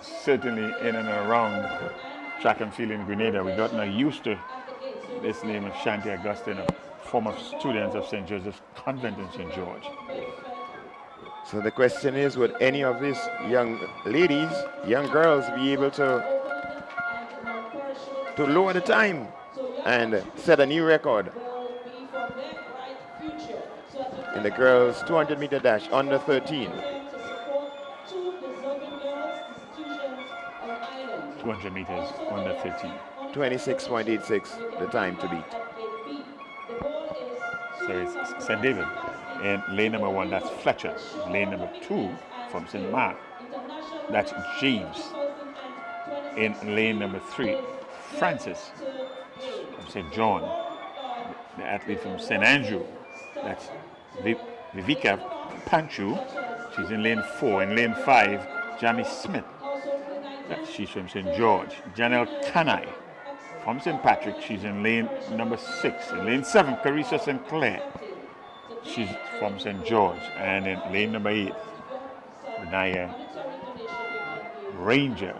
certainly in and around track and field in Grenada. We've gotten used to this name of Shanti Augustine, a former student of St. Joseph's Convent in St. George. So the question is, would any of these young ladies, young girls, be able to lower the time and set a new record in the girls 200-meter dash under 13? 200 meters under 13. 26.86, the time to beat. So it's St. David in lane number 1, that's Fletcher. Lane number 2 from St. Mark, that's James. In lane number 3, Francis from St. John. The athlete from St. Andrew, that's Viveka Panchu. She's in lane 4. In lane 5, Jamie Smith. She's from St. George. Janelle Kanai from St. Patrick. She's in lane number 6. In lane 7, Carissa St. Clair. She's from St. George. And in lane number 8, Renaya Ranger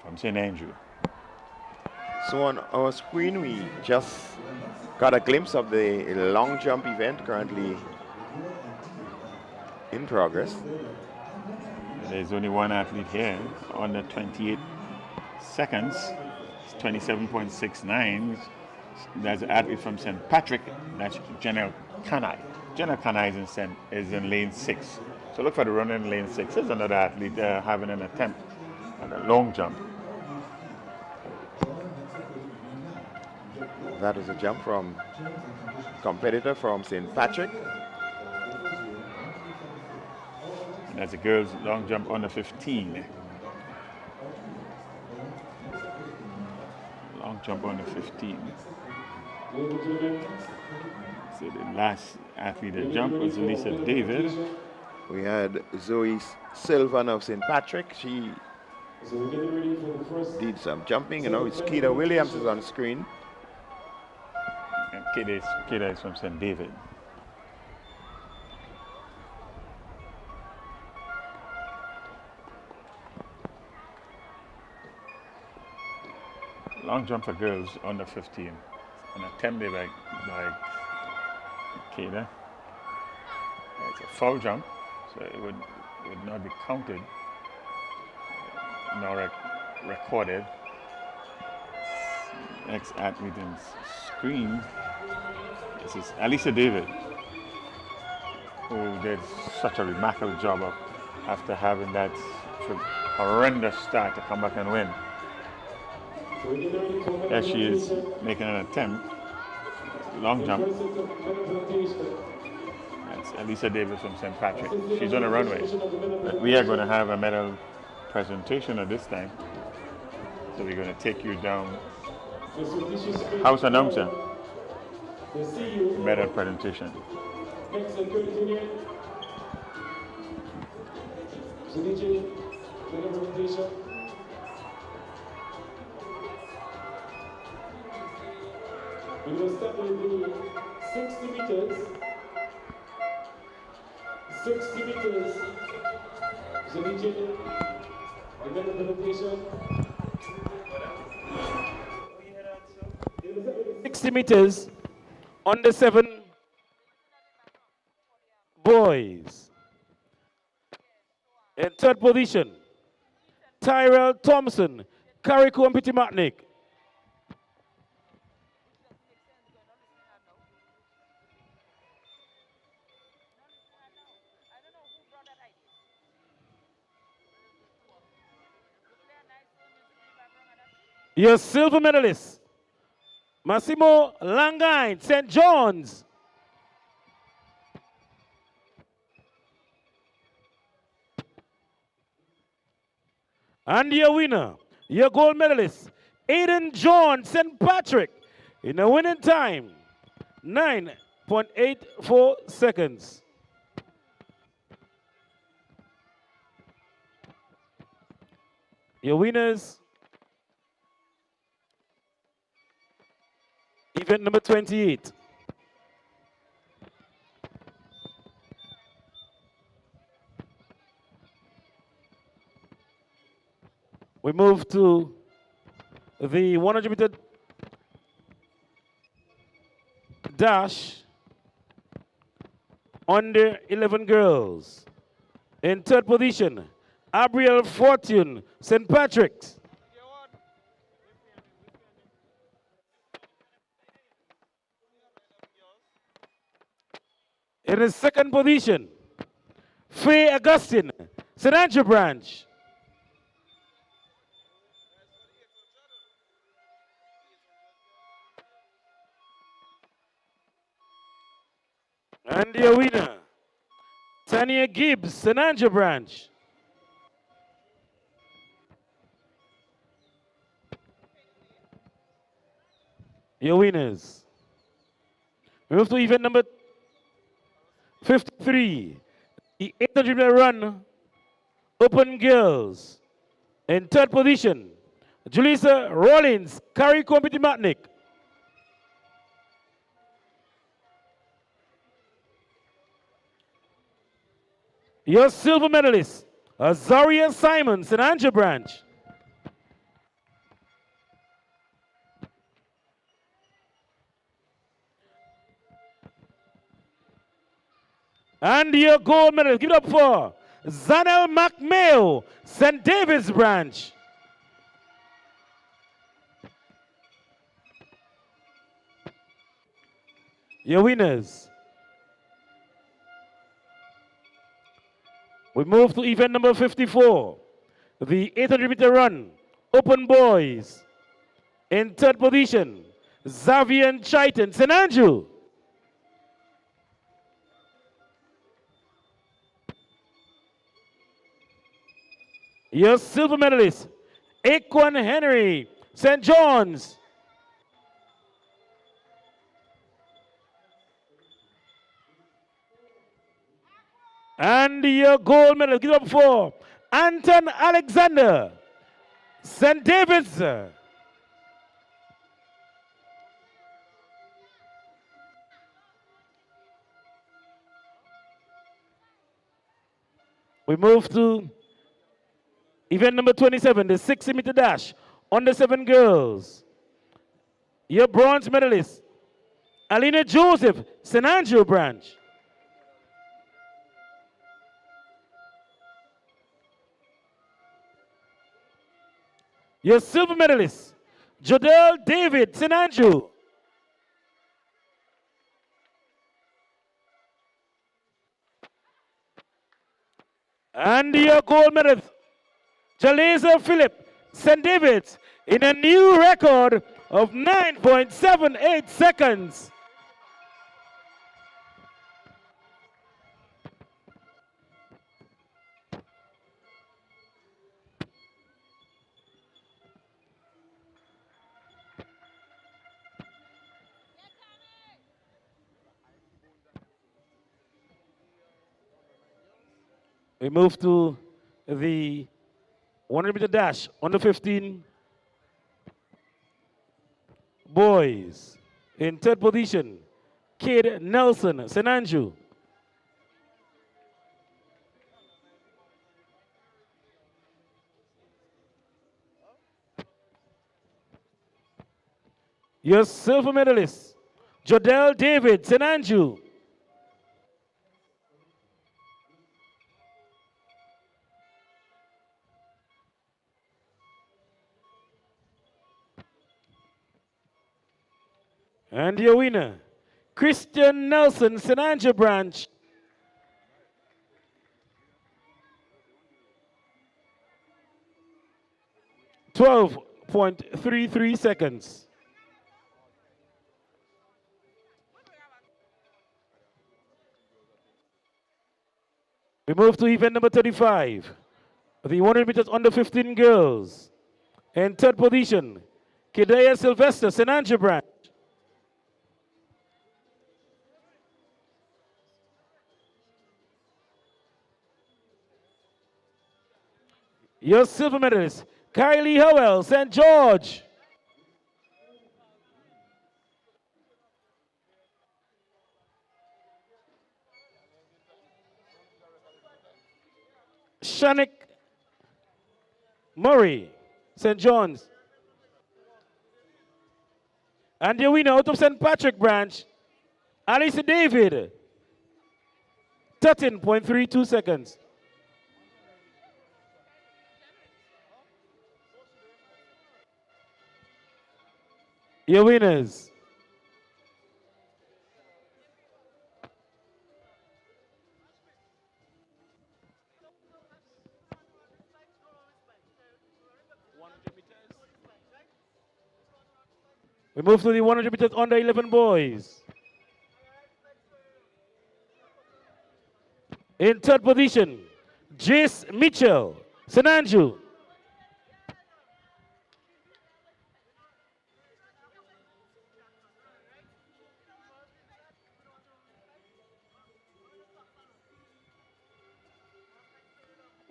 from St. Andrew. So on our screen, we just got a glimpse of the long jump event currently in progress. There's only one athlete here under 28 seconds. It's 27.69. That's an athlete from St. Patrick. That's Janelle Kanai. Janelle Kanai is in lane 6. So look for the runner in lane 6. There's another athlete having an attempt at a long jump. That was a jump from competitor from St. Patrick. And that's a girls' long jump under 15. Long jump under 15. So the last athlete that jumped was Lisa David. We had Zoe Silvan of St. Patrick. She So we're getting ready for the first. did some jumping. You know, it's Keita Williams is on screen. And Keita is from St. David. Long jump for girls under 15. An attempt by Keita. It's a foul jump, so it would not be counted nor recorded. Next athlete in screen. This is Alisa David, who did such a remarkable job of after having that horrendous start to come back and win. There she is making an attempt. Long jump. That's Alisa Davis from St. Patrick. She's on the runway. But we are going to have a medal presentation at this time. So we're going to take you down. House announcer. Medal presentation. We're going to start with the 60 meters. 60 meters. Zaniche, and then the presentation. 60 meters on the 7 boys. In third position, Tyrell Thompson, carriacou and Petit-Martinic. Your silver medalist, Massimo Langine, St. John's. And your winner, your gold medalist, Aiden John, St. Patrick, in a winning time, 9.84 seconds. Your winners, event number 28. We move to the 100 meter dash under 11 girls. In third position, Abriel Fortune, St. Patrick's. In the second position, Faye Augustine, St. Andrew branch. And your winner, Tanya Gibbs, St. Andrew branch. Your winners. We move to event number 53, the 800 meter run, open girls. In third position, Julissa Rollins, carriacou and Petit-Martinic. Your silver medalist, Azaria Simon, St. Andrew branch. And your gold medal, give it up for Zanel McMail, St. David's branch. Your winners. We move to event number 54, the 800 meter run, open boys. In third position, Xavier Chaitin, St. Andrew. Your silver medalist, Aquan Henry, St. John's. And your gold medal, give up for Anton Alexander, St. David's. We move to event number 27, the 60-meter dash, under 7 girls. Your bronze medalist, Alina Joseph, St. Andrew branch. Your silver medalist, Jodelle David, St. Andrew. And your gold medalist, Jaleza Philip, St. David's, in a new record of 9.78 seconds. We move to the 100-meter dash, under 15 boys. In third position, Kid Nelson, St. Andrew. Your silver medalist, Jodelle David, St. Andrew. And your winner, Christian Nelson, St. Andrew branch. .33 seconds. We move to event number 35. The 100 meters under 15 girls. In third position, Kidaya Sylvester, St. Andrew branch. Your silver medalist, Kylie Howell, St. George. Shanik Murray, St. John's. And the winner out of St. Patrick branch, Alice David, 13.32 seconds. Your winners. We move to the 100 meters under 11 boys. In third position, Jace Mitchell, St. Andrew.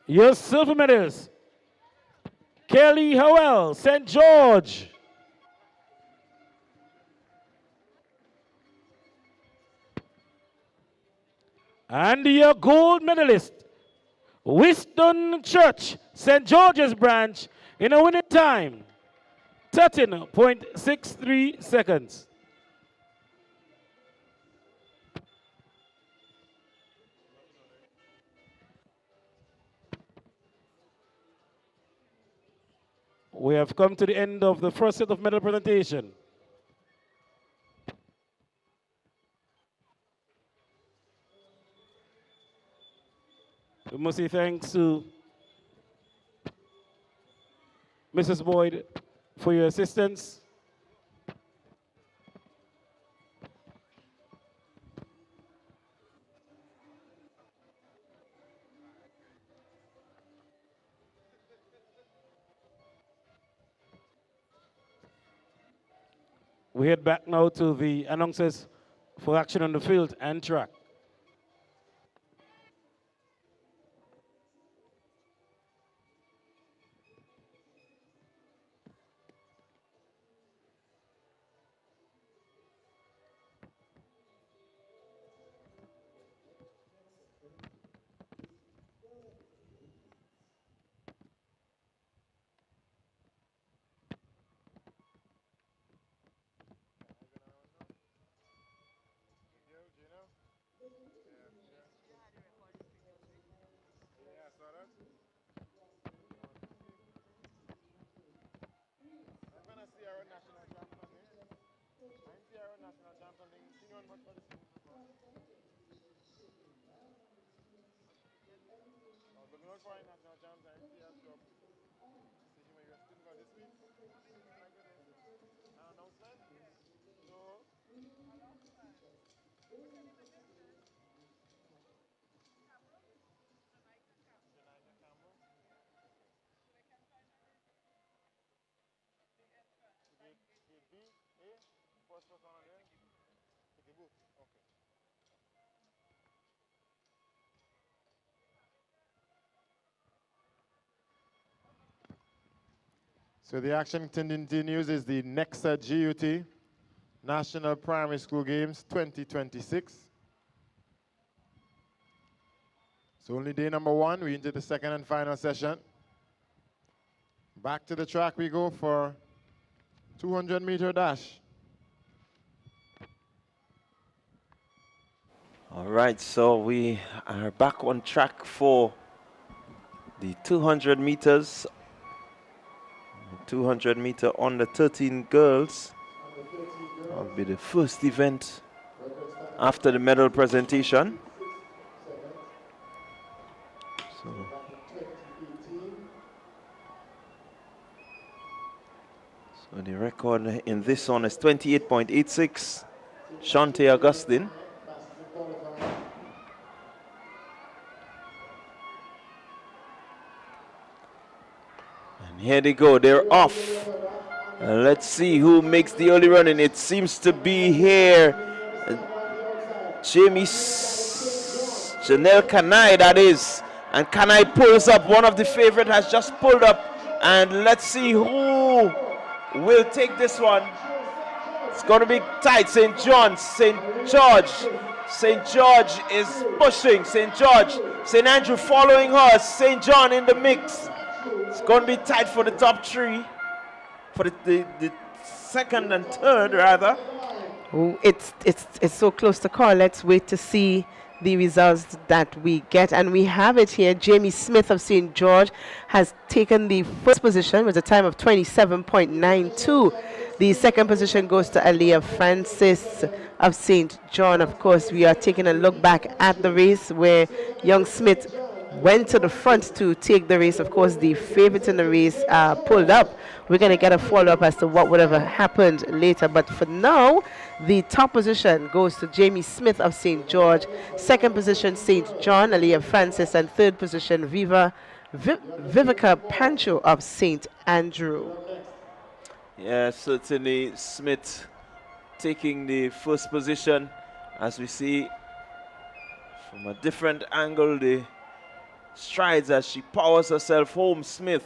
Your silver medalist, Kelly Howell, St. George. And your gold medalist, Wisdom Church, St. George's branch, in a winning time, 13.63 seconds. We have come to the end of the first set of medal presentation. We must say thanks to Mrs. Boyd for your assistance. We head back now to the announcers for action on the field and track. So the action continues is the NEXA GUT National Primary School Games 2026. So only day number 1, we into the second and final session. Back to the track we go for 200-meter dash. All right, so we are back on track for the 200 meters. 200 meter under 13 girls. That'll be the first event after the medal presentation. So the record in this one is 28.86. Shante Augustine. And here they go, they're off. Let's see who makes the early running. It seems to be here. Janelle Kanai, that is. And Kanai pulls up. One of the favorite has just pulled up. And let's see who will take this one. It's going to be tight. St. John's, St. George. St. George is pushing. St. George, St. Andrew following her. St. John in the mix. It's going to be tight for the top 3. For the second and third, rather. Oh, it's so close to call. Let's wait to see the results that we get. And we have it here. Jamie Smith of St. George has taken the first position with a time of 27.92. The second position goes to Aliyah Francis of St. John. Of course, we are taking a look back at the race where young Smith went to the front to take the race. Of course, the favorites in the race pulled up. We're going to get a follow-up as to what would have happened later. But for now, the top position goes to Jamie Smith of St. George. Second position, St. John, Aliyah Francis. And third position, Vivica Pancho of St. Andrew. Yeah, certainly Smith taking the first position. As we see from a different angle, the strides as she powers herself home, Smith.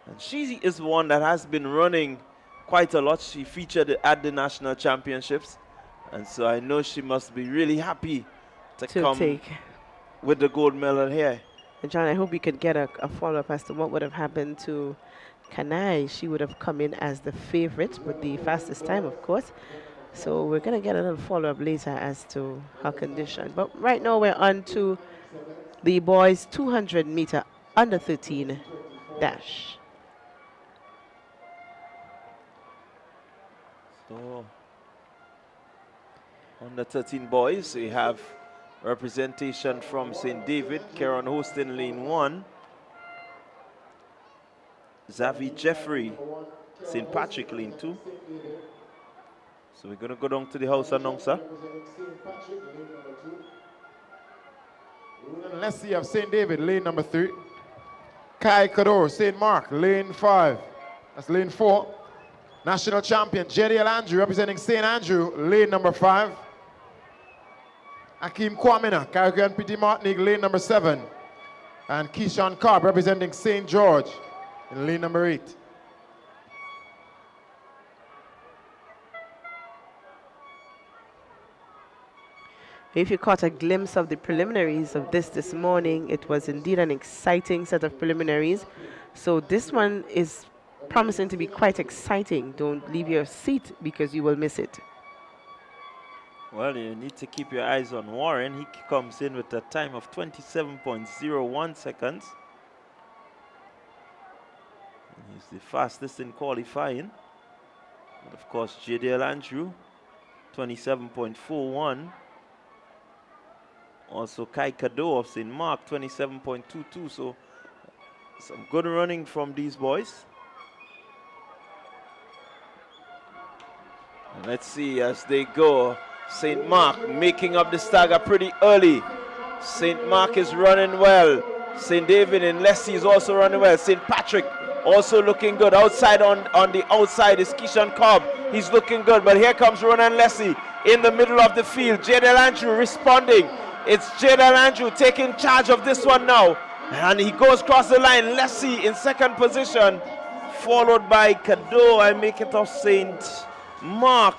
And she is one that has been running quite a lot. She featured at the national championships. And so I know she must be really happy to come take with the gold medal here. And John, I hope we could get a follow-up as to what would have happened to Kanai. She would have come in as the favorite with the fastest time, of course. So we're going to get a little follow-up later as to her condition. But right now we're on to the boys 200-meter under 13 dash. So, under 13 boys, we have representation from St. David, Karen Hostin, lane 1. Xavi Jeffrey, St. Patrick, lane 2. So we're going to go down to the house announcer. Let's see of St. David, lane number 3. Kai Kador, St. Mark, lane 5. That's lane 4. National champion, Jediel Andrew, representing St. Andrew, lane number 5. Akeem Kwamina, Carriacou and Petit Martinique, lane number 7. And Keyshawn Cobb, representing St. George, in lane number 8. If you caught a glimpse of the preliminaries of this morning, it was indeed an exciting set of preliminaries. So this one is promising to be quite exciting. Don't leave your seat because you will miss it. Well, you need to keep your eyes on Warren. He comes in with a time of 27.01 seconds. And he's the fastest in qualifying. And of course, Jadiel Andrew, 27.41. Also carriacou of St. Mark, 27.22. So some good running from these boys. And let's see as they go. St. Mark making up the stagger pretty early. St. Mark is running well. St. David and Leslie is also running well. St. Patrick also looking good. Outside on the outside is Keyshawn Cobb. He's looking good. But here comes Ronan Leslie in the middle of the field. Jadel Andrew responding. It's Jadel Andrew taking charge of this one now. And he goes across the line. Leslie in second position. Followed by Cadeau. I make it of St. Mark,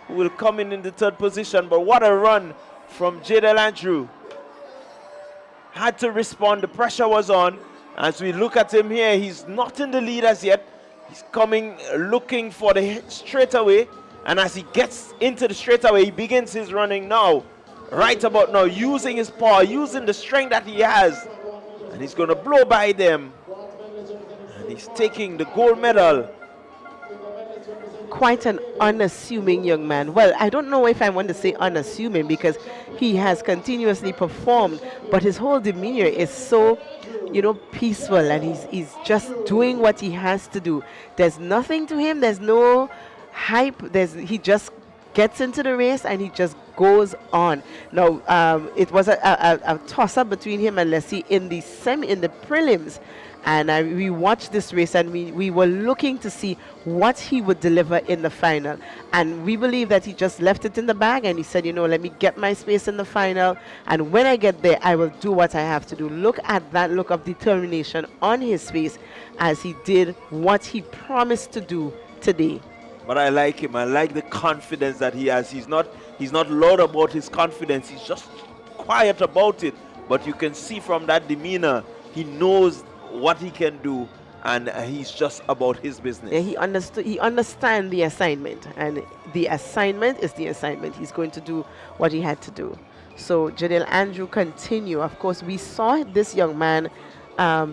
who will come in the third position. But what a run from Jadel Andrew. Had to respond. The pressure was on. As we look at him here, he's not in the lead as yet. He's coming, looking for the straightaway. And as he gets into the straightaway, he begins his running now. Right about now, using his power, using the strength that he has. And he's going to blow by them. And he's taking the gold medal. Quite an unassuming young man. Well, I don't know if I want to say unassuming because he has continuously performed, but his whole demeanor is so, peaceful, and he's just doing what he has to do. There's nothing to him. There's no hype. He just gets into the race and he just goes on. Now, it was a toss-up between him and Leslie in the prelims. And we watched this race and we were looking to see what he would deliver in the final. And we believe that he just left it in the bag and he said, let me get my space in the final. And when I get there, I will do what I have to do. Look at that look of determination on his face as he did what he promised to do today. But I like him. I like the confidence that he has. He's not loud about his confidence. He's just quiet about it. But you can see from that demeanor, he knows what he can do, and he's just about his business. Yeah, he understands the assignment, and the assignment is the assignment. He's going to do what he had to do. So Jadel Andrew continue. Of course, we saw this young man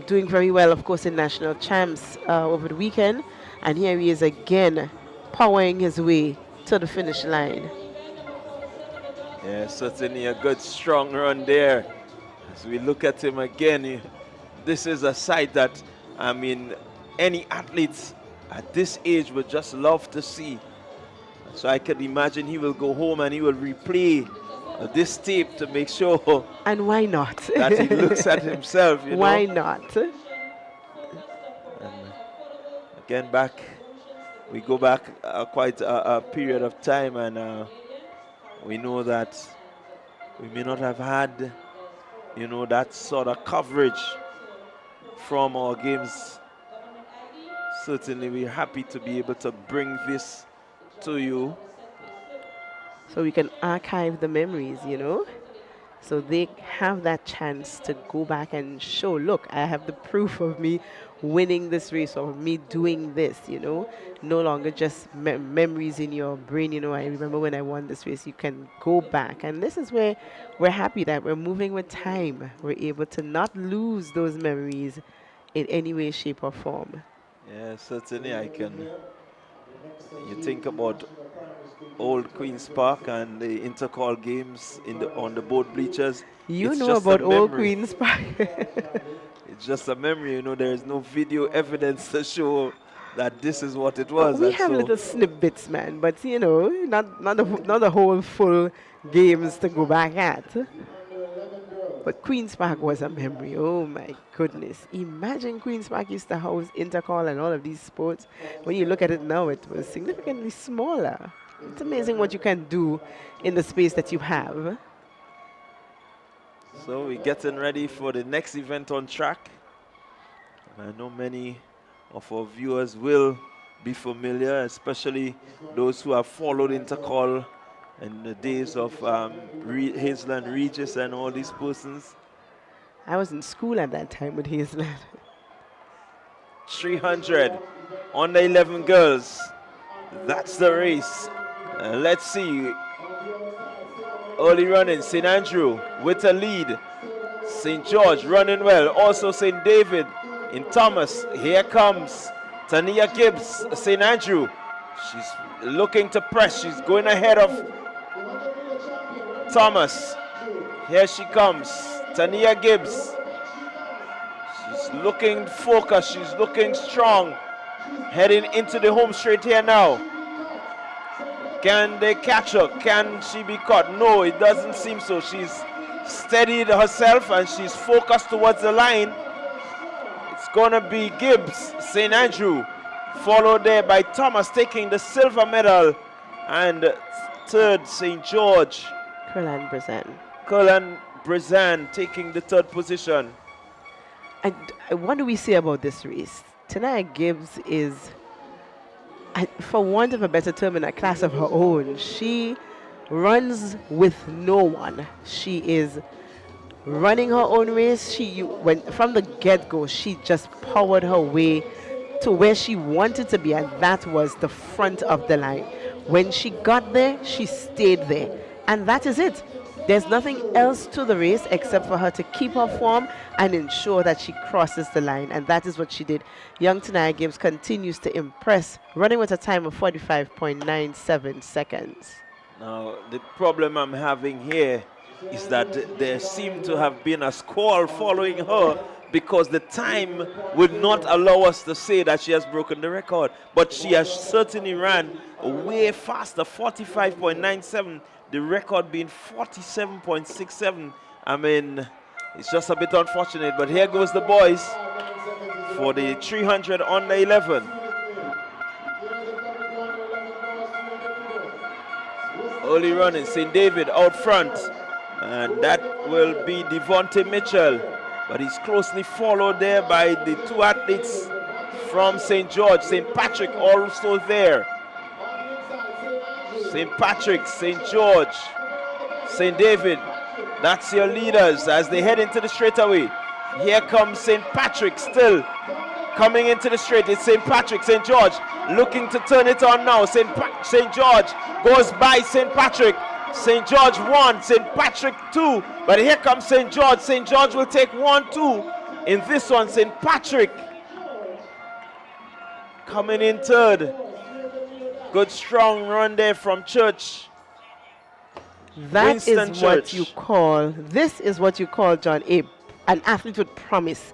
doing very well, of course, in national champs over the weekend, and here he is again powering his way to the finish line. Yeah, certainly a good strong run there. As we look at him again, this is a sight that, any athletes at this age would just love to see. So I can imagine he will go home and he will replay this tape to make sure. And why not? That he looks at himself, Why not? And again, we go back quite a period of time, and we know that we may not have had, that sort of coverage from our games. Certainly we're happy to be able to bring this to you. So we can archive the memories, So they have that chance to go back and show, look, I have the proof of me winning this race or me doing this, No longer just memories in your brain, I remember when I won this race. You can go back. And this is where we're happy that we're moving with time. We're able to not lose those memories in any way, shape, or form. Yeah, certainly I can. You think about old Queen's Park and the intercall games on the boat bleachers. You know about old Queen's Park. It's just a memory, there is no video evidence to show that this is what it was. We have little snippets, man, but not the whole full games to go back at. But Queen's Park was a memory. Oh my goodness. Imagine Queen's Park used to house intercall and all of these sports. When you look at it now, it was significantly smaller. It's amazing what you can do in the space that you have. So we're getting ready for the next event on track. I know many of our viewers will be familiar, especially those who have followed intercall in the days of Hazel and Regis and all these persons. I was in school at that time with Hazel. 300 under 11 girls. That's the race. Let's see. Early running, St. Andrew with a lead. St. George running well. Also St. David in Thomas. Here comes Tania Gibbs, St. Andrew. She's looking to press. She's going ahead of Thomas. Here she comes, Tania Gibbs. She's looking focused, she's looking strong. Heading into the home straight here now. Can they catch her? Can she be caught? No, it doesn't seem so. She's steadied herself and she's focused towards the line. It's gonna be Gibbs, St. Andrew, followed there by Thomas taking the silver medal, and third, St. George. Curlan Brazan. Curlan Brazan taking the third position. And what do we say about this race? Tania Gibbs is, for want of a better term, in a class of her own. She runs with no one. She is running her own race. From the get-go, she just powered her way to where she wanted to be, and that was the front of the line. When she got there, she stayed there, and that is it. There's nothing else to the race except for her to keep her form and ensure that she crosses the line, and that is what she did. Young Tania Gibbs continues to impress, running with a time of 45.97 seconds. Now, the problem I'm having here is that there seemed to have been a squall following her, because the time would not allow us to say that she has broken the record. But she has certainly ran way faster, 45.97, the record being 47.67. I mean, it's just a bit unfortunate, but here goes the boys for the 300 under 11. Early running, St. David out front, and that will be Devontae Mitchell, but he's closely followed there by the two athletes from St. George. St. Patrick also there. St. Patrick, St. George, St. David, that's your leaders as they head into the straightaway. Here comes St. Patrick still coming into the straight. It's St. Patrick, St. George looking to turn it on now. St. George goes by St. Patrick. St. George 1, St. Patrick 2, but here comes St. George. St. George will take 1-2 in this one. St. Patrick coming in third. Good strong run there from Church. This is what you call, John, an athlete with promise.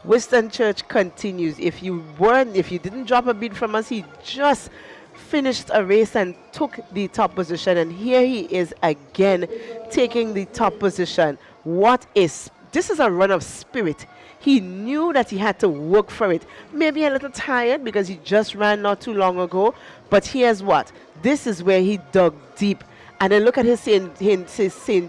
Winston Church continues. If you didn't drop a beat from us, he just finished a race and took the top position, and here he is again taking the top position. This is a run of spirit. He knew that he had to work for it. Maybe a little tired because he just ran not too long ago, but here's what. This is where he dug deep. And then look at his St.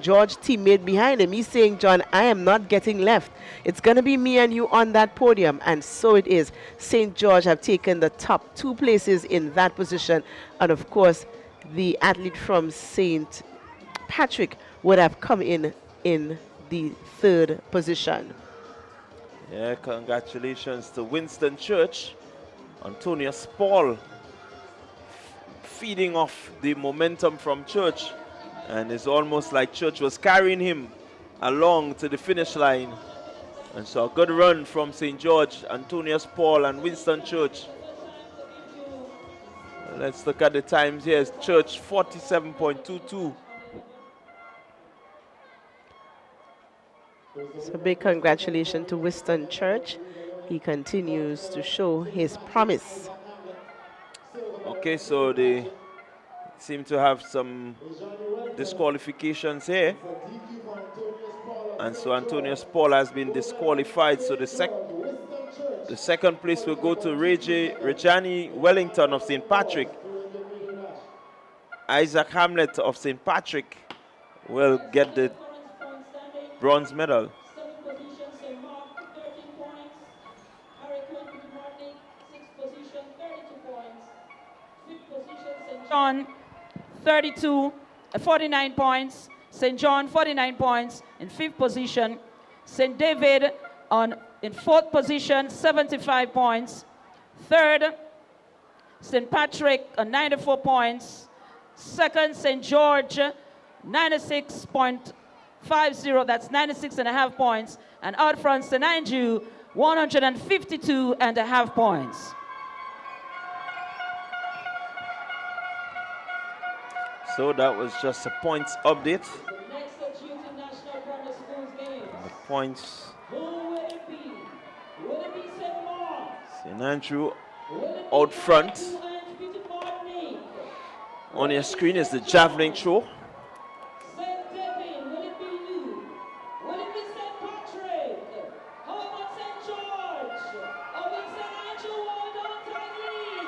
George teammate behind him. He's saying, John, I am not getting left. It's going to be me and you on that podium. And so it is. St. George have taken the top 2 places in that position. And of course, the athlete from St. Patrick would have come in the 3rd position. Yeah, congratulations to Winston Church. Antonius Paul feeding off the momentum from Church, and it's almost like Church was carrying him along to the finish line. And so a good run from St. George, Antonius Paul and Winston Church. Let's look at the times here. Church 47.22. So big congratulations to Winston Church. He continues to show his promise. Okay, so they seem to have some disqualifications here. And so Antonius Paul has been disqualified. So the second place will go to Rejani Wellington of St. Patrick. Isaac Hamlet of St. Patrick will get the bronze medal. John 49 points, St. John 49 points in 5th position, St. David in 4th position 75 points, 3rd St. Patrick on 94 points, 2nd St. George 96.50, that's 96.5 points, and out front St. Andrew 152.5 points. So that was just a points update. points. Who will it be? Will it be St. Mark? St. Andrew Will it be out front. Carriacou and Partygrenada? On your screen is the javelin throw. St. David, will it be you? Will it be St. Patrick? How about St. George? Or will St. Andrew hold on tightly?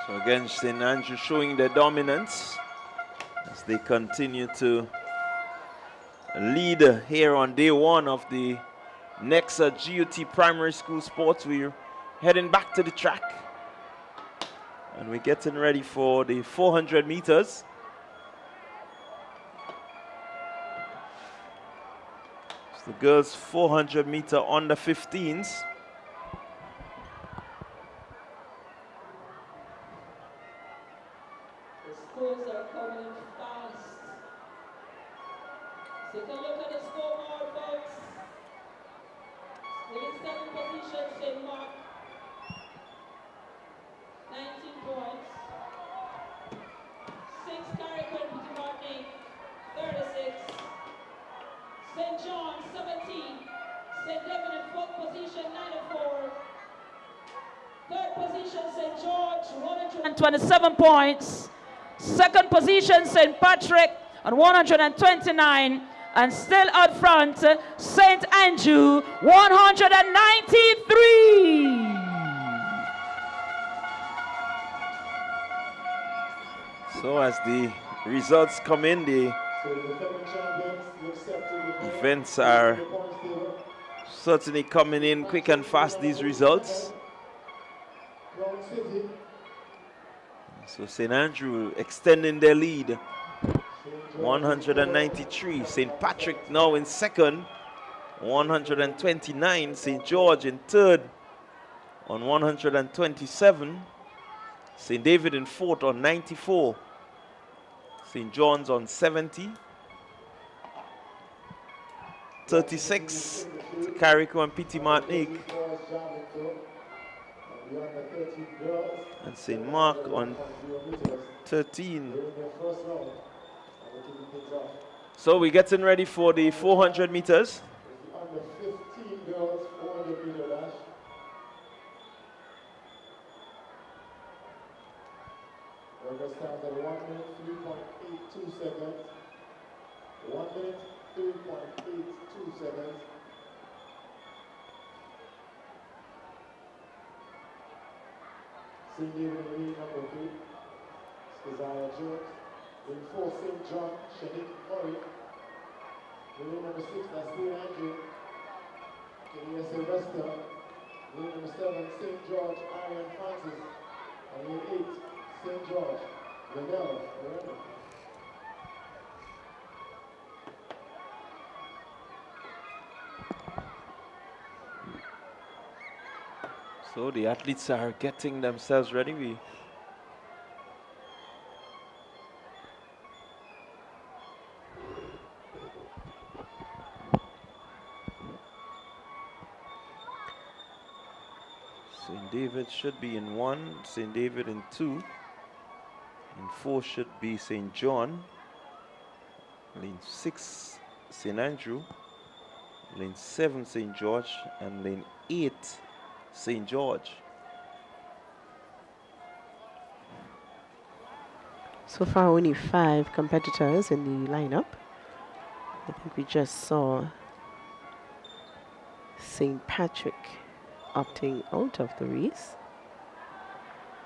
So again, St. Andrew showing their dominance as they continue to lead here on day one of the NEXA GUT Primary School Sports. We're heading back to the track and we're getting ready for the 400 meters. It's the girls 400 meter under 15s. The scores are coming in fast. Take a look at the scoreboard, folks. Still in second position, St. Mark. 19 points. 6 Carriacou and Partygrenada, 36. St. John, 17. St. David in fourth position, 94. Third position, St. George, 127 points. Second position, St. Patrick on 129. And still out front, St. Andrew, 193. So as the results come in, the events are certainly coming in quick and fast, these results. So St. Andrew extending their lead, 193. St. Patrick now in second, 129. St. George in third on 127. St. David in fourth on 94. St. John's on 70. 36 to Carriacou and Partygrenada. And St. Mark on 13. So we're getting ready for the 400 meters. Under 15 girls, 400 meter dash. Record stands at 1 minute 3.82 seconds. 1 minute 3.82 seconds. St. David in lane number 3, Isaiah Jones. Lane 4, St. John, Shanique Murray. Lane number 6, that's St. Andrew. Kenya Sylvester. Lane number 7, St. George, Arian Francis. And lane 8, St. George, Linnell, Miranda. So the athletes are getting themselves ready. St. David should be in 1, St. David in 2. In 4 should be St. John. Lane 6, St. Andrew. Lane 7, St. George. And lane 8, St. George. So far, only 5 competitors in the lineup. I think we just saw St. Patrick opting out of the race.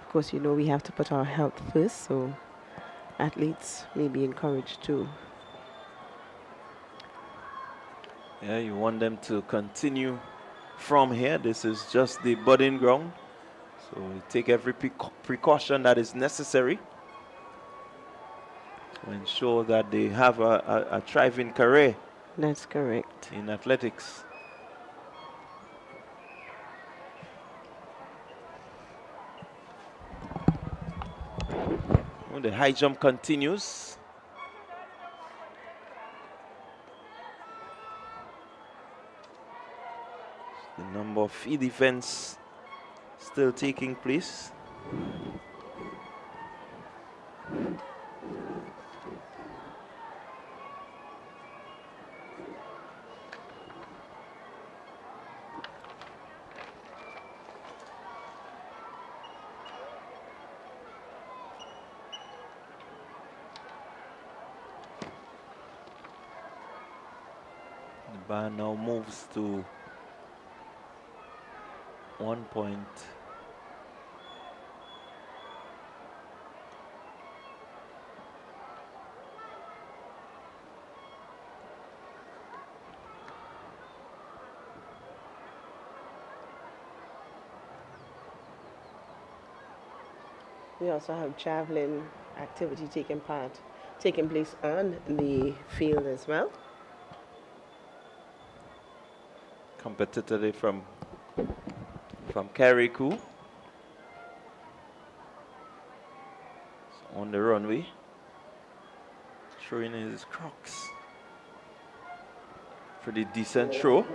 Of course, you know we have to put our health first, so athletes may be encouraged to. Yeah, you want them to continue from here. This is just the budding ground. So we take every precaution that is necessary to ensure that they have a thriving career. That's correct. In athletics. Well, the high jump continues. The number of field events still taking place. bar now moves to 1 point. We also have javelin activity taking place on the field as well. Competitor there from Carriacou. On the runway. Throwing his Crocs. Pretty decent throw.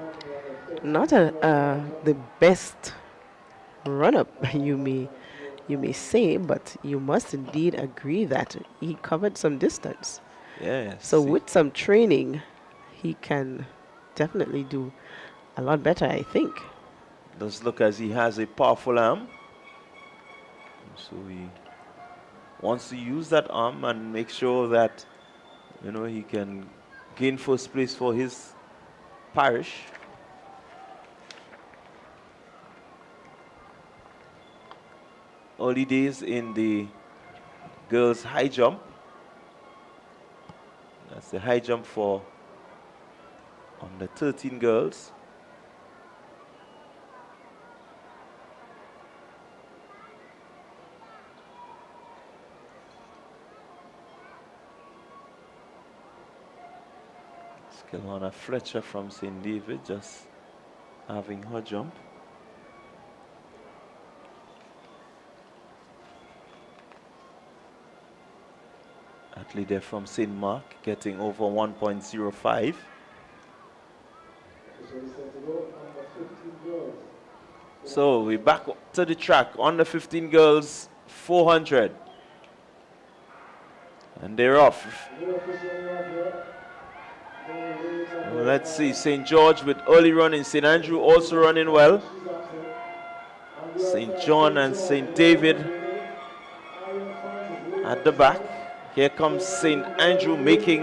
Not the best run-up, you may say, but you must indeed agree that he covered some distance. Yeah. So with some training, he can definitely do a lot better, I think. Does look as he has a powerful arm. So he wants to use that arm and make sure that, you know, he can gain first place for his parish. Early days in the girls' high jump. That's the high jump for under 13 girls. Skilhana Fletcher from St. David just having her jump. Athlete there from St. Mark getting over 1.05. So we're back to the track on the 15 girls 400. And they're off. Let's see, St. George with early running. St. Andrew also running well. St. John and St. David at the back. Here comes St. Andrew making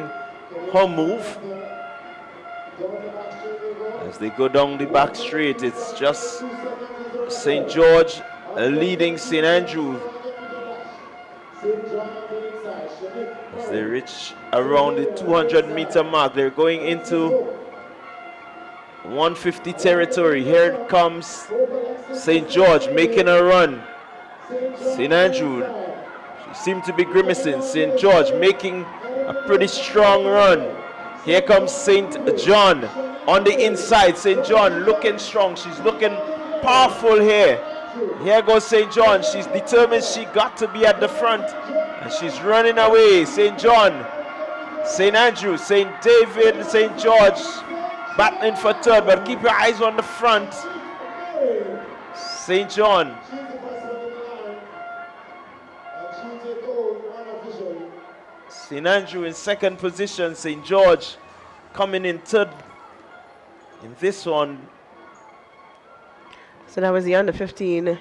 her move. As they go down the back straight, it's just St. George leading St. Andrew. As they reach around the 200-meter mark, they're going into 150 territory. Here comes St. George making a run. St. Andrew, she seemed to be grimacing. St. George making a pretty strong run. Here comes St. John on the inside. St. John looking strong. She's looking powerful here. Here goes St. John. She's determined she got to be at the front. And she's running away. St. John, St. Andrew, St. David, St. George battling for third. But keep your eyes on the front. St. John. St. Andrew in second position. St. George coming in third in this one. So that was the under 15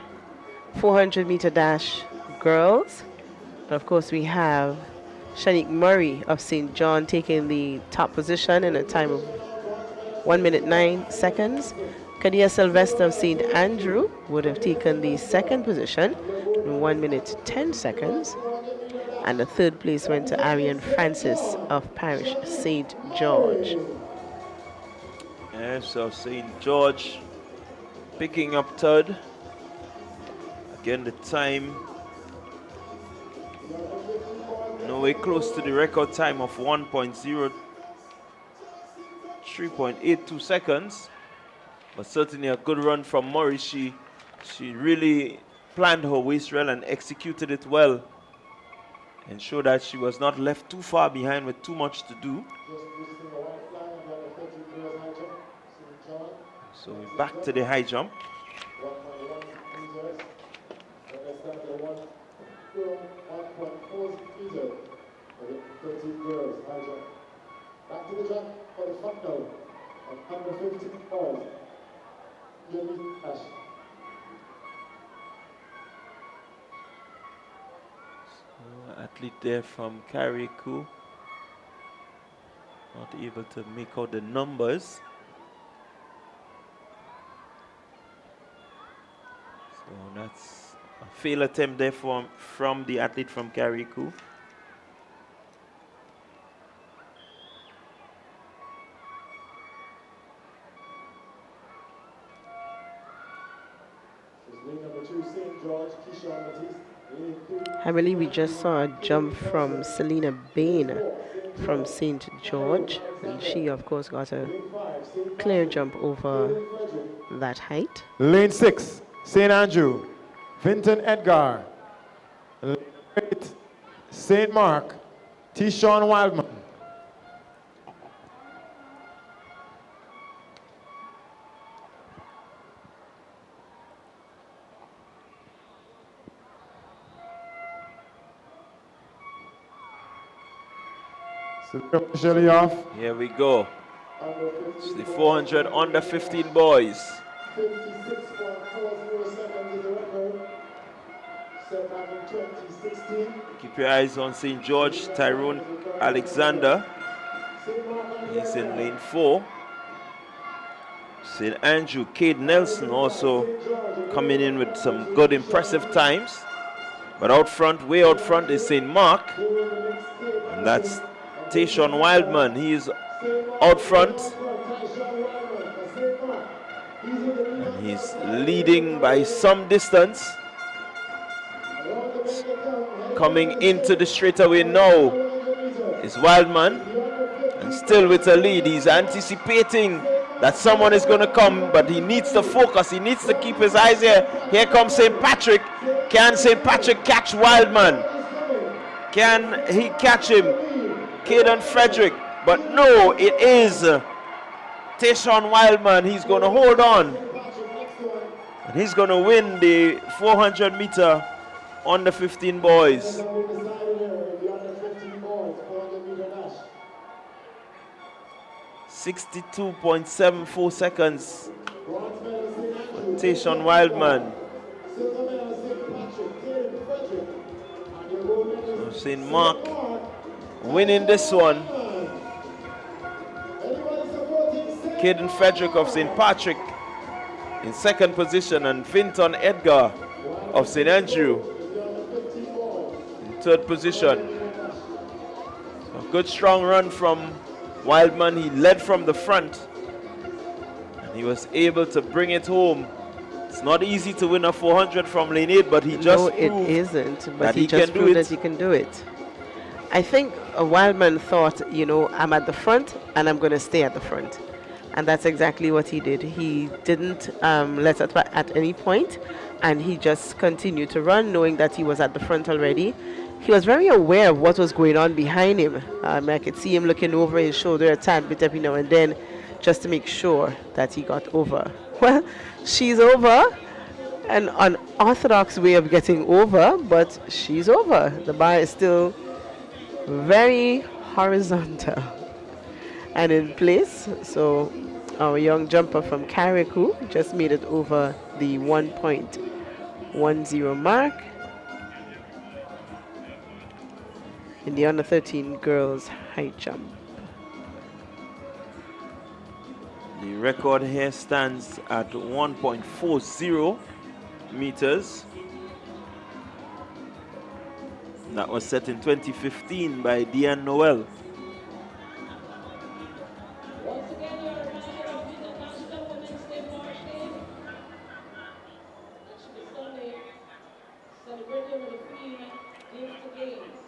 400-meter dash girls. And of course, we have Shanique Murray of St. John taking the top position in a time of 1 minute 9 seconds. Kadia Sylvester of St. Andrew would have taken the second position in 1 minute 10 seconds. And the third place went to Arian Francis of Parish St. George. Yeah, so St. George picking up third. Again, the time nowhere close to the record time of 3.82 seconds. But certainly a good run from Murray. She really planned her waist rail and executed it well. And showed that she was not left too far behind with too much to do. So we're back to the high jump. Back to the track for the front now. Under 15 hours. Athlete there from Carriacou. Not able to make out the numbers. So that's a failed attempt there from the athlete from carriacou. I believe we just saw a jump from Selena Bain from St. George, and she, of course, got a clear jump over that height. Lane 6, St. Andrew, Vinton Edgar. Lane 8, St. Mark, T-Sean Wildman. So officially off. Here we go. It's the 400 under 15 boys. 56.40 seconds is the record. Set back in 2016. Keep your eyes on St. George, Tyrone Alexander. He's in lane 4. St. Andrew, Cade Nelson also coming in with some good impressive times. But out front, way out front is St. Mark. And that's Tayshawn Wildman. He is out front. And he's leading by some distance. Coming into the straightaway now is Wildman. And still with a lead. He's anticipating that someone is going to come, but he needs to focus. He needs to keep his eyes here. Here comes St. Patrick. Can St. Patrick catch Wildman? Can he catch him? Caden Frederick. But no, it is Tayshawn Wildman. He's going to hold on. And he's going to win the 400 meter under 15 boys. 62.74 seconds for Tayshawn Wildman. So St. Mark winning this one. Caden Frederick of St. Patrick in second position, and Vinton Edgar of St. Andrew in third position. A good strong run from Wildman. He led from the front and he was able to bring it home. It's not easy to win a 400 from lane 8, but he just it isn't, but that he just can do proved it. that he can do it. I think Wildman thought, you know, I'm at the front and I'm going to stay at the front. And that's exactly what he did. He didn't let it at any point, and he just continued to run, knowing that he was at the front already. He was very aware of what was going on behind him. I could see him looking over his shoulder a tad bit every now and then, just to make sure that he got over. Well, she's over. An unorthodox way of getting over, but she's over. The bar is still very horizontal and in place. So our young jumper from carriacou just made it over the 1.10 mark in the under 13 girls high jump. The record here stands at 1.40 meters. That was set in 2015 by Deanne Noel. Once again, you're reminded of the International Women's Day March Day. That should be Sunday. Celebrating with the Queen Games to Games.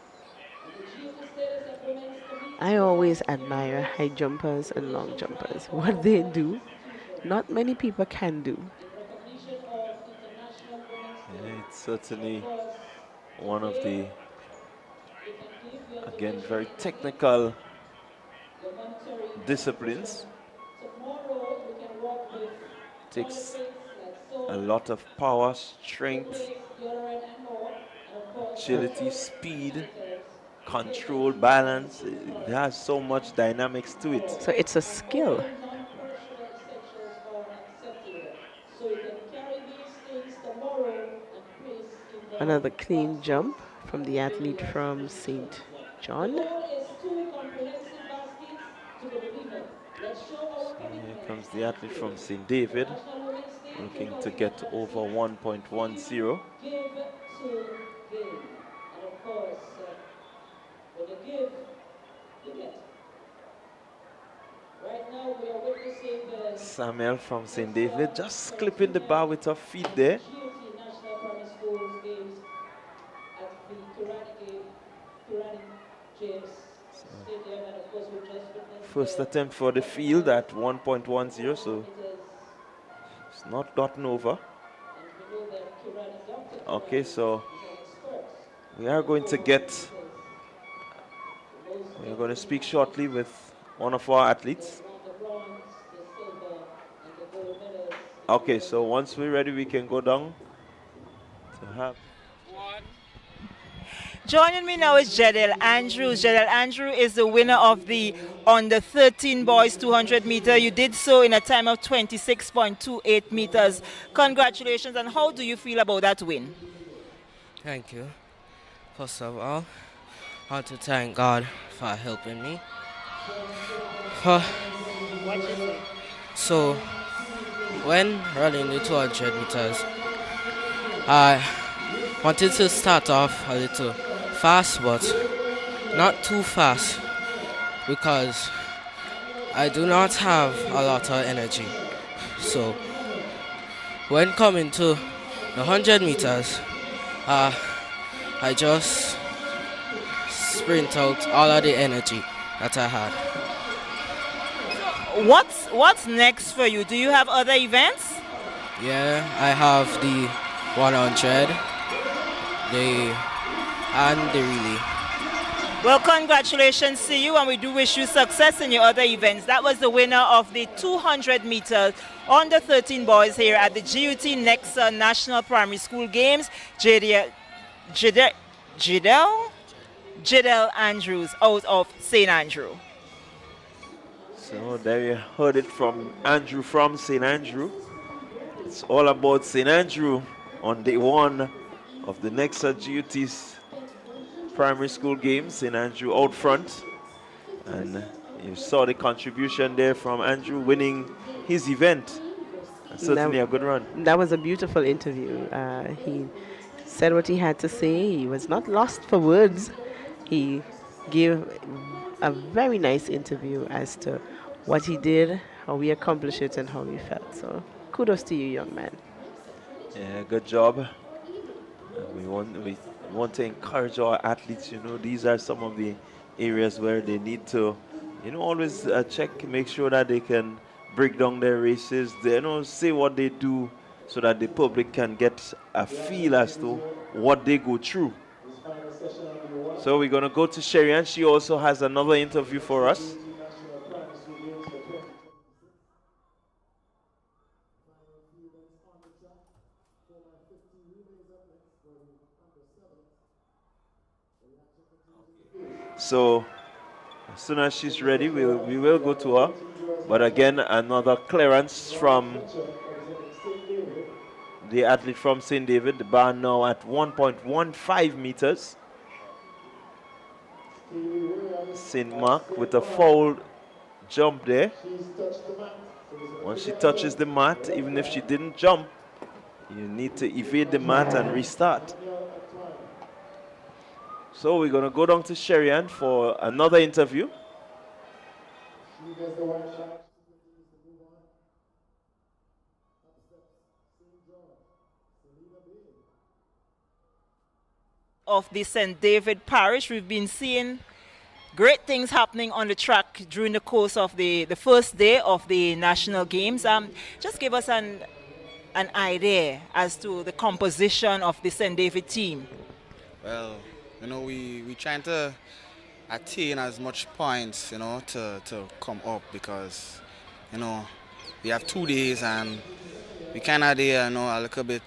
And the chief status of women's community. I always admire high jumpers and long jumpers. What they do, not many people can do. Yeah, it's certainly one of the, again, very technical disciplines. Takes a lot of power, strength, agility, speed, control, balance. It has so much dynamics to it. So it's a skill. Another clean jump from the athlete from St. John. Here comes the athlete from St. David. looking to get over 1.10. Give to give. And of course, when you give, you get. Right now, we are witnessing the Samuel from St. David just clipping the bar with her feet there. GOT National Primary Schools Games at the Karate James Stadium, and of course, we just witnessed First attempt for the field at 1.10, so it's not gotten over. Okay, so we are going to speak shortly with one of our athletes. Okay, so once we're ready, we can go down to have. Joining me now is Jadel Andrews. Jadel Andrews is the winner of the under 13 boys 200 meter. You did so in a time of 26.28 meters. Congratulations, and how do you feel about that win? Thank you. First of all, I want to thank God for helping me. So, when running the 200 meters, I wanted to start off a little fast, but not too fast, because I do not have a lot of energy. So, when coming to the 100 meters, I just sprint out all of the energy that I had. What's next for you? Do you have other events? Yeah, I have the 100, and the relay. Well, congratulations to you, and we do wish you success in your other events. That was the winner of the 200 meters under 13 boys here at the GUT NEXA National Primary School Games. Jadel Andrews out of St. Andrew. So there you heard it from Andrew from St. Andrew. It's all about St. Andrew on day one of the NEXA GUT's primary school games. St. Andrew out front. And you saw the contribution there from Andrew winning his event. Certainly a good run. That was a beautiful interview. He said what he had to say. He was not lost for words. He gave a very nice interview as to what he did, how he accomplished it, and how he felt. So kudos to you, young man. Yeah, good job. We want to encourage our athletes. You know, these are some of the areas where they need to, you know, always check, make sure that they can break down their races. They, you know, say what they do so that the public can get a feel as to what they go through. So we're going to go to Sherry, and she also has another interview for us. So as soon as she's ready, we will go to her. But again, another clearance from the athlete from St. David. The bar now at 1.15 meters. St. Mark with a foul jump there. Once she touches the mat, even if she didn't jump, you need to evade the mat and restart. So we're going to go down to Sherian for another interview. Of the St. David Parish, we've been seeing great things happening on the track during the course of the first day of the national games. Just give us an idea as to the composition of the St. David team. Well, you know, we trying to attain as much points, you know, to come up, because, you know, we have 2 days and we kind of there, you know, a little bit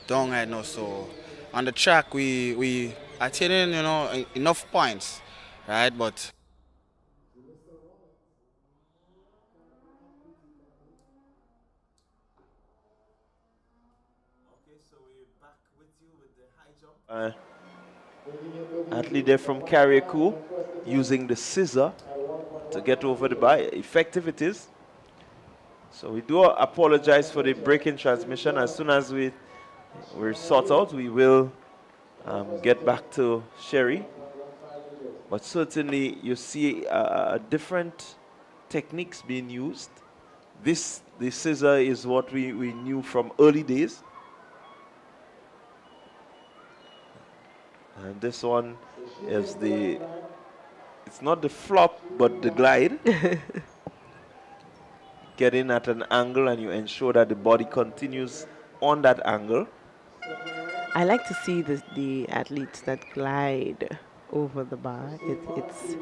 down right now. So on the track, we attaining, you know, enough points, right? But Athlete there from Carriacou using the scissor to get over the bar. Effective it is. So we do apologize for the break in transmission. As soon as we're sort out, we will get back to Sherry. But certainly you see different techniques being used. The scissor is what we knew from early days. And this one is it's not the flop, but the glide. Get in at an angle and you ensure that the body continues on that angle. I like to see the athletes that glide over the bar. It's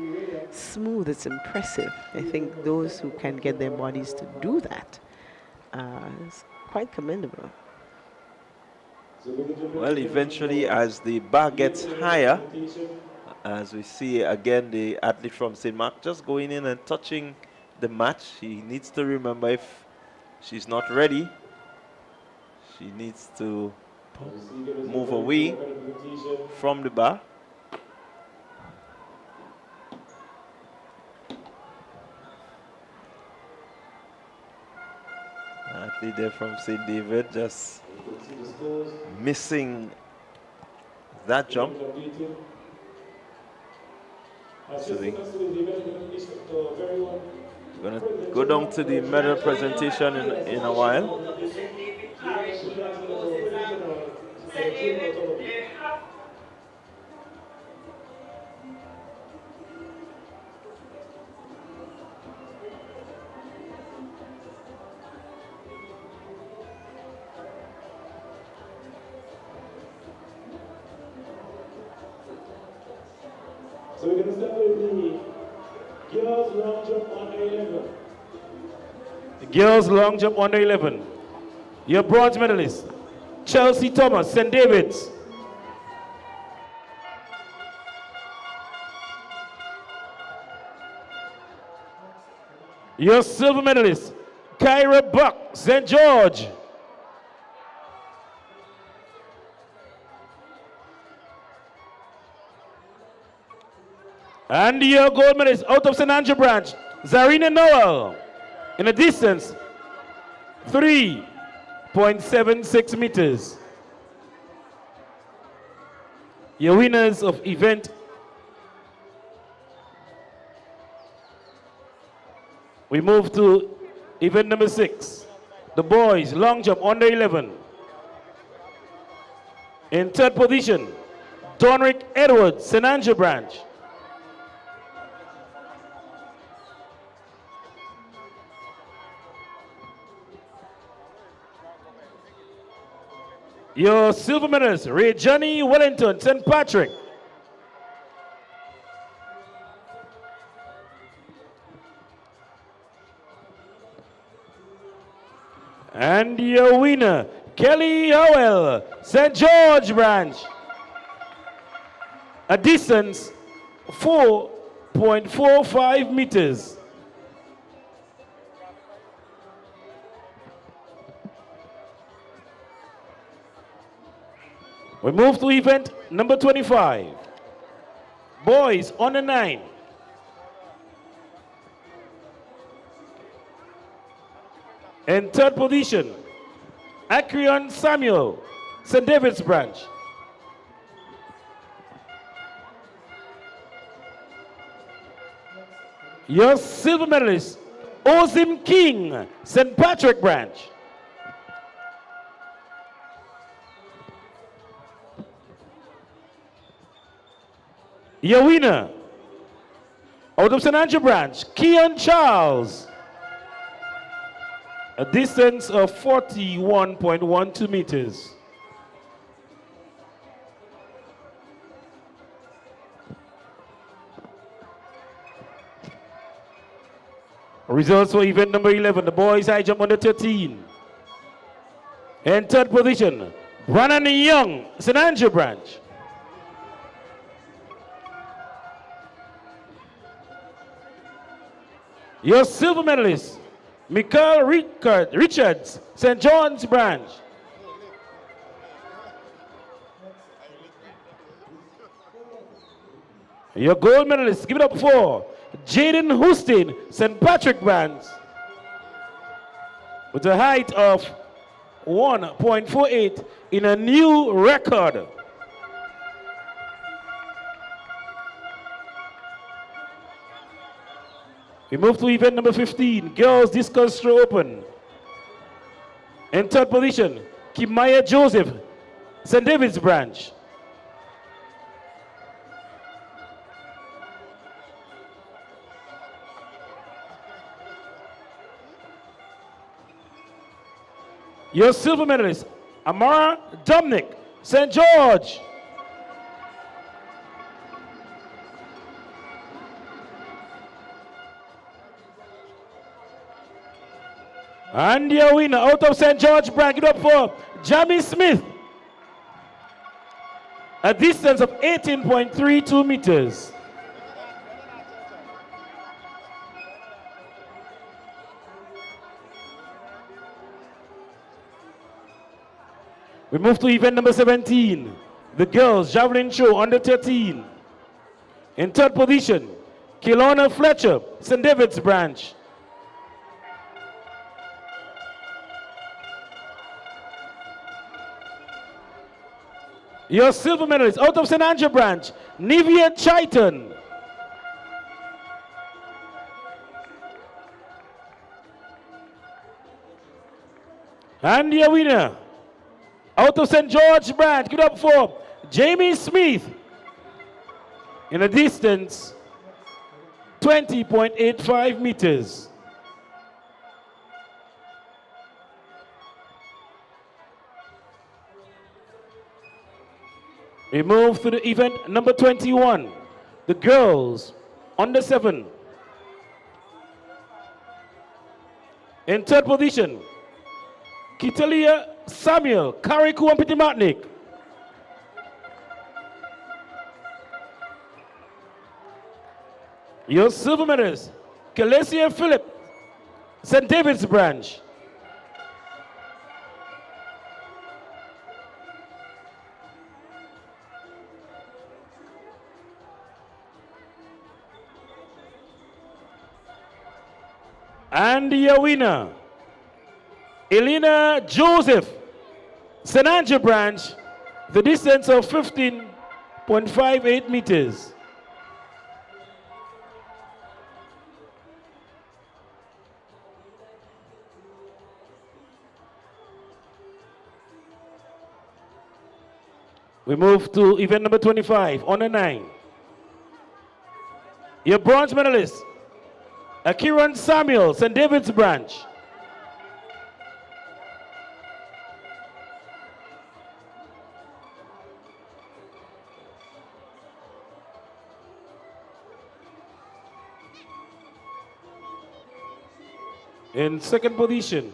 smooth, it's impressive. I think those who can get their bodies to do that is quite commendable. Well, eventually, as the bar gets higher, as we see again the athlete from St. Mark just going in and touching the mat. She needs to remember, if she's not ready, she needs to move away from the bar. Athlete there from St. David just missing that jump. So we're going to go down to the medal presentation in a while. So we're going to start with the girls long jump under 11. Girls long jump under 11. Your bronze medalist, Chelsea Thomas, St. David's. Your silver medalist, Kyra Buck, St. George. And your gold medalist out of St. Andrew branch, Zarina Noel, in a distance 3.76 meters. Your winners of event we move to event number 6, the boys long jump under 11. In third position, Donrick Edwards, St. Andrew branch. Your silver medalist, Ray Johnny Wellington, St. Patrick. And your winner, Kelly Howell, St. George branch. A distance 4.45 meters. We move to event number 25. Boys under 9. In third position, Akrion Samuel, St. David's branch. Your silver medalist, Ozim King, St. Patrick branch. Your winner, out of St. Andrew branch, Keon Charles. A distance of 41.12 meters. Results for event number 11, the boys high jump under 13. In third position, Brandon Young, St. Andrew branch. Your silver medalist, Michael Richards, St. John's branch. Your gold medalist, give it up for Jaden Houston, St. Patrick branch. with a height of 1.48 in a new record. We move to event number 15, girls discus throw open. In third position, Kimaya Joseph, St. David's branch. Your silver medalist, Amara Dominic, St. George. And your winner out of St. George branch, give it up for Jamie Smith. A distance of 18.32 meters. We move to event number 17, the girls javelin throw under 13. In third position, Kelowna Fletcher, St. David's branch. Your silver medalist out of St. Andrew branch, Nivea Chaitan. And your winner out of St. George branch, give it up for Jamie Smith in a distance 20.85 meters. We move to the event number 21, the girls under 7. In third position, Kitalia Samuel, carriacou and Petit. Your silver medalist, Kalesia Philip, St. David's branch. And your winner, Elena Joseph, St. Andrew branch, the distance of 15.58 meters. We move to event number 25, honor 9. Your bronze medalist, Akiran Samuel, St. David's branch. In second position,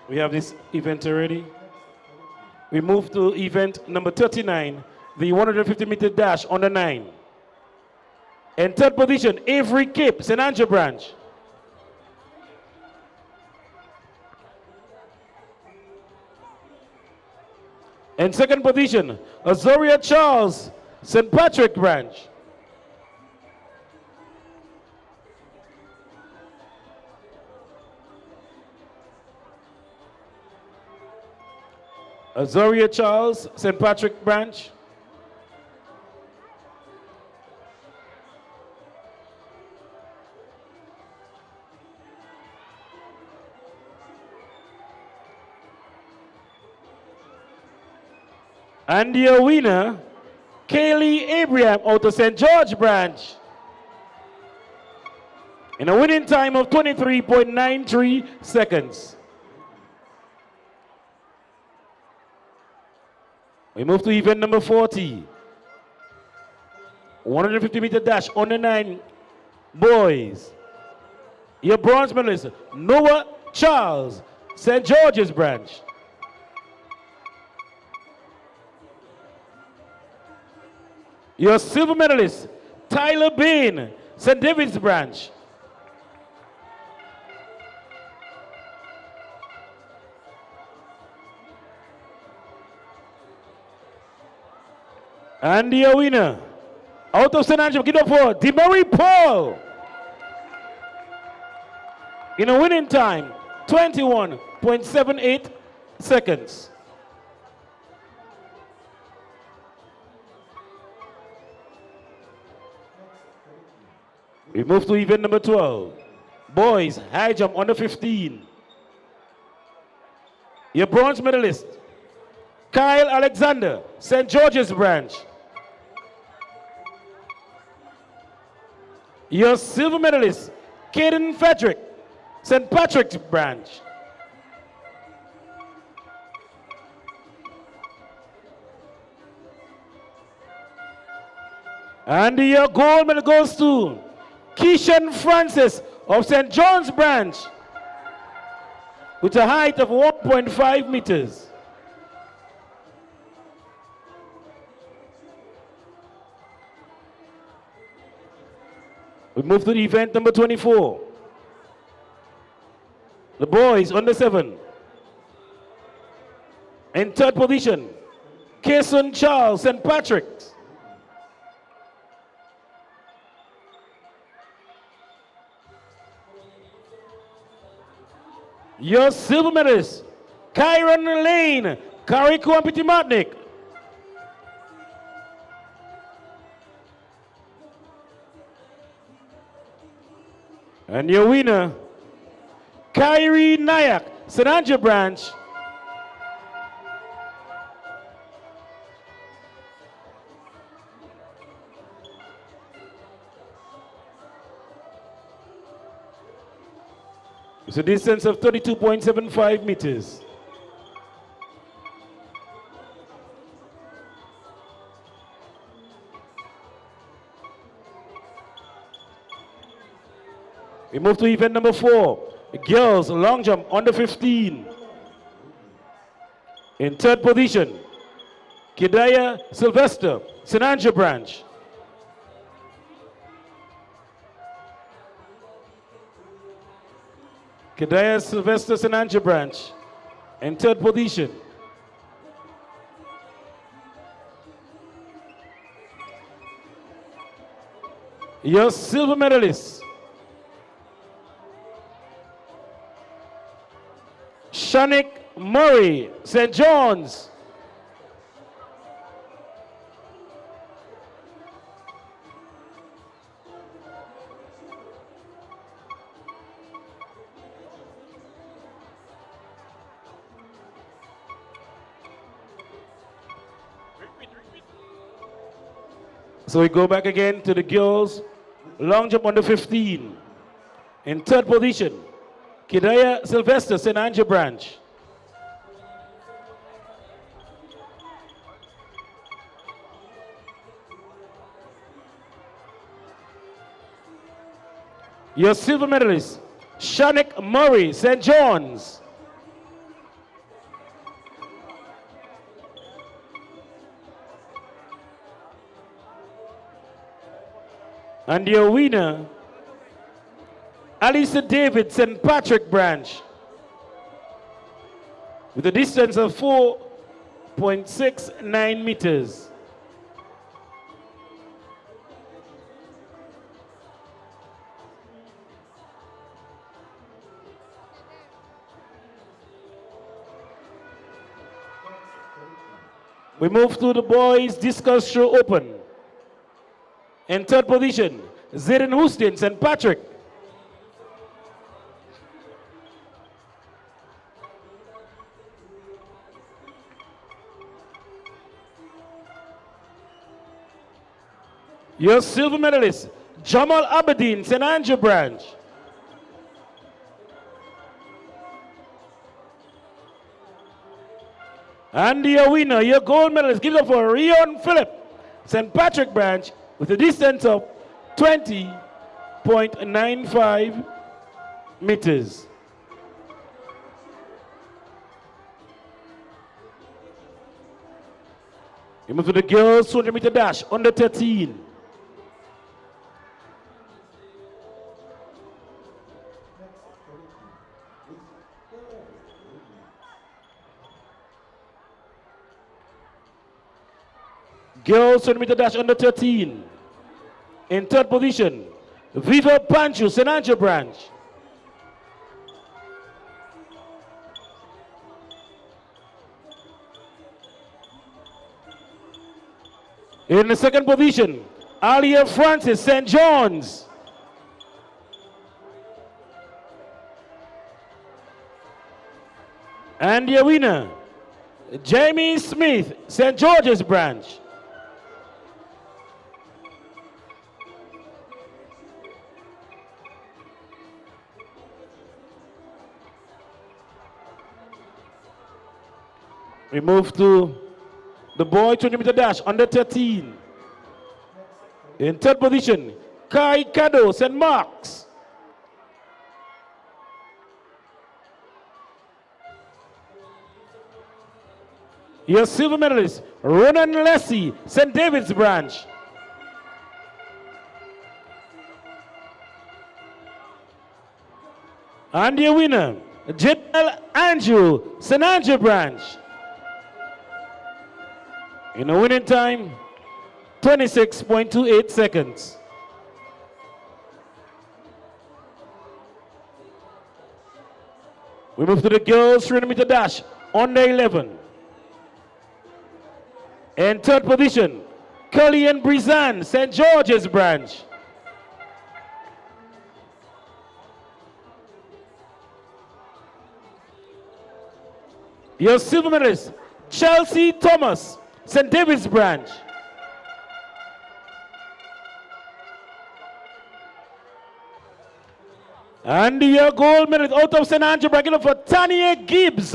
we have this event already. We move to event number 39, the 150-meter dash under 9. In third position, Avery Cape, St. Andrew branch. In second position, Azoria Charles, St. Patrick branch. Azoria Charles, St. Patrick branch. And your winner, Kaylee Abraham out of St. George branch. In a winning time of 23.93 seconds. We move to event number 40. 150-meter dash under 9 boys. Your bronze medalist, Noah Charles, St. George's branch. Your silver medalist, Tyler Bain, St. David's branch. And the winner, out of St. Andrew, give it up for DeMarie Paul. In a winning time, 21.78 seconds. We move to event number 12. Boys, high jump under 15. Your bronze medalist, Kyle Alexander, St. George's branch. Your silver medalist, Caden Frederick, St. Patrick's branch. And your gold medal goes to Keishan Francis of St. John's branch with a height of 1.5 meters. We move to the event number 24. The boys under 7. In third position, Kason Charles, St. Patrick's. Your silver medalist, Kyron Lane, carriacou and Petit Martinique. And your winner, Kyrie Nayak, St. Andrew branch. It's a distance of 32.75 meters. We move to event number 4. Girls long jump under 15. In third position, Kidaya Sylvester, St. Andrew branch. Kidaya Sylvester, St. Andrew branch. In third position. Your silver medalist, Shanik Murray, St. John's. So we go back again to the girls. Long jump under 15. In third position, Kidaya Sylvester, St. Andrew branch. Your silver medalist, Shanik Murray, St. John's. And your winner, Alisa David, St. Patrick branch, with a distance of 4.69 meters. We move to the boys discus throw open. In third position, Zayden Houston, St. Patrick. Your silver medalist, Jamal Aberdeen, St. Andrew branch. And your winner, your gold medalist, give it up for Rion Phillip, St. Patrick branch, with a distance of 20.95 meters. We move to the girls 200-meter dash under 13. Girls 100 meter dash under 13. In third position, Viva Pancho, St. Andrew branch. In the second position, Alia Francis, St. John's. And your winner, Jamie Smith, St. George's branch. We move to the boy 20 meter dash under 13. In third position, carriacou, St. Mark's. Your silver medalist, Ronan Lessie, St. David's branch. And your winner, Janelle Andrew, St. Andrew branch. In a winning time, 26.28 seconds. We move to the girls 300 meter dash under 11. In third position, Cully and Brizan, St. George's branch. Your silver medalist, Chelsea Thomas, St. David's branch. And your gold medalist out of St. Andrew bracket for Tanya Gibbs.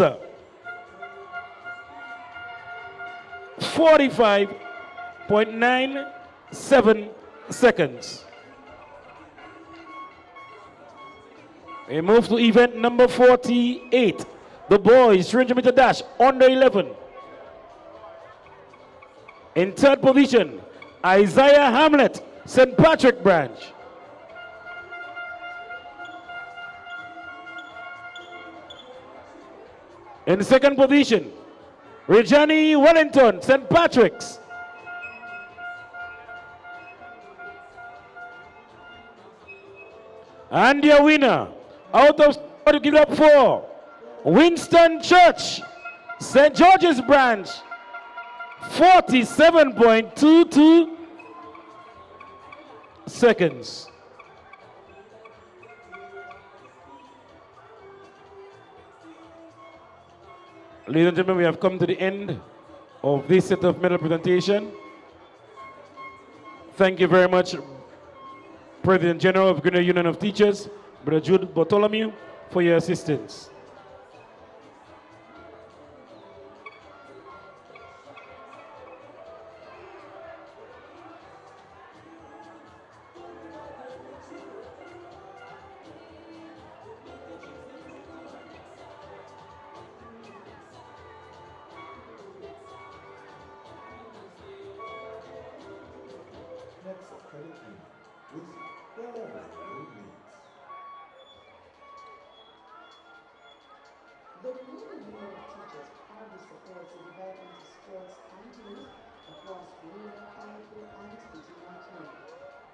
45.97 seconds. We move to event number 48. The boys 300 meter dash under 11. In third position, Isaiah Hamlet, St. Patrick branch. In second position, Regani Wellington, St. Patrick's. And your winner, out of to give up for Winston Church, St. George's branch, 47.22 seconds. Ladies and gentlemen, we have come to the end of this set of medal presentation. Thank you very much, President General of Grenada Union of Teachers, Brother Jude Bartholomew, for your assistance. NEXA credit union with wherever you leads. The Grenada Union of Teachers proudly supports the development of sports and youth across Grenada, carriacou, and Petite Martinique.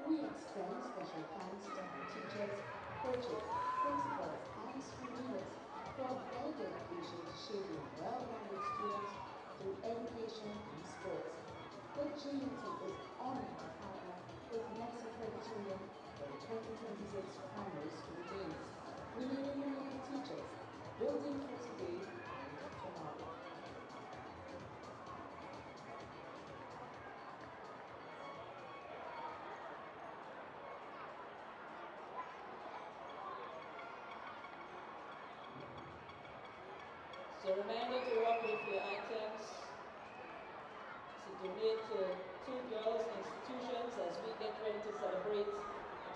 We extend special thanks to our teachers, coaches, principals, and school leaders for their dedication to shaping well-rounded students through education and sports. The GUT is honored to partner with NEXA Credit Union for the 2026 Primary School Games. Grenada Union of Teachers, building for today and tomorrow. So reminder to work with your items to donate to two girls' institutions as we get ready to celebrate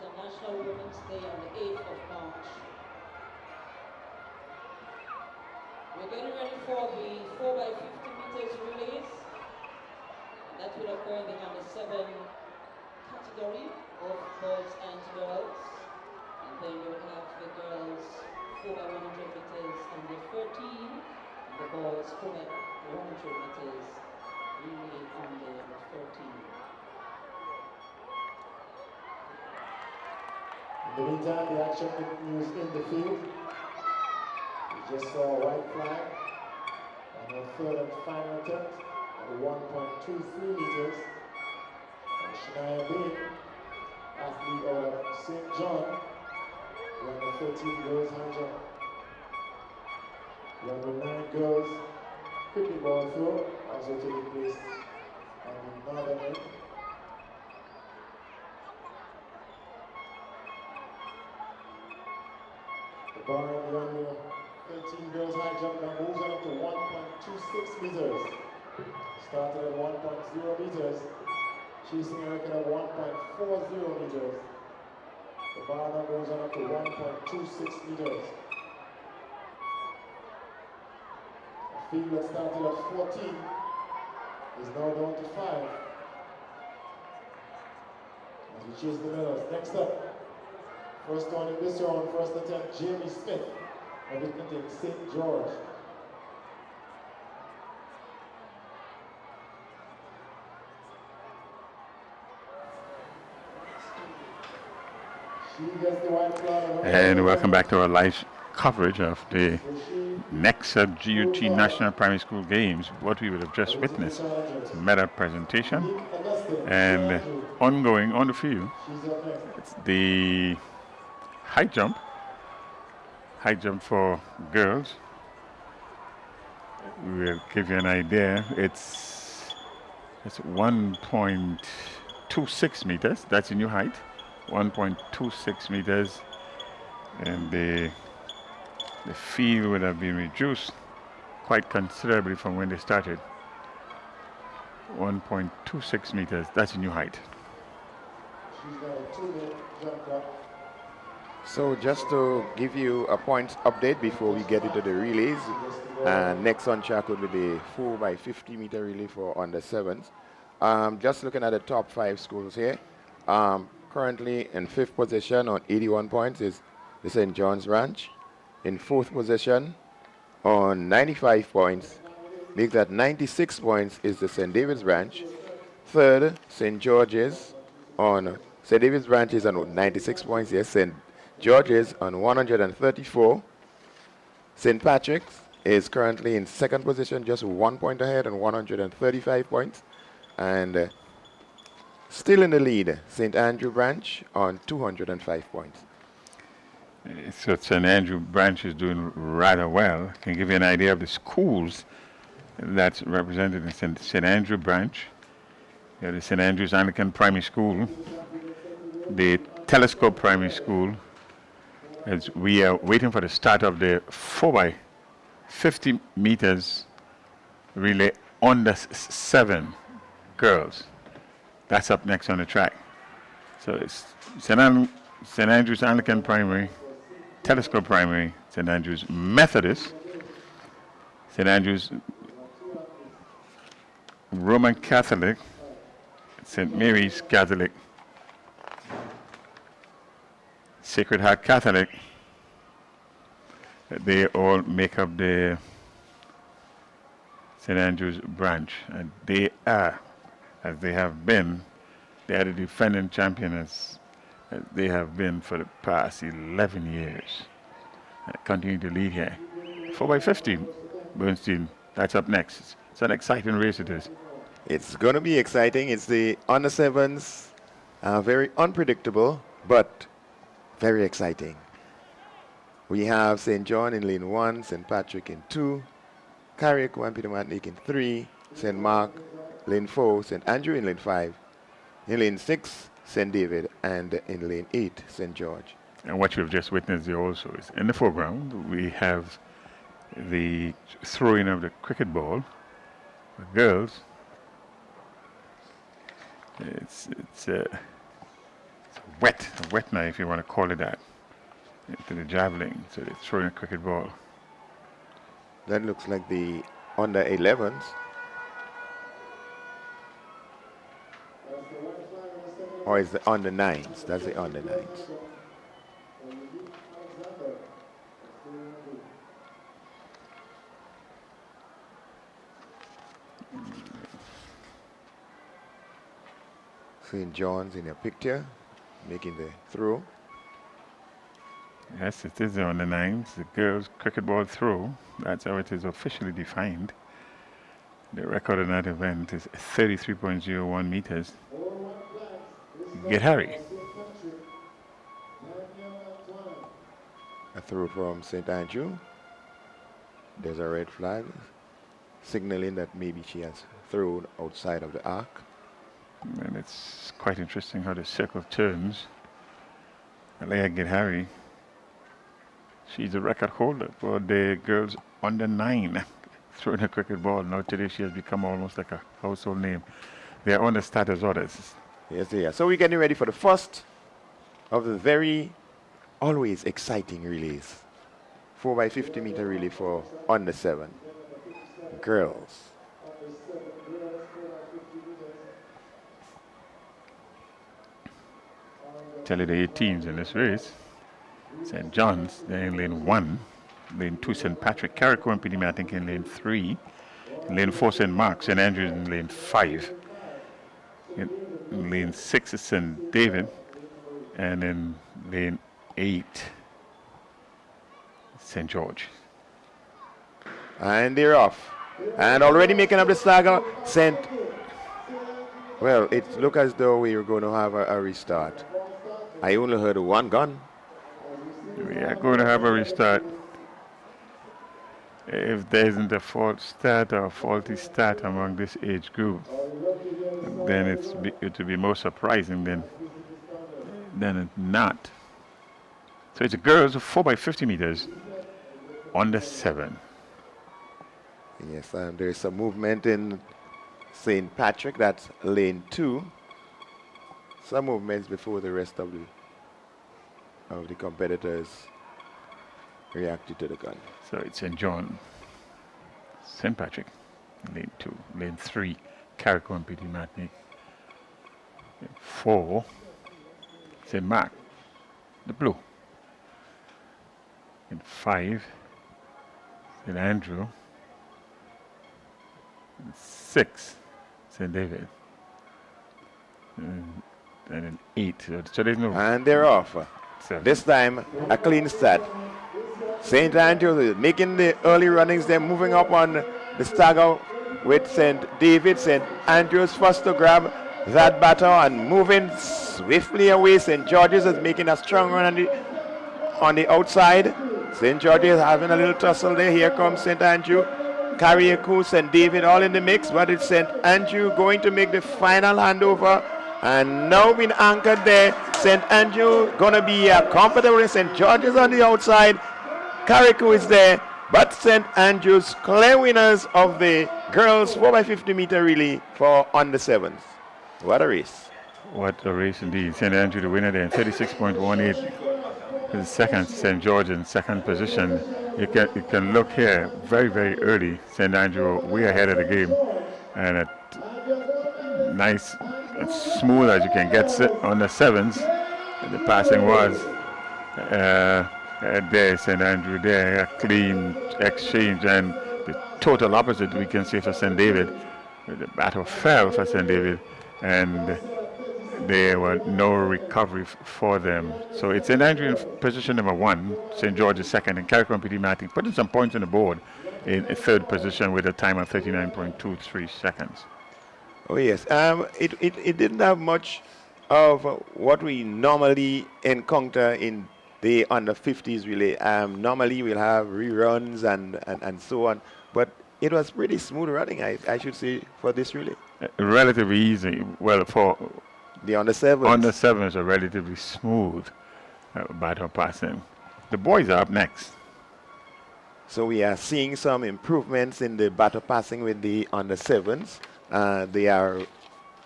International Women's Day on the 8th of March. We're getting ready for the 4x50 meters relays. That will occur in the number 7 category of boys and girls. And then you'll have the girls 4x100 meters under 13, and the boys 4x100 meters relay on the 14. In the meantime, the action continues in the field. We just saw a white flag on our third and final attempt at the 1.23 meters. And Shania Bain, athlete out of St. John, won the 13 girls high jump. We have the 9 girls cricket ball throw, also taking place on the northern end. The bar on the under 13 girls high jump now moves on up to 1.26 meters. Started at 1.0 meters, chasing a record of 1.40 meters. The bar now goes on up to 1.26 meters. A field that started at 14 is now down to 5. As we chase the medals. Next up, first one in this round, first attempt, Jamie Smith, representing St. George. She gets the white flag. And welcome back to our live coverage of the NEXA GUT National Primary School Games. What we would have just witnessed, a medal presentation and ongoing on the field. It's the high jump for girls. We'll give you an idea. It's 1.26 meters. That's a new height. 1.26 meters, and the field would have been reduced quite considerably from when they started. 1.26 meters, that's a new height. So just to give you a points update before we get into the relays, next on track would be the 4x50 meter relay for under 7s. Just looking at the top 5 schools here. Currently in 5th position on 81 points is the St. John's Ranch. In 4th position on 95 points, next at 96 points is the St. David's Ranch. 3rd, St. George's on St. David's Ranch is on 96 points. Yes, St. George's on 134. St. Patrick's is currently in 2nd position, just 1 point ahead on 135 points. And still in the lead, St. Andrew Branch on 205 points. So St. Andrew Branch is doing rather well. Can give you an idea of the schools that's represented in St. Andrew Branch. You have the St. Andrew's Anglican Primary School, the Telescope Primary School, as we are waiting for the start of the 4x50 meters relay under 7 girls. That's up next on the track. So it's St. Andrew's Anglican Primary, Telescope Primary, St. Andrew's Methodist, St. Andrew's Roman Catholic, St. Mary's Catholic, Sacred Heart Catholic. They all make up the St. Andrew's branch, and they are, as they have been, they are the defending champions as they have been for the past 11 years. Continue to lead here. 4x50, Bernstein, that's up next. It's an exciting race it is. It's going to be exciting. It's the under 7s, very unpredictable, but very exciting. We have St. John in lane 1, St. Patrick in 2, Carriacou and Peter Matnick in 3, St. Mark lane 4, St. Andrew in lane 5, in lane 6, St. David, and in lane 8, St. George. And what you've just witnessed there also is in the foreground, we have the throwing of the cricket ball for girls. It's a wet knife, if you want to call it that, into the javelin. So they're throwing a cricket ball. That looks like the under 11s. Or is the under 9s? That's the under 9s. St. John's in your picture, making the throw. Yes, it is on the nines. The girls' cricket ball throw. That's how it is officially defined. The record in that event is 33.01 meters. Get Harry. A throw from St. Andrew. There's a red flag, signaling that maybe she has thrown outside of the arc. And it's quite interesting how the circle turns. Alea Get Harry. She's a record holder for the girls under 9 throwing a cricket ball. Now today she has become almost like a household name. They are on the status orders. Yes, they are. So we're getting ready for the first of the very always exciting relays. 4x50 meter relay for under 7 girls. Tell you the 18s in this race. St. John's, they're in lane 1. Lane 2, St. Patrick. Carriacou and PDM, I think, in lane 3. In lane 4, St. Mark. St. Andrews in lane 5. In lane 6 is St. David. And in lane 8, St. George. And they're off. And already making up the saga, well, it looked as though we were going to have a restart. I only heard one gun. We are going to have a restart. If there isn't a false start or a faulty start among this age group, then it will be more surprising than it's not. So it's a girls of 4x50 meters under 7. Yes, and there's some movement in St. Patrick, that's lane 2. Some movements before the rest of the competitors reacted to the gun. So it's St. John, St. Patrick, lane 2, lane 3, Carriacou and Petit Martinique. 4, St. Mark, the blue. In 5, St. Andrew. In 6, St. David. And in 8, so there's no... And they're off. 7. This time, a clean start. St. Andrews is making the early runnings. They're moving up on the stagger with St. David. St. Andrews first to grab that batter and moving swiftly away. St. George's is making a strong run on the outside. St. George's is having a little tussle there. Here comes St. Andrew. Carriacou, St. David all in the mix, but it's St. Andrew going to make the final handover. And now being anchored there, St. Andrew going to be comfortable. St. George's on the outside. Carriacou is there, but St. Andrews clear winners of the girls 4x50 meter relay for under 7s. What a race. What a race indeed. St. Andrew the winner there in 36.18. His second, St. George in second position. You can look here very, very early. St. Andrew way ahead of the game. And nice, as smooth as you can get on the 7s. And the passing was there, St. Andrew there, a clean exchange, and the total opposite we can say for St. David. The battle fell for St. David, and there were no recovery for them. So it's St. Andrew in position number 1, St. George is second, and Carriacou and Petit Martin putting some points on the board in a third position with a time of 39.23 seconds. Oh yes, it didn't have much of what we normally encounter in the under 50s relay. Normally we'll have reruns and so on, but it was pretty smooth running, I should say, for this relay. Relatively easy. Well, for the under 7s. Under 7s are relatively smooth battle passing. The boys are up next. So we are seeing some improvements in the battle passing with the under 7s. They are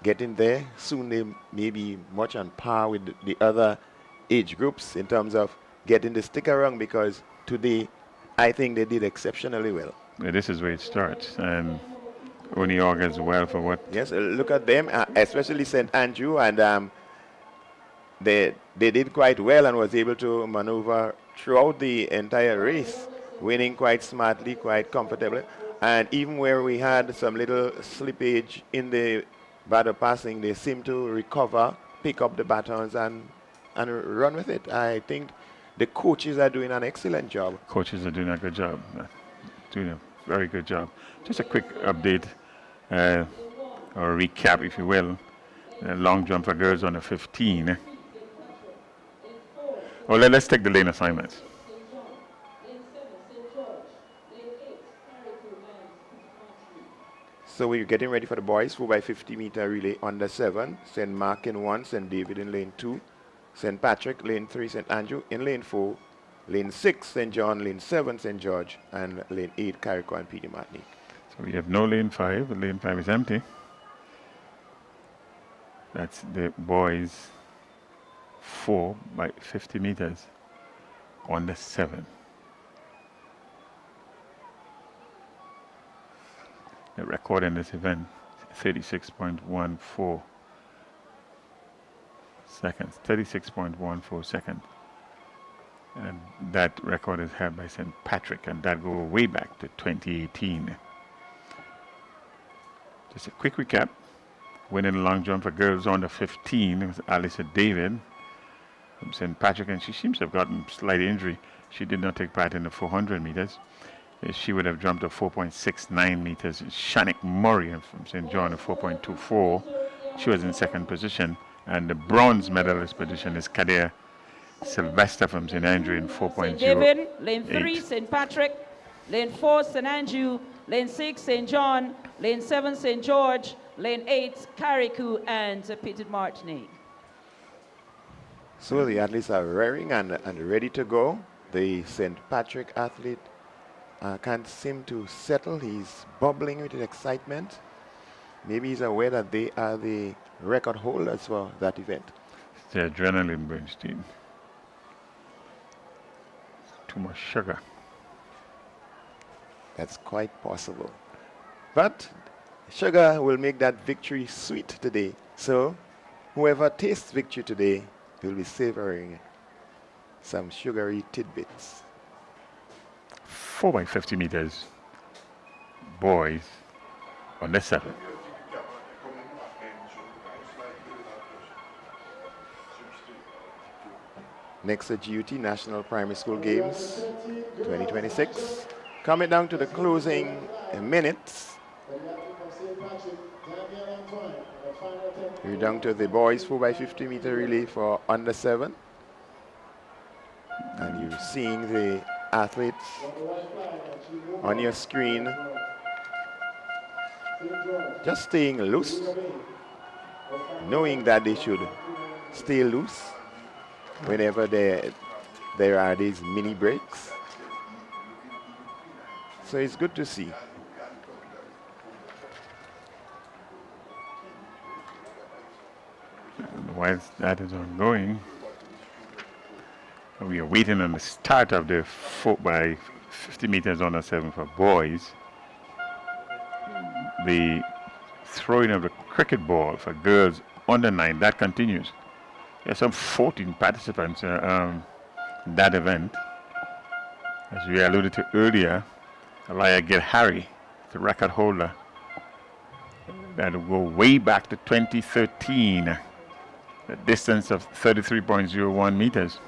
getting there. Soon they may be much on par with the other age groups in terms of getting the stick around, because today I think they did exceptionally well. Yeah, this is where it starts, and only augurs well for what... Yes, look at them, especially St. Andrew, and they did quite well and was able to maneuver throughout the entire race, winning quite smartly, quite comfortably. And even where we had some little slippage in the battle passing, they seem to recover, pick up the batons, and run with it. I think the coaches are doing an excellent job. Coaches are doing a good job. Doing a very good job. Just a quick update, or recap, if you will. Long jump for girls under 15. Oh, let's take the lane assignments. So we're getting ready for the boys 4x50 meter relay under 7. St. Mark in 1, St. David in lane 2, St. Patrick lane 3, St. Andrew in lane 4, lane 6, St. John, lane 7, St. George, and lane 8, Carriacou and Petit Martinique. So we have no lane 5. The lane 5 is empty. That's the boys 4 by 50 meters under 7. The record in this event, 36.14 seconds. 36.14 seconds. And that record is held by St. Patrick, and that goes way back to 2018. Just a quick recap. Winning the long jump for girls under 15 was Alyssa David from St. Patrick, and she seems to have gotten slight injury. She did not take part in the 400 meters. She would have jumped to 4.69 meters. Shanik Murray from St. John at 4.24. She was in second position. And the bronze medalist position is Kadir Sylvester from St. Andrew in 4.08. David, lane 3, St. Patrick, lane 4, St. Andrew, lane 6, St. John, lane 7, St. George, lane 8, Carriacou and Petit Martinique. So the athletes are raring and ready to go. The St. Patrick athlete can't seem to settle. He's bubbling with excitement. Maybe he's aware that they are the record holders for that event. It's the adrenaline, Bernstein. Too much sugar. That's quite possible. But sugar will make that victory sweet today. So whoever tastes victory today will be savoring some sugary tidbits. 4 by 50 meters. Boys under 7. NEXA GUT National Primary School Games 2026. Coming down to the closing minutes. We're down to the boys 4 by 50 meter relay for under 7. And you're seeing the athletes on your screen just staying loose, knowing that they should stay loose whenever there are these mini breaks. So it's good to see. Whilst that is ongoing, we are waiting on the start of the 4 by 50 meters under 7 for boys. The throwing of the cricket ball for girls under 9, that continues. There's some 14 participants in that event. As we alluded to earlier, Elia Gilharry, the record holder. That will go way back to 2013, a distance of 33.01 meters.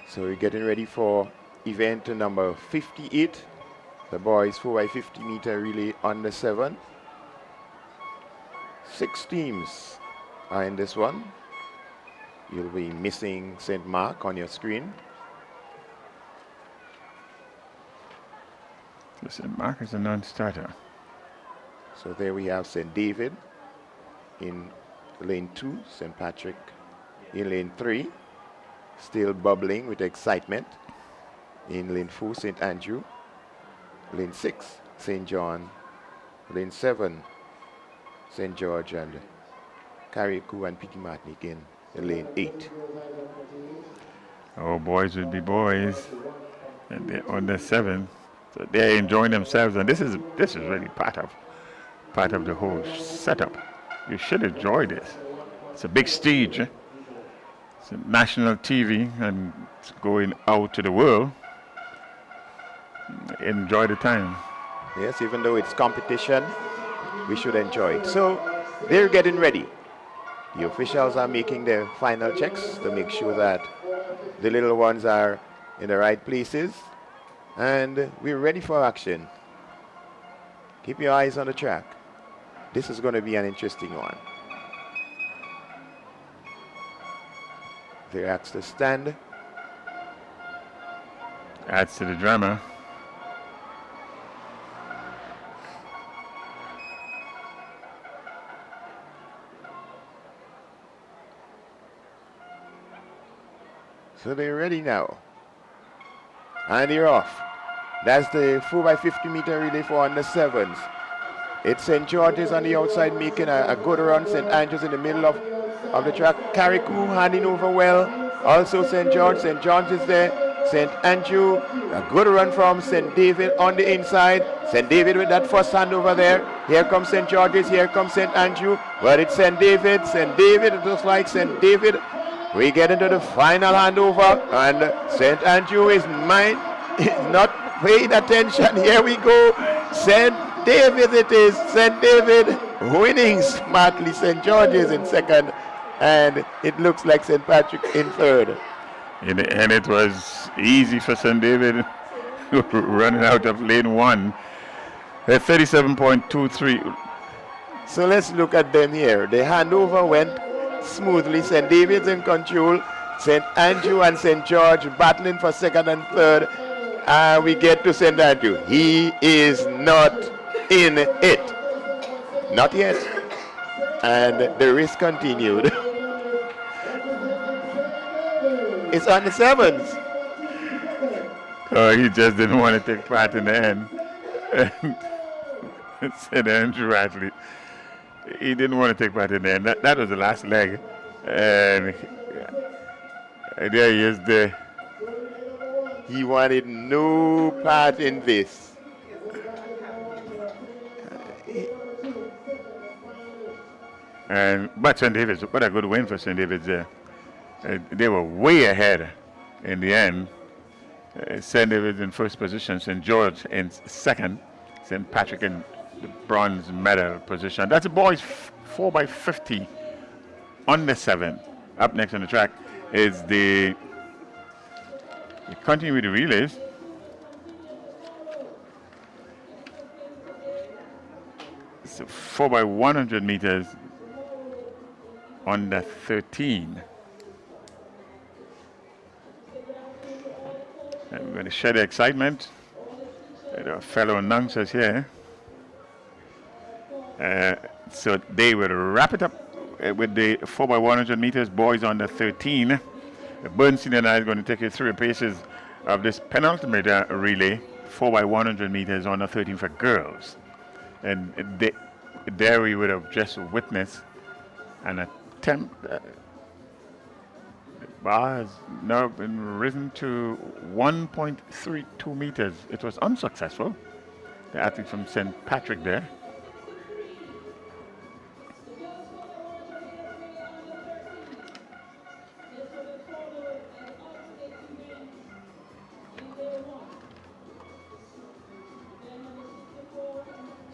So we're getting ready for event number 58, the boys 4 by 50 meter relay under 7. 6 teams are in this one. You'll be missing St. Mark on your screen. So St. Mark is a non-starter. So there we have St. David in lane 2, St. Patrick in lane 3, still bubbling with excitement. In lane 4, St. Andrew, lane 6, St. John, lane 7, St. George, and Carriacou and Petit Martinique in lane 8. Oh, boys would be boys, and they're under 7, so they're enjoying themselves, and this is really part of the whole setup. You should enjoy this. It's a big stage. It's a national TV, and it's going out to the world. Enjoy the time. Yes, even though it's competition, we should enjoy it. So they're getting ready. The officials are making their final checks to make sure that the little ones are in the right places. And we're ready for action. Keep your eyes on the track. This is going to be an interesting one. They're asked to stand. Adds to the drama. So they're ready now. And they're off. That's the 4x50 meter relay for under sevens. It's St. George's on the outside making a good run. St. Andrews in the middle of the track. Carriacou handing over well. Also St. George. St. George is there. St. Andrew, a good run from St. David on the inside. St. David with that first hand over there. Here comes St. George's. Here comes St. Andrew. But it's St. David. St. David, it looks like St. David. We get into the final handover, and St. Andrew is not paying attention. Here we go. St. David it is. St. David winning smartly. St. George's in second, and it looks like St. Patrick in third. And it was easy for St. David running out of lane one at 37.23. So let's look at them here. The handover went smoothly. St. David's in control. St. Andrew and St. George battling for second and third. And we get to St. Andrew. He is not in it. Not yet. And the race continued. It's on the sevens. Oh, he just didn't want to take part in the end. And St. Andrew actually, he didn't want to take part in the end. That was the last leg. And there he is there. He wanted no part in this. But St. David's, what a good win for St. David's there. They were way ahead in the end. St. David's in first position, St. George in second, St. Patrick in the bronze medal position. That's the boys 4x50 under 7. Up next on the track is we continue with the relays. So 4x100 meters under 13. And we're going to share the excitement. There are fellow announcers here. So they will wrap it up with the 4x100 meters, boys under 13. Bernstein and I are going to take you through the paces of this penultimate relay, 4x100 meters under 13 for girls. And there we would have just witnessed an attempt. The bar has now been risen to 1.32 meters. It was unsuccessful. The athlete from St. Patrick there.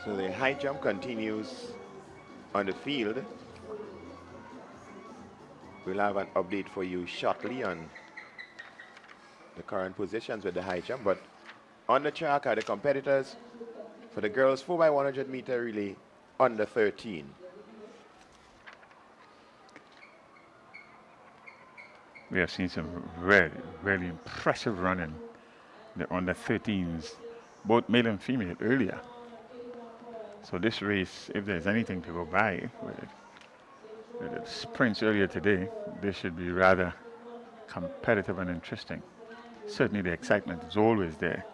So the high jump continues on the field. We'll have an update for you shortly on the current positions with the high jump. But on the track are the competitors for the girls 4x100 meter relay under 13. We have seen some really, really impressive running. The under 13s, both male and female, earlier. So this race, if there's anything to go by with the sprints earlier today, this should be rather competitive and interesting. Certainly the excitement is always there.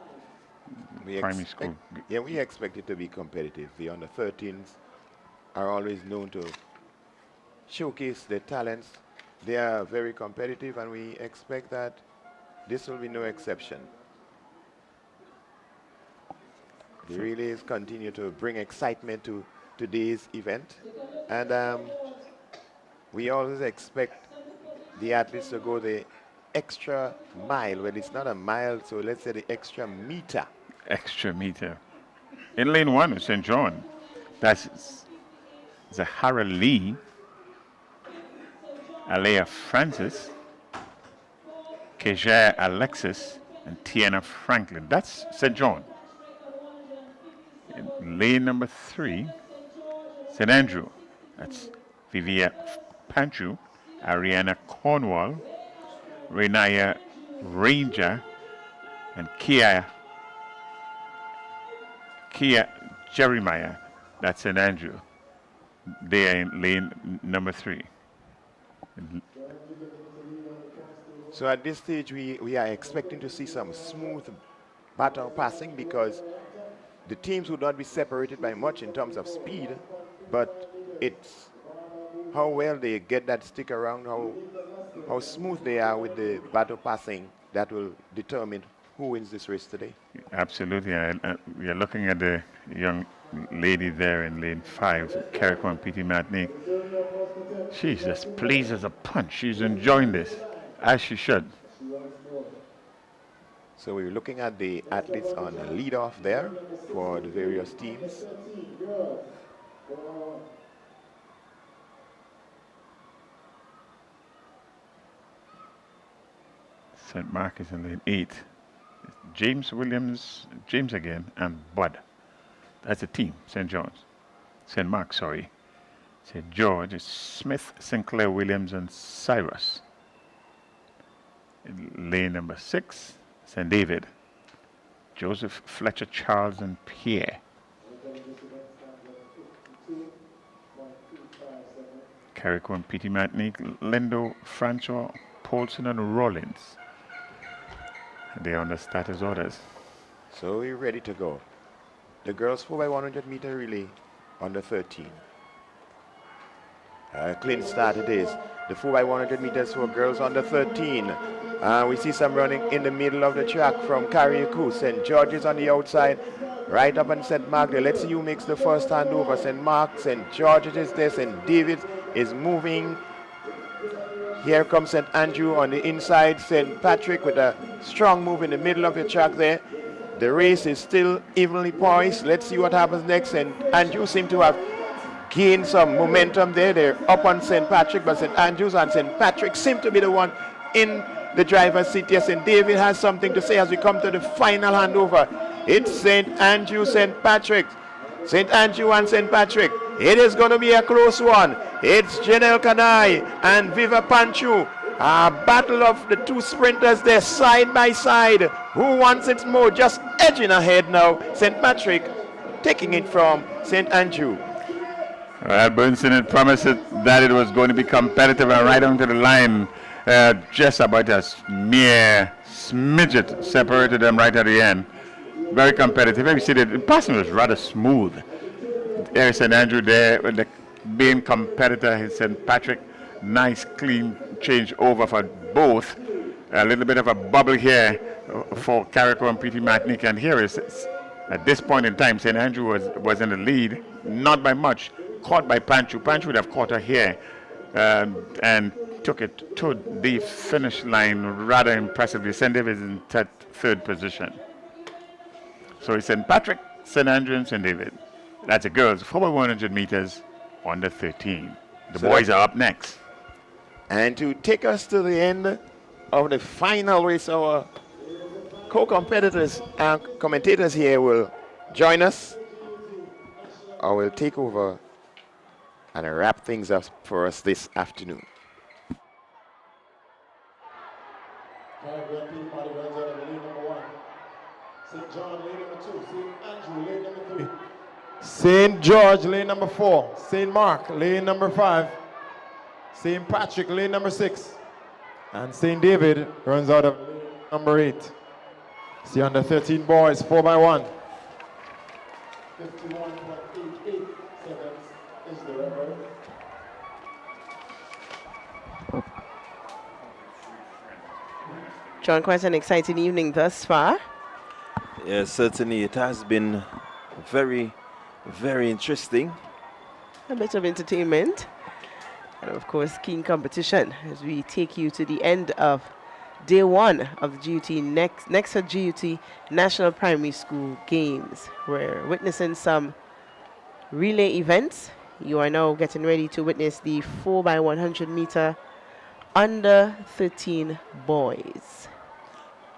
Primary school. Yeah, we expect it to be competitive. The under 13s are always known to showcase their talents. They are very competitive, and we expect that this will be no exception. The relays continue to bring excitement to today's event, and we always expect the athletes to go the extra mile. Well, it's not a mile, so let's say the extra meter. Extra meter. In lane 1 is St. John. That's Zahara Lee, Alea Francis, Keja Alexis, and Tiana Franklin. That's St. John. In lane number 3, St. Andrew. That's Vivia Panchu, Ariana Cornwall, Renaya Ranger, and Kia Jeremiah. That's St. Andrew. They are in lane number 3. So at this stage, we are expecting to see some smooth baton passing because the teams would not be separated by much in terms of speed, but it's how well they get that stick around, how smooth they are with the baton passing that will determine who wins this race today. Absolutely. We are looking at the young lady there in lane 5, carriacou and P.T. Matney. She's just pleased as a punch. She's enjoying this, as she should. So we're looking at the athletes on the lead-off there for the various teams. St. Mark is in lane 8. James Williams, James again, and Bud. That's a team, St. John's. St. Mark, sorry. St. George is Smith, Sinclair, Williams, and Cyrus. In lane number 6, St. David. Joseph, Fletcher, Charles, and Pierre. Carriacou and P.T. Matnick, Lindo, Francois, Paulson, and Rollins. They are on the status orders. So we're ready to go. The girls 4x100 meter relay under 13. Clean start it is. The 4x100 meters for girls under 13. We see some running in the middle of the track from Carriacou. St. George's on the outside, right up on St. Mark there. Let's see who makes the first handover. St. Mark, St. George's is there. St. David's is moving. Here comes St. Andrew on the inside. St. Patrick with a strong move in the middle of the track there. The race is still evenly poised. Let's see what happens next. St. Andrew seem to have gained some momentum there. They're up on St. Patrick, but St. Andrews and St. Patrick seem to be the one in the driver's seat. Yes, St. David has something to say as we come to the final handover. It's St. Andrew, St. Patrick. St. Andrew and St. Patrick. It is going to be a close one. It's Janelle Kanai and Viva Panchu. A battle of the two sprinters there side by side. Who wants it more? Just edging ahead now. St. Patrick taking it from St. Andrew. Well, Burnson had promised that it was going to be competitive and right on to the line. Just about a mere smidget separated them right at the end. Very competitive. You see, the passing was rather smooth. There's St. Andrew there with the main competitor, St. Patrick. Nice, clean change over for both. A little bit of a bubble here for Carriacou and P.T. Matnick. And here is, at this point in time, St. Andrew was in the lead, not by much. Caught by Panchu. Panchu would have caught her here and took it to the finish line rather impressively. St. David is in third position. So it's St. Patrick, St. Andrew, and St. David. That's the girls, 4x100 meters under 13. The boys are up next. And to take us to the end of the final race, our co-competitors and commentators here will join us or will take over and wrap things up for us this afternoon. St. John, lane number 2. St. Andrew, lane number 3. St. George, lane number 4. St. Mark, lane number 5. St. Patrick, lane number 6. And St. David runs out of lane number 8. See under 13 boys, 4x1. 51.88 seconds is the record. John, quite an exciting evening thus far. Yes, certainly it has been very, very interesting. A bit of entertainment. And of course, keen competition as we take you to the end of day one of the NEXA GUT National Primary School Games. We're witnessing some relay events. You are now getting ready to witness the 4x100 meter under 13 boys.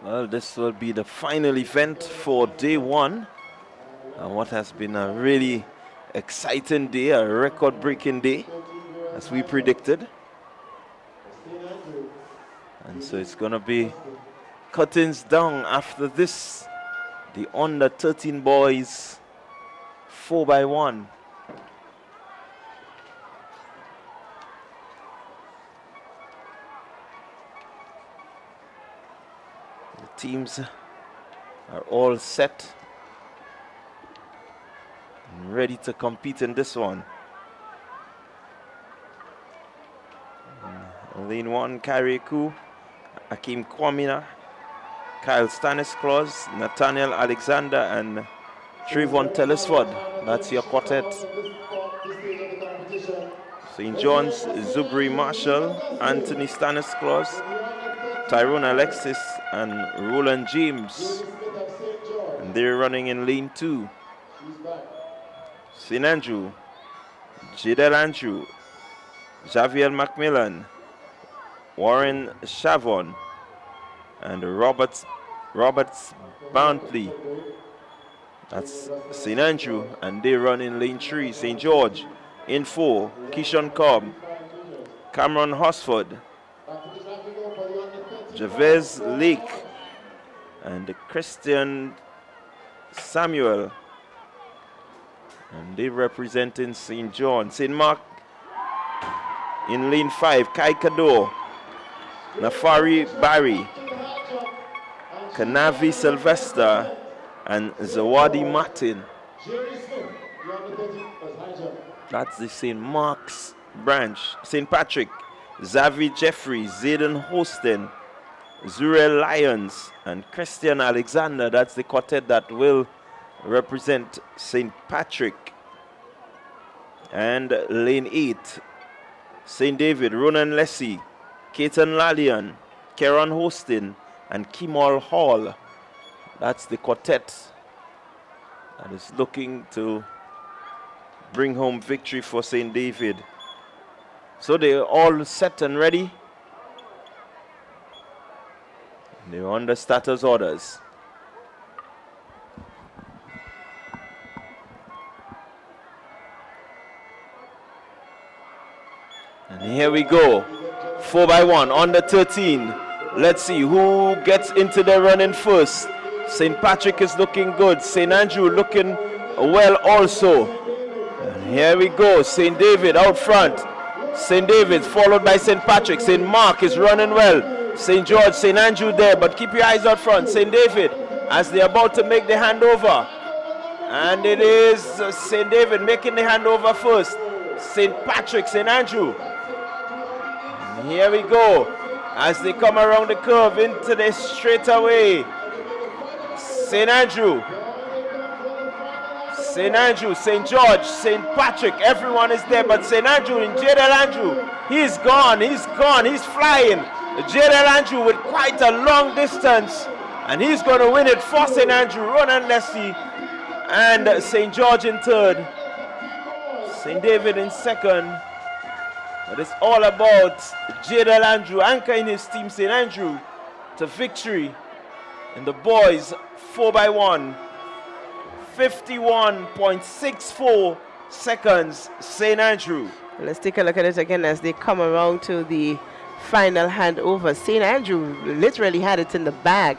Well, this will be the final event for day one. And what has been a really exciting day, a record-breaking day, as we predicted. And so it's going to be curtains down after this. The under 13 boys 4x1. The teams are all set and ready to compete in this one. Lane 1, carriacou, Akim Kwamina, Kyle Stanislaus, Nathaniel Alexander, and Trayvon Telesford. That's your quartet. St. John's, Zubri Marshall, Anthony Stanislaus, Tyrone Alexis, and Roland James. And they're running in lane 2. St. Andrew, Jadel Andrew, Javier Macmillan, Warren Chavon, and Roberts Bountley. That's St. Andrew, and they run in lane 3. St. George in 4. Keishon Cobb, Cameron Hosford, Javez Lake, and Christian Samuel. And they representing St. John. St. Mark in lane 5. Kai Kador, Nafari Barry, Kanavi Sylvester, and Zawadi Martin. That's the St. Mark's branch. St. Patrick, Xavi Jeffrey, Zayden Hostin, Zurel Lyons, and Christian Alexander. That's the quartet that will represent St. Patrick. And lane 8, St. David, Ronan Lessie, Keaton Lalian, Kieran Hostin, and Kimal Hall. That's the quartet that is looking to bring home victory for St. David. So they're all set and ready. They're under starters orders. And here we go. 4x1, under 13. Let's see who gets into the running first. St. Patrick is looking good. St. Andrew looking well also. And here we go. St. David out front. St. David followed by St. Patrick. St. Mark is running well. St. George, St. Andrew there, but keep your eyes out front. St. David as they're about to make the handover. And it is St. David making the handover first. St. Patrick, St. Andrew. And here we go as they come around the curve into the straightaway. St. Andrew, St. George, St. Patrick, everyone is there, but St. Andrew and Jadel Andrew, he's gone, he's flying. Jadel Andrew with quite a long distance, and he's going to win it for St. Andrew. Ronan Leslie and St. George in third, St. David in second. But it's all about Jadel Andrew anchoring his team, St. Andrew, to victory in the boys 4x1. 51.64 seconds, St. Andrew. Let's take a look at it again as they come around to the final handover. St. Andrew literally had it in the bag.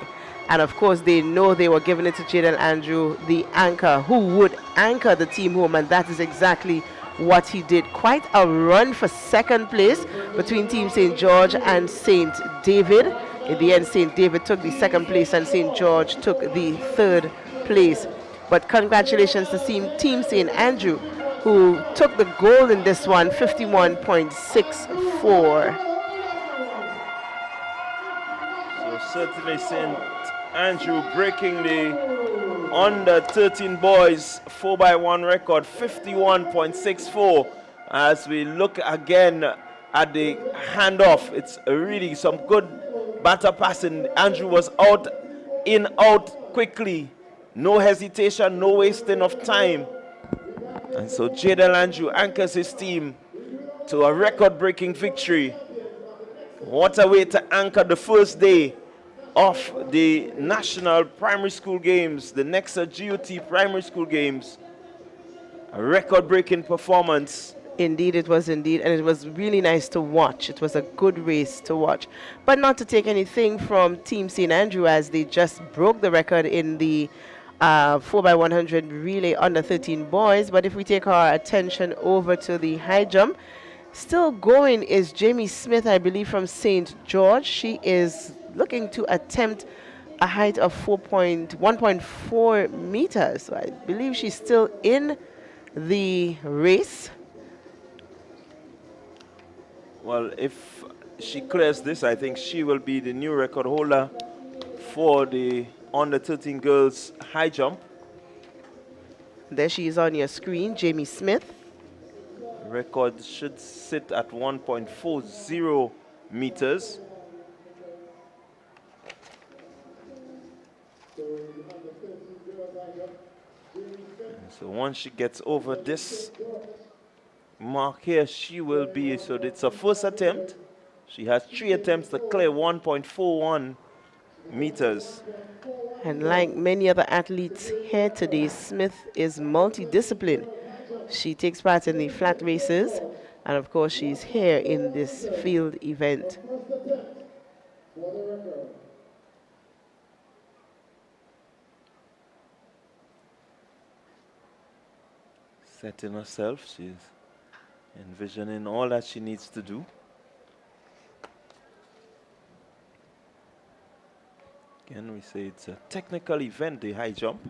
And of course, they know they were giving it to Jadel Andrew, the anchor, who would anchor the team home. And that is exactly what he did. Quite a run for second place between Team St. George and St. David. In the end, St. David took the second place and St. George took the third place. But congratulations to Team St. Andrew, who took the gold in this one, 51.64. So certainly St. Andrew breaking the under 13 boys 4x1 record, 51.64. As we look again at the handoff, it's really some good batter passing. Andrew was out, in, out quickly. No hesitation, no wasting of time. And so Jadel Andrew anchors his team to a record-breaking victory. What a way to anchor the first day of the National Primary School Games, the NEXA GOT Primary School Games. A record-breaking performance. Indeed, it was indeed, and it was really nice to watch. It was a good race to watch. But not to take anything from Team St. Andrew, as they just broke the record in the 4x100 relay under 13 boys. But if we take our attention over to the high jump, still going is Jamie Smith, I believe, from St. George. She is looking to attempt a height of 1.4 meters. So I believe she's still in the race. Well, if she clears this, I think she will be the new record holder for the under 13 girls high jump. There she is on your screen, Jamie Smith. Record should sit at 1.40 meters. And so once she gets over this mark here, she will be, so it's a first attempt. She has 3 attempts to clear 1.41 meters. And like many other athletes here today, Smith is multidisciplined. She takes part in the flat races, and of course she's here in this field event. Setting herself, she's envisioning all that she needs to do. Again, we say it's a technical event, the high jump.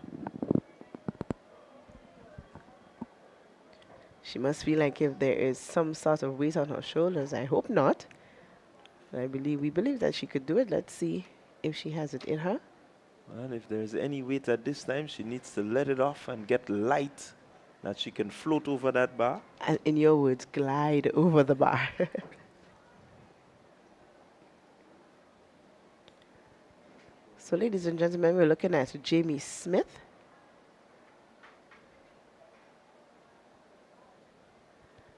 She must feel like if there is some sort of weight on her shoulders. I hope not. We believe that she could do it. Let's see if she has it in her. Well, if there's any weight at this time, she needs to let it off and get light, that she can float over that bar. And in your words, glide over the bar. So, ladies and gentlemen, we're looking at Jamie Smith.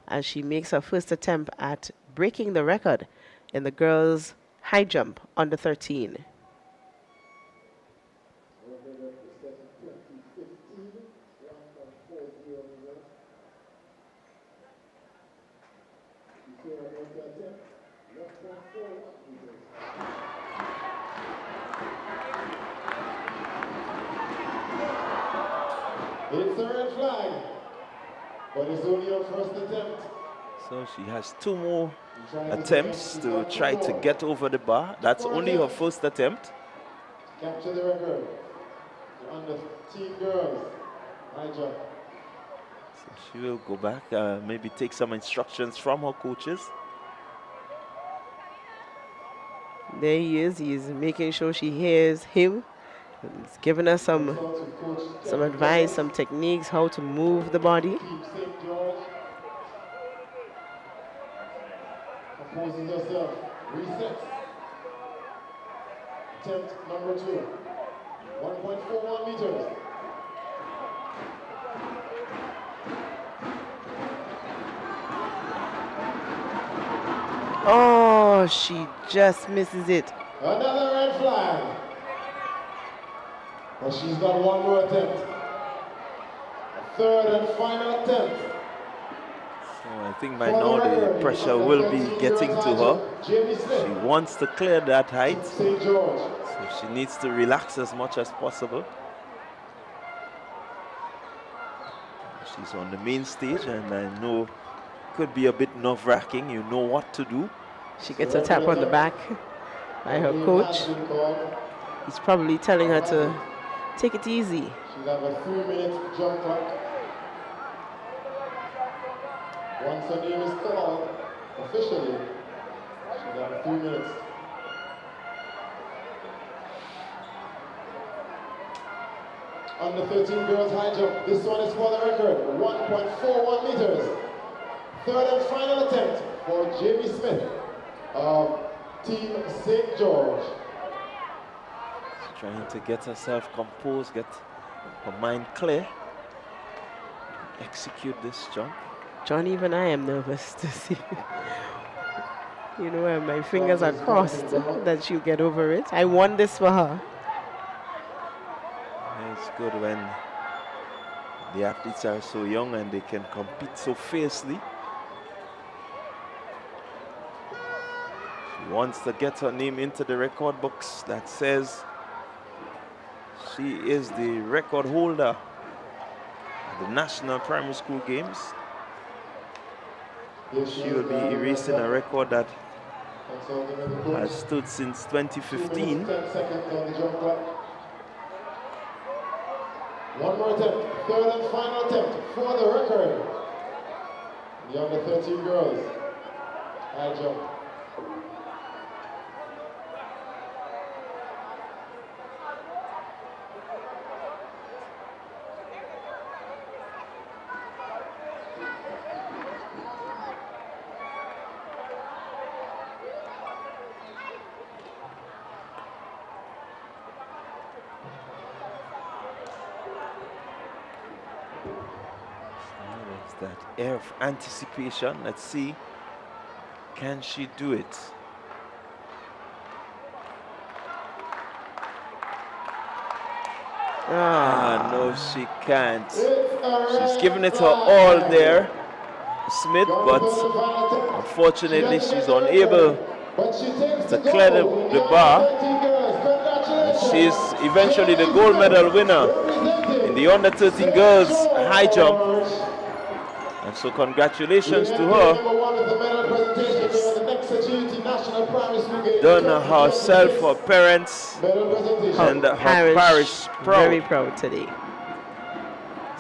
As she makes her first attempt at breaking the record in the girls' high jump under 13. It's a red flag, but it's only her first attempt. So she has 2 more attempts to try to get over the bar. That's only her first attempt. Capture the record. The under 13 girls, high jump. So she will go back, maybe take some instructions from her coaches. There he is. He's making sure she hears him. He's giving us some advice, some techniques, how to move the body. St. George. Composes herself. Resets. Attempt number 2. 1.41 meters. Oh, she just misses it. Another red flag. But she's got 1 more attempt. A third and final attempt. So I think by now the pressure will be getting to her. She wants to clear that height. So she needs to relax as much as possible. She's on the main stage, and I know it could be a bit nerve-wracking. You know what to do. She gets a tap on the back by her coach. He's probably telling her to take it easy. She'll have a 3-minute jump clock. Once her name is called, officially, she'll have 3 minutes. Under 13 girls high jump. This one is for the record. 1.41 meters. Third and final attempt for Jamie Smith of Team St. George. Trying to get herself composed, get her mind clear, execute this jump. John, even I am nervous to see. You know, when my fingers are crossed that she'll get over it. I want this for her. It's good when the athletes are so young and they can compete so fiercely. She wants to get her name into the record books that says she is the record holder at the National Primary School Games. She will be erasing a record that has stood since 2015. 10 seconds on the jump clock. One more attempt, third and final attempt for the record. The under 13 girls. High jump. That air of anticipation. Let's see, can she do it? No, she can't. She's giving it her all there, Smith, but unfortunately she's unable to clear the bar. She's eventually the gold medal winner in the under 13 girls high jump. And so congratulations to her. She's done herself, her parents, and her parish proud. Very proud today.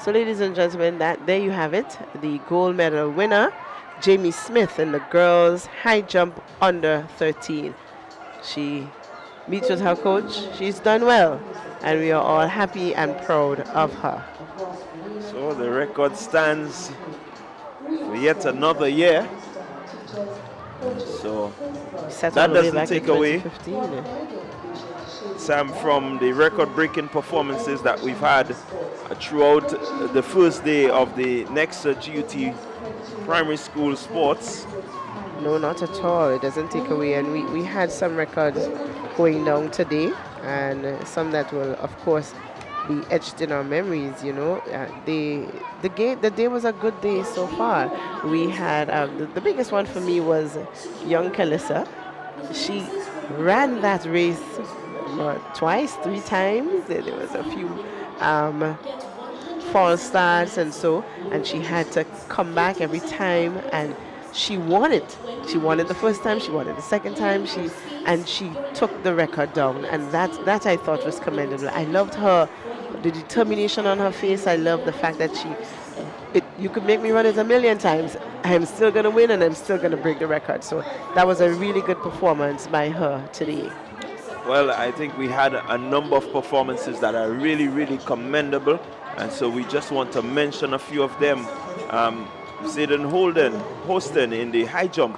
So ladies and gentlemen, there you have it. The gold medal winner, Jamie Smith, in the girls high jump under 13. She meets with her coach. She's done well, and we are all happy and proud of her. So the record stands for yet another year. So that doesn't take away some from the record-breaking performances that we've had throughout the first day of the NEXA GUT primary school sports. No, not at all. It doesn't take away. And we had some records going down today, and some that will, of course, be etched in our memories. You know, the day was a good day so far. We had the biggest one for me was young Kalissa. She ran that race twice, 3 times. There was a few false starts and she had to come back every time, and she won it. She won it the first time, she won it the second time, she took the record down, and that I thought was commendable. I loved the determination on her face. I love the fact that you could make me run it a million times, I'm still going to win and I'm still going to break the record. So that was a really good performance by her today. Well, I think we had a number of performances that are really, really commendable, and so we just want to mention a few of them. Zayden Hoston in the high jump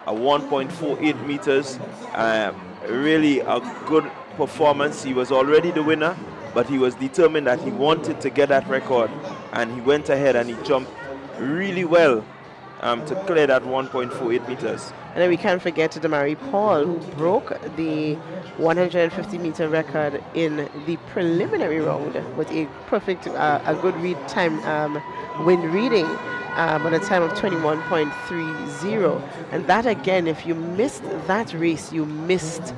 at 1.48 meters. Really a good performance. He was already the winner, but he was determined that he wanted to get that record, and he went ahead and he jumped really well to clear that 1.48 meters. And then we can't forget Damari Paul, who broke the 150 meter record in the preliminary round with a perfect, a good wind reading, at a time of 21.30. And that again, if you missed that race, you missed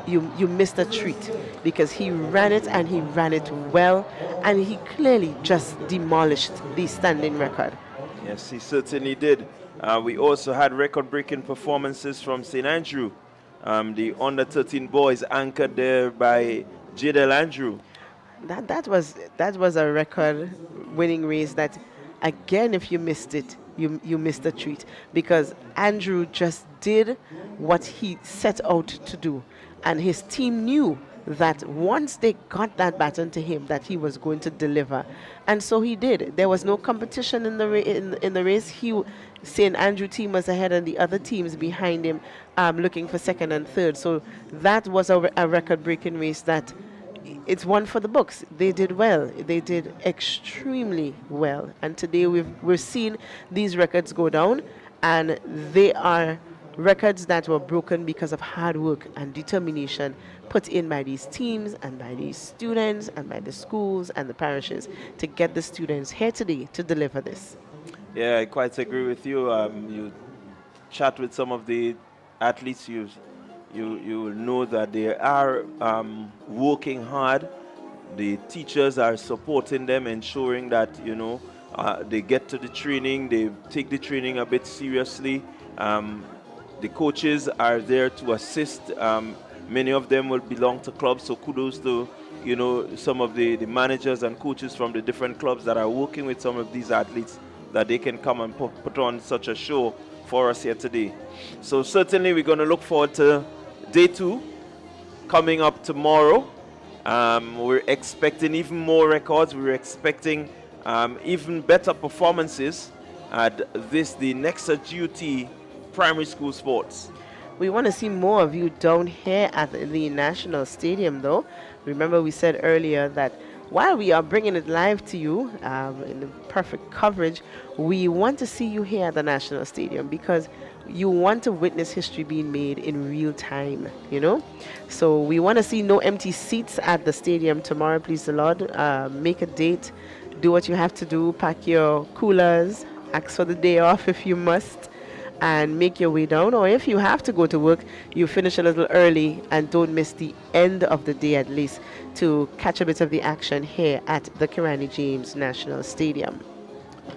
a treat, because he ran it and he ran it well, and he clearly just demolished the standing record. Yes, he certainly did. We also had record-breaking performances from St. Andrew, the under-13 boys anchored there by Jadel Andrew. That was a record-winning race that, again, if you missed it, you missed a treat, because Andrew just did what he set out to do, and his team knew that once they got that baton to him, that he was going to deliver. And so he did. There was no competition in in the race. St. Andrew team was ahead and the other teams behind him looking for second and third. So that was a record-breaking race that it's one for the books. They did well. They did extremely well. And today we're seeing these records go down, and they are records that were broken because of hard work and determination put in by these teams and by these students and by the schools and the parishes to get the students here today to deliver this. Yeah, I quite agree with you. You chat with some of the athletes, you will know that they are working hard. The teachers are supporting them, ensuring that they get to the training, they take the training a bit seriously. The coaches are there to assist. Many of them will belong to clubs, so kudos to some of the managers and coaches from the different clubs that are working with some of these athletes, that they can come and put on such a show for us here today. So certainly we're going to look forward to day 2 coming up tomorrow. We're expecting even more records. We're expecting even better performances at the NEXA GUT Primary School Sports. We want to see more of you down here at the National Stadium, though. Remember, we said earlier that while we are bringing it live to you in the perfect coverage, we want to see you here at the National Stadium because you want to witness history being made in real time, So we want to see no empty seats at the stadium tomorrow, please the Lord. Make a date, do what you have to do, pack your coolers, ask for the day off if you must, and make your way down. Or if you have to go to work, you finish a little early and don't miss the end of the day at least to catch a bit of the action here at the Kirani James National Stadium.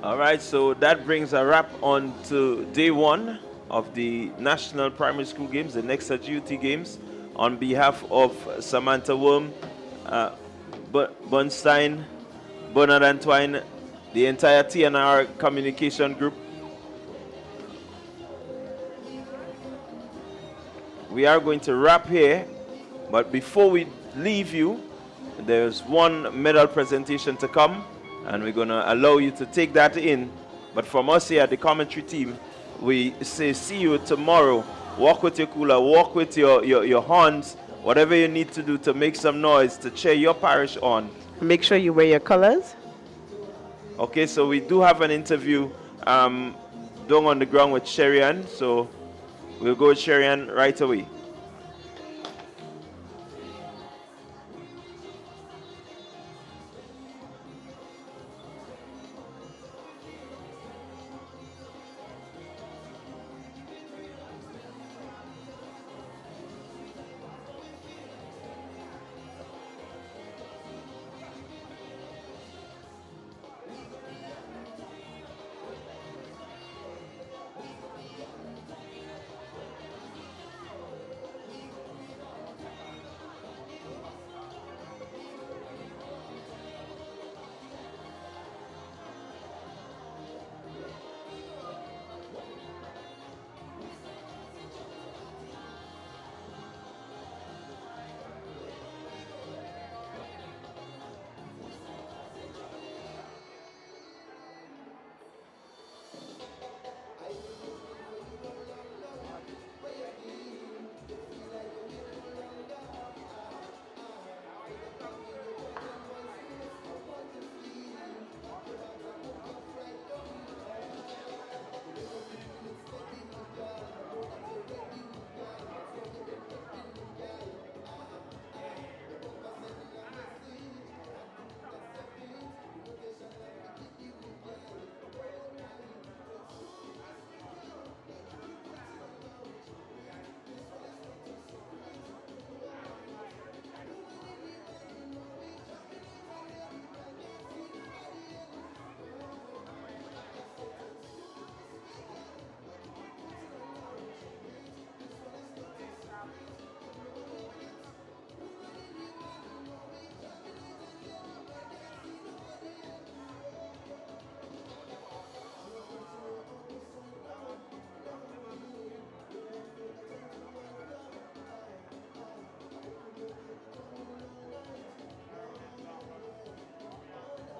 All right, so that brings a wrap on to day 1 of the National Primary School Games, the NEXA GUT Games. On behalf of Samantha Worm, Bernstein, Bernard Antoine, the entire TNR communication group, we are going to wrap here, but before we leave you, there's one medal presentation to come, and we're going to allow you to take that in. But from us here at the commentary team, we say see you tomorrow. Walk with your cooler, walk with your horns, whatever you need to do to make some noise, to cheer your parish on. Make sure you wear your colors. Okay, so we do have an interview down on the ground with Sherian, so we'll go with Sherian right away.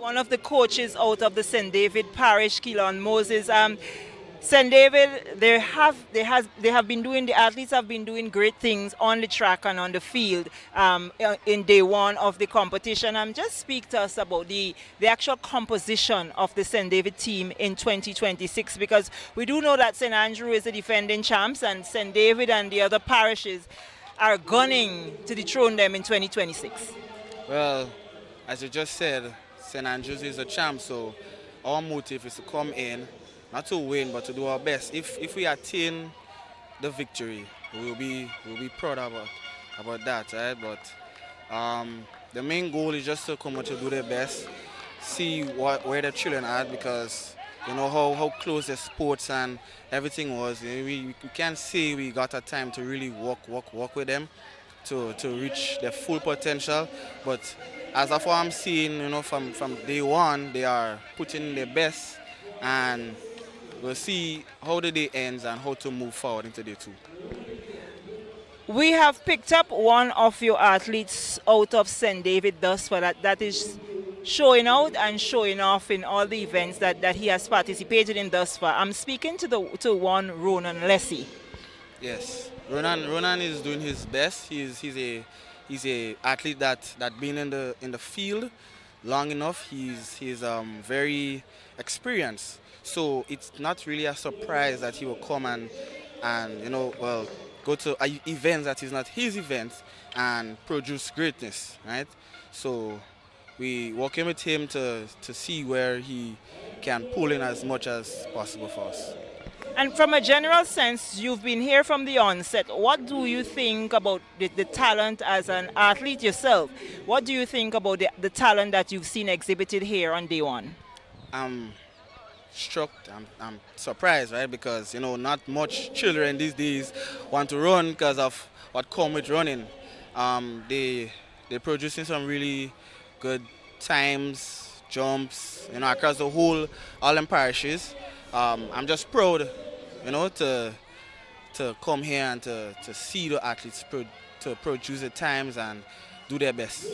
one of the coaches out of the St. David Parish, Keelan Moses. St. David, the athletes have been doing great things on the track and on the field in day one of the competition. Just speak to us about the actual composition of the St. David team in 2026, because we do know that St. Andrew is the defending champs and St. David and the other parishes are gunning to dethrone them in 2026. Well, as you just said, St. Andrews is a champ, so our motive is to come in, not to win, but to do our best. If we attain the victory, we'll be proud about that, right? But the main goal is just to come out to do their best, see where the children are, because you know how close the sports and everything was. We can't say we got a time to really work with them to reach their full potential. But as of what I'm seeing, you know, from day one, they are putting their best, and we'll see how the day ends and how to move forward into day two. We have picked up one of your athletes out of St. David thus far that is showing out and showing off in all the events that he has participated in thus far. I'm speaking to one Ronan Lessie. Yes, Ronan is doing his best. He's a athlete that been in the field long enough. He's very experienced. So it's not really a surprise that he will come and you know, well, go to events that is not his events and produce greatness, right? So we working with him to see where he can pull in as much as possible for us. And from a general sense, you've been here from the onset. What do you think about the talent as an athlete yourself? What do you think about the talent that you've seen exhibited here on day one? I'm struck, I'm surprised, right? Because, you know, not much children these days want to run because of what comes with running. They're producing some really good times, jumps, you know, across the whole, all them parishes. I'm just proud, you know, to come here and to see the athletes to produce the times and do their best.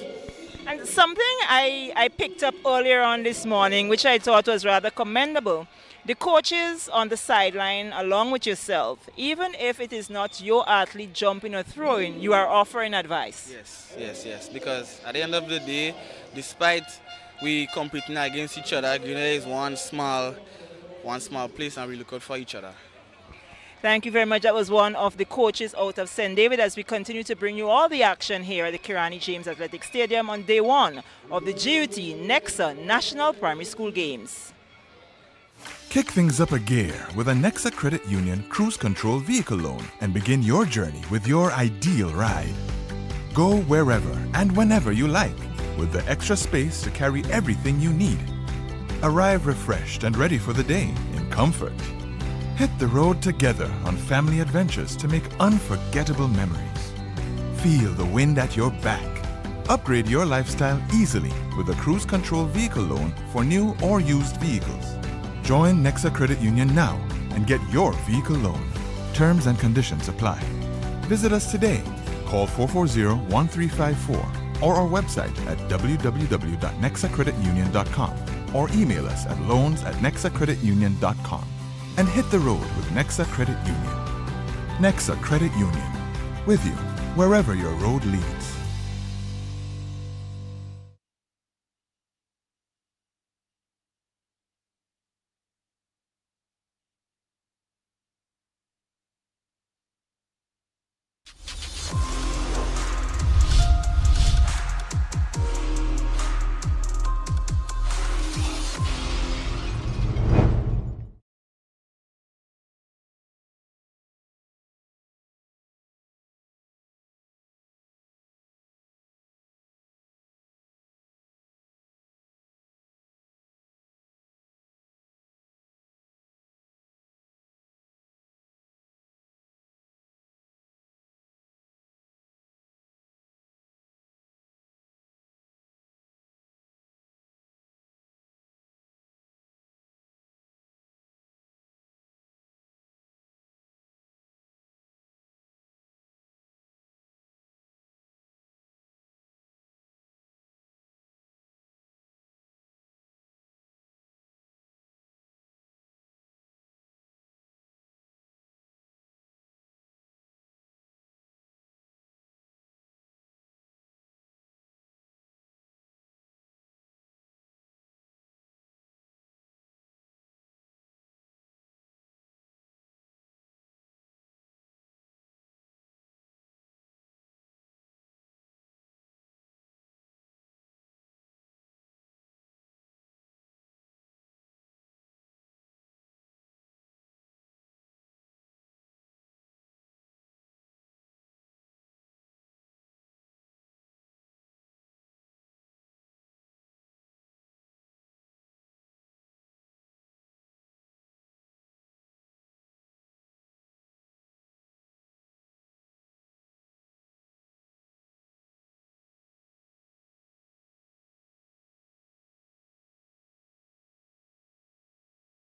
And something I picked up earlier on this morning, which I thought was rather commendable. The coaches on the sideline, along with yourself, even if it is not your athlete jumping or throwing, you are offering advice. Yes. Because at the end of the day, despite we competing against each other, Grenada is one small place, and we look out for each other. Thank you very much. That was one of the coaches out of St. David as we continue to bring you all the action here at the Kirani James Athletic Stadium on day one of the GUT NEXA National Primary School Games. Kick things up a gear with a NEXA Credit Union Cruise Control Vehicle Loan and begin your journey with your ideal ride. Go wherever and whenever you like with the extra space to carry everything you need. Arrive refreshed and ready for the day in comfort. Hit the road together on family adventures to make unforgettable memories. Feel the wind at your back. Upgrade your lifestyle easily with a cruise control vehicle loan for new or used vehicles. Join NEXA Credit Union now and get your vehicle loan. Terms and conditions apply. Visit us today. Call 440-1354 or our website at www.nexacreditunion.com or email us at loans@nexacreditunion.com. And hit the road with NEXA Credit Union. NEXA Credit Union, with you wherever your road leads.